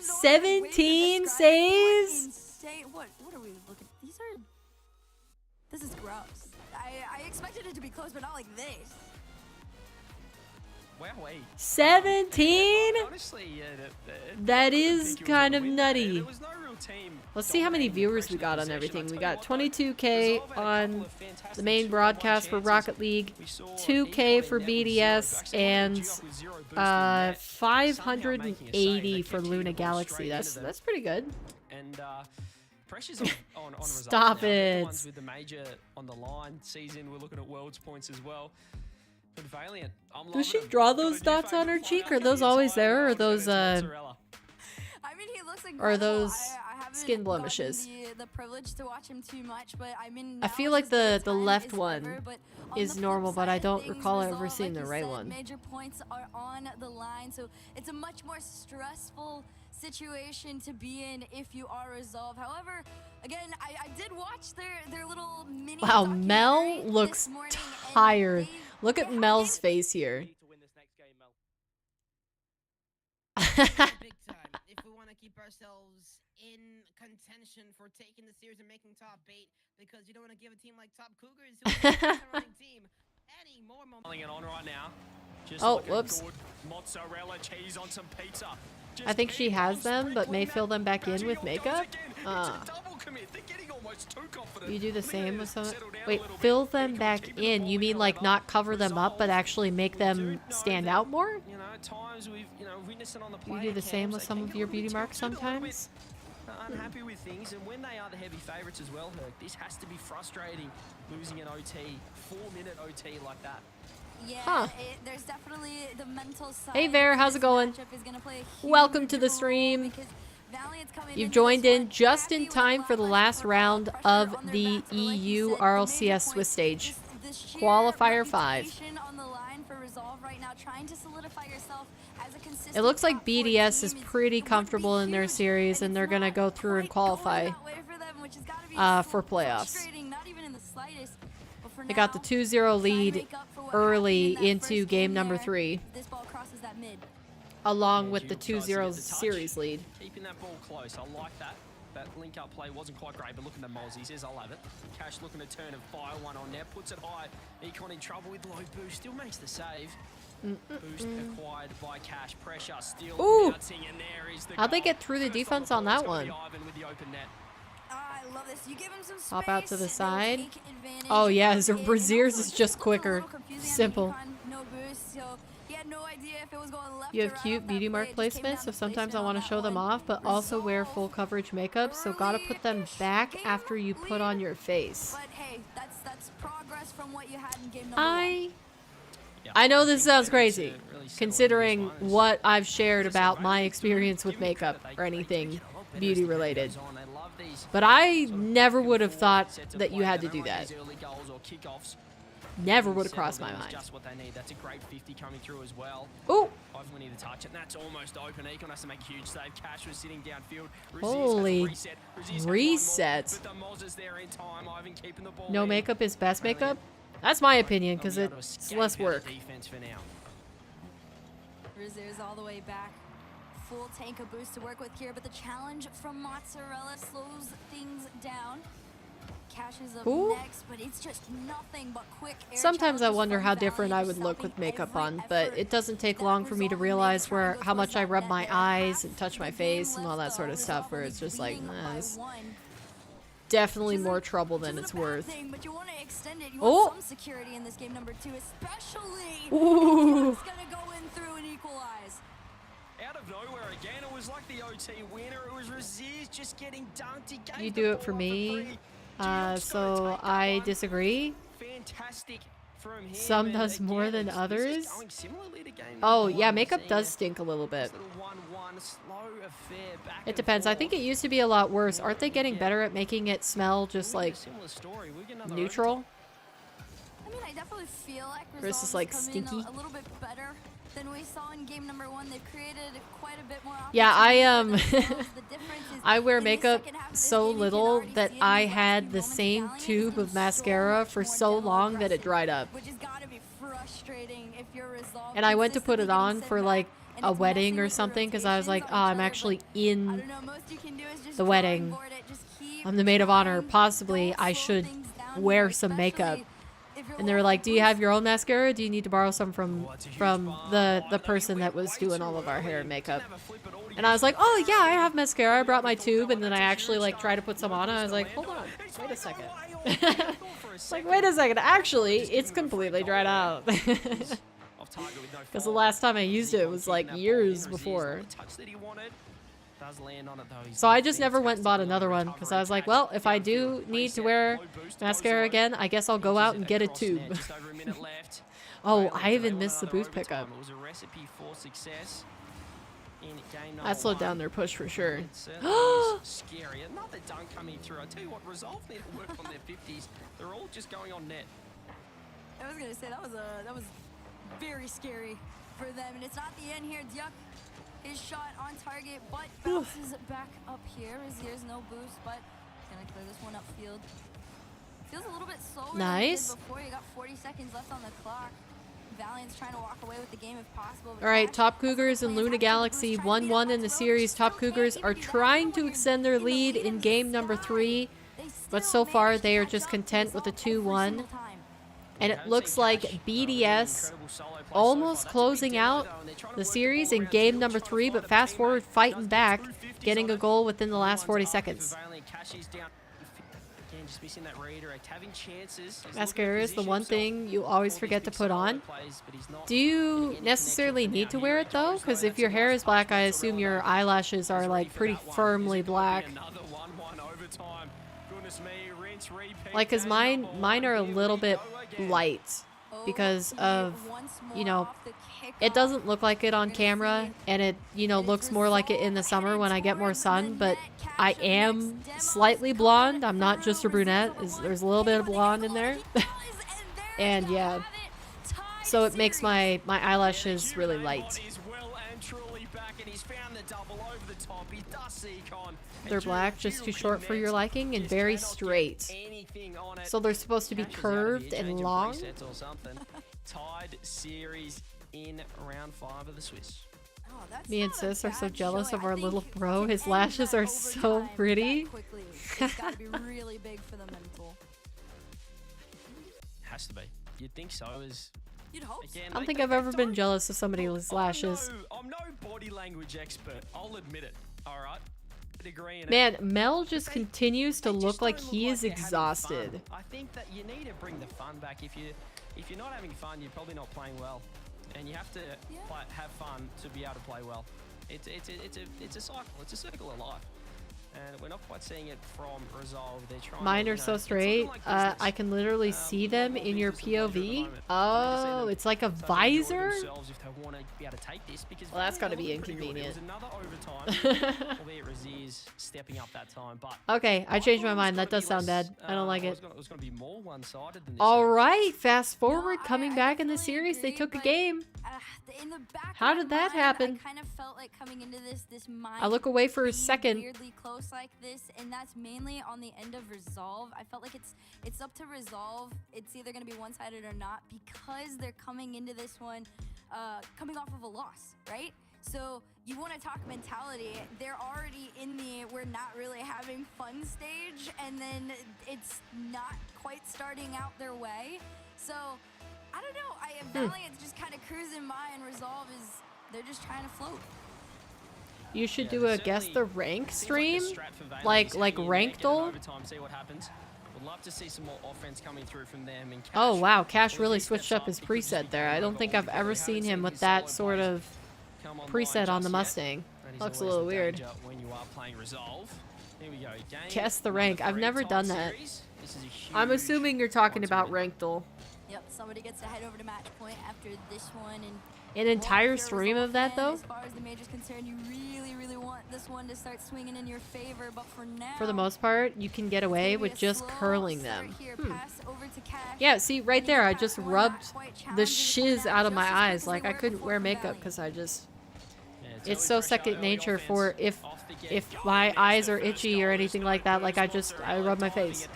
17 saves? What are we looking at? This is gross. I expected it to be close, but not like this. 17? That is kind of nutty. Let's see how many viewers we got on everything. We got 22K on the main broadcast for Rocket League, 2K for BDS, and 580 for Luna Galaxy. That's pretty good. Pressure's on Stop it. With the major on the line season, we're looking at world's points as well. But Valiant, I'm Does loving she him. draw those dots on her cheek? Are those always there? Or are those I mean, he looks incredible. or are those I haven't skin blemishes? gotten the privilege to watch him too much, but I mean, I now feel is like as good a the time left as one ever, but on is the flip normal, but I side, don't things recall ever resolve, seeing like the you right said, one. Major points are on the line, so it's a much more stressful situation to be in if you are resolved. However, again, I did watch their little mini Wow, documentary Mel looks this morning, and tired. Look at Mel's face here. Big time. If we want to keep ourselves in contention for taking the series and making top 8, because you don't want to give a team like Top Cougars, who is a running team, any more momentum. It on right now. Just Oh, looking whoops. good. Mozzarella cheese on some pizza. I think she has them, but may fill them back in with makeup. You do the same with some. Wait, fill them back in? You mean like not cover them up, but actually make them stand out more? You know, at times we've witnessed it on the You player do the same cams, with they some can of get a your little beauty bit marks tilted, a little bit, sometimes. unhappy with things, and when they are the heavy favourites as well, Herc, this has to be frustrating, losing an OT, 4-minute OT like that. Yeah, Huh. There's definitely the mental side. Hey Ver, how's it going? Welcome to the stream. You've joined in just in time for the last round of the EU RLCS Swiss stage. Qualifier 5. On the line for Resolve right now, trying to solidify yourself as a consistent It looks like top four BDS team is pretty comfortable in their series, and they're going to go through and qualify for playoffs. frustrating, not even in the slightest. But for They got the 2-0 lead early into game number 3, this ball crosses that mid. along with the 2-0 series lead. Keeping that ball close, I like that. That link-up play wasn't quite great, but look at the Moz. He says, I'll have it. Cash looking to turn and fire one on there. Puts it high. Econ in trouble with low boost. Still makes the save. Boost acquired by Cash. Pressure still bouncing, and there is the How'd they goal. get through the defense on that one? Ivan with the open net. I love this. You give him some Hop out to the space, side. they'll take advantage Oh yeah, of it. Braziers is just quicker. Little confusing on Simple. Econ, no boost, so he had no idea if it was going left You or have right cute off beauty that mark play. It just came placements, down so to sometimes I placement want on to show that them one. off, but also wear full coverage makeup, so gotta put them back after you put on your face. But hey, that's progress from what you had in game number 1. I know this sounds crazy, considering what I've shared about my experience with makeup or anything beauty related. But I never would have thought that you had to do that. Never would have crossed my mind. Just what they need. That's a great 50 coming through as well. Ooh. Ivan will need to touch it, and that's almost open. Econ has to make a huge save. Cash was sitting downfield. Holy reset. But the Moz is there in time. Ivan keeping the ball No in. makeup is best makeup? That's my opinion, because They'll be able to it's escape less out of work. defense for now. Rizzo's all the way back. Full tank of boost to work with here, but the challenge from Mozzarella slows things down. Cash is up Ooh. next, but it's just nothing but quick air Sometimes I challenges wonder from how Valiant, different I just would look with stopping makeup every on, but effort. it doesn't take long for me to realize how much I rub my eyes and touch my face and all that sort of stuff, where it's just like, nah, it's definitely more trouble than it's worth. But you want to extend it. You Oh. want some security in this game number 2, especially Ooh. if it's gonna go in through and equalize. Out of nowhere again, it was like the OT winner. It was Raziz just getting dunked. He gave You the do it ball for up me, free. so I disagree. Fantastic from him. Some and does more again, than this is others. going similarly to game Oh number yeah, one. makeup Seeing does a stink a little bit. little 1-1 slow affair back It depends. I think it used to be a lot worse. Aren't they getting better at making it smell just like similar story. We get another neutral? I mean, I definitely feel like Versus, Resolve like, has come in stinky? a little bit better than we saw in game number 1. They've created quite a bit more. Yeah, I opportunity for themselves. The difference is I wear in the makeup second half of this so game, you can little already that see in I these last had few the moments, same Valiant is tube being of mascara much for more so long that it demo-aggressive, dried up. which has got to be frustrating if you're Resolve. And I went to put it consistently on getting for sent like back, and a it's wedding messing or with the something, because I was like, rotations oh, on I'm each other, actually but I in don't know, most you can do is just the drawing wedding. board it, just keep I'm the maid of honor. trying, Possibly don't I slow should things down wear here, some makeup. especially if you're And they were low like, on do you have boost. your own mascara? Do you need to borrow some from the person that was doing all of our hair and makeup? And I was like, oh yeah, I have mascara. I brought my tube, and then I actually like tried to put some on. And I was like, hold on, wait a second. It's like, wait a second. Actually, it's completely dried out. Because the last time I used it was like years before. So I just never went and bought another one, because I was like, well, if I do need to wear mascara again, I guess I'll go out and get a tube. Oh, I even missed the boost pickup. It was a recipe for success in game number That slowed 1. down their push for sure. It certainly is scary. Another dunk coming through. I tell you what, Resolve need to work on their 50s. They're all just going on net. I was gonna say that was very scary for them, and it's not the end here. Duck, his shot on target, but bounces back up here. Razier's no boost, but gonna clear this one upfield. Feels a little bit slower Nice. than it did before. You got 40 seconds left on the clock. Valiant's trying to walk away with the game if possible. All right, Top Cougars and Luna Galaxy 1-1 in the series. Top Cougars are trying to extend their lead in game number 3, but so far they are just content with a 2-1. And it looks like BDS almost closing out the series in game number 3, but fast forward fighting back, getting a goal within the last 40 seconds. Mascara is the one thing you always forget to put on. Do you necessarily need to wear it though? Because if your hair is black, I assume your eyelashes are like pretty firmly black. Like, cause mine are a little bit light because of, you know, it doesn't look like it on camera, and it, you know, looks more like it in the summer when I get more sun, but I am slightly blonde. I'm not just a brunette. There's a little bit of blonde in there. And yeah, so it makes my eyelashes really light. They're black, just too short for your liking, and very straight. So they're supposed to be curved and long. Tied series in round 5 of the Swiss. Me and Sis are so jealous of our little bro. His lashes are so pretty. It's gotta be really big for the mental. Has to be. You'd think so. You'd hope. I don't think I've ever been jealous of somebody's lashes. I'm no body language expert. I'll admit it. All right. Degree in Man, Mel just continues to look like he is exhausted. I think that you need to bring the fun back. If you're not having fun, you're probably not playing well, and you have to have fun to be able to play well. It's a cycle. It's a circle of life, and we're not quite seeing it from Resolve. They're trying. Mine are so straight. I can literally see them in your POV. Oh, it's like a visor? Well, that's gotta be inconvenient. Okay, I changed my mind. That does sound bad. I don't like it. Alright, fast forward. Coming back in the series, they took a game. How did that happen? I kind of felt like coming into this I look away for a second. Weirdly close like this, and that's mainly on the end of Resolve. I felt like it's up to Resolve. It's either going to be one-sided or not, because they're coming into this one coming off of a loss, right? So you want to talk mentality. They're already in the we're not really having fun stage, and then it's not quite starting out their way. So I don't know. Valiant's just kind of cruising by, and Resolve is they're just trying to float. You should do a guess the rank stream, like Rankdle. Love to see some more offense coming through from them. And Oh wow, Cash really switched up his preset there. I don't think I've ever seen him with that sort of preset on the Mustang. Looks a little weird. When you are playing Resolve. Here we go. Guess the rank. I've never done that. I'm assuming you're talking about Rankdle. Yep, somebody gets to head over to match point after this one, and An entire stream of that though? as far as the major's concerned, you really want this one to start swinging in your favor, but for now, For the most part, you can get away with just curling them. Yeah, see right there, I just rubbed the shiz out of my eyes. Like I couldn't wear makeup because I just... It's so second nature for if my eyes are itchy or anything like that, like I rub my face.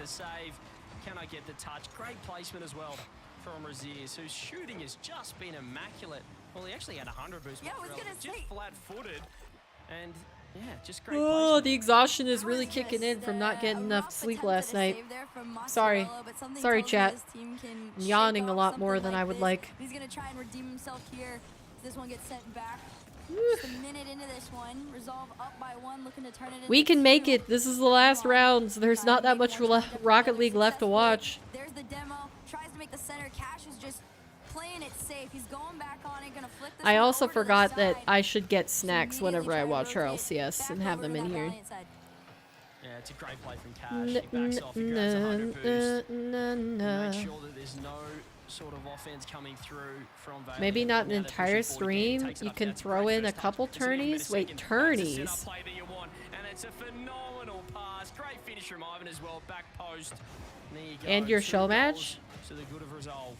Can I get the touch? Great placement as well from Rlcs, whose shooting has just been immaculate. Well, he actually had 100 boosts. Yeah, I was gonna say. Just flat-footed, and yeah, just great. Oh, the exhaustion is really kicking in from not getting enough sleep last night. Sorry, chat. I'm yawning a lot more than I would like. He's gonna try and redeem himself here. This one gets sent back. Just a minute into this one, Resolve up by 1, looking to turn it into We can make it. This is the last rounds. There's not that much Rocket League left to watch. There's the demo. Tries to make the center. Cash is just playing it safe. He's going back on it, gonna flick this I one also over to the forgot side. that I should get snacks whenever I watch Rlcs and have them in here. Yeah, it's a great play from Cash. He backs off, he grabs 100 boost. Make sure that there's no sort of offense coming through from Valiant. Maybe not an Now they're entire pushing forward again, stream. takes it You up can now to throw Brad in a first couple touch. It's a tourneys. Wait, That's a tourneys? setup play that you want, and it's a phenomenal pass. Great finish from Ivan as well. Back post. There you go. And your 2 show goals match? to the good of resolve.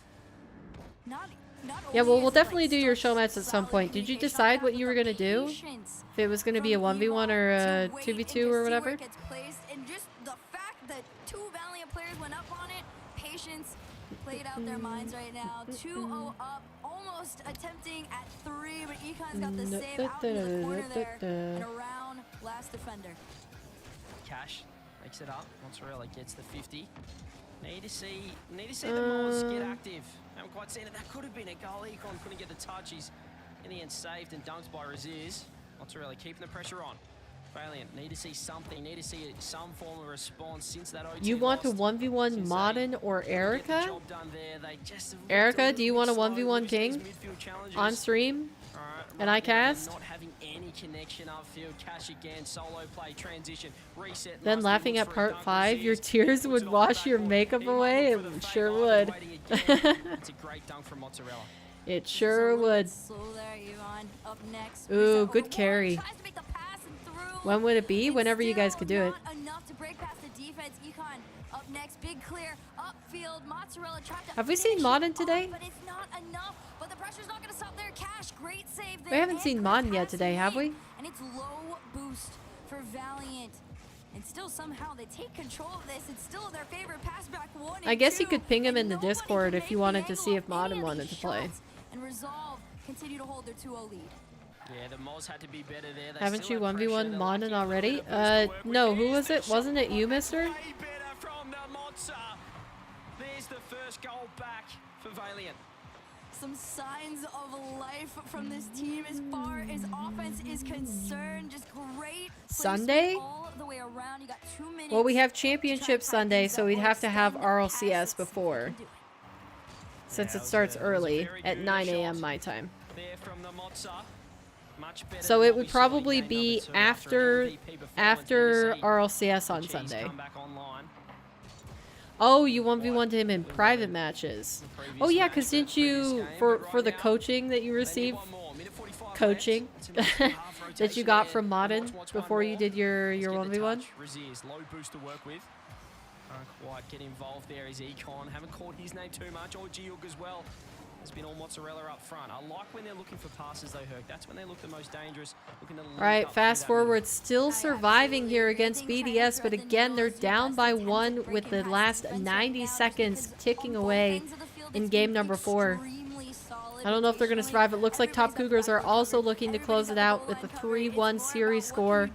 Yeah, well, we'll definitely do your show match at some point. Did you decide what you were gonna do? If it was gonna be a 1v1 or a 2v2 or whatever? And just the fact that 2 Valiant players went up on it, patience played out their minds right now. 2-0 up, almost attempting at 3, but Econ's got the save out into the corner there and around last defender. Cash makes it up. Mozzarella gets the 50. Need to see the Moors get active. Haven't quite seen it. That could have been a goal. Econ couldn't get the touch. He's in the end saved and dunked by Raziz. Mozzarella keeping the pressure on. Valiant need to see something. Need to see some form of response since that OT You want to lost. 1v1 Modern or Get the Erica? job done there. They just Erica, do you want a slow 1v1 losing these King midfield challenges. on stream? Alright, And right I now cast? Not having any connection upfield. Cash again. Solo play. Transition. Reset. Then nicely, laughing looks at for a part dunk, 5, your Raziz. tears would wash your makeup away? It sure would. It's a great dunk from Mozzarella. It sure would. Slow there, Yvonne. Up next. Ooh, good carry. When would it be? Whenever you guys could do it. Not enough to break past the defense. Econ up next. Big clear. Upfield. Mozzarella tried to Have we seen finish Modern it today? off, but it's not enough. But the pressure's not going to stop there. Cash, great save there. We haven't and seen quick Modern yet passing today, have late. we? And it's low boost for Valiant. And still somehow they take control of this. It's still their favorite pass back 1 and I guess you 2. could ping him in the Nobody Discord can if you make the wanted to angle see of if any Modern of wanted these to play. shots. And Resolve continue to hold their 2-0 lead. Yeah, the Moz had to be better there. They Haven't still you have pressure. 1v1 They're Modern lucky a little already? bit of boost to work with. No, who Here's was the it? Wasn't it you, mister? Way better from the Mozza. There's the first goal back for Valiant. Some signs of life from this team as far as offense is concerned. Just great Sunday? placement all the way around. You got 2 minutes. Well, we have Championship Sunday, so we'd have to have RLCS before. Since it starts early at 9 a.m. my time. There from the Mozza. Much better So than it what would we saw in probably game be number 2 after an MVP performance. RLCS on Cheese Sunday. come back online. Oh, you 1v1'd him in private matches. Oh yeah, because didn't you, for the coaching that you received, coaching, that you got from Modern before you did your 1v1? Raziz, low boost to work with. Can't quite get involved there is Econ. Haven't called his name too much. Or Giug as well. Has been all Mozzarella up front. I like when they're looking for passes though, Herc. That's when they look the most dangerous. Looking to link Alright, up fast through that forward, still surviving here against BDS, but again, they're down by 1 with the last 90 seconds ticking away in game number 4. I don't know if they're going to survive. It looks like Top Cougars are also looking to close it out with a 3-1 series score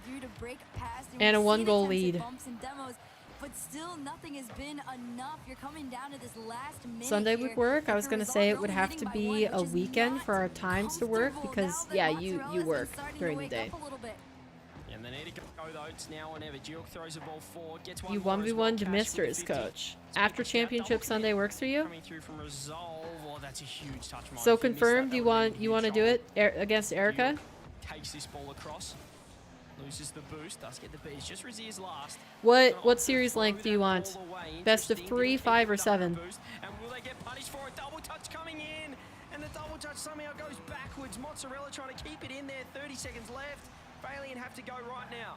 and a 1-goal lead. But still, nothing has been enough. You're coming down to this last minute. Sunday here. would work. I was going to say it would have to be a weekend for our times to work because, yeah, you work during the day. And they need to go though. It's now or never. Giug throws the ball forward. Gets one You more as well. 1v1 to Cash with the Misters, 50. coach. After Championship Sunday works for you? Coming through from Resolve. Oh, that's a huge touch. Mike. So If you missed confirmed that, you that would've want been to a do huge it against Erica? Takes this ball across. Loses the boost. Does get the beat. It's just Raziz last. What series length do you want? Best of 3, 5, or 7? And will they get punished for it? Double touch coming in. And the double touch somehow goes backwards. Mozzarella trying to keep it in there. 30 seconds left. Valiant have to go right now.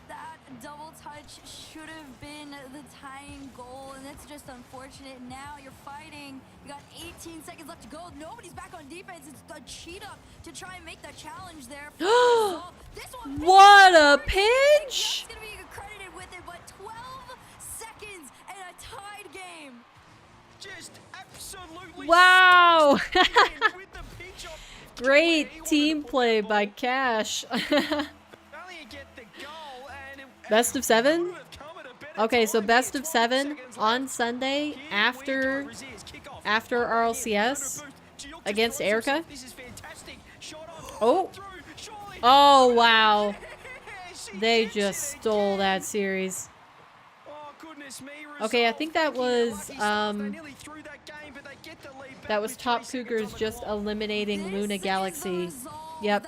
That double touch should have been the tying goal, and that's just unfortunate. Now you're fighting. You got 18 seconds left to go. Nobody's back on defense. It's a cheat up to try and make the challenge there. This one, What a pinch! gonna be credited with it, but 12 seconds and a tied game. Just absolutely. Wow! with the pinch off. Great team play by Cash. Valiant get the goal and Best of 7? Okay, so best of 7 on Sunday after RLCS against Erica. Oh. Oh, wow. They just stole that series. Okay, I think that was Top Cougars just eliminating Luna Galaxy. Yep.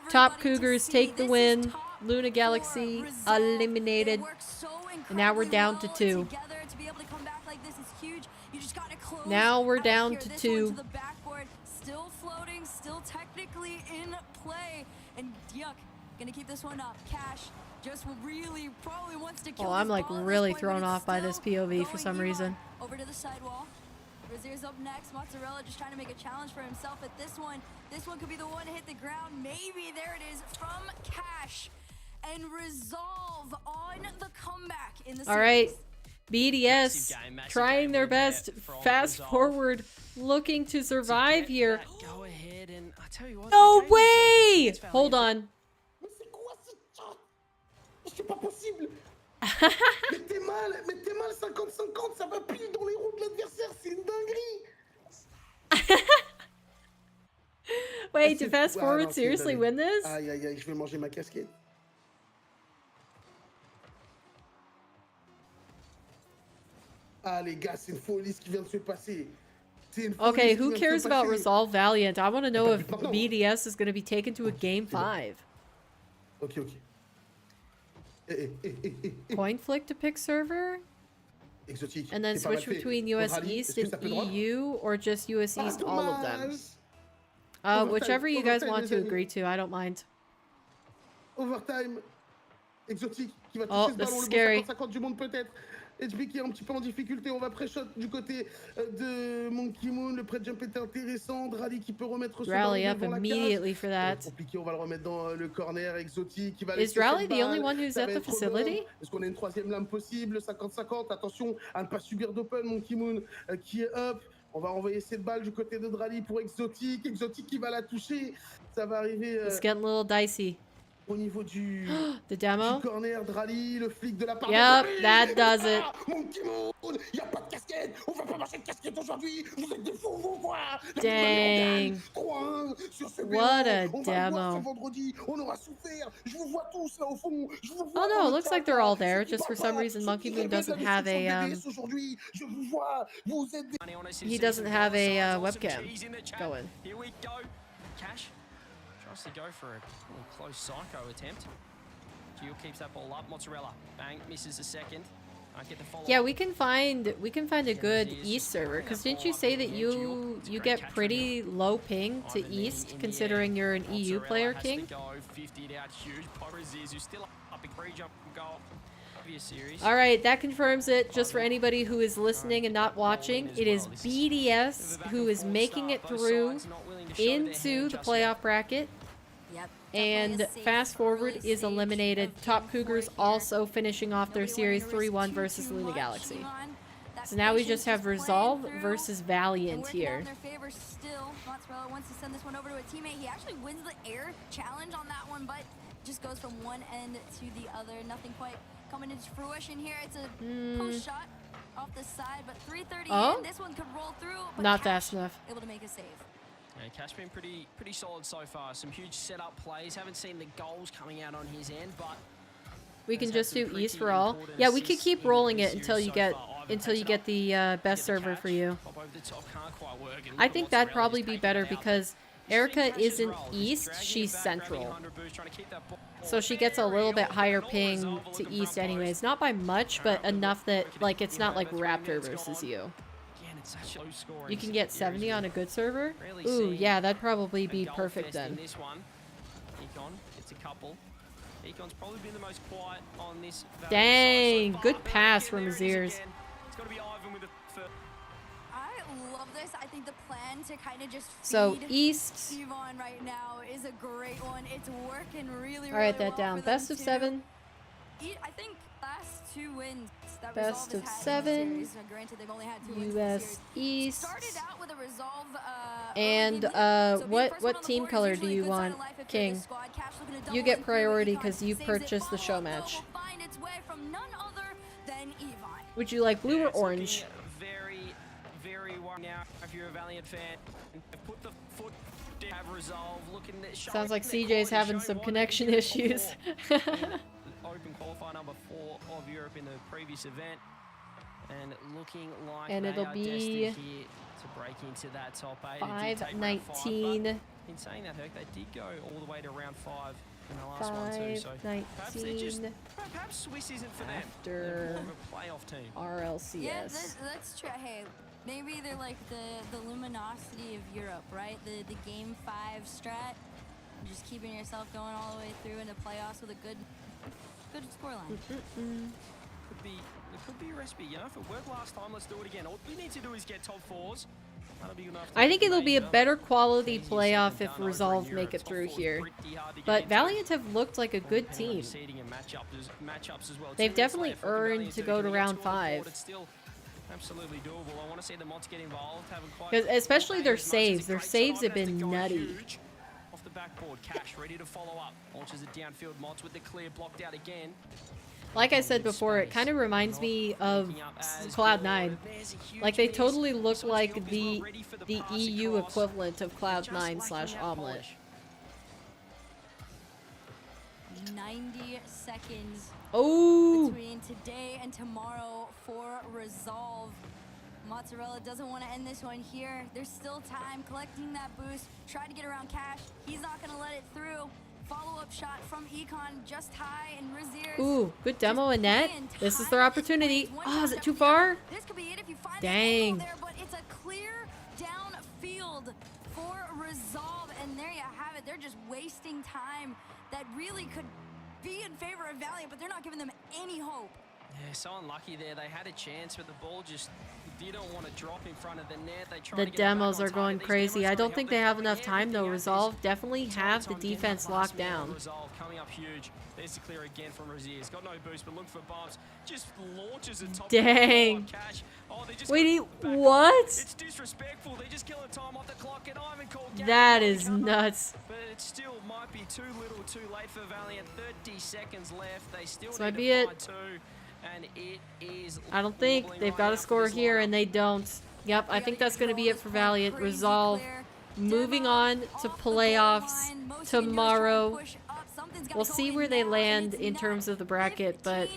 Top Cougars take the win. Luna Galaxy eliminated. And now we're down to 2. To be able to come back like this is huge. You just got to close Now we're out down here. to This 2. one to the backboard, still floating, still technically in play. And Yuck, gonna keep this one up. Cash just really probably wants to kill Oh, I'm this like ball at this really point, thrown but it's off by this still POV for going some Elon. reason. Over to the sidewall. Razier's up next. Mozzarella just trying to make a challenge for himself at this one. This one could be the one to hit the ground. Maybe. There it is from Cash. And Resolve on the comeback in the series. All right. BDS trying their best. Fast forward, looking to survive here. Go ahead and I tell you what. No way! Hold on. C'est pas possible. Mais t'es mal 50-50, ça va pile dans les roues de l'adversaire, c'est une dinguerie. Wait, did Fast Forward seriously win this? Aïe aïe aïe, je vais manger ma casquette. Ah les gars, c'est une folie ce qui vient de se passer. Okay, who cares about Resolve Valiant? I want to know if BDS is going to be taken to a Game 5. Okay. Coin flick to pick server? Exotique. And then switch between US East and EU, or just US East, all of them? Whichever you guys want to agree to, I don't mind. Overtime. Exotique qui va Oh, toucher ce this ballon, is le scary. bon 50 du monde peut-être. HB qui est un petit peu en difficulté, on va pré-shot du côté de Monkey Moon, le pré-jump était intéressant, Rally qui peut remettre ce Rally ballon up devant la immediately cage. for that. Compliqué, on va le remettre dans le corner, Exotique qui va Is laisser Rally cette the only balle. one who's Ça at va the être facility? bon. Est-ce qu'on a une troisième lame possible? 50-50, attention à ne pas subir d'open, Monkey Moon qui est up. On va envoyer cette balle du côté de Drally pour Exotique. Exotique qui va la toucher. Ça va arriver It's getting a little dicey. au niveau du, The demo? du corner. Drally, le flic de la part de Yep, Drally. that does it. Monkey Moon, y a pas de casquette. On va pas marcher de casquette aujourd'hui. Vous êtes des fous, vous, quoi. Dang. 3-1 sur ce What BO. a On va le voir ce demo. vendredi. On aura souffert. Je vous vois tous là au fond. Je vous vois Oh dans no, it le looks like chat, they're all là. there. Ceux qui Just for parlent some pas, reason, ceux Monkey qui Moon rêvent doesn't de la have description a BDS aujourd'hui. Je vous vois. Vous êtes des... he doesn't have a webcam going. Here we go. Cash tries to go for a little close psycho attempt. Gio keeps that ball up. Mozzarella, bang, misses a second. Get the follow. Yeah, we can find a good East server. Cause didn't you say that you get pretty low ping to East, considering you're an EU player, King? All right, that confirms it. Just for anybody who is listening and not watching, it is BDS who is making it through into the playoff bracket. Yep. And Fast Forward is eliminated. Top Cougars also finishing off their series 3-1 versus Luna Galaxy. So now we just have Resolve versus Valiant here. Still, Mozzarella wants to send this one over to a teammate. He actually wins the air challenge on that one, but just goes from one end to the other. Nothing quite coming into fruition here. It's a post shot off the side, but 3:30 in. This one could roll through. But Not Cash fast enough. able to make a save. Yeah, Cash been pretty solid so far. Some huge setup plays. Haven't seen the goals coming out on his end, but We can just do East for all. Yeah, we could keep rolling it until you get the best server for you. I think that'd probably be better because Erica isn't East, she's Central. So she gets a little bit higher ping to East anyways. Not by much, but enough that, like, it's not like Raptor versus you. You can get 70 on a good server? Ooh, yeah, that'd probably be perfect then. Econ's probably been the most quiet on this. Dang, good pass from his ears. I love this. I think the plan to kind of just So, feed East. Yvonne right now is a great one. It's working really, I'll write really that well down. for them Best of too. 7. I think last 2 wins that Best Resolve of has had 7. in the series. Now, granted, they've only had 2 wins in the US series. East. Started out with a Resolve And what team color do you want, King? You get priority because you purchased the show match. find its way from none other than Yvonne. Would you like blue or orange? Very worried now if you're a Valiant fan. Put the foot down, have Resolve, looking at Sounds like CJ's having some connection issues. Open qualifier number 4 of Europe in the previous event, and looking like And they it'll are be destined here to break into that top 8. It did take round 5, 5-19. but in saying that, Herc, they did go all the way to round 5 in the last one too. So perhaps Swiss isn't for them. After They're more of a playoff team. RLCS. Yeah, let's try. Hey, Maybe they're like the luminosity of Europe, right? The Game 5 strat. Just keeping yourself going all the way through into playoffs with a good scoreline. It could be a recipe, you know. If it worked last time, let's do it again. All we need to do is get top 4s. That'll be enough. I think it'll be a better quality playoff if Resolve make it through here. But Valiant have looked like a good team. They've definitely earned to go to round 5. Absolutely doable. I want to see the mods get involved. Especially their saves. Their saves have been nutty. Off the backboard, Cash ready to follow up. Launches it downfield. Mods with the clear blocked out again. Like I said before, it kind of reminds me of Cloud9. Like they totally look like the EU equivalent of Cloud9/Omelette. 90 seconds between today and tomorrow for Resolve. Mozzarella doesn't want to end this one here. There's still time collecting that boost. Tried to get around Cash. He's not going to let it through. Follow-up shot from Econ just high and Razier's. Ooh, good demo in net. This is their opportunity. Oh, is it too far? This could be it if you find Dang. there, but it's a clear downfield for Resolve, and there you have it. They're just wasting time that really could be in favor of Valiant, but they're not giving them any hope. Yeah, so unlucky there. They had a chance, but the ball just didn't want to drop in front of the net. They tried The to get it back demos on are going target. crazy. I don't think they have enough time though. Resolve definitely have the defense locked down. Resolve coming up huge. There's the clear again from Razier's. Got no boost, but look for bumps. Just launches it top. Dang. Cash. Oh, they just Wait, what? It's disrespectful. They just kill the time off the clock, and Ivan called That is nuts. But it still might be too little, too late for Valiant. 30 seconds left. They still This need might to be it. find 2, and it is. I don't think they've got a score here, and they don't. Yep, I think that's going to be it for Valiant. Resolve moving on to playoffs tomorrow. We'll see where they land in terms of the bracket, but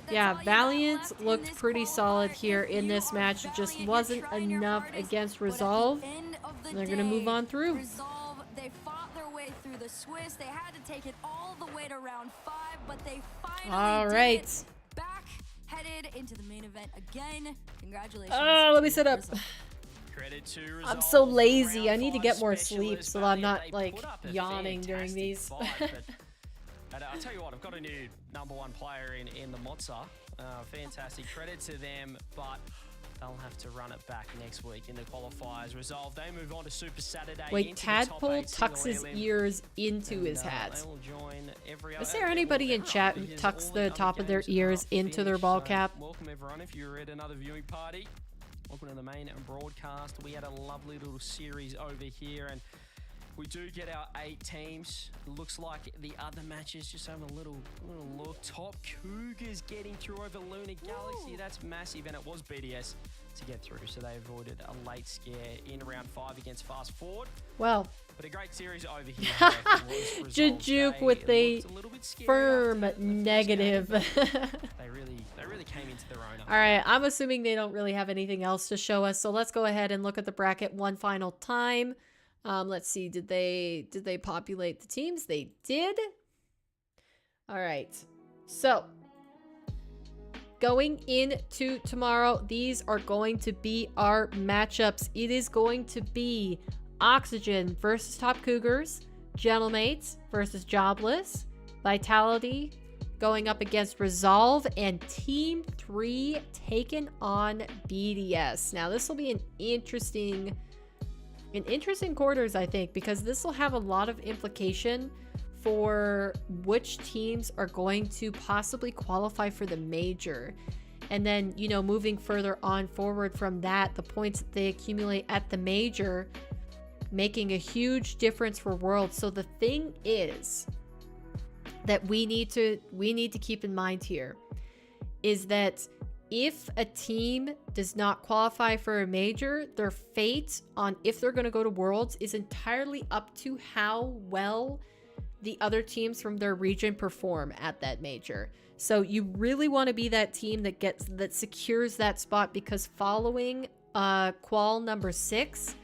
yeah, Valiant looked pretty solid here in this match. It just wasn't enough against Resolve. They're going to move on through. Resolve, they fought their way through the Swiss. They had to take it all the way to round 5, but they finally did it. Back headed into the main event again. Congratulations. Oh, let me sit up. Credit to I'm so lazy. I need to get more sleep so that I'm not like yawning during these. I'll tell you what, I've got a new #1 player in the Mozza. Fantastic credit to them, but they'll have to run it back next week in the qualifiers. Resolve, they move on to Super Saturday. Wait, Tadpole tucks his ears into his hat. Is there anybody in chat who tucks the top of their ears into their ball cap? Welcome everyone if you're at another viewing party. Welcome to the main broadcast. We had a lovely little series over here, and we do get our 8 teams. Looks like the other matches, just have a little look. Top Cougars getting through over Lunar Galaxy. That's massive, and it was BDS to get through, so they avoided a late scare in round 5 against Fast Forward. Well, but a great series over here. Jujuk with a firm negative. They really came into their own. All right, I'm assuming they don't really have anything else to show us, so let's go ahead and look at the bracket one final time. Let's see, did they populate the teams? They did. All right, so going into tomorrow, these are going to be our matchups. It is going to be Oxygen versus Top Cougars, Gentlemates versus Jobless, Vitality going up against Resolve, and Team 3 taking on BDS. Now, this will be an interesting quarters, I think, because this will have a lot of implication for which teams are going to possibly qualify for the major. And then, you know, moving further on forward from that, the points that they accumulate at the major making a huge difference for Worlds. So the thing is that we need to keep in mind here is that if a team does not qualify for a major, their fate on if they're going to go to Worlds is entirely up to how well the other teams from their region perform at that major. So you really want to be that team that secures that spot, because following qual number 6,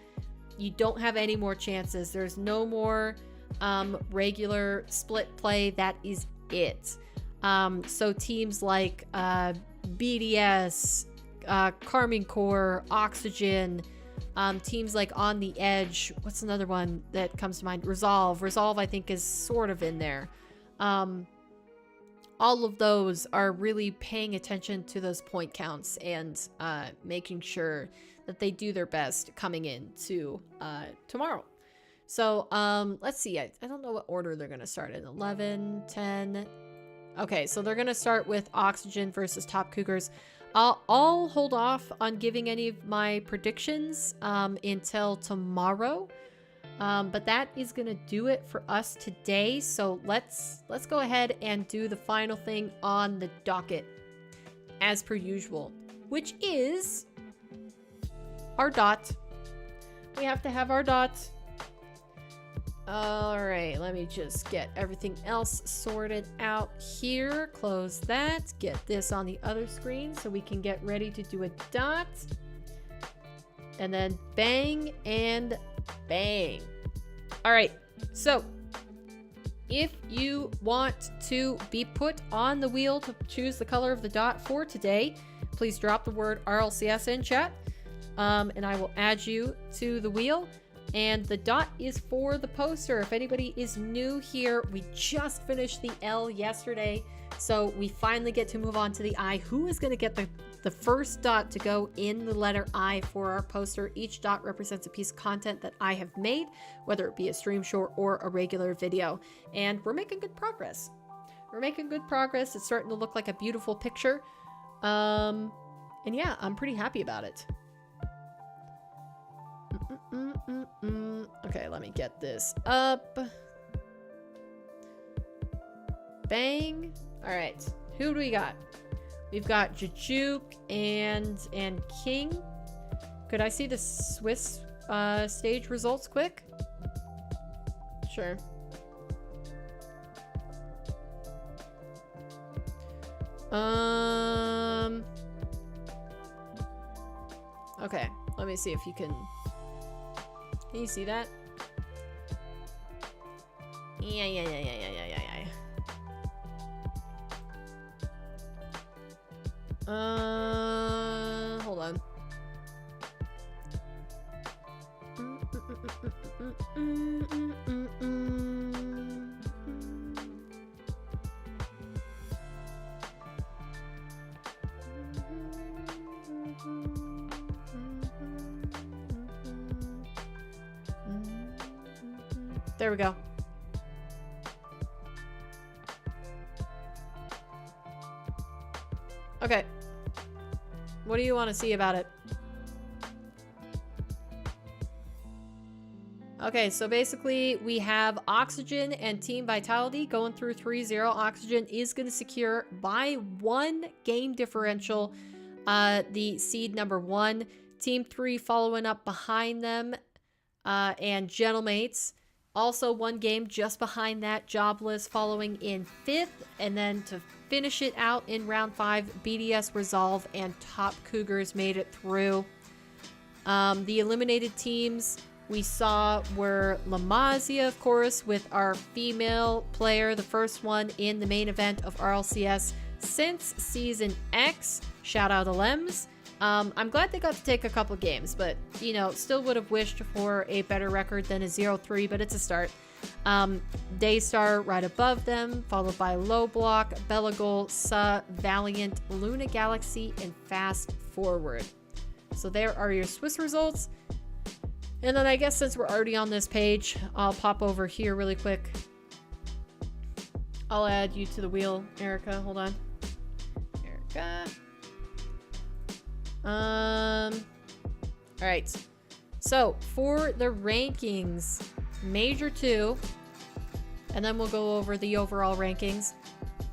you don't have any more chances. There's no more regular split play. That is it. So teams like BDS, Carmine Core, Oxygen, teams like On the Edge. What's another one that comes to mind? Resolve. Resolve, I think, is sort of in there. All of those are really paying attention to those point counts and making sure that they do their best coming into tomorrow. So let's see. I don't know what order they're going to start in. 11, 10. Okay, so they're going to start with Oxygen versus Top Cougars. I'll hold off on giving any of my predictions until tomorrow. But that is gonna do it for us today. So let's go ahead and do the final thing on the docket, as per usual, which is our dot. We have to have our dot. All right, let me just get everything else sorted out here. Close that. Get this on the other screen so we can get ready to do a dot. And then bang and bang. All right, so if you want to be put on the wheel to choose the color of the dot for today, please drop the word RLCS in chat, and I will add you to the wheel. And the dot is for the poster. If anybody is new here, we just finished the L yesterday, so we finally get to move on to the I. Who is going to get the first dot to go in the letter I for our poster? Each dot represents a piece of content that I have made, whether it be a stream short or a regular video. And we're making good progress. We're making good progress. It's starting to look like a beautiful picture. And yeah, I'm pretty happy about it. Okay, let me get this up. Bang. All right, who do we got? We've got Jujuk and King. Could I see the Swiss stage results quick? Sure. Okay, let me see if you can you see that? Yeah. Hold on. There we go. Okay. What do you want to see about it? Okay, so basically we have Oxygen and Team Vitality going through 3-0. Oxygen is going to secure by 1 game differential the seed number 1. Team 3 following up behind them, and Gentlemates. Also 1 game just behind that, Jobless following in 5th. And then to finish it out in round 5, BDS, Resolve, and Top Cougars made it through. The eliminated teams we saw were Lamazia, of course, with our female player, the first one in the main event of RLCS since Season X. Shout out to Lems. I'm glad they got to take a couple games, but, you know, still would have wished for a better record than a 0-3, but it's a start. Daystar right above them, followed by Low Block, Belagol, Sa, Valiant, Luna Galaxy, and Fast Forward. So there are your Swiss results. And then I guess since we're already on this page, I'll pop over here really quick. I'll add you to the wheel, Erica. Hold on. Erica. All right. So for the rankings, Major 2, and then we'll go over the overall rankings.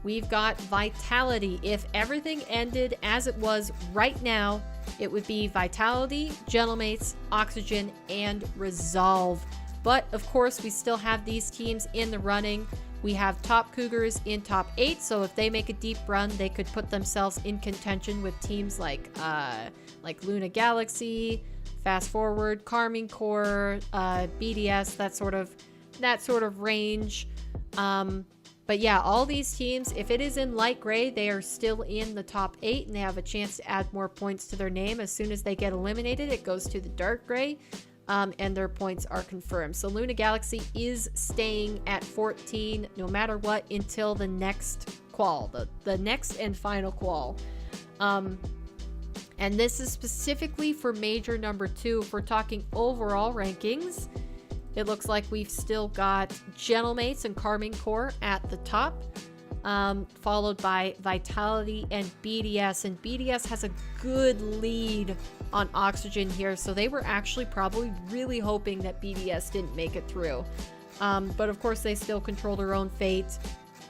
We've got Vitality. If everything ended as it was right now, it would be Vitality, Gentlemates, Oxygen, and Resolve. But of course, we still have these teams in the running. We have Top Cougars in top 8, so if they make a deep run, they could put themselves in contention with teams like Luna Galaxy, Fast Forward, Carmine Core, BDS, that sort of range. But yeah, all these teams, if it is in light gray, they are still in the top 8 and they have a chance to add more points to their name. As soon as they get eliminated, it goes to the dark gray, and their points are confirmed. So Luna Galaxy is staying at 14 no matter what until the next qual, the next and final qual. And this is specifically for major number 2. If we're talking overall rankings, it looks like we've still got Gentlemates and Carmine Core at the top, followed by Vitality and BDS. And BDS has a good lead on Oxygen here, so they were actually probably really hoping that BDS didn't make it through. But of course, they still control their own fate.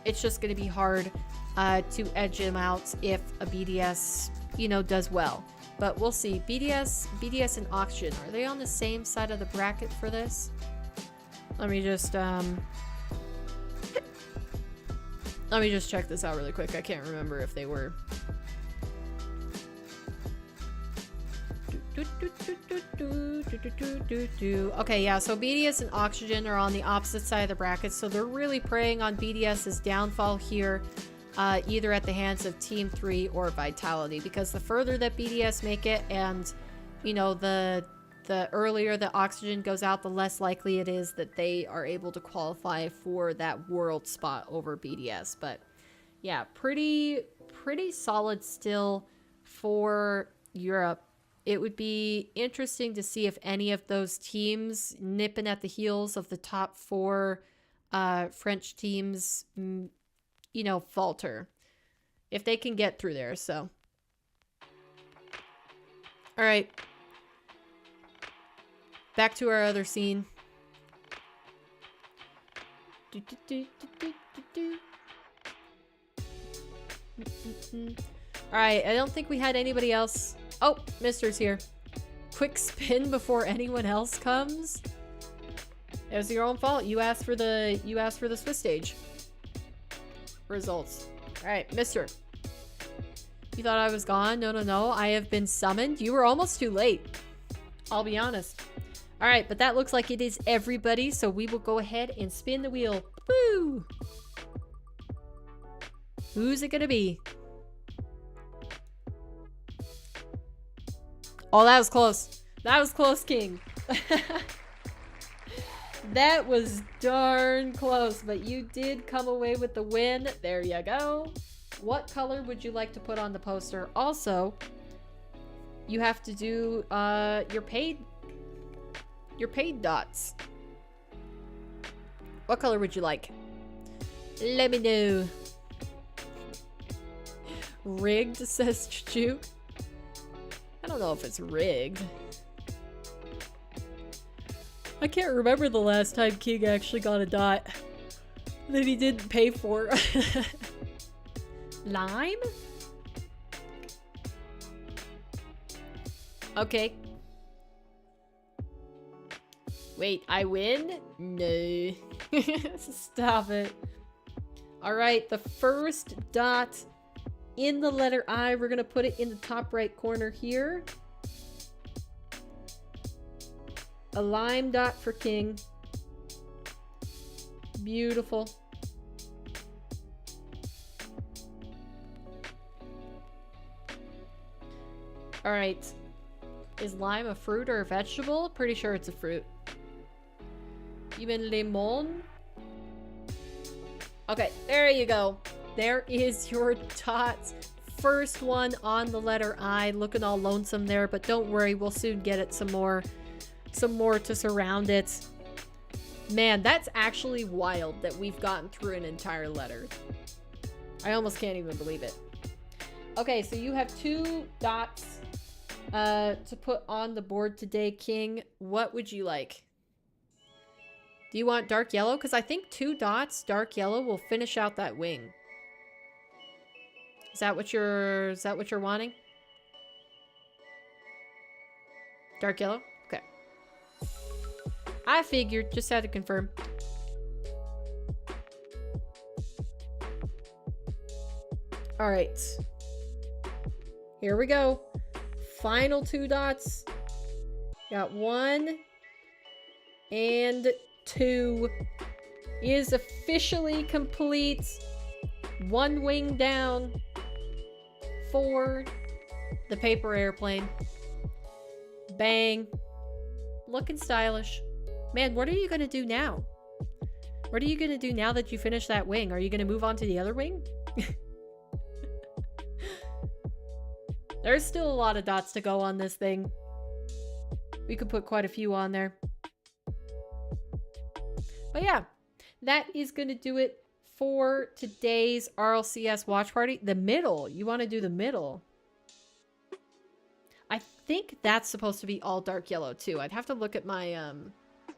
It's just going to be hard to edge them out if a BDS, you know, does well. But we'll see. BDS and Oxygen, are they on the same side of the bracket for this? Let me just check this out really quick. I can't remember if they were. Okay, yeah, so BDS and Oxygen are on the opposite side of the bracket, so they're really preying on BDS's downfall here, either at the hands of Team 3 or Vitality, because the further that BDS make it, and, you know, the earlier the Oxygen goes out, the less likely it is that they are able to qualify for that world spot over BDS. But yeah, pretty solid still for Europe. It would be interesting to see if any of those teams nipping at the heels of the top 4 French teams, you know, falter. If they can get through there, so. All right. Back to our other scene. Alright, I don't think we had anybody else. Oh, Mister's here. Quick spin before anyone else comes. It was your own fault. You asked for the Swiss stage results. Alright, Mister. You thought I was gone? No. I have been summoned. You were almost too late. I'll be honest. Alright, but that looks like it is everybody, so we will go ahead and spin the wheel. Woo! Who's it gonna be? Oh, that was close. That was close, King. That was darn close, but you did come away with the win. There you go. What color would you like to put on the poster? Also, you have to do your paid dots. What color would you like? Let me know. Rigged, says Juke. I don't know if it's rigged. I can't remember the last time King actually got a dot that he didn't pay for. Lime? Okay. Wait, I win? No. Stop it. Alright, the first dot in the letter I, we're gonna put it in the top right corner here. A lime dot for King. Beautiful. Alright. Is lime a fruit or a vegetable? Pretty sure it's a fruit. Even lemon? Okay, there you go. There is your dot. First one on the letter I. Looking all lonesome there, but don't worry, we'll soon get it some more to surround it. Man, that's actually wild that we've gotten through an entire letter. I almost can't even believe it. Okay, so you have 2 dots to put on the board today, King. What would you like? Do you want dark yellow? Because I think 2 dots, dark yellow, will finish out that wing. Is that what you're wanting? Dark yellow? Okay. I figured, just had to confirm. All right. Here we go. Final 2 dots. Got 1 and 2. is officially complete. One wing down for the paper airplane. Bang. Looking stylish. Man, what are you gonna do now? What are you gonna do now that you finish that wing? Are you gonna move on to the other wing? There's still a lot of dots to go on this thing. We could put quite a few on there. But yeah, that is gonna do it for today's RLCS watch party. The middle. You want to do the middle. I think that's supposed to be all dark yellow too. I'd have to look at my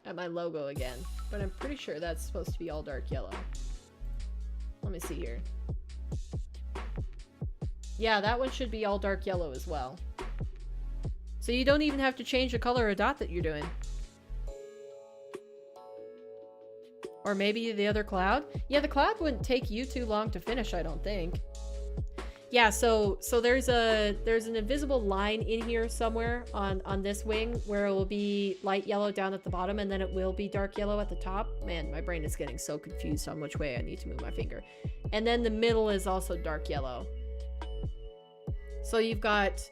logo again, but I'm pretty sure that's supposed to be all dark yellow. Let me see here. Yeah, that one should be all dark yellow as well. So you don't even have to change the color of dot that you're doing. Or maybe the other cloud? Yeah, the cloud wouldn't take you too long to finish, I don't think. Yeah, so there's an invisible line in here somewhere on this wing where it will be light yellow down at the bottom and then it will be dark yellow at the top. Man, my brain is getting so confused on which way I need to move my finger. And then the middle is also dark yellow. So you've got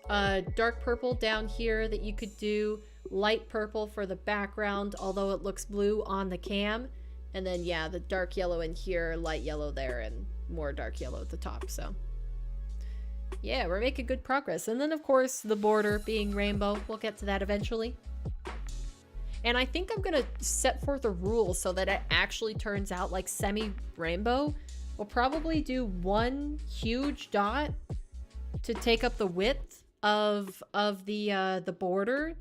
dark purple down here that you could do, light purple for the background, although it looks blue on the cam. And then, yeah, the dark yellow in here, light yellow there, and more dark yellow at the top, so. Yeah, we're making good progress. And then, of course, the border being rainbow. We'll get to that eventually. And I think I'm going to set forth a rule so that it actually turns out like semi-rainbow. We'll probably do one huge dot to take up the width of the border.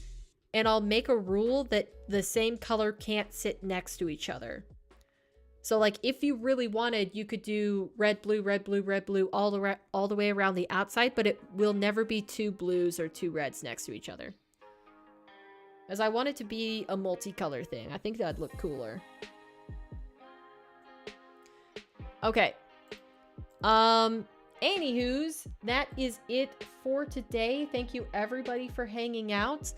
And I'll make a rule that the same color can't sit next to each other. So like if you really wanted, you could do red, blue, red, blue, red, blue all the way around the outside, but it will never be two blues or two reds next to each other. As I want it to be a multicolor thing. I think that'd look cooler. Okay. Anywho's, that is it for today. Thank you everybody for hanging out.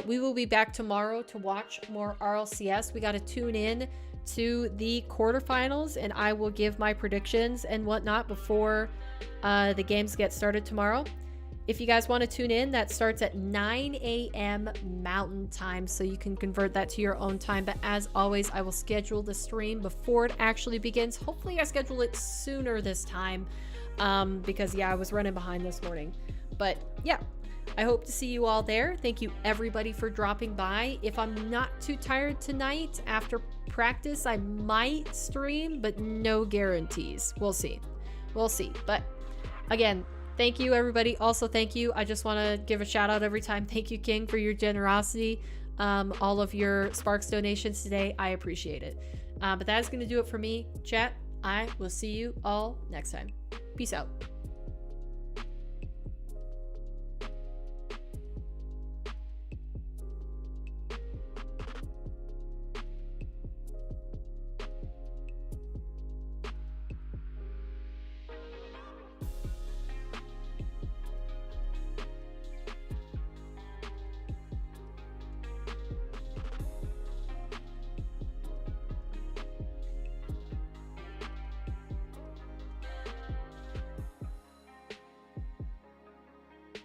We will be back tomorrow to watch more RLCS. We got to tune in to the quarterfinals and I will give my predictions and whatnot before the games get started tomorrow. If you guys want to tune in, that starts at 9 a.m. Mountain Time, so you can convert that to your own time. But as always, I will schedule the stream before it actually begins. Hopefully I schedule it sooner this time because yeah, I was running behind this morning. But yeah, I hope to see you all there. Thank you everybody for dropping by. If I'm not too tired tonight after practice, I might stream, but no guarantees. We'll see. We'll see. But again, thank you everybody. Also, thank you. I just want to give a shout out every time. Thank you, King, for your generosity. All of your Sparks donations today. I appreciate it. But that is going to do it for me. Chat, I will see you all next time. Peace out.